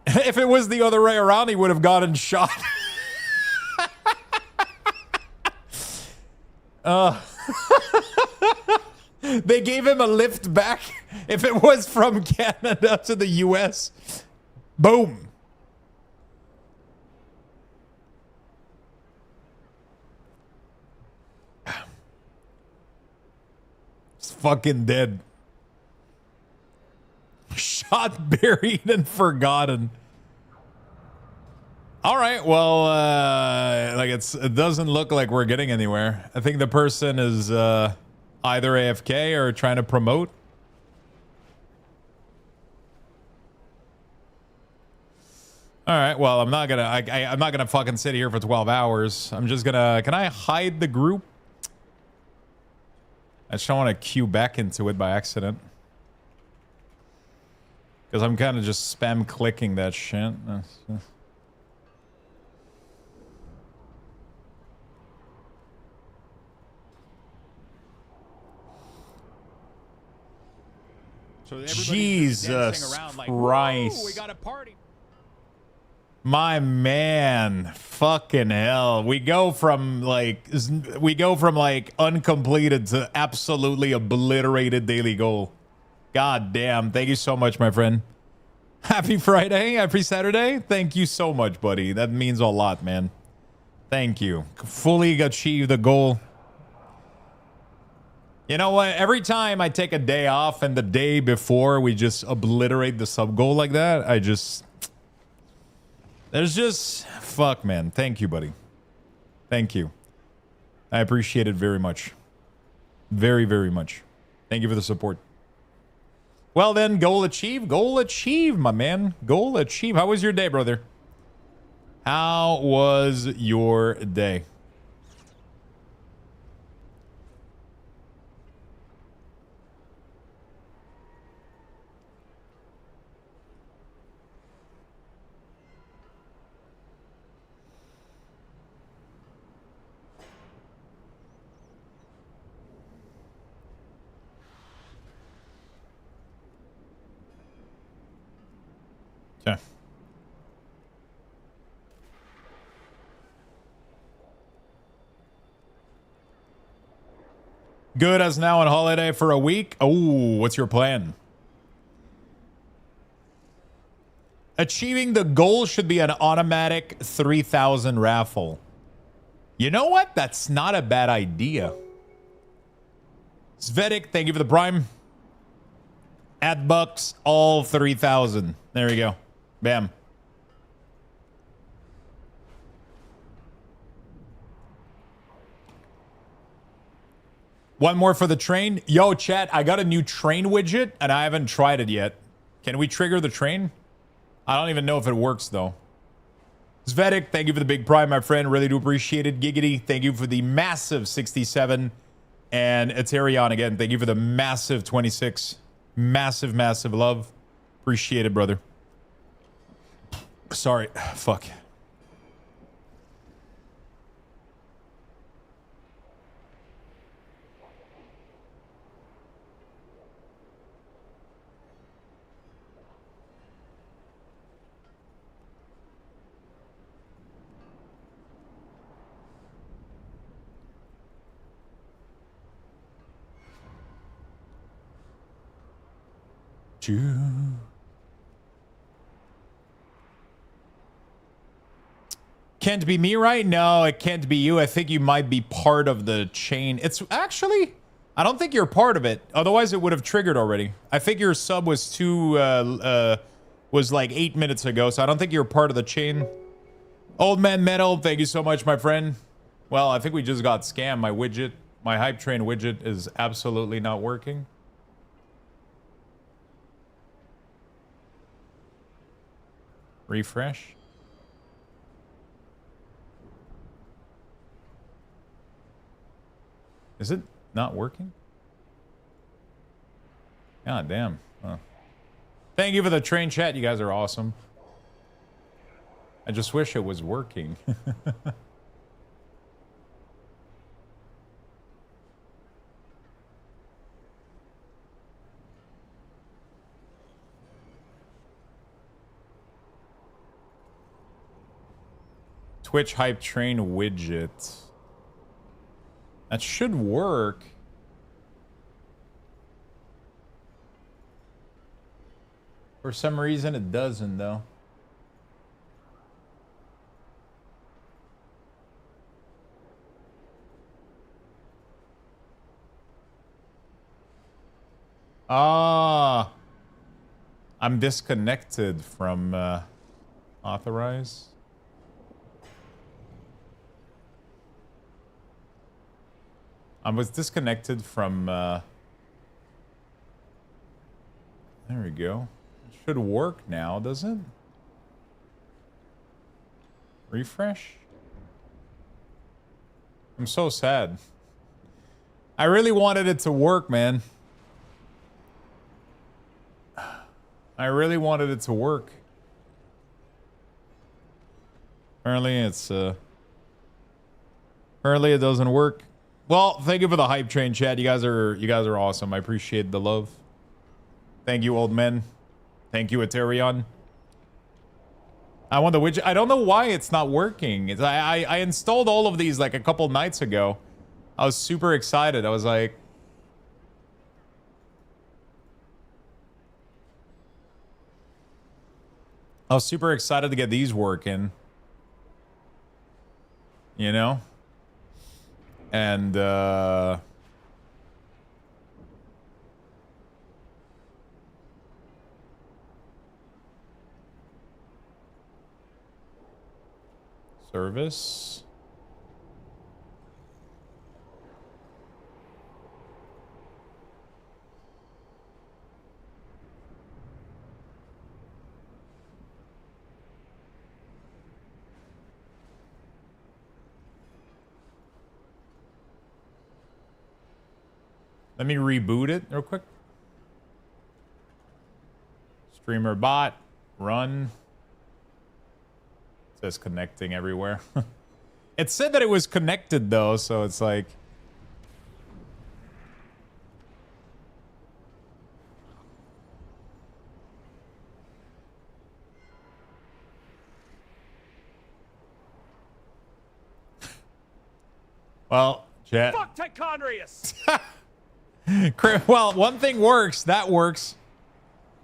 If it was the other way around, he would have gotten shot. They gave him a lift back. If it was from Canada to the US, boom. It's fucking dead. Shot, buried, and forgotten. All right, well, like it doesn't look like we're getting anywhere. I think the person is either AFK or trying to promote. All right, well, I'm not gonna fucking sit here for 12 hours. I'm just gonna. Can I hide the group? I just don't want to queue back into it by accident. Because I'm kind of just spam clicking that shit. So Jesus like, Christ. We got a party. My man, fucking hell. We go from like uncompleted to absolutely obliterated daily goal. God damn. Thank you so much, my friend. Happy Friday. Happy Saturday. Thank you so much, buddy. That means a lot, man. Thank you. Fully achieved the goal. You know what? Every time I take a day off and the day before we just obliterate the sub goal like that, there's just fuck, man. Thank you, buddy. Thank you. I appreciate it very much. Very, very much. Thank you for the support. Well then, goal achieved. Goal achieved, my man. Goal achieved. How was your day, brother? How was your day? Okay. Good as now on holiday for a week. Oh, what's your plan? Achieving the goal should be an automatic 3,000 raffle. You know what? That's not a bad idea. Svedik, thank you for the prime. Add bucks, all 3,000. There you go. Bam. One more for the train. Yo, chat, I got a new train widget, and I haven't tried it yet. Can we trigger the train? I don't even know if it works, though. Svedik, thank you for the big prime, my friend. Really do appreciate it. Giggity, thank you for the massive 67. And Eterion, again, thank you for the massive 26. Massive, massive love. Appreciate it, brother. Sorry. Fuck. Can't be me, right? No, it can't be you. I think you might be part of the chain. It's actually, I don't think you're part of it. Otherwise, it would have triggered already. I think your sub was was like 8 minutes ago, so I don't think you're part of the chain. Old Man Metal, thank you so much, my friend. Well, I think we just got scammed. My widget, my hype train widget is absolutely not working. Refresh. Is it not working? God damn. Huh. Thank you for the train chat. You guys are awesome. I just wish it was working. Twitch hype train widget. That should work. For some reason, it doesn't, though. Ah, I'm disconnected from authorize. I was disconnected from. There we go. It should work now, does it? Refresh. I'm so sad. I really wanted it to work, man. I really wanted it to work. Apparently it's apparently it doesn't work. Well, thank you for the hype train, chat. You guys are awesome. I appreciate the love. Thank you, old men. Thank you, Eterion. I want the widget. I don't know why it's not working. I installed all of these like a couple nights ago. I was super excited. I was like, I was super excited to get these working. You know? And service. Let me reboot it real quick. Streamer bot, run. It says connecting everywhere. It said that it was connected though, so it's like... Well, chat. Fuck Tichondrius! Well, one thing works. That works.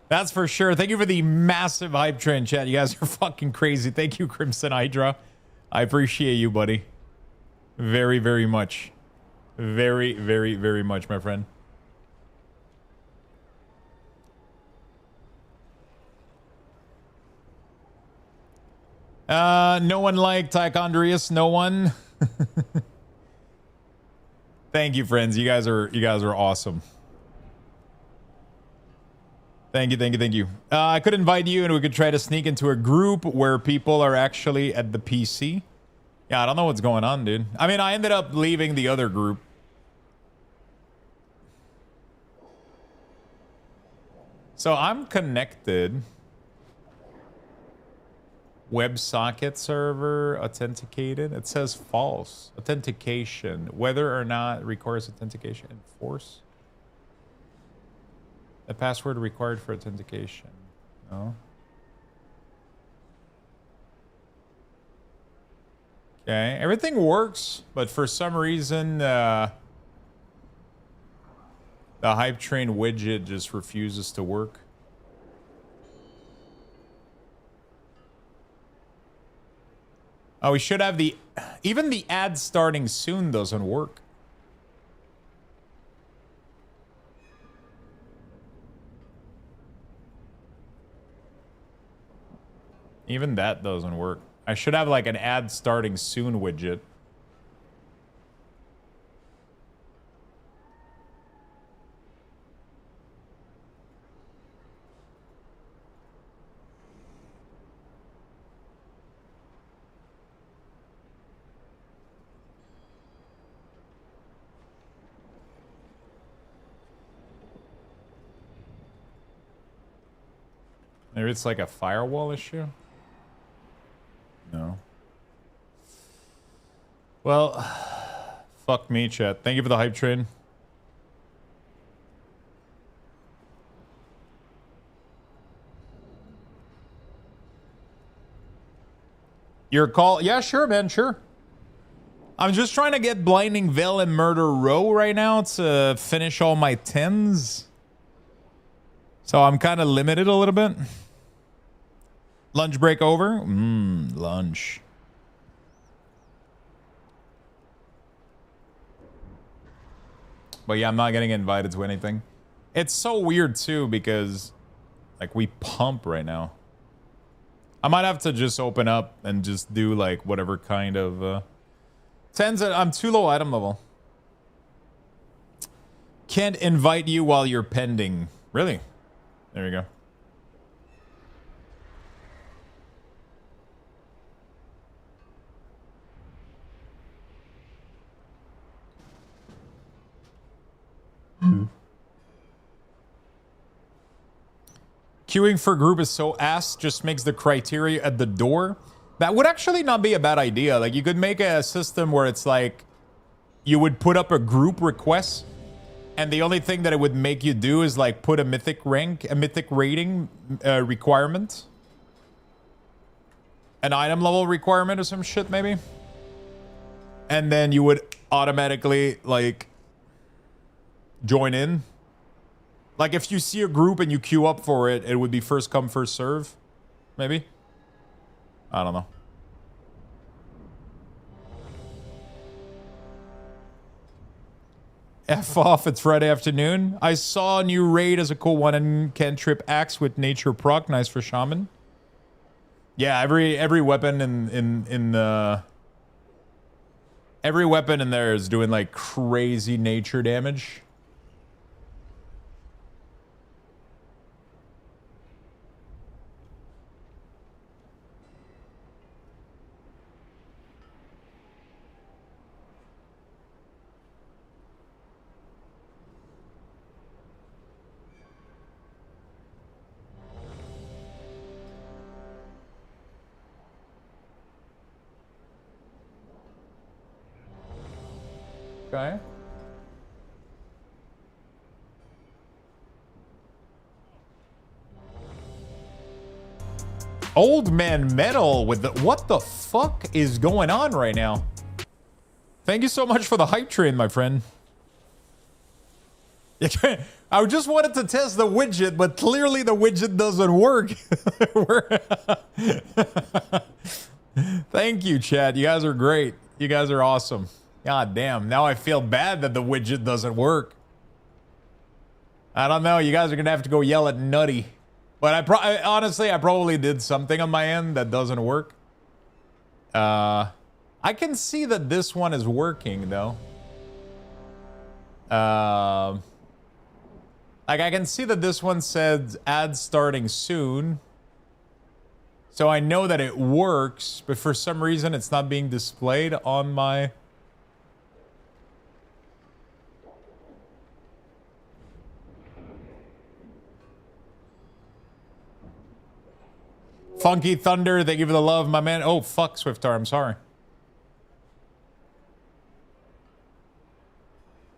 That's for sure. Thank you for the massive hype train, chat. You guys are fucking crazy. Thank you, Crimson Hydra. I appreciate you, buddy. Very, very much. Very, very, very much, my friend. No one liked Tichondrius. No one. Thank you, friends. You guys are awesome. Thank you, thank you, thank you. I could invite you and we could try to sneak into a group where people are actually at the PC. Yeah, I don't know what's going on, dude. I mean, I ended up leaving the other group. So I'm connected. WebSocket server authenticated. It says false. Authentication. Whether or not it requires authentication. Enforce. The password required for authentication. No. Okay. Everything works, but for some reason, the hype train widget just refuses to work. Oh, we should have the... Even the ad starting soon doesn't work. Even that doesn't work. I should have like an ad starting soon widget. Maybe it's like a firewall issue? No. Well, fuck me, chat. Thank you for the hype train. Your call? Yeah, sure, man, sure. I'm just trying to get Blinding Veil and Murder Row right now to finish all my 10s. So I'm kind of limited a little bit. Lunch break over? Lunch. But yeah, I'm not getting invited to anything. It's so weird too because like we pump right now. I might have to just open up and just do like whatever kind of 10s. I'm too low item level. Can't invite you while you're pending. Really? There you go. Queuing for group is so ass, just makes the criteria at the door. That would actually not be a bad idea. Like you could make a system where it's like you would put up a group request and the only thing that it would make you do is like put a mythic rank, a mythic rating requirement. An item level requirement or some shit maybe. And then you would automatically like join in. Like if you see a group and you queue up for it, it would be first come, first serve. Maybe? I don't know. F off, it's Friday afternoon. I saw a new raid as a cool one and cantrip axe with nature proc. Nice for shaman. Yeah, every weapon in the every weapon in there is doing like crazy nature damage. Okay. Old Man Metal with the... What the fuck is going on right now? Thank you so much for the hype train, my friend. I just wanted to test the widget, but clearly the widget doesn't work. Thank you, chat. You guys are great. You guys are awesome. God damn. Now I feel bad that the widget doesn't work. I don't know. You guys are going to have to go yell at Nutty. But honestly, I probably did something on my end that doesn't work. I can see that this one is working, though. Like, I can see that this one said ad starting soon. So I know that it works, but for some reason it's not being displayed on my... Funky Thunder, thank you for the love, my man. Oh, fuck, Swiftar, I'm sorry.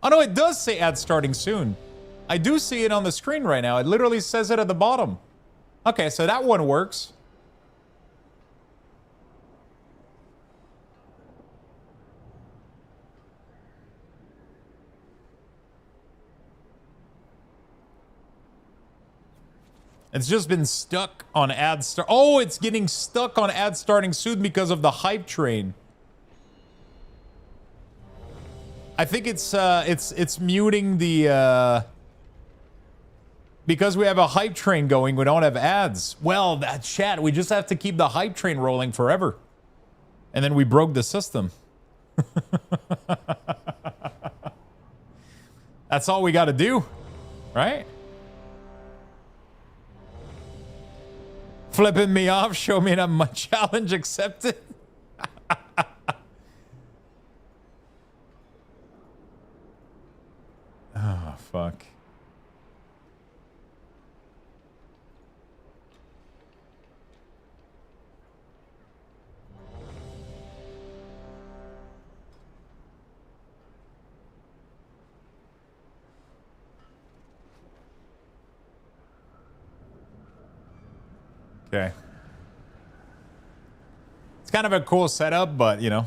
Oh, no, it does say ad starting soon. I do see it on the screen right now. It literally says it at the bottom. Okay, so that one works. It's just been stuck on ad start. Oh, it's getting stuck on ad starting soon because of the hype train. I think it's muting the because we have a hype train going, we don't have ads. Well, that chat, we just have to keep the hype train rolling forever. And then we broke the system. That's all we got to do, right? Flipping me off, show me that my challenge accepted. Oh, fuck. Okay. It's kind of a cool setup, but, you know,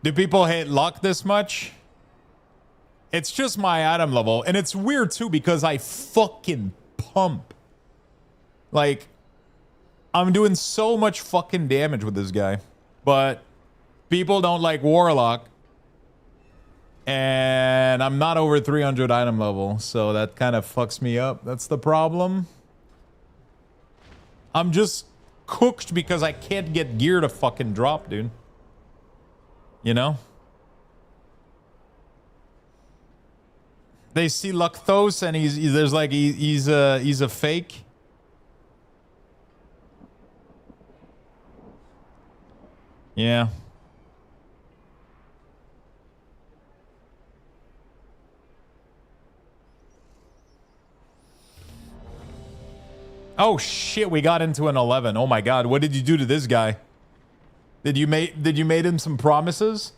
Do people hate luck this much? It's just my item level. And it's weird too because I fucking pump. Like, I'm doing so much fucking damage with this guy. But people don't like Warlock. And I'm not over 300 item level. So that kind of fucks me up. That's the problem. I'm just cooked because I can't get gear to fucking drop, dude. You know? They see Lucthos and there's like he's a fake. Yeah. Oh shit, we got into an 11. Oh my god, what did you do to this guy? Did you made him some promises?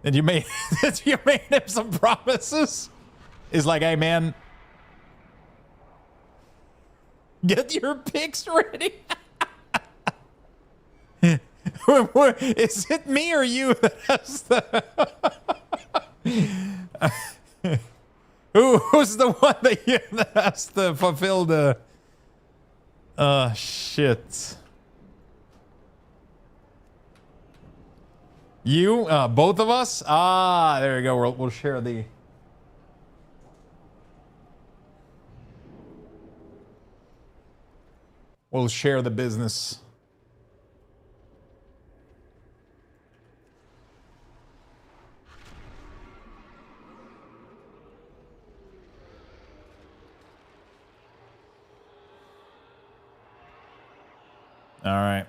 Did you make him some promises? He's like, hey man, get your picks ready. Is it me or you that has the who's the one that has to fulfill the shit. You both of us? Ah, there you go. We'll share the business. All right.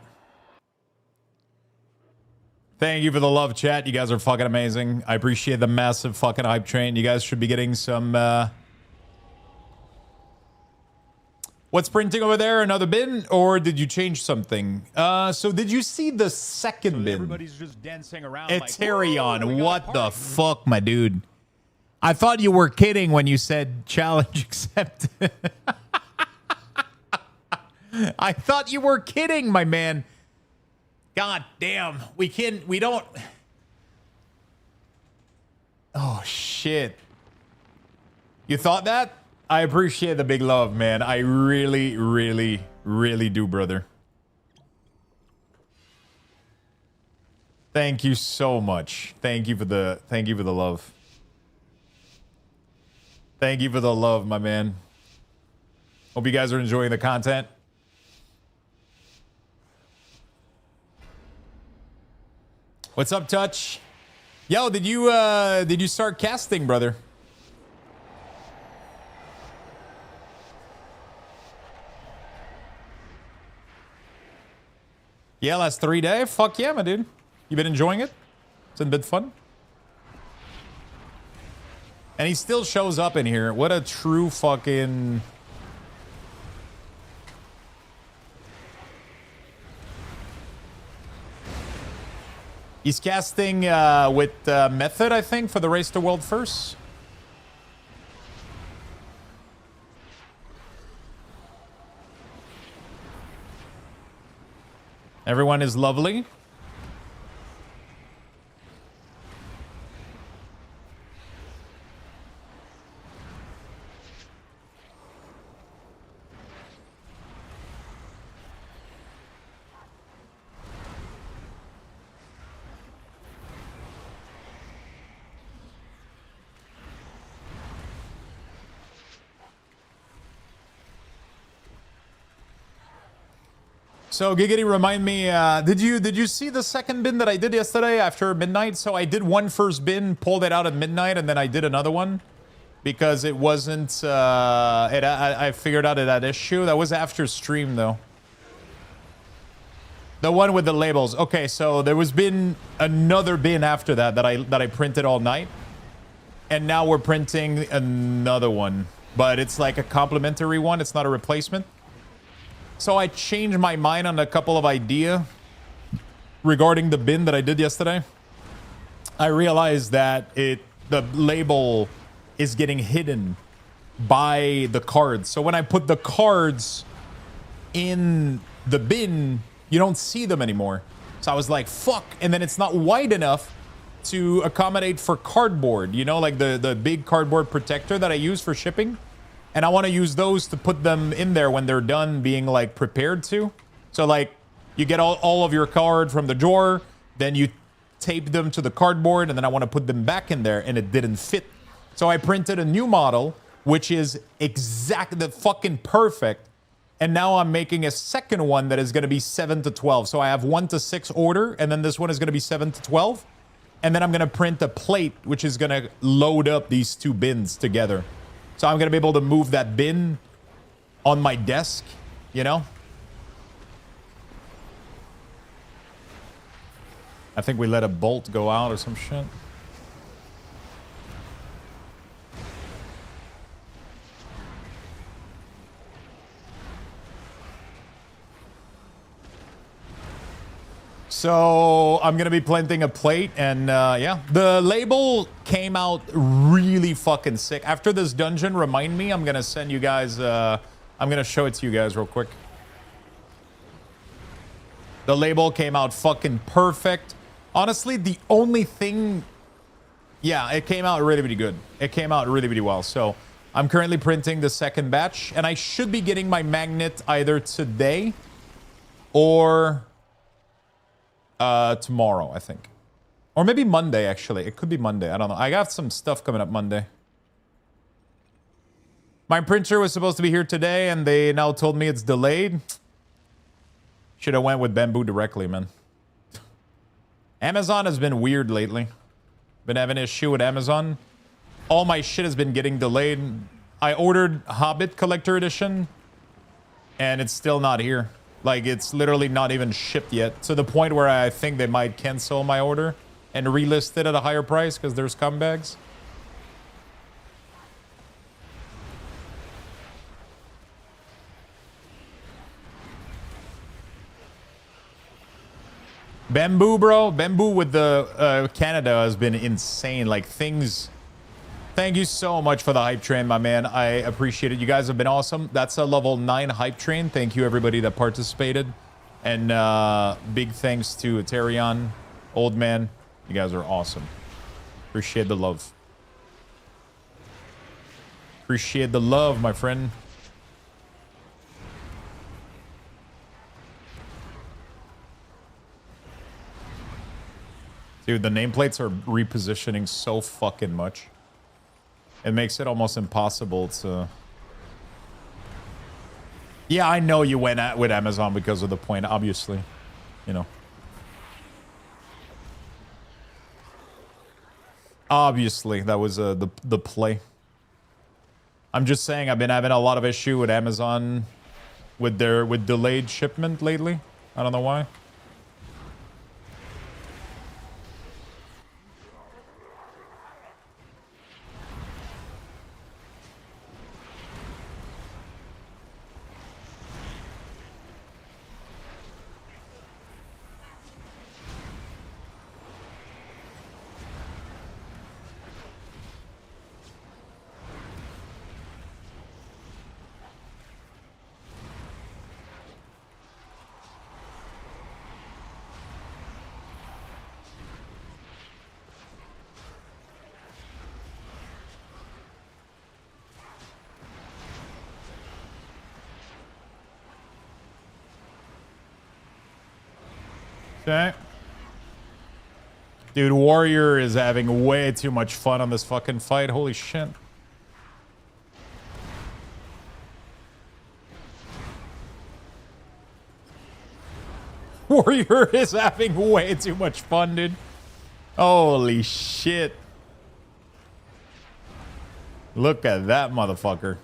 Thank you for the love, chat. You guys are fucking amazing. I appreciate the massive fucking hype train. You guys should be getting some... What's printing over there? Another bin? Or did you change something? So did you see the second bin? Everybody's just dancing around Eterion, like, what the fuck, my dude? I thought you were kidding when you said challenge accepted. I thought you were kidding, my man. God damn. We don't. Oh, shit. You thought that? I appreciate the big love, man. I really, really, really do, brother. Thank you so much. Thank you for the love. Thank you for the love, my man. Hope you guys are enjoying the content. What's up, Touch? Yo, did you start casting, brother? Yeah, last 3 days. Fuck yeah, my dude. You been enjoying it? It's been a bit fun. And he still shows up in here. What a true fucking... He's casting with Method, I think, for the Race to World First. Everyone is lovely. So Giggity, remind me, did you see the second bin that I did yesterday after midnight? So I did one first bin, pulled it out at midnight, and then I did another one because it wasn't. I figured out it had issue. That was after stream though. The one with the labels. Okay, so there was been another bin after that that I printed all night, and now we're printing another one, but it's like a complimentary one. It's not a replacement. So I changed my mind on a couple of ideas regarding the bin that I did yesterday. I realized that the label is getting hidden by the cards. So when I put the cards in the bin, you don't see them anymore. So I was like, fuck. And then it's not wide enough to accommodate for cardboard, you know, like the big cardboard protector that I use for shipping. And I want to use those to put them in there when they're done being like prepared to. So like you get all of your card from the drawer, then you tape them to the cardboard, and then I want to put them back in there, and it didn't fit. So I printed a new model, which is exactly fucking perfect. And now I'm making a second one that is going to be 7 to 12. So I have 1 to 6 order, and then this one is going to be 7 to 12. And then I'm going to print a plate, which is going to load up these two bins together. So I'm going to be able to move that bin on my desk, you know? I think we let a bolt go out or some shit. So I'm going to be planting a plate, and yeah, the label came out really fucking sick. After this dungeon, remind me, I'm going to send you guys, I'm going to show it to you guys real quick. The label came out fucking perfect. Honestly, the only thing, yeah, it came out really, really good. It came out really, really well. So I'm currently printing the second batch, and I should be getting my magnet either today or tomorrow, I think. Or maybe Monday, actually. It could be Monday. I don't know. I got some stuff coming up Monday. My printer was supposed to be here today, and they now told me it's delayed. Should have went with Bamboo directly, man. Amazon has been weird lately. Been having an issue with Amazon. All my shit has been getting delayed. I ordered Hobbit Collector Edition, and it's still not here. Like, it's literally not even shipped yet. To the point where I think they might cancel my order and relist it at a higher price because they're scumbags. Bamboo, bro. Bamboo with the Canada has been insane. Like, things... Thank you so much for the hype train, my man. I appreciate it. You guys have been awesome. That's a level 9 hype train. Thank you, everybody that participated. And big thanks to Terion, Old Man. You guys are awesome. Appreciate the love. Appreciate the love, my friend. Dude, the nameplates are repositioning so fucking much. It makes it almost impossible to... Yeah, I know you went with Amazon because of the point, obviously. You know. Obviously, that was the play. I'm just saying I've been having a lot of issue with Amazon with delayed shipment lately. I don't know why. Okay. Dude, Warrior is having way too much fun on this fucking fight. Holy shit. Warrior is having way too much fun, dude. Holy shit. Look at that motherfucker.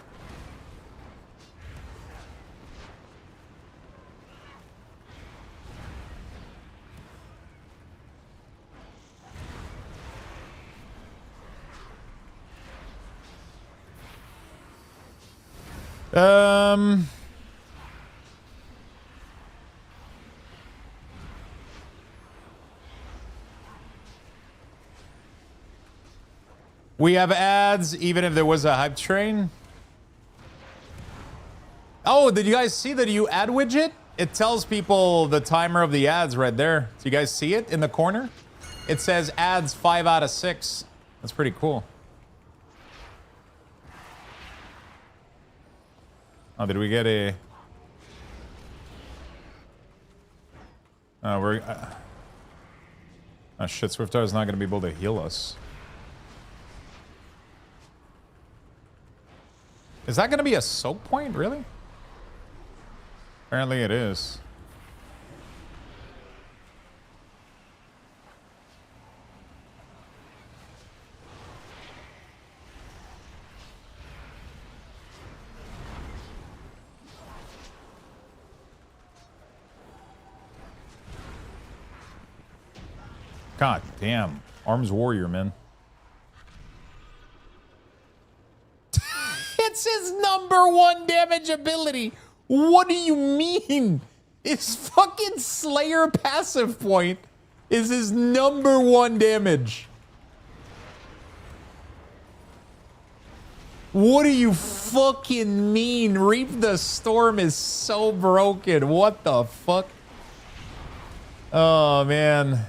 We have ads, even if there was a hype train. Oh, did you guys see the new ad widget? it tells people the timer of the ads right there. Do you guys see it in the corner? It says ads 5 out of 6. That's pretty cool. Oh, did we get a... we're... oh, shit, Swiftar is not going to be able to heal us. Is that going to be a soak point, really? Apparently it is. God damn. Arms Warrior, man. It's his #1 damage ability. What do you mean? His fucking Slayer passive point is his #1 damage. What do you fucking mean? Reap the Storm is so broken. What the fuck? Oh, man.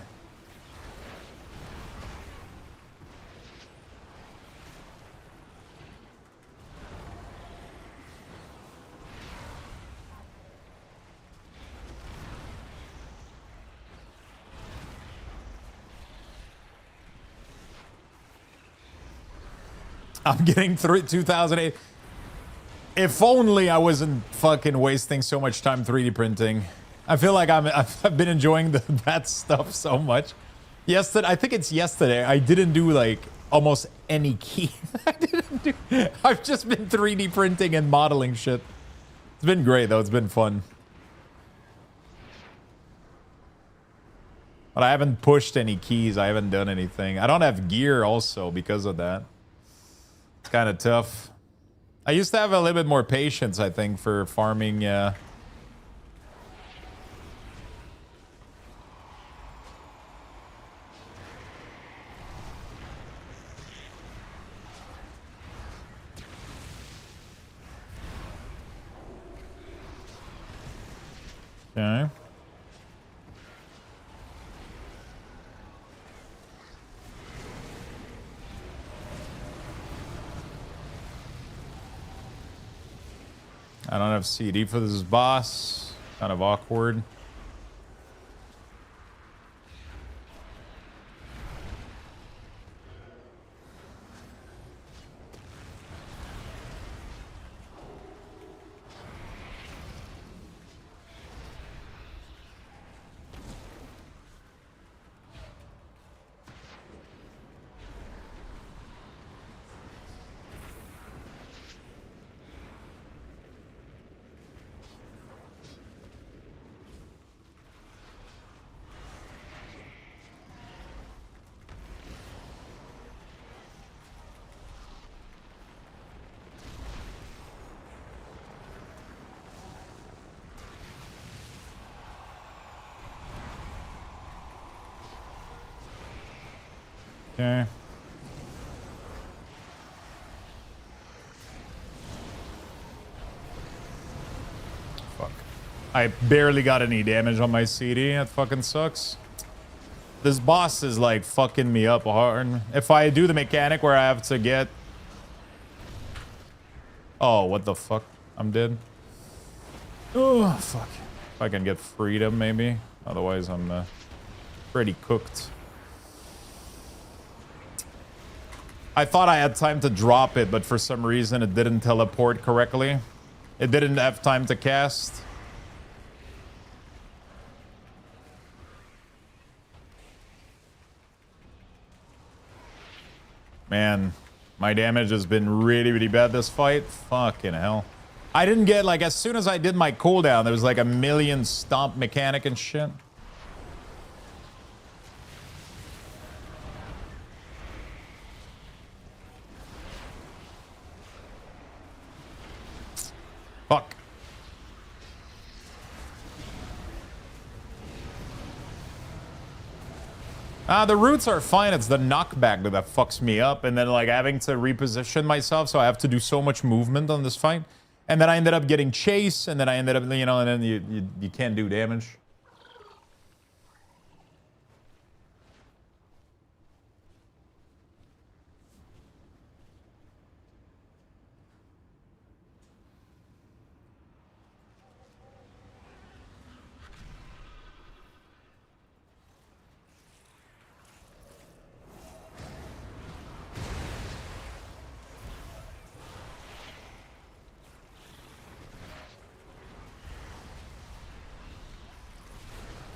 I'm getting through 2008. If only I wasn't fucking wasting so much time 3D printing. I feel like I've been enjoying that stuff so much. Yesterday, I think it's yesterday, I didn't do like almost any key. I've just been 3D printing and modeling shit. It's been great though, it's been fun. But I haven't pushed any keys, I haven't done anything. I don't have gear also because of that. It's kind of tough. I used to have a little bit more patience, I think, for farming. Okay. I don't have CD for this boss. Kind of awkward. Okay. Fuck. I barely got any damage on my CD. That fucking sucks. This boss is like fucking me up hard. If I do the mechanic where I have to get... Oh, what the fuck? I'm dead. Oh, fuck. If I can get freedom, maybe. Otherwise, I'm pretty cooked. I thought I had time to drop it, but for some reason it didn't teleport correctly. It didn't have time to cast. Man, my damage has been really, really bad this fight. Fucking hell. I didn't get, like, as soon as I did my cooldown, there was like a million stomp mechanic and shit. Fuck. The roots are fine. It's the knockback that fucks me up. And then, like, having to reposition myself. So I have to do so much movement on this fight. And then I ended up getting chase, and then I ended up, you know, and then you can't do damage.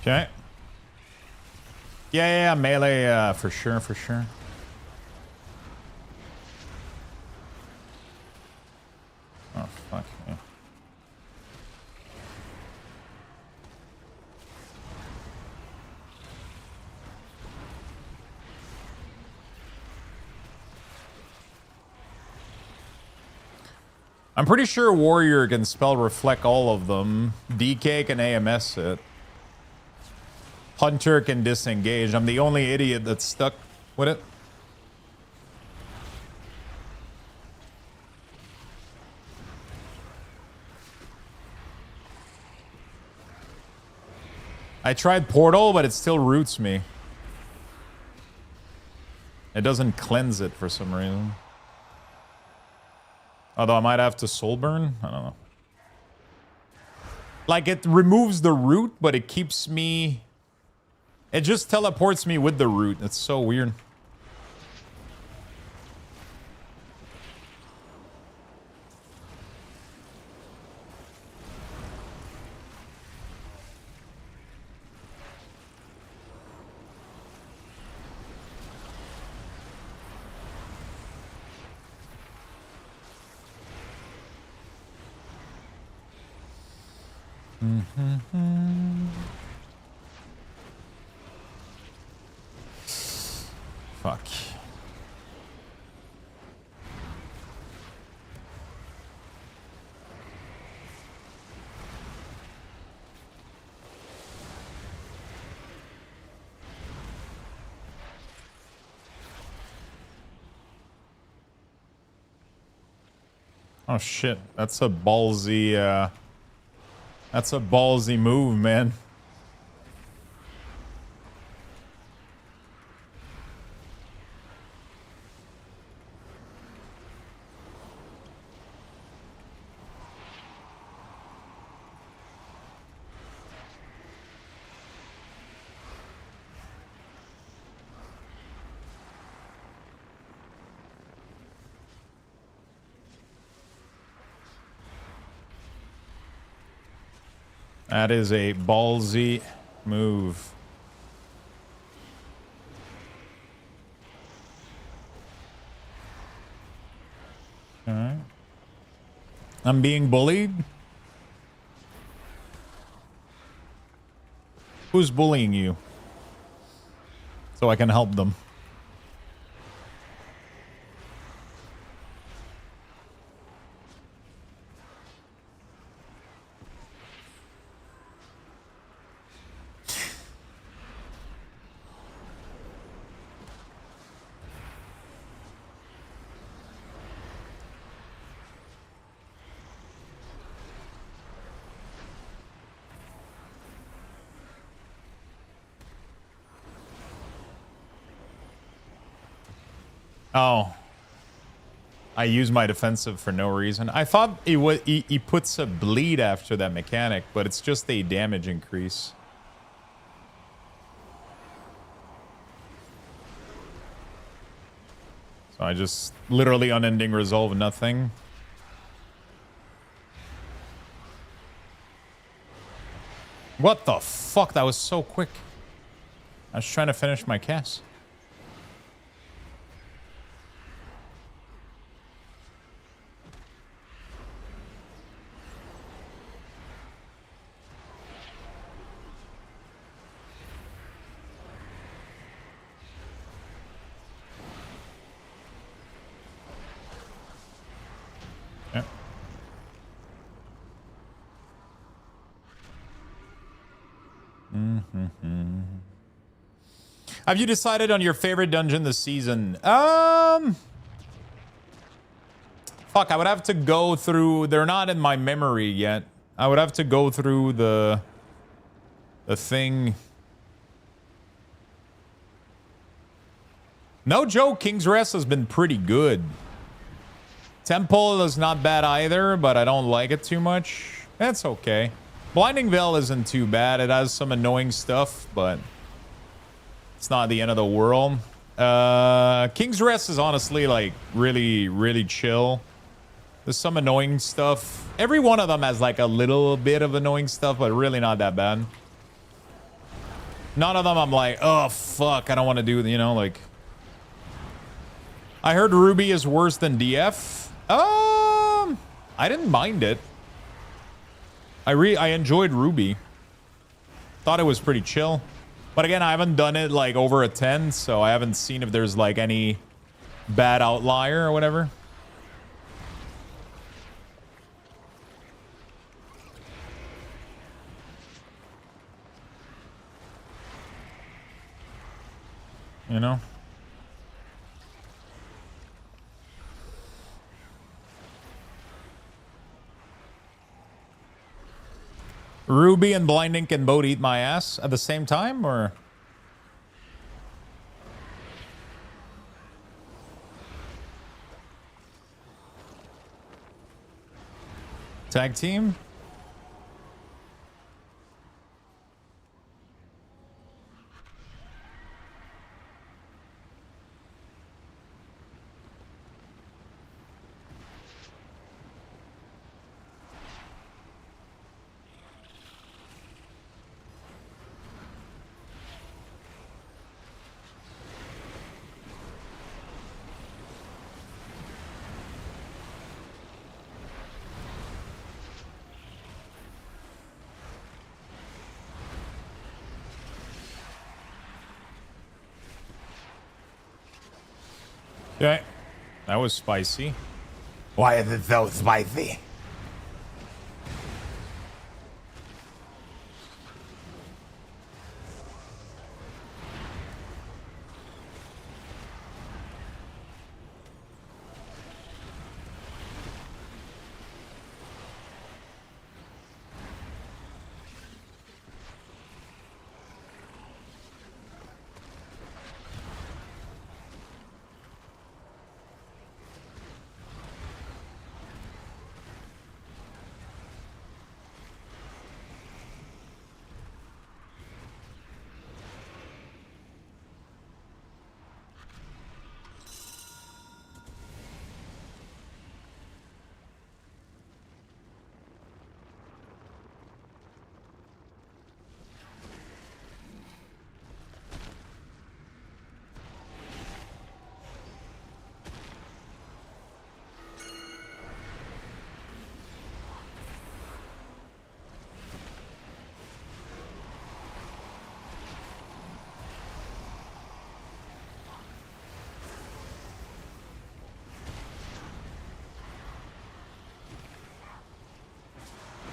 Okay. Yeah, melee, for sure, for sure. Oh, fuck. Yeah. I'm pretty sure Warrior can spell reflect all of them. DK can AMS it. Hunter can disengage. I'm the only idiot that's stuck with it. I tried Portal, but it still roots me. It doesn't cleanse it for some reason. Although I might have to soul burn. I don't know. Like, it removes the root, but it keeps me... It just teleports me with the root. It's so weird. Fuck. Oh shit, that's a ballsy move, man. That is a ballsy move. All right. I'm being bullied. Who's bullying you? So I can help them. Oh. I use my defensive for no reason. I thought he puts a bleed after that mechanic, but it's just a damage increase. So I just literally unending resolve nothing. What the fuck? That was so quick. I was trying to finish my cast. Have you decided on your favorite dungeon this season? Fuck, I would have to go through... They're not in my memory yet. I would have to go through the thing. No joke, King's Rest has been pretty good. Temple is not bad either, but I don't like it too much. That's okay. Blinding Veil isn't too bad. It has some annoying stuff, but it's not the end of the world. King's Rest is honestly like really, really chill. There's some annoying stuff. Every one of them has like a little bit of annoying stuff, but really not that bad. None of them I'm like, oh fuck, I don't want to do, you know, like. I heard Ruby is worse than DF. I didn't mind it. I enjoyed Ruby. Thought it was pretty chill. But again, I haven't done it like over a 10, so I haven't seen if there's like any bad outlier or whatever. You know? Ruby and Blinding can both eat my ass at the same time, or? Tag team? Okay. That was spicy. Why is it so spicy?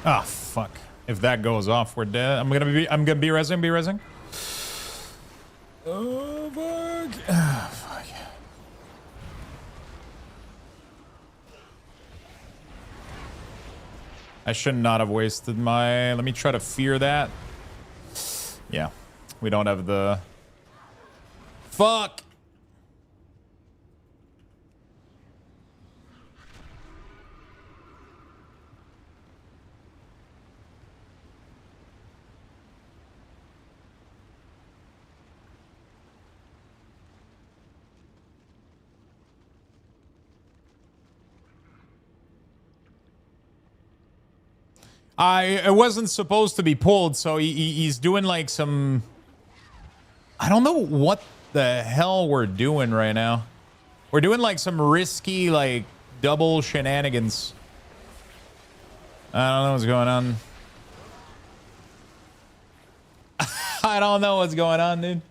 Ah, fuck. If that goes off, we're dead. I'm gonna be resing. Oh, fuck. Ah, fuck. I should not have wasted my... Let me try to fear that. Yeah. We don't have the... Fuck! It wasn't supposed to be pulled, so he's doing like some... I don't know what the hell we're doing right now. We're doing like some risky, like, double shenanigans. I don't know what's going on. I don't know what's going on, dude.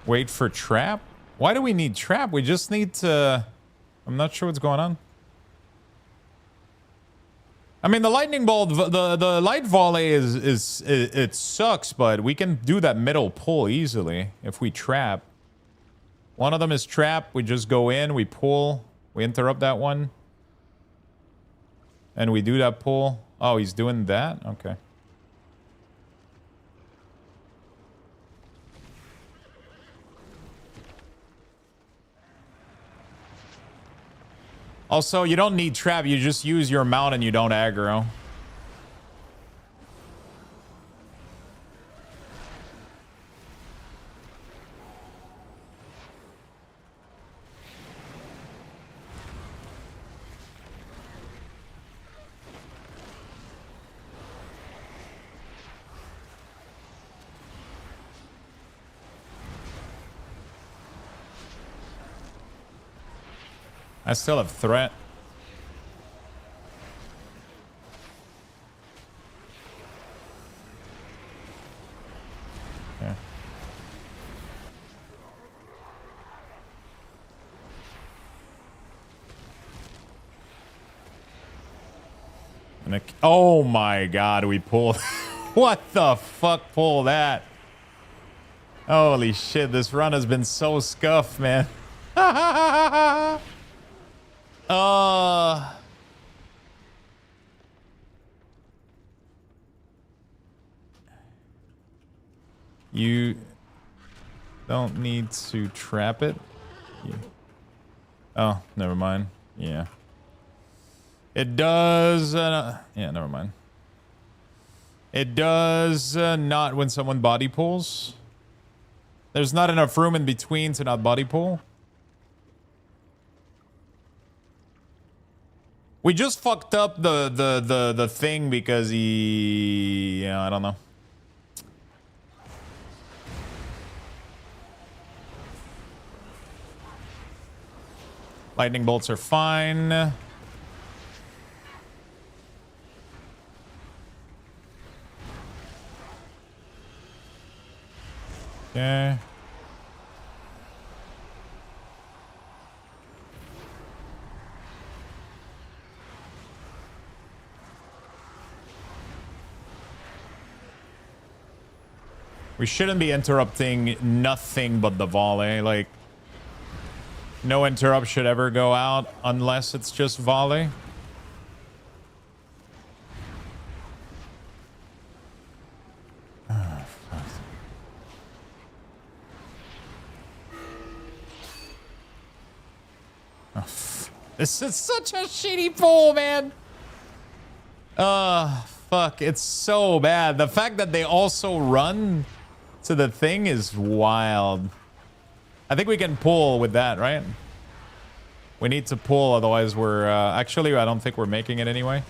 Wait for trap? Why do we need trap? We just need to... I'm not sure what's going on. I mean, the lightning bolt, the light volley it sucks, but we can do that middle pull easily if we trap. One of them is trap. We just go in, we pull, we interrupt that one, and we do that pull. Oh, he's doing that? Okay. Also, you don't need trap. You just use your mount and you don't aggro. I still have threat. Okay. Oh my god, we pulled. What the fuck, pull that? Holy shit, this run has been so scuffed, man. You don't need to trap it. Oh, never mind. Yeah. It does... yeah, never mind. It does not when someone body pulls. There's not enough room in between to not body pull. We just fucked up the thing because he... Yeah, I don't know. Lightning bolts are fine. Okay. We shouldn't be interrupting nothing but the volley. Like, no interrupt should ever go out unless it's just volley. This is such a shitty pull, man. Fuck. It's so bad. The fact that they also run to the thing is wild. I think we can pull with that, right? We need to pull, otherwise we're... actually, I don't think we're making it anyway.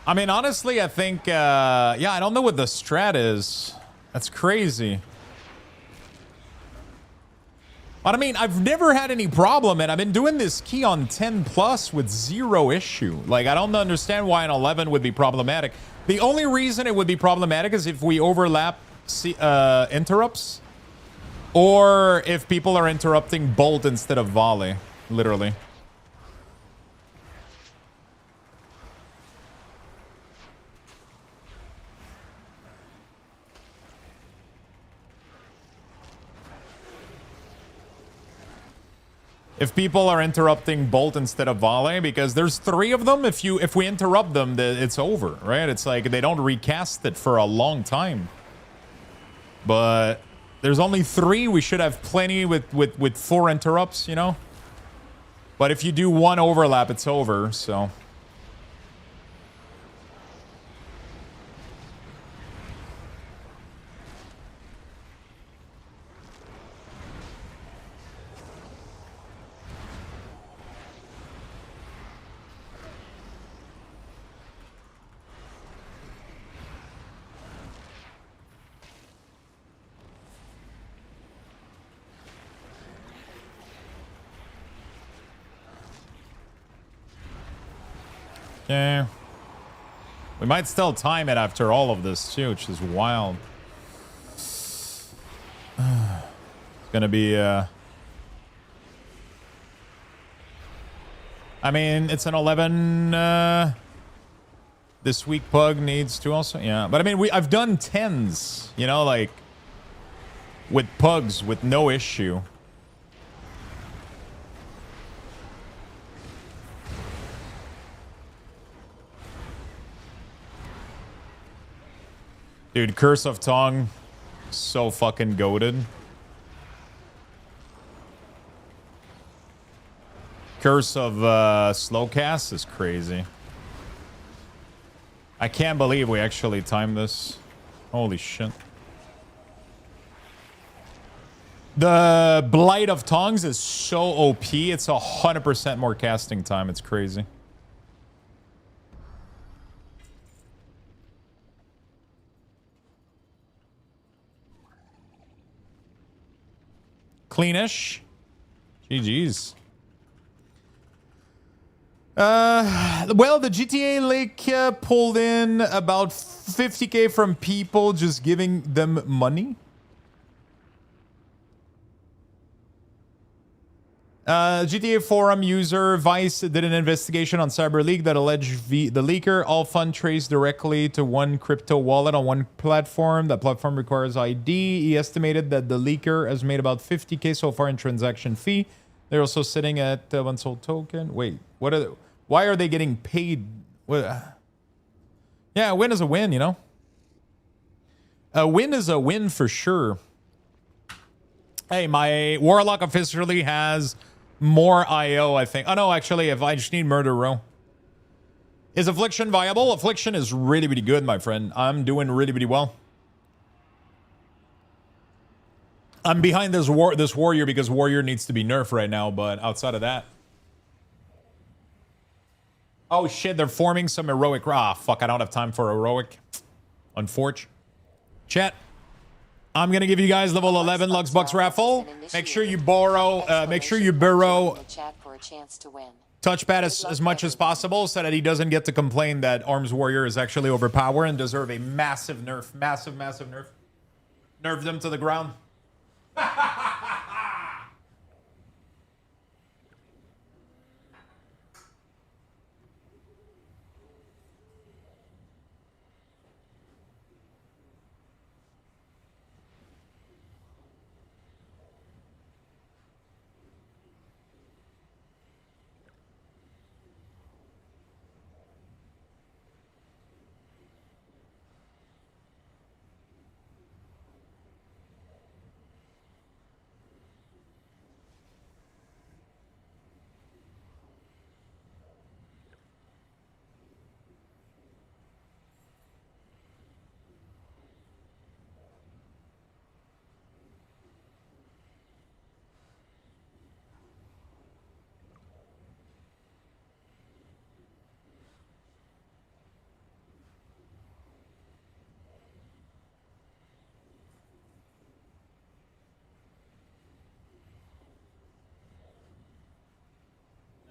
I mean, honestly, I think... yeah, I don't know what the strat is. That's crazy. But I mean, I've never had any problem, and I've been doing this key on 10 plus with zero issue. Like, I don't understand why an 11 would be problematic. The only reason it would be problematic is if we overlap interrupts, or if people are interrupting bolt instead of volley, literally. If people are interrupting bolt instead of volley, because there's 3 of them. If we interrupt them, it's over, right? It's like they don't recast it for a long time. But there's only 3. We should have plenty with 4 interrupts, you know? But if you do 1 overlap, it's over, so... Okay. We might still time it after all of this, too, which is wild. It's gonna be, I mean, it's an 11. This week Pug needs to also. Yeah, but I mean, I've done 10s, you know, like with Pugs with no issue. Dude, Curse of Tongue, so fucking goated. Curse of Slowcast is crazy. I can't believe we actually timed this. Holy shit. The Blight of Tongues is so OP. It's 100% more casting time. It's crazy. Cleanish. GG's. Well, the GTA Lake pulled in about 50K from people just giving them money. GTA forum user Vice did an investigation on Cyber League that alleged the leaker all fund traced directly to one crypto wallet on one platform. That platform requires ID. He estimated that the leaker has made about 50K so far in transaction fee. They're also sitting at unsold token. Wait, what are they, why are they getting paid? What? Yeah, a win is a win, you know? A win is a win for sure. Hey, my Warlock officially has more IO, I think. Oh, no, actually, if I just need Murder Row. Is Affliction viable? Affliction is really, really good, my friend. I'm doing really, really well. I'm behind this warrior because warrior needs to be nerfed right now, but outside of that. Oh, shit, they're forming some heroic. Ah, fuck, I don't have time for heroic. Unfortunate. Chat. I'm gonna give you guys level 11 Lux Bucks raffle. Make sure you borrow. Make sure you burrow touchpad as much as possible, so that he doesn't get to complain that Arms Warrior is actually overpowered and deserve a massive nerf, massive nerf. Nerf them to the ground.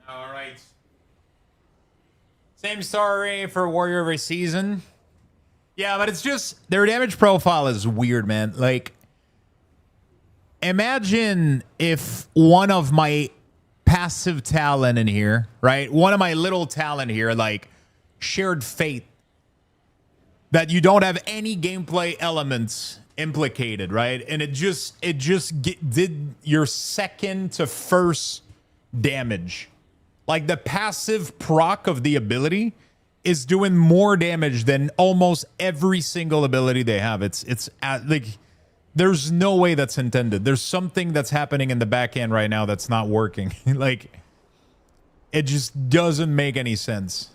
All right. Same story for Warrior every season. Yeah, but it's just their damage profile is weird, man. Like, imagine if one of my passive talent in here, right? One of my little talent here, like shared fate, that you don't have any gameplay elements implicated, right? And it just did your second to first damage. Like the passive proc of the ability is doing more damage than almost every single ability they have. It's like there's no way that's intended. There's something that's happening in the back end right now that's not working. Like it just doesn't make any sense.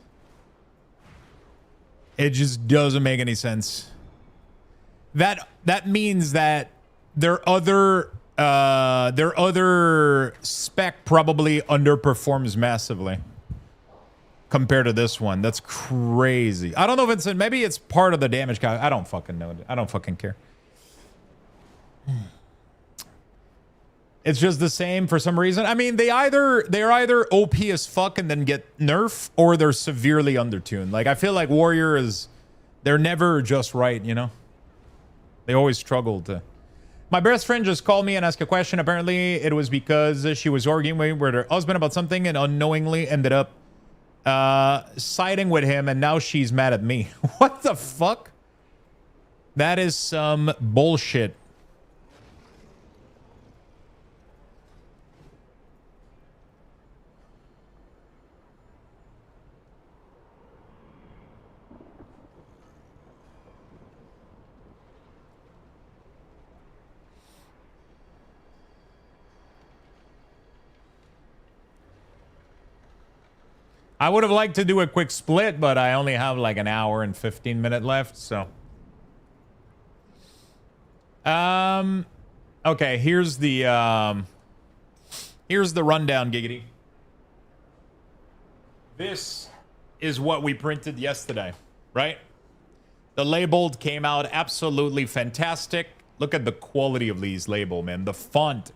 It just doesn't make any sense. That means that their other spec probably underperforms massively compared to this one. That's crazy. I don't know if maybe it's part of the damage. I don't fucking know. I don't fucking care. It's just the same for some reason. I mean, they're either OP as fuck and then get nerfed, or they're severely undertuned. Like I feel like Warrior they're never just right, you know? They always struggle to. My best friend just called me and asked a question. Apparently, it was because she was arguing with her husband about something and unknowingly ended up siding with him, and now she's mad at me. What the fuck? That is some bullshit. I would have liked to do a quick split, but I only have like an hour and 15 minutes left, so. Okay, here's the rundown, Giggity. This is what we printed yesterday, right? The labeled came out absolutely fantastic. Look at the quality of these label, man. The font,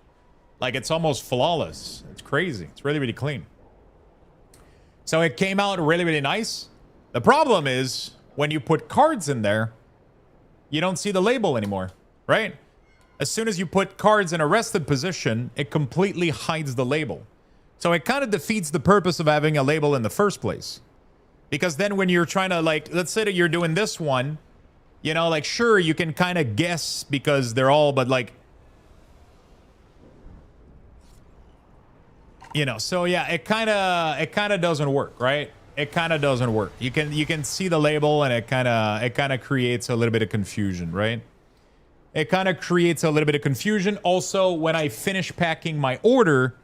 like it's almost flawless. It's crazy. It's really, really clean. So it came out really, really nice. The problem is when you put cards in there, you don't see the label anymore, right? As soon as you put cards in a rested position, it completely hides the label. So it kind of defeats the purpose of having a label in the first place. Because then when you're trying to, like, let's say that you're doing this one, you know, like, sure, you can kind of guess because they're all, but like, you know, so yeah, it kind of doesn't work, right? It kind of doesn't work. You can see the label, and it kind of creates a little bit of confusion, right? It kind of creates a little bit of confusion. Also, when I finish packing my order,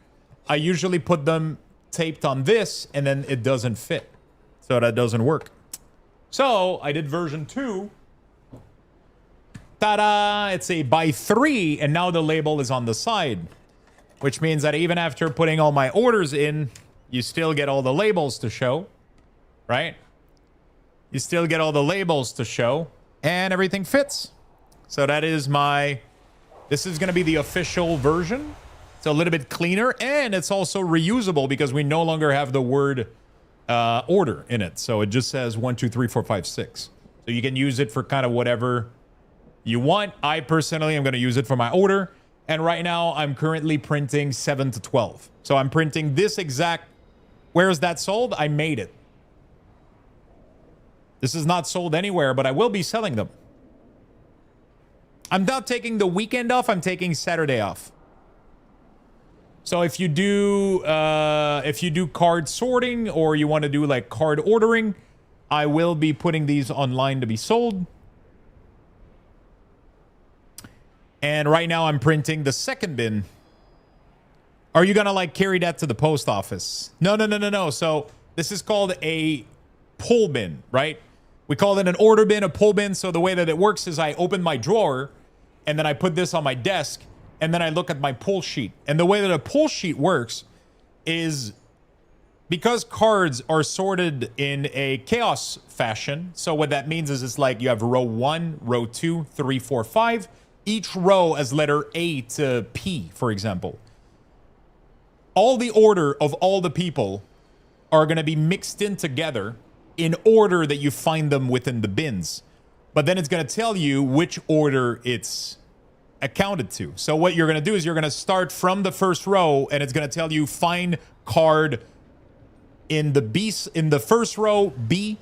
I usually put them taped on this, and then it doesn't fit, so that doesn't work. So I did version 2. Ta-da! It's a by 3, and now the label is on the side. Which means that even after putting all my orders in, you still get all the labels to show, right? You still get all the labels to show, and everything fits. So that is this is going to be the official version. It's a little bit cleaner, and it's also reusable because we no longer have the word order in it. So it just says 1, 2, 3, 4, 5, 6. So you can use it for kind of whatever you want. I personally am going to use it for my order. And right now, I'm currently printing 7 to 12. So I'm printing this exact... Where is that sold? I made it. This is not sold anywhere, but I will be selling them. I'm not taking the weekend off. I'm taking Saturday off. So if you do card sorting, or you want to do like card ordering, I will be putting these online to be sold. And right now I'm printing the second bin. Are you gonna like carry that to the post office? No. So this is called a pull bin, right? We call it an order bin, a pull bin. So the way that it works is I open my drawer, and then I put this on my desk, and then I look at my pull sheet. And the way that a pull sheet works is because cards are sorted in a chaos fashion. So what that means is it's like you have row 1, row 2, 3, 4, 5. Each row as letter A to P, for example. All the order of all the people are going to be mixed in together in order that you find them within the bins. But then it's going to tell you which order it's accounted to. So what you're going to do is you're going to start from the first row, and it's going to tell you find card in the first row B.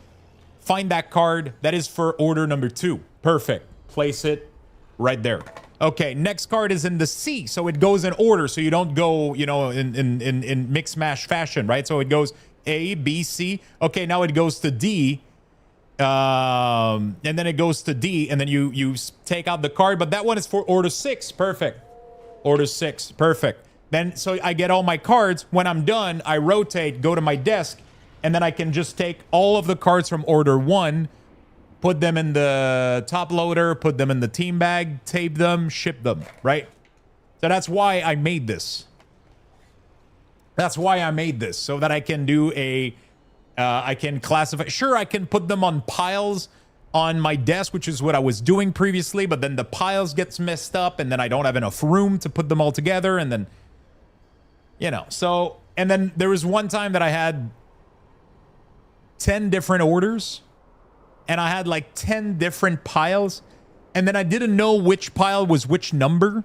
Find that card. That is for order number 2. Perfect. Place it right there. Okay, next card is in the C, so it goes in order, so you don't go, you know, in mix mash fashion, right? So it goes A, B, C. Okay, now it goes to D, and then it goes to D, and then you take out the card, but that one is for order 6. Perfect. Order 6. Perfect. Then, so I get all my cards. When I'm done, I rotate, go to my desk, and then I can just take all of the cards from order 1, put them in the top loader, put them in the team bag, tape them, ship them, right? So that's why I made this. That's why I made this, so that I can do I can classify. Sure, I can put them on piles on my desk, which is what I was doing previously, but then the piles gets messed up, and then I don't have enough room to put them all together, and then, you know, so, and then there was one time that I had 10 different orders, and I had like 10 different piles, and then I didn't know which pile was which number,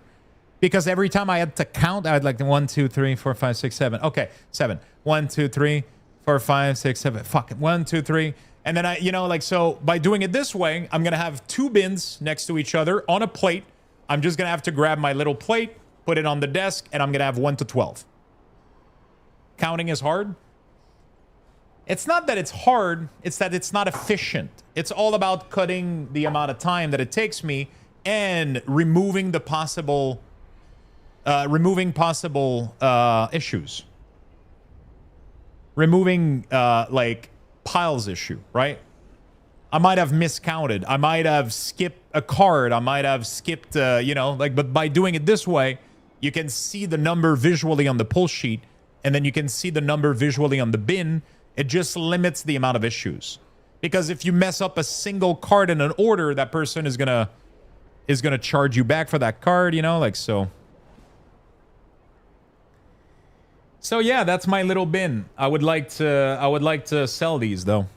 because every time I had to count, I had like 1, 2, 3, 4, 5, 6, 7. Okay, 7. 1, 2, 3, 4, 5, 6, 7. Fuck it. 1, 2, 3. And then I, you know, like, so by doing it this way, I'm going to have 2 bins next to each other on a plate. I'm just going to have to grab my little plate, put it on the desk, and I'm going to have 1 to 12. Counting is hard. It's not that it's hard, it's that it's not efficient. It's all about cutting the amount of time that it takes me and removing the possible issues. Removing like piles issue, right? I might have miscounted. I might have skipped a card. I might have skipped, you know, like, but by doing it this way, you can see the number visually on the pull sheet, and then you can see the number visually on the bin. It just limits the amount of issues. Because if you mess up a single card in an order, that person is gonna charge you back for that card, you know, like so. So yeah, that's my little bin. I would like to sell these though.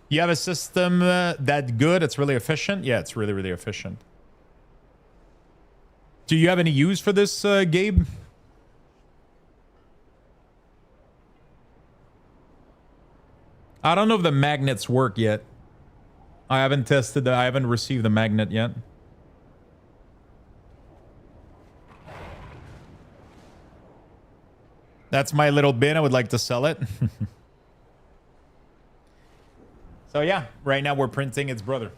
You have a system that good? It's really efficient? Yeah, it's really, really efficient. Do you have any use for this, Gabe? I don't know if the magnets work yet. I haven't tested I haven't received the magnet yet. That's my little bin. I would like to sell it. So yeah, right now we're printing its brother.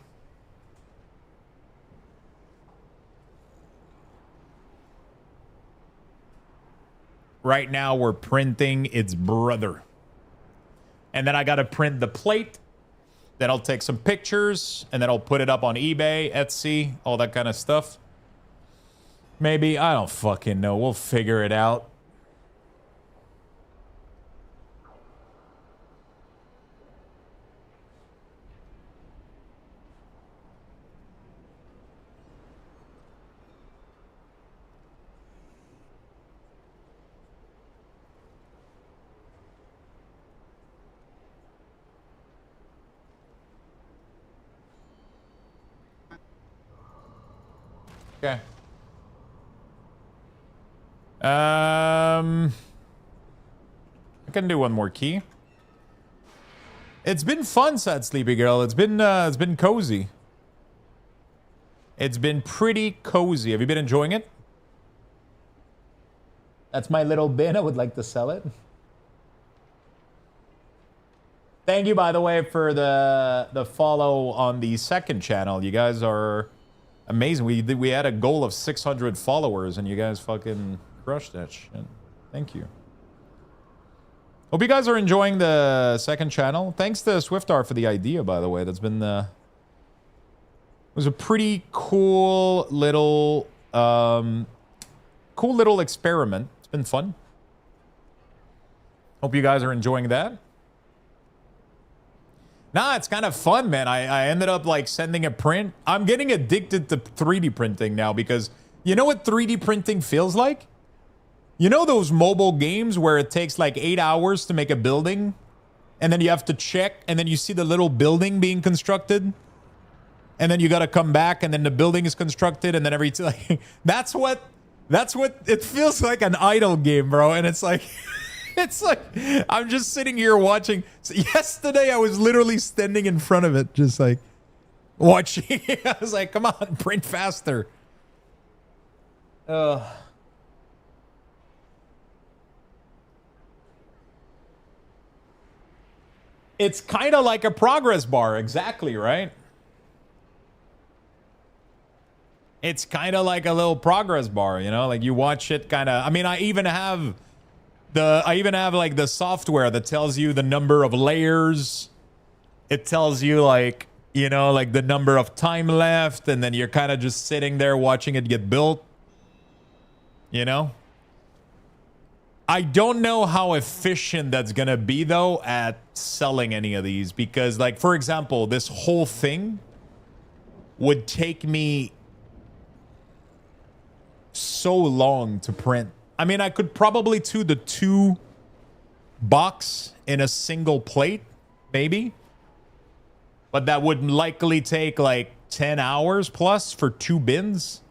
Right now we're printing its brother. And then I got to print the plate. Then I'll take some pictures. And then I'll put it up on eBay, Etsy, all that kind of stuff. Maybe. I don't fucking know. We'll figure it out. Okay. I can do one more key. It's been fun, said Sleepy Girl. It's been cozy. It's been pretty cozy. Have you been enjoying it? That's my little bin. I would like to sell it. Thank you, by the way, for the follow on the second channel. You guys are amazing. We had a goal of 600 followers, and you guys fucking crushed that shit. Thank you. Hope you guys are enjoying the second channel. Thanks to Swiftar for the idea, by the way. That's been it was a pretty cool little experiment. It's been fun. Hope you guys are enjoying that. Nah, it's kind of fun, man. I ended up like sending a print. I'm getting addicted to 3D printing now because you know what 3D printing feels like? You know those mobile games where it takes like 8 hours to make a building and then you have to check and then you see the little building being constructed and then you got to come back and then the building is constructed and then like, that's what it feels like, an idle game, bro. And it's like it's like I'm just sitting here watching. So yesterday I was literally standing in front of it just like watching. I was like, come on, print faster. It's kind of like a progress bar, exactly, right? It's kind of like a little progress bar, you know? Like you watch it kind of. I mean, I even have like the software that tells you the number of layers. It tells you like, you know, like the number of time left, and then you're kind of just sitting there watching it get built. You know? I don't know how efficient that's gonna be though at selling any of these, because like, for example, this whole thing would take me so long to print. I mean, I could probably do the 2 box in a single plate, maybe. But that would likely take like 10 hours plus for 2 bins.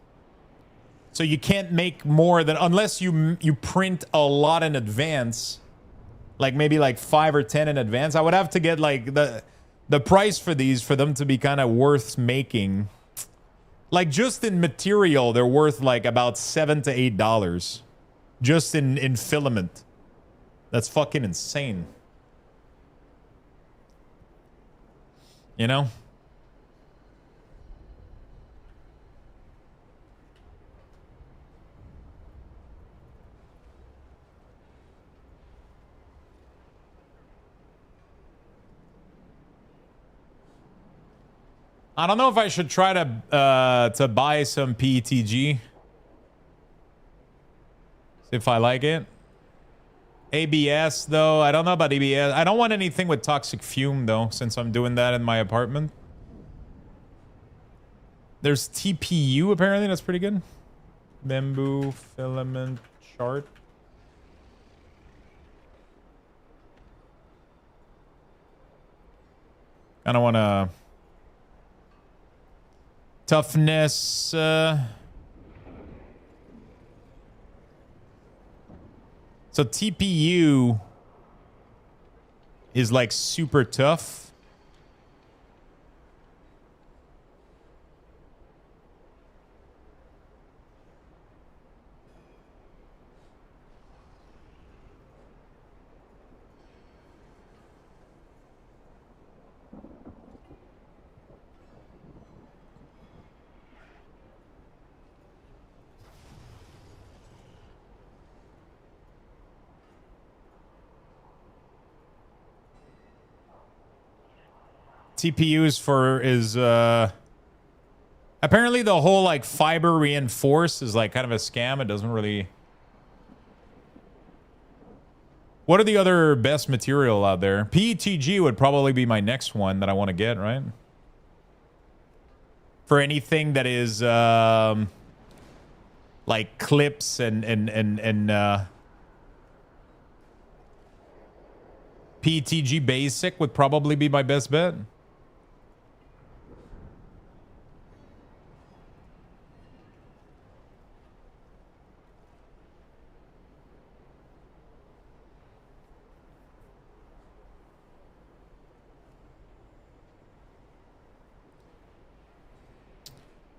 So you can't make more than, unless you print a lot in advance, like maybe like 5 or 10 in advance. I would have to get like the price for these for them to be kind of worth making. Like just in material, they're worth like about $7 to $8 just in filament. That's fucking insane. You know? I don't know if I should try to buy some PETG. See if I like it. ABS though, I don't know about ABS. I don't want anything with toxic fume though, since I'm doing that in my apartment. There's TPU apparently, that's pretty good. Bamboo filament chart. I don't want to. Toughness. So TPU is like super tough. TPUs is apparently the whole like fiber reinforce is like kind of a scam. It doesn't really. What are the other best material out there? PETG would probably be my next one that I want to get, right? For anything that is like clips and PETG basic would probably be my best bet.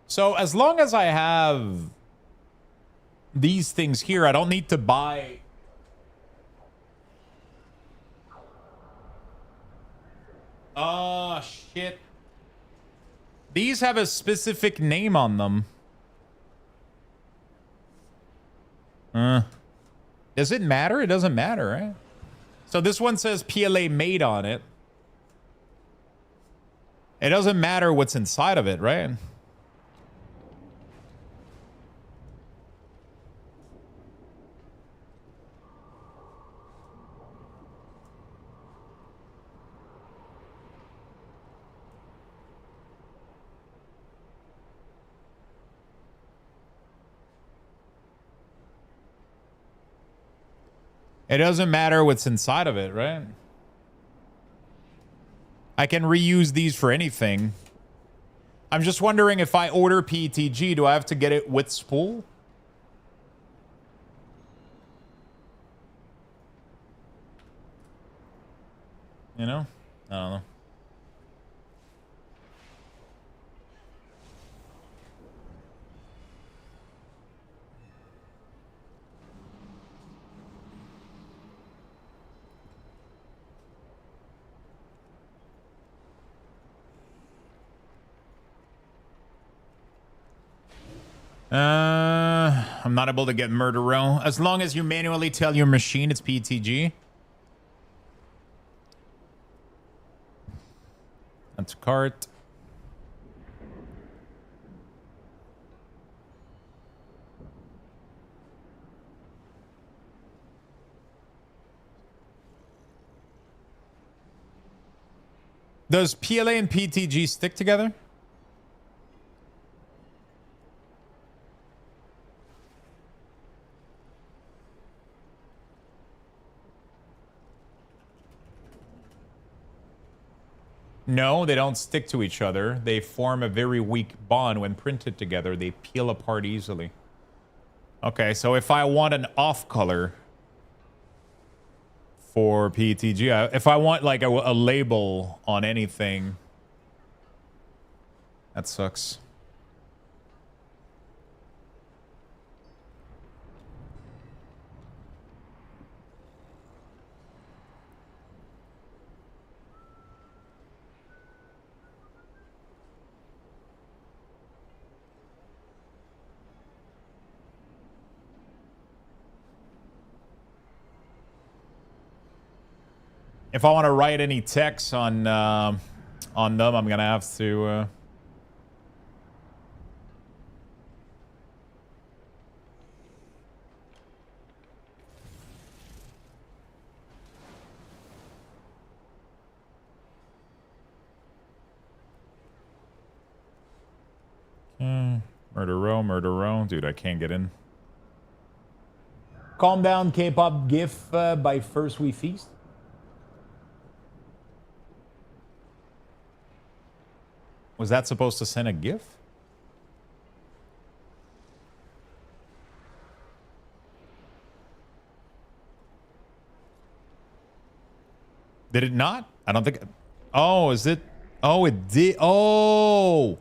So as long as I have these things here, I don't need to buy. Oh, shit. These have a specific name on them. Does it matter? It doesn't matter, right? So this one says PLA made on it. It doesn't matter what's inside of it, right? It doesn't matter what's inside of it, right? I can reuse these for anything. I'm just wondering if I order PETG, do I have to get it with spool? You know? I don't know. I'm not able to get murder row. As long as you manually tell your machine it's PETG. That's a cart. Does PLA and PETG stick together? No, they don't stick to each other. They form a very weak bond when printed together. They peel apart easily. Okay, so if I want an off color for PETG, if I want like a label on anything, that sucks. If I want to write any text on them, I'm gonna have to. Murder row, dude, I can't get in. Calm down, K-pop GIF by First We Feast. Was that supposed to send a GIF? Did it not? I don't think. Oh, is it? Oh, it did. Oh.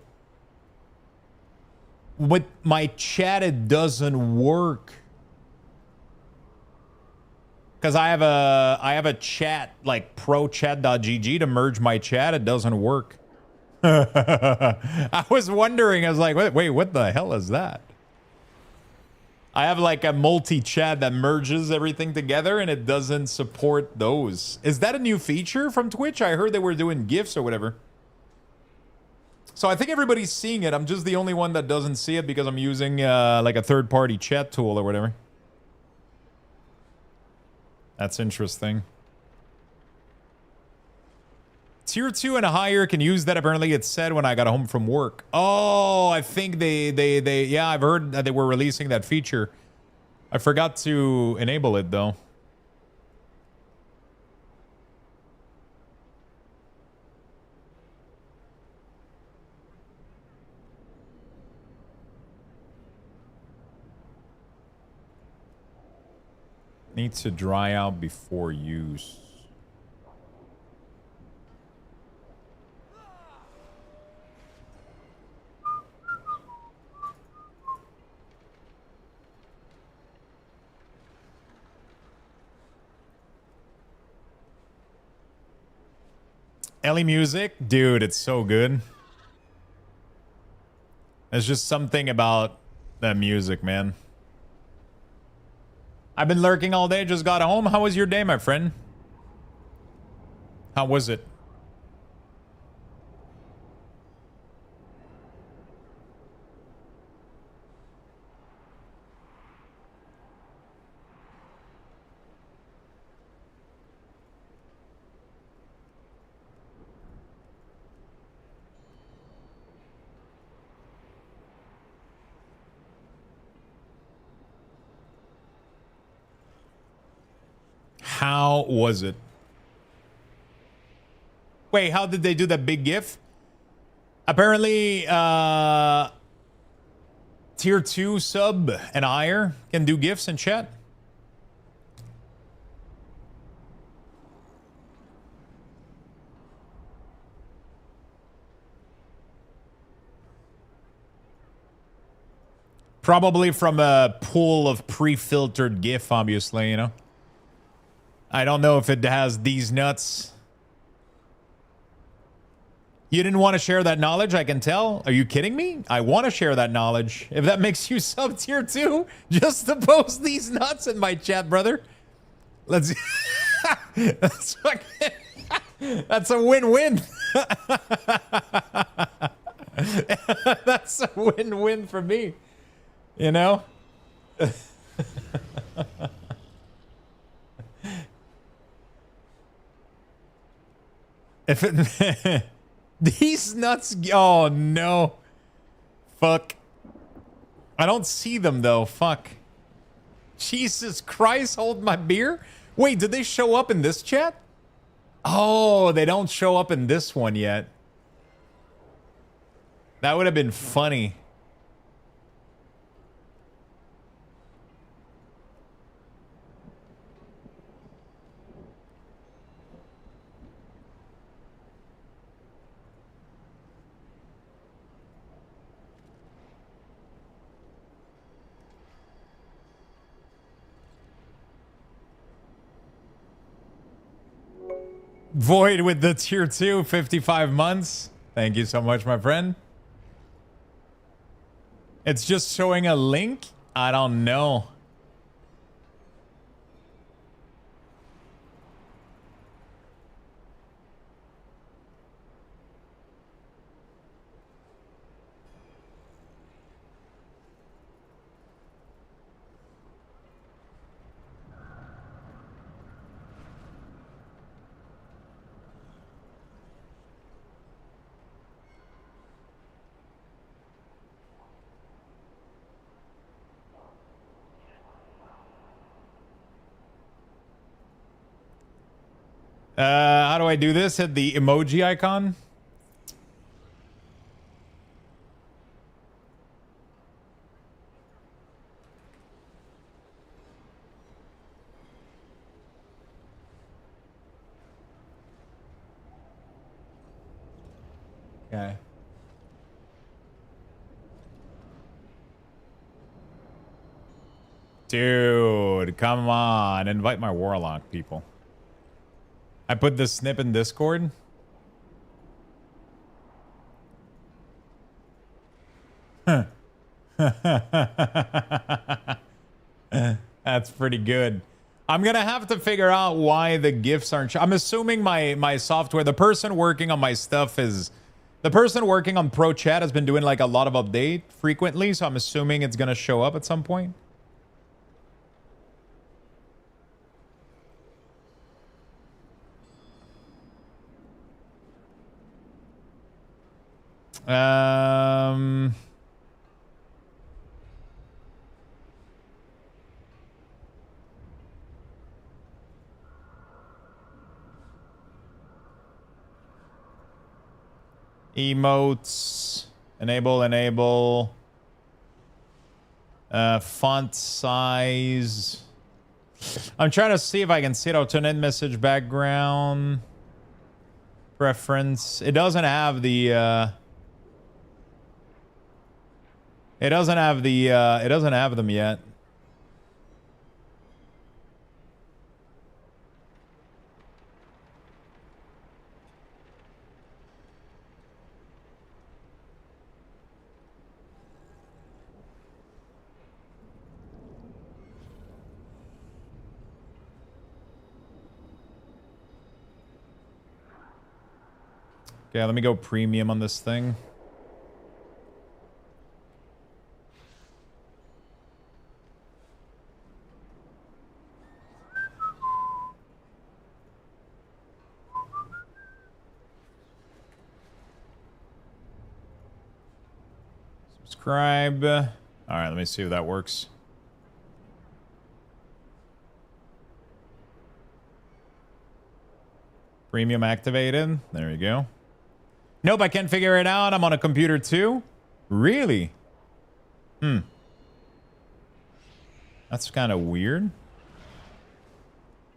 With my chat, it doesn't work. Because I have a chat, like prochat.gg to merge my chat. It doesn't work. I was wondering, I was like, wait, what the hell is that? I have like a multi-chat that merges everything together and it doesn't support those. Is that a new feature from Twitch? I heard they were doing GIFs or whatever. So I think everybody's seeing it. I'm just the only one that doesn't see it because I'm using like a third-party chat tool or whatever. That's interesting. Tier 2 and higher can use that, apparently it said when I got home from work. Oh, I think they yeah, I've heard that they were releasing that feature. I forgot to enable it though. Needs to dry out before use. Ellie music, dude, it's so good. There's just something about that music, man. I've been lurking all day, just got home. How was your day, my friend? How was it? How was it? Wait, how did they do that big GIF? Apparently, tier 2 sub and higher can do GIFs in chat. Probably from a pool of pre-filtered GIF, obviously, you know. I don't know if it has these nuts. You didn't want to share that knowledge, I can tell. Are you kidding me? I want to share that knowledge. If that makes you sub tier 2, just to post these nuts in my chat, brother. Let's... That's fucking... That's a win-win. That's a win-win for me. You know? If it... These nuts... Oh, no. Fuck. I don't see them, though. Fuck. Jesus Christ, hold my beer? Wait, did they show up in this chat? Oh, they don't show up in this one yet. That would have been funny. Void with the tier 2, 55 months. Thank you so much, my friend. It's just showing a link? I don't know. How do I do this? Hit the emoji icon. Okay. Dude, come on. Invite my Warlock people. I put the snip in Discord. That's pretty good. I'm gonna have to figure out why the gifts aren't. I'm assuming my software, the person working on my stuff is, the person working on Pro Chat has been doing like a lot of update frequently, so I'm assuming it's gonna show up at some point. Emotes. Enable. Font size. I'm trying to see if I can see it. Alternate message background. Preference. It doesn't have the it doesn't have them yet. Okay, let me go premium on this thing. Subscribe. All right, let me see if that works. Premium activated. There you go. Nope, I can't figure it out. I'm on a computer too. Really? That's kind of weird.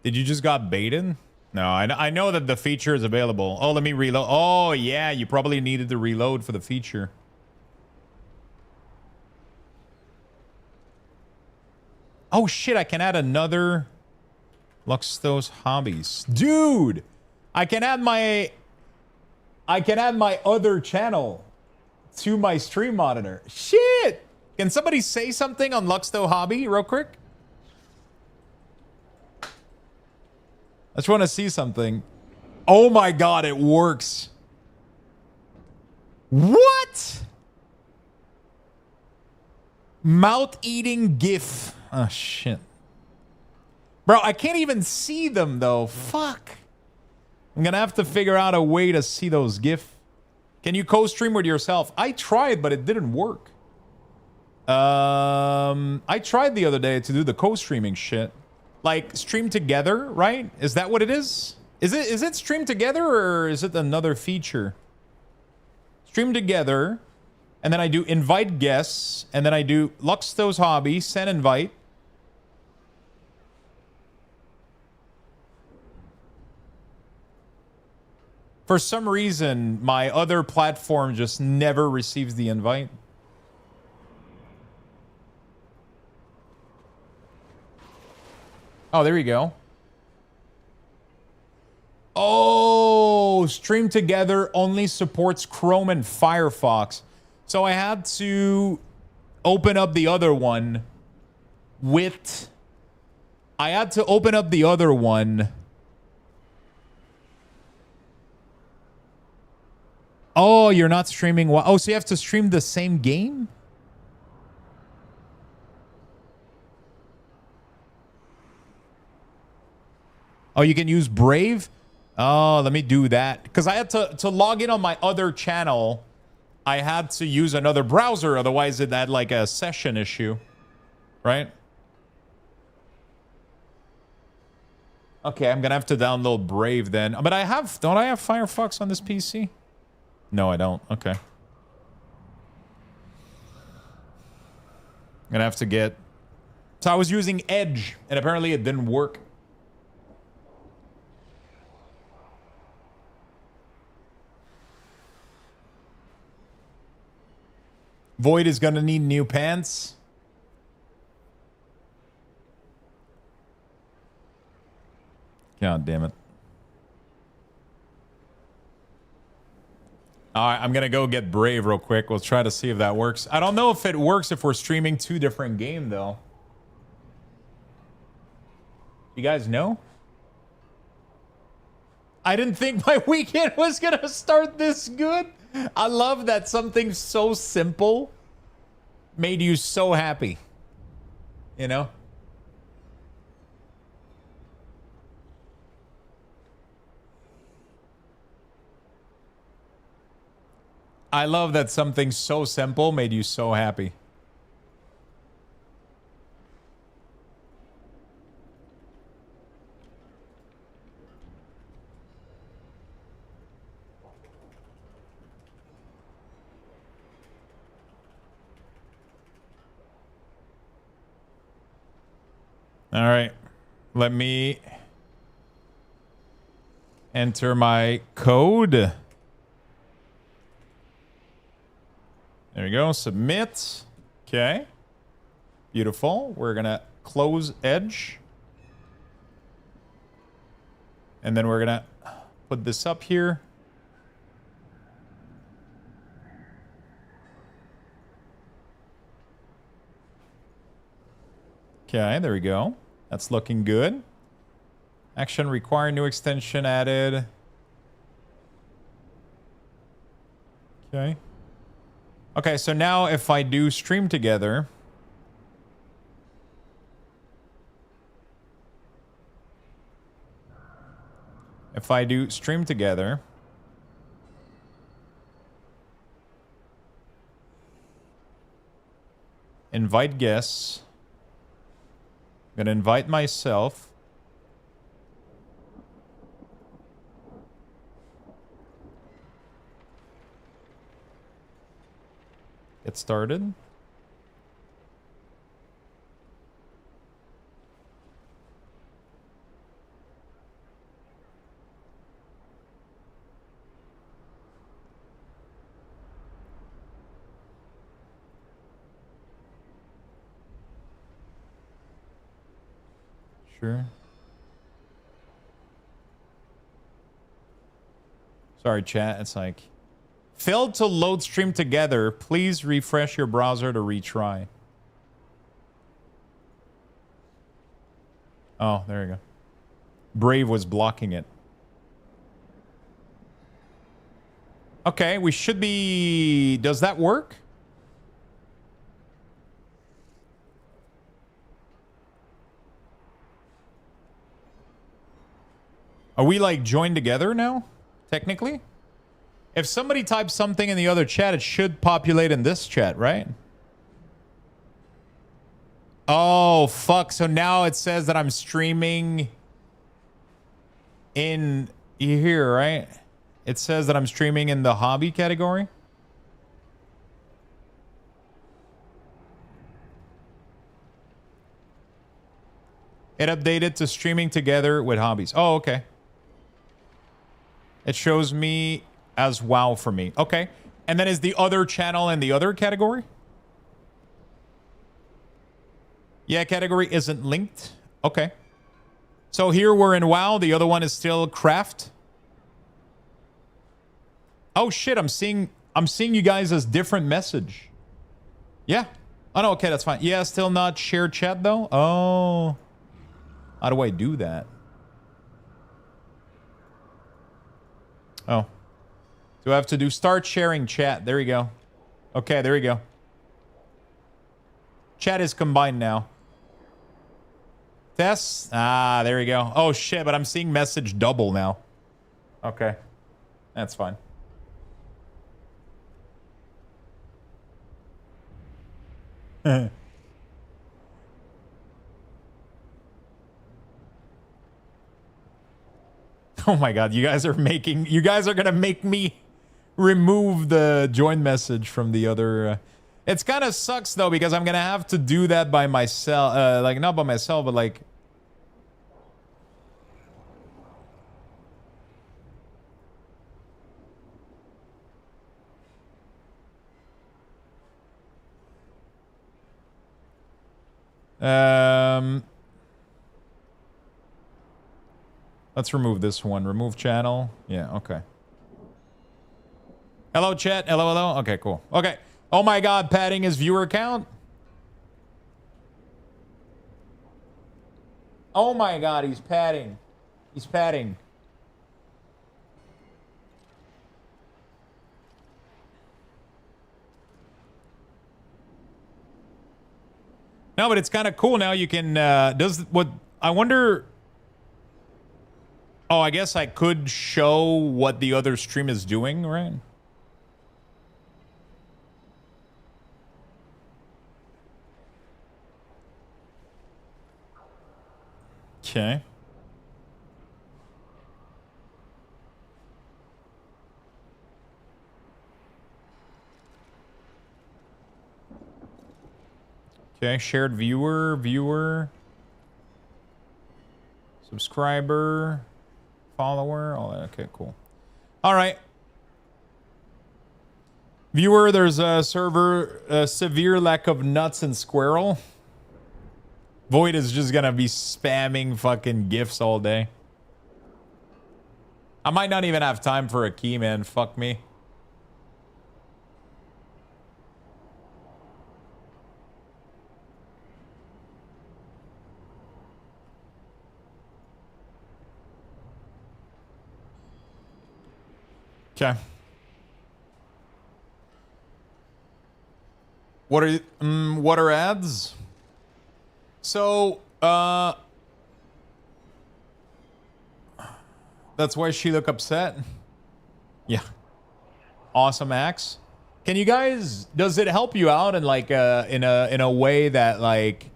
Did you just got baited? No, I know that the feature is available. Oh, let me reload. Oh, yeah, you probably needed to reload for the feature. Oh, shit, I can add another Luxtos hobbies. Dude, I can add my other channel to my stream monitor. Shit! Can somebody say something on Luxto Hobby real quick? I just want to see something. Oh my god, it works. What? Mouth-eating GIF. Oh, shit. Bro, I can't even see them, though. Fuck. I'm gonna have to figure out a way to see those GIF. Can you co-stream with yourself? I tried, but it didn't work. I tried the other day to do the co-streaming shit. Like, stream together, right? Is that what it is? Is it stream together or is it another feature? Stream together, and then I do invite guests, and then I do Luxto's hobby, send invite. For some reason, my other platform just never receives the invite. Oh, there you go. Oh, stream together only supports Chrome and Firefox. So I had to open up the other one with... I had to open up the other one... Oh, you're not streaming. Oh, so you have to stream the same game? Oh, you can use Brave? Oh, let me do that. Because I had to log in on my other channel. I had to use another browser. Otherwise, it had like a session issue. Right? Okay, I'm going to have to download Brave then. But don't I have Firefox on this PC? No, I don't. Okay. I'm gonna have to get... So I was using Edge, and apparently it didn't work. Void is gonna need new pants. God damn it. All right, I'm going to go get Brave real quick. We'll try to see if that works. I don't know if it works if we're streaming two different games, though. You guys know? I didn't think my weekend was going to start this good. I love that something so simple made you so happy. You know? I love that something so simple made you so happy. All right. Let me enter my code. There we go. Submit. Okay. Beautiful. We're going to close Edge. And then we're going to put this up here. Okay, there we go. That's looking good. Action required, new extension added. Okay. Okay, so now if I do stream together, invite guests, I'm gonna invite myself. Get started. Sure. Sorry, chat. It's like... Failed to load stream together. Please refresh your browser to retry. Oh, there you go. Brave was blocking it. Okay, we should be... Does that work? Are we like joined together now? Technically? If somebody types something in the other chat, it should populate in this chat, right? Oh, fuck. So now it says that I'm streaming. in here, right? It says that I'm streaming in the hobby category. It updated to streaming together with hobbies. Oh, okay. It shows me as WoW for me. Okay. And then is the other channel in the other category? Yeah, category isn't linked. Okay. So here we're in WoW. The other one is still Craft. Oh shit, I'm seeing you guys as different message. Yeah. Oh no, okay, that's fine. Yeah, still not share chat though. Oh. How do I do that? Oh. Do I have to do start sharing chat? There we go. Okay, there we go. Chat is combined now. Test? Ah, there we go. Oh shit, but I'm seeing message double now. Okay. That's fine. Oh my god, you guys are gonna make me remove the join message from the other. It's kind of sucks though, because I'm gonna have to do that by myself. Like not by myself, but like. Let's remove this one. Remove channel. Yeah, okay. Hello, chat. Hello, hello. Okay, cool. Okay. Oh my god, padding his viewer count? Oh my god, he's padding. He's padding. No, but it's kind of cool now. You can, I wonder... Oh, I guess I could show what the other stream is doing, right? Okay. Okay, shared viewer, subscriber, follower, all that. Okay, cool. All right. Viewer, there's a severe lack of nuts and squirrel. Void is just gonna be spamming fucking gifs all day. I might not even have time for a key, man. Fuck me. Okay. What are ads? So, that's why she look upset. Yeah. Awesome axe. Can you guys, does it help you out in like in a way that like,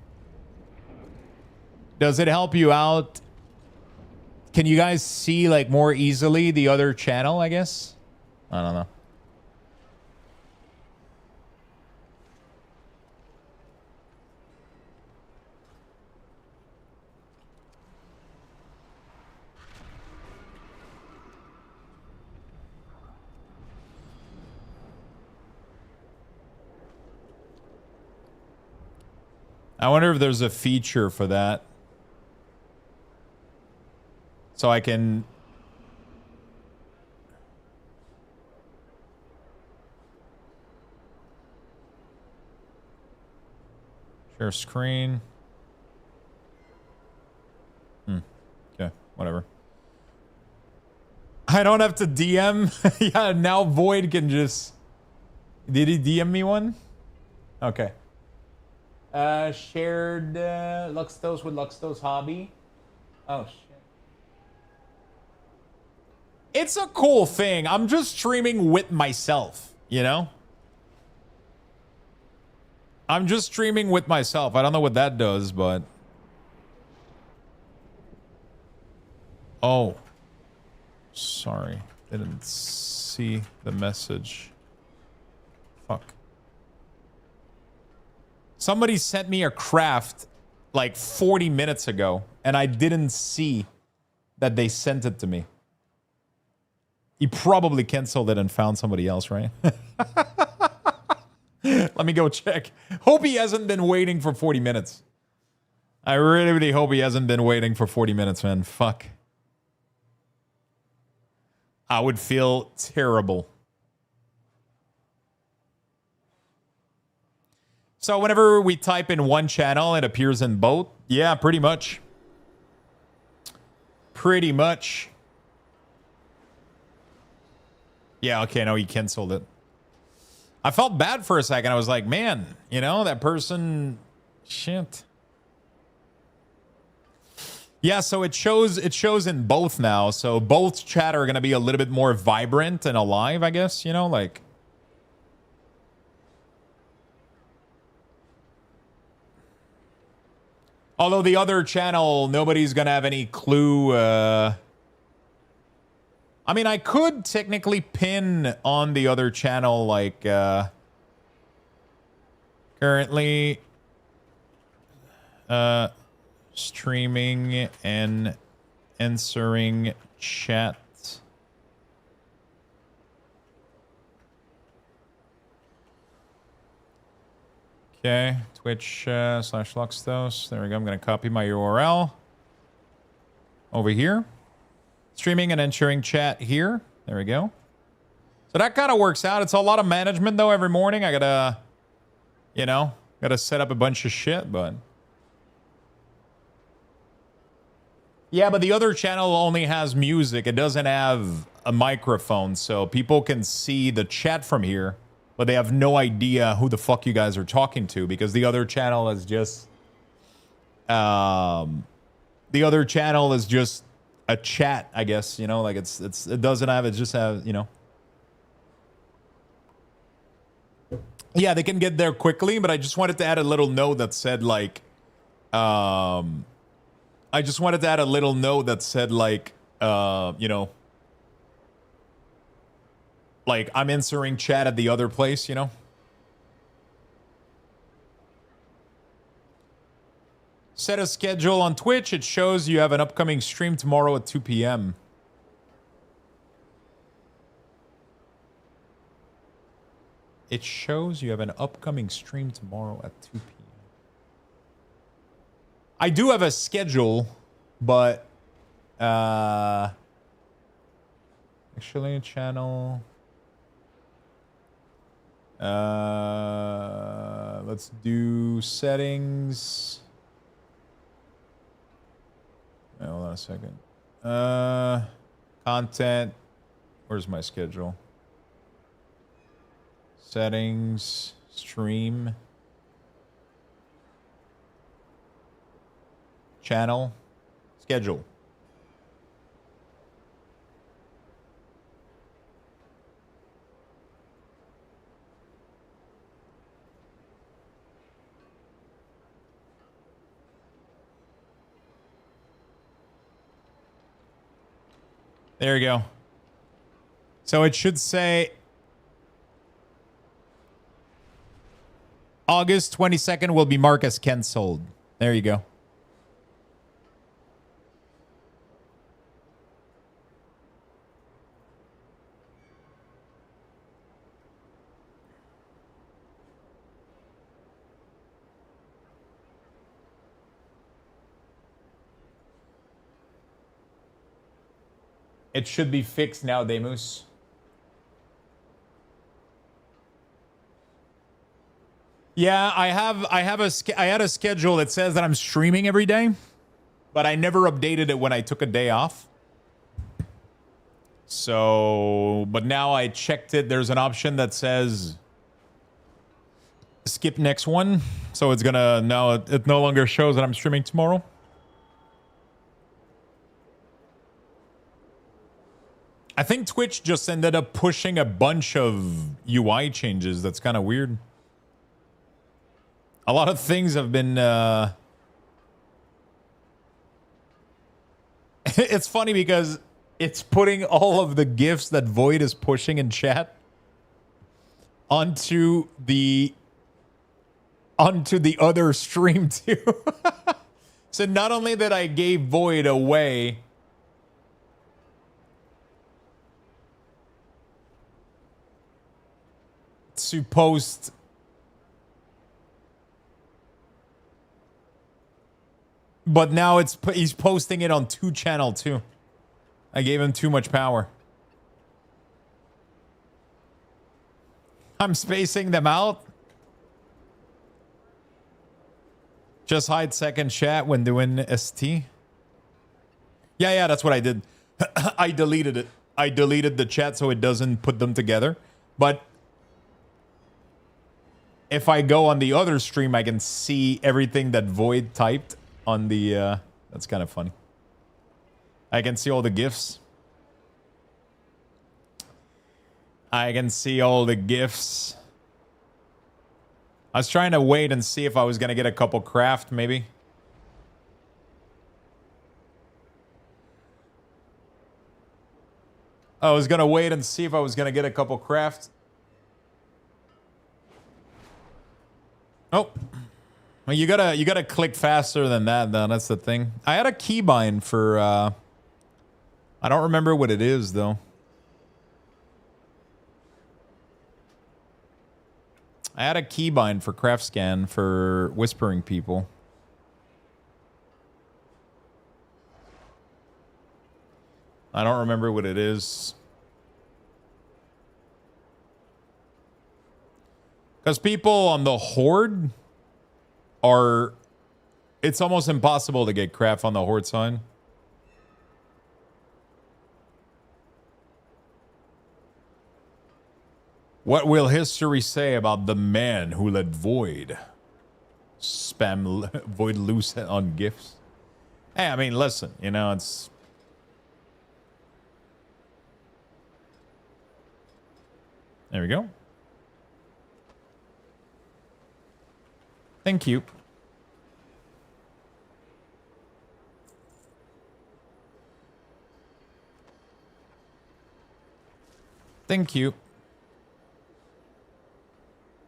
does it help you out? Can you guys see like more easily the other channel, I guess? I don't know. I wonder if there's a feature for that. So I can... Share screen. Okay, whatever. I don't have to DM. Yeah, now Void can just... Did he DM me one? Okay. Shared Luxtos with Luxtos hobby. Oh, shit. It's a cool thing. I'm just streaming with myself, you know? I'm just streaming with myself. I don't know what that does, but... Oh. sorry. Didn't see the message. Fuck. Somebody sent me a craft like 40 minutes ago, and I didn't see that they sent it to me. He probably canceled it and found somebody else, right? Let me go check. Hope he hasn't been waiting for 40 minutes. I really, really hope he hasn't been waiting for 40 minutes, man. Fuck. I would feel terrible. So whenever we type in one channel, it appears in both? Yeah, pretty much. Pretty much. Yeah, okay, no, he canceled it. I felt bad for a second. I was like, man, you know, that person... Shit. Yeah, so it shows in both now. So both chat are going to be a little bit more vibrant and alive, I guess, you know, like... Although the other channel, nobody's going to have any clue. I mean, I could technically pin on the other channel, like, currently streaming and answering chat. Okay, Twitch /Luxtos. There we go. I'm going to copy my URL over here. Streaming and answering chat here. There we go. So that kind of works out. It's a lot of management, though, every morning. I got to, you know, got to set up a bunch of shit, but... Yeah, but the other channel only has music. It doesn't have a microphone, so people can see the chat from here, but they have no idea who the fuck you guys are talking to, because the other channel is just... the other channel is just a chat, I guess, you know? Like, it doesn't have... It just has, you know... Yeah, they can get there quickly, but I just wanted to add a little note that said, like... I just wanted to add a little note that said, like, you know, like, I'm answering chat at the other place, you know? Set a schedule on Twitch. It shows you have an upcoming stream tomorrow at 2 p.m. It shows you have an upcoming stream tomorrow at 2 p.m. I do have a schedule, but actually channel let's do settings. Hold on a second. Content. Where's my schedule? Settings, stream. Channel, schedule. There you go. So it should say August 22nd will be marked as canceled. There you go. It should be fixed now, Demus. Yeah, I had a schedule that says that I'm streaming every day, but I never updated it when I took a day off. So, but now I checked it. There's an option that says skip next one. So it's gonna now it no longer shows that I'm streaming tomorrow. I think Twitch just ended up pushing a bunch of UI changes. That's kind of weird. A lot of things have been... It's funny because It's putting all of the gifts that Void is pushing in chat onto the other stream too. So not only that I gave Void away, to post but now he's posting it on 2 channel too. I gave him too much power. I'm spacing them out. Just hide second chat when doing ST. Yeah, that's what I did. I deleted it. I deleted the chat so it doesn't put them together. But if I go on the other stream, I can see everything that Void typed on the... that's kind of funny. I can see all the GIFs. I can see all the GIFs. I was trying to wait and see if I was going to get a couple craft, maybe. I was going to wait and see if I was going to get a couple craft. Oh. Well, you gotta click faster than that, though. That's the thing. I had a keybind for... I don't remember what it is, though. I had a keybind for craft scan for whispering people. I don't remember what it is. Because people on the Horde are... It's almost impossible to get craft on the Horde sign. What will history say about the man who let Void spam Void loose on gifts? Hey, I mean, listen, you know, it's... There we go. Thank you. Thank you.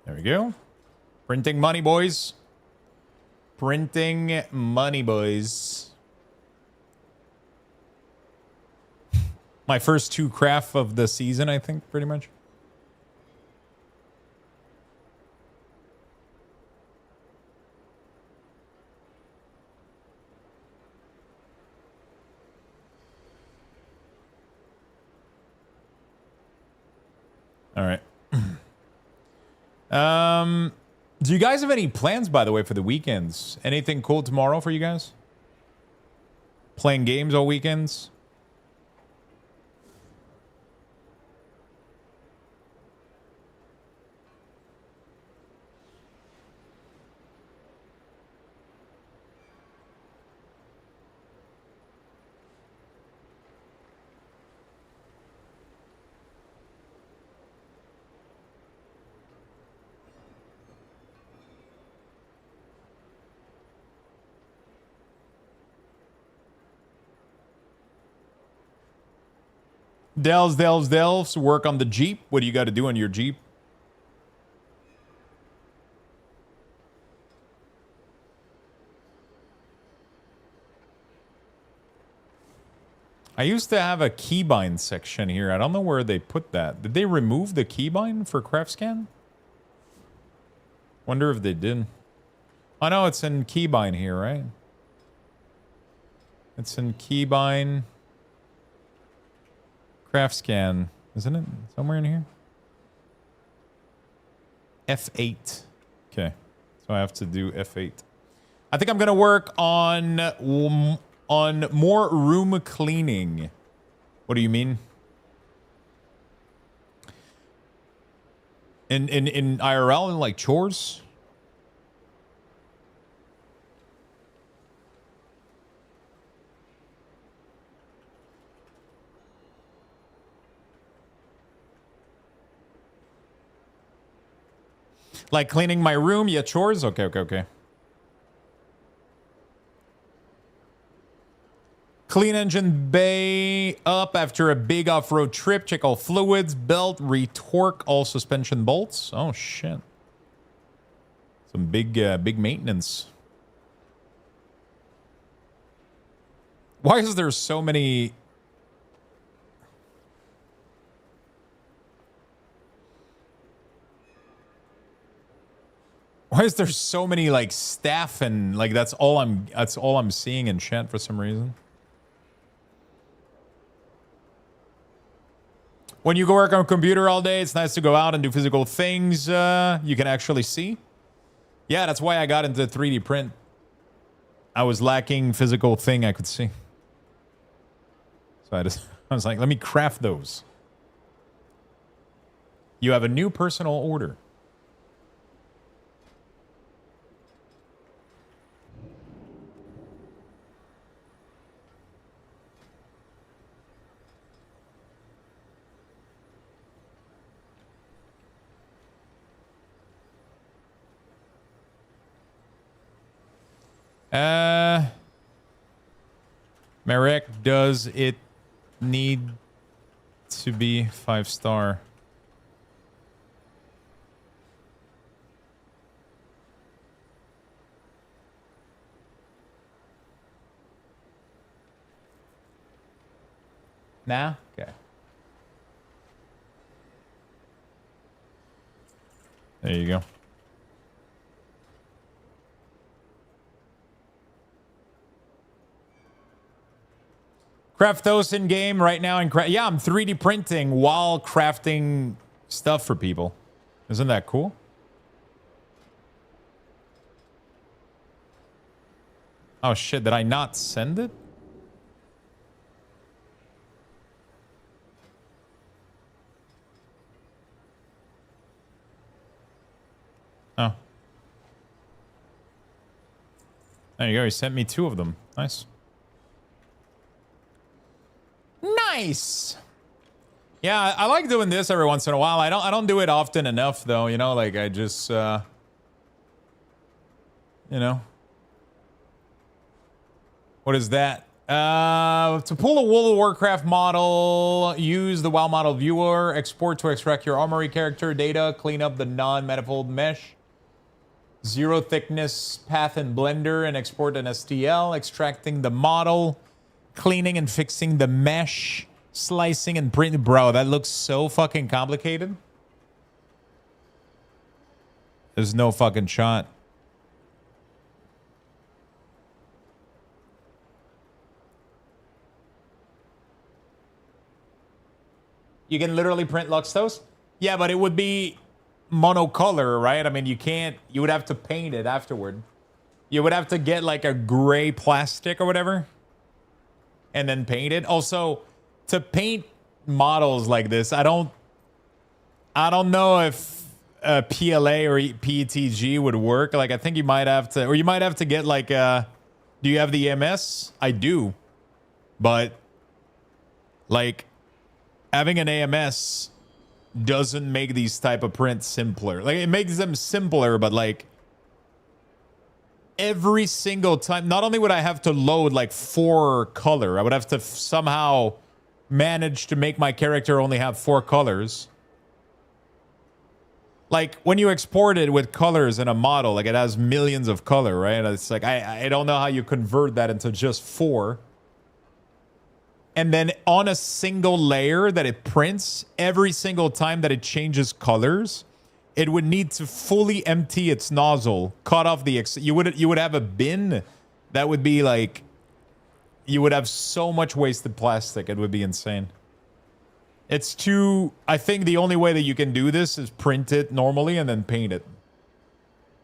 There we go. Printing money, boys. Printing money, boys. My first 2 craft of the season, I think, pretty much. All right. Do you guys have any plans, by the way, for the weekends? Anything cool tomorrow for you guys? Playing games all weekends? Delves, work on the Jeep. What do you got to do on your Jeep? I used to have a keybind section here. I don't know where they put that. Did they remove the keybind for craft scan? Wonder if they did. I know it's in keybind here, right? It's in keybind. Craft scan, isn't it? Somewhere in here? F8. Okay. So I have to do F8. I think I'm going to work on more room cleaning. What do you mean? In IRL, like chores? Like cleaning my room? Yeah, chores? Okay. Clean engine bay up after a big off-road trip. Check all fluids, belt, retorque all suspension bolts. Oh, shit. Some big maintenance. Why is there so many... Why is there so many like staff and like that's all I'm seeing in chat for some reason? When you go work on a computer all day, it's nice to go out and do physical things you can actually see. Yeah, that's why I got into 3D print. I was lacking physical thing I could see. So I was like, let me craft those. You have a new personal order. Marek, does it need to be 5-star? Nah? Okay. There you go. Craft those in game right now. Yeah, I'm 3D printing while crafting stuff for people. Isn't that cool? Oh shit, did I not send it? Oh. There you go, he sent me 2 of them. Nice. Nice. Yeah, I like doing this every once in a while. I don't do it often enough though, you know, like I just you know. What is that? To pull a World of Warcraft model, use the WoW model viewer, export to extract your armory character data, clean up the non-manifold mesh, 0 thickness path in Blender, and export an STL, extracting the model, cleaning and fixing the mesh, slicing and printing. Bro, that looks so fucking complicated. There's no fucking shot. You can literally print Luxtos? Yeah, but it would be monocolor, right? I mean, you can't... You would have to paint it afterward. You would have to get like a gray plastic or whatever. And then paint it. Also, to paint models like this, I don't know if PLA or PETG would work. Like, I think you might have to... Or you might have to get like a... Do you have the EMS? I do. But... Like... Having an AMS doesn't make these type of prints simpler. Like, it makes them simpler, but like every single time, not only would I have to load like 4 color, I would have to somehow manage to make my character only have 4 colors. Like when you export it with colors in a model, like it has millions of color, right? It's like, I don't know how you convert that into just 4. And then on a single layer that it prints, every single time that it changes colors, it would need to fully empty its nozzle, cut off the... You would have a bin that would be like... You would have so much wasted plastic. It would be insane. It's too... I think the only way that you can do this is print it normally and then paint it.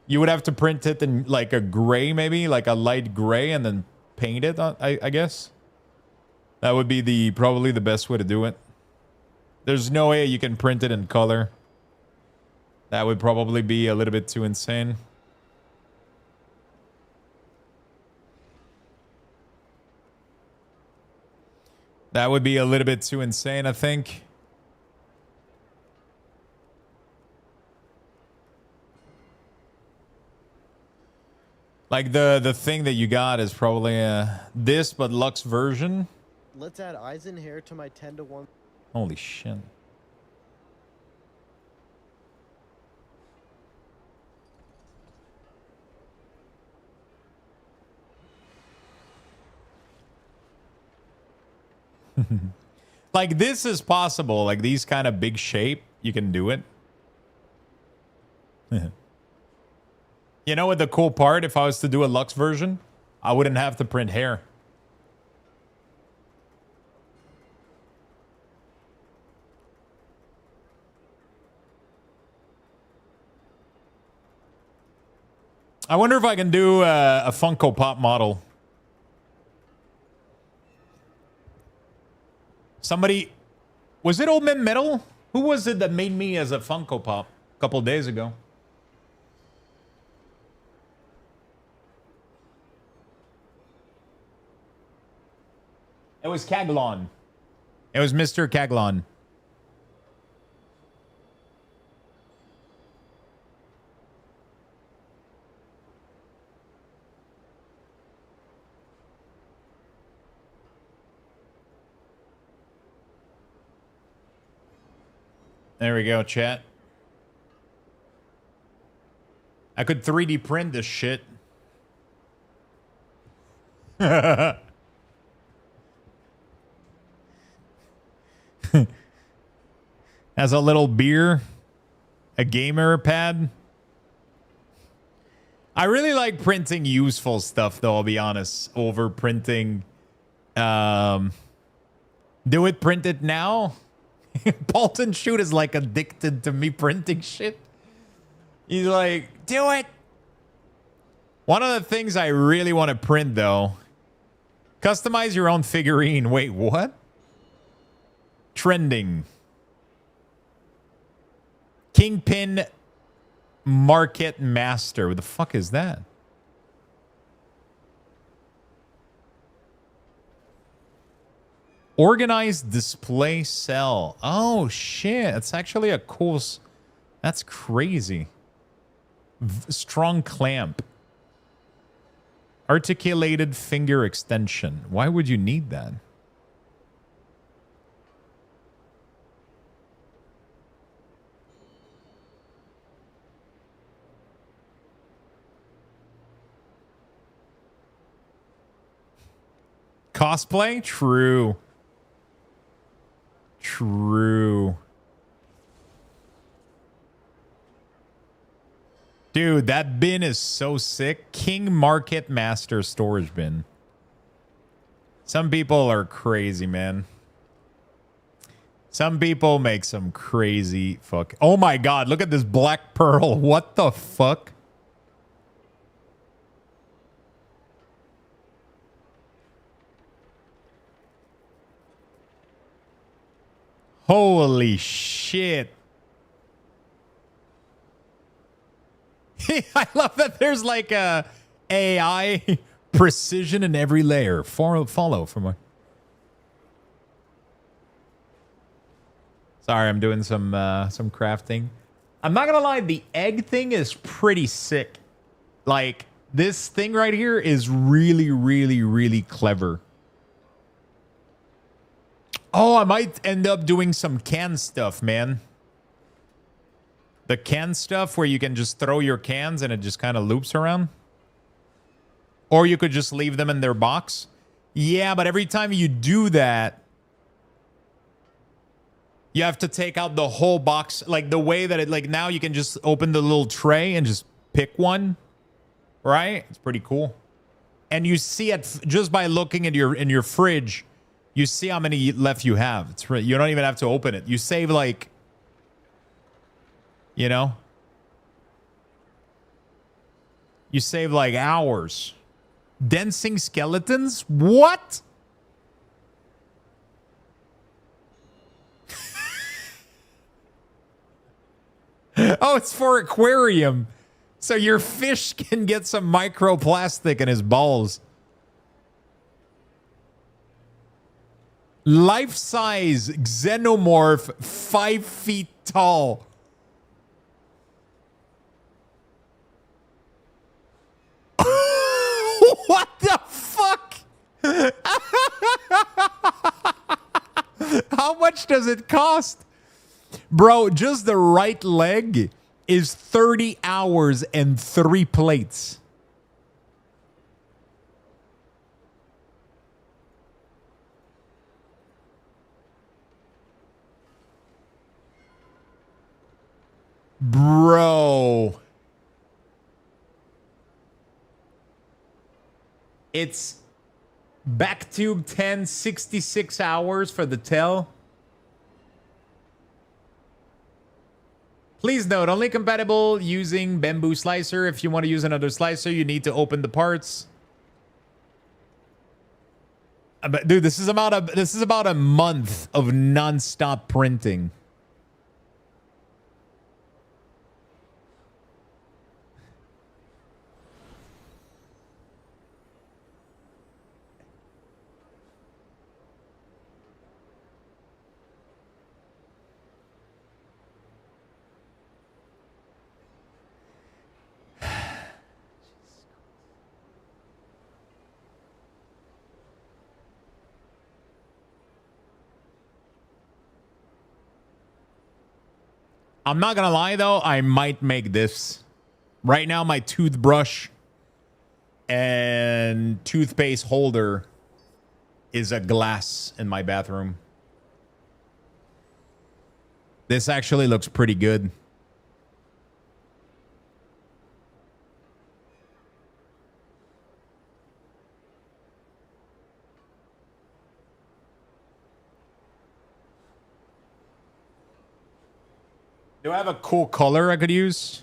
You would have to print it in like a gray, maybe, like a light gray, and then paint it, I guess. That would be probably the best way to do it. There's no way you can print it in color. That would probably be a little bit too insane. That would be a little bit too insane, I think. Like the thing that you got is probably this, but Lux version. Let's add Eisen hair to my 10-to-1. Holy shit. Like this is possible. Like these kind of big shape, you can do it. You know what the cool part? If I was to do a Lux version, I wouldn't have to print hair. I wonder if I can do a Funko Pop model. Somebody, was it Old Man Metal? Who was it that made me as a Funko Pop a couple days ago? It was Kaglon. It was Mr. Kaglon. There we go, chat. I could 3D print this shit. As a little beer, a gamer pad. I really like printing useful stuff, though, I'll be honest, over printing. Do it, print it now. Bolton Shoot is like addicted to me printing shit. He's like, do it. One of the things I really want to print, though, customize your own figurine. Wait, what? Trending. Kingpin Market Master. What the fuck is that? Organized display cell. Oh, shit. That's actually a cool... That's crazy. Strong clamp. Articulated finger extension. Why would you need that? Cosplay? True. True. Dude, that bin is so sick. King Market Master storage bin. Some people are crazy, man. Some people make some crazy fuck. Oh my god, look at this black pearl. What the fuck? Holy shit. I love that there's like a AI precision in every layer. Follow from a... Sorry, I'm doing some crafting. I'm not gonna lie, the egg thing is pretty sick. Like, this thing right here is really, really, really clever. Oh, I might end up doing some can stuff, man. The can stuff where you can just throw your cans and it just kind of loops around. Or you could just leave them in their box. Yeah, but every time you do that, you have to take out the whole box. Like the way that it, like now you can just open the little tray and just pick one. Right? It's pretty cool. And you see it just by looking at in your fridge. You see how many left you have. It's really, you don't even have to open it. You save like, you know, you save like hours. Dancing skeletons? What? Oh, it's for aquarium. So your fish can get some microplastic in his balls. Life-size xenomorph 5 feet tall. much does it cost? Bro, just the right leg is 30 hours and 3 plates. Bro. It's back tube 10, 66 hours for the tail. Please note, only compatible using bamboo slicer. If you want to use another slicer, you need to open the parts. But dude, this is about a month of non-stop printing. I'm not gonna lie though, I might make this. Right now, my toothbrush and toothpaste holder is a glass in my bathroom. This actually looks pretty good. Do I have a cool color I could use?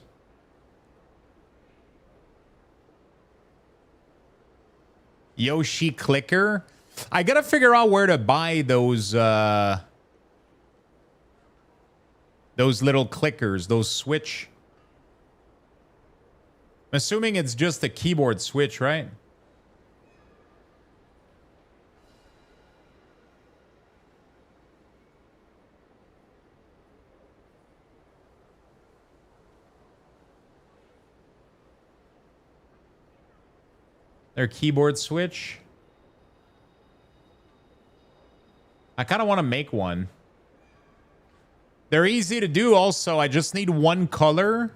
Yoshi clicker. I gotta figure out where to buy those little clickers, those switch. I'm assuming it's just a keyboard switch, right? Their keyboard switch. I kind of want to make one. They're easy to do also. I just need one color.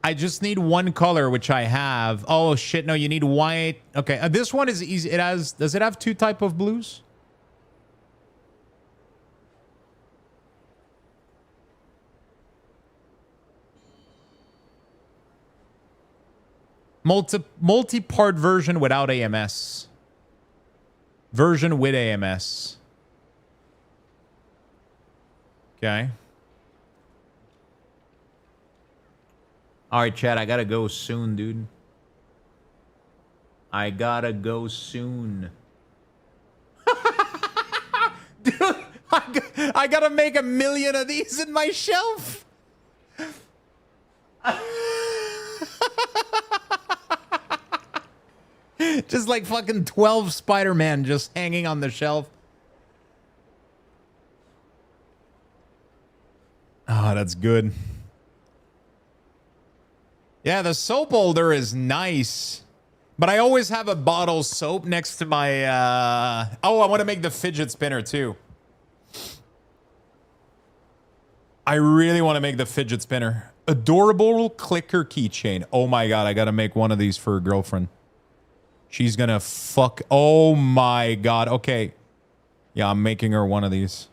I just need one color, which I have. Oh, shit. No, you need white. Okay. This one is easy. It has... Does it have 2 type of blues? Multi-part version without AMS. Version with AMS. Okay. All right, Chad, I gotta go soon, dude. I gotta go soon. Dude, I gotta make 1 million of these in my shelf. Just like fucking 12 Spider-Man just hanging on the shelf. Oh, that's good. Yeah, the soap holder is nice. But I always have a bottle soap next to my... Oh, I want to make the fidget spinner too. I really want to make the fidget spinner. Adorable clicker keychain. Oh my god, I got to make one of these for a girlfriend. She's gonna fuck... Oh my god. Okay. Yeah, I'm making her one of these.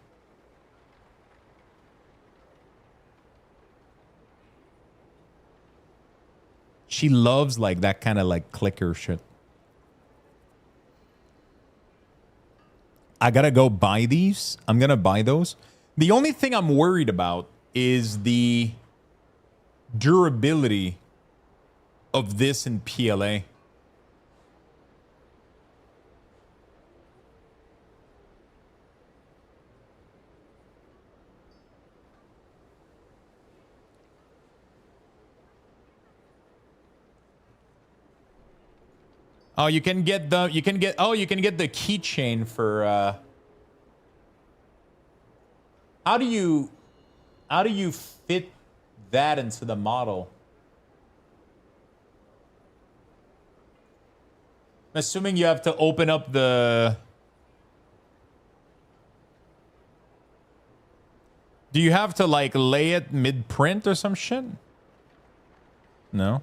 She loves like that kind of like clicker shit. I gotta go buy these. I'm gonna buy those. The only thing I'm worried about is the durability of this in PLA. Oh, you can get the you can get the keychain for how do you fit that into the model? assuming you have to open up the... Do you have to, like, lay it mid-print or some shit? No?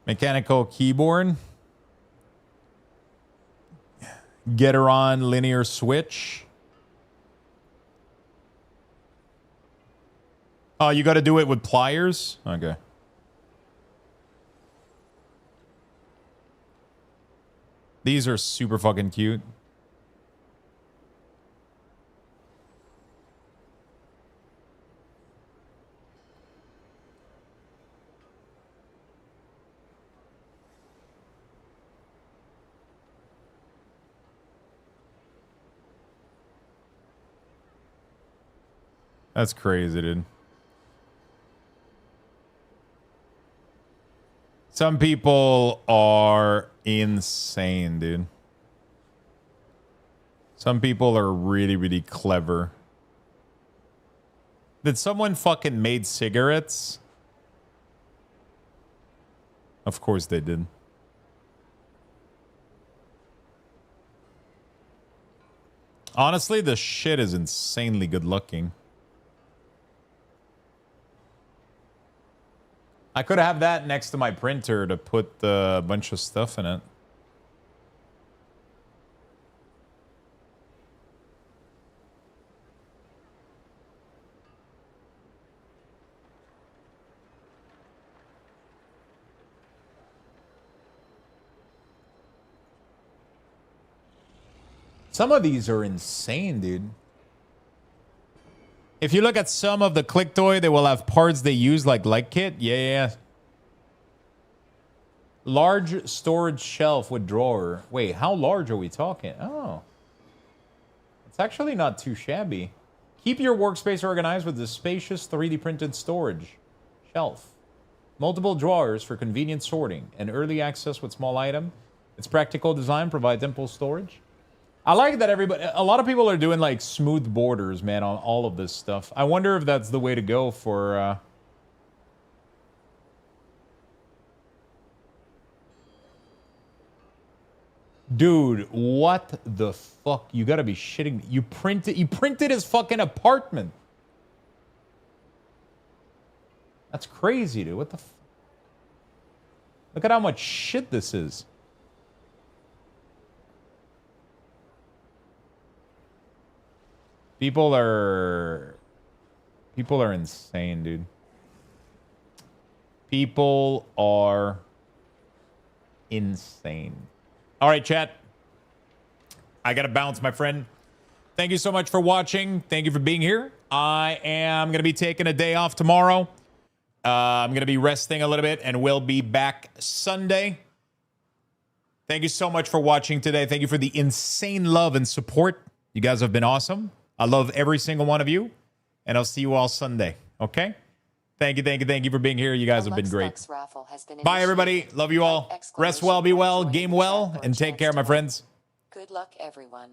Mechanical keyboard. Get her on linear switch. Oh, you got to do it with pliers? Okay. These are super fucking cute. That's crazy, dude. Some people are insane, dude. Some people are really, really clever. Did someone fucking made cigarettes? Of course they did. Honestly, the shit is insanely good looking. I could have that next to my printer to put a bunch of stuff in it. Some of these are insane, dude. If you look at some of the click toy, they will have parts they use like light kit. Yeah. Large storage shelf with drawer. Wait, how large are we talking? Oh. It's actually not too shabby. Keep your workspace organized with the spacious 3D printed storage shelf. Multiple drawers for convenient sorting and early access with small item. Its practical design provides ample storage. I like that a lot of people are doing like smooth borders, man, on all of this stuff. I wonder if that's the way to go for... Dude, what the fuck? You gotta be shitting me. You printed his fucking apartment. That's crazy, dude. What the Look at how much shit this is. People are insane, dude. People are insane. All right, chat. I gotta bounce, my friend. Thank you so much for watching. Thank you for being here. I am gonna be taking a day off tomorrow. I'm gonna be resting a little bit, and we'll be back Sunday. Thank you so much for watching today. Thank you for the insane love and support. You guys have been awesome. I love every single one of you, and I'll see you all Sunday. Okay? Thank you for being here. You guys have been great. Bye, everybody. Love you all. Rest well, be well, game well, and take care, my friends. Good luck, everyone.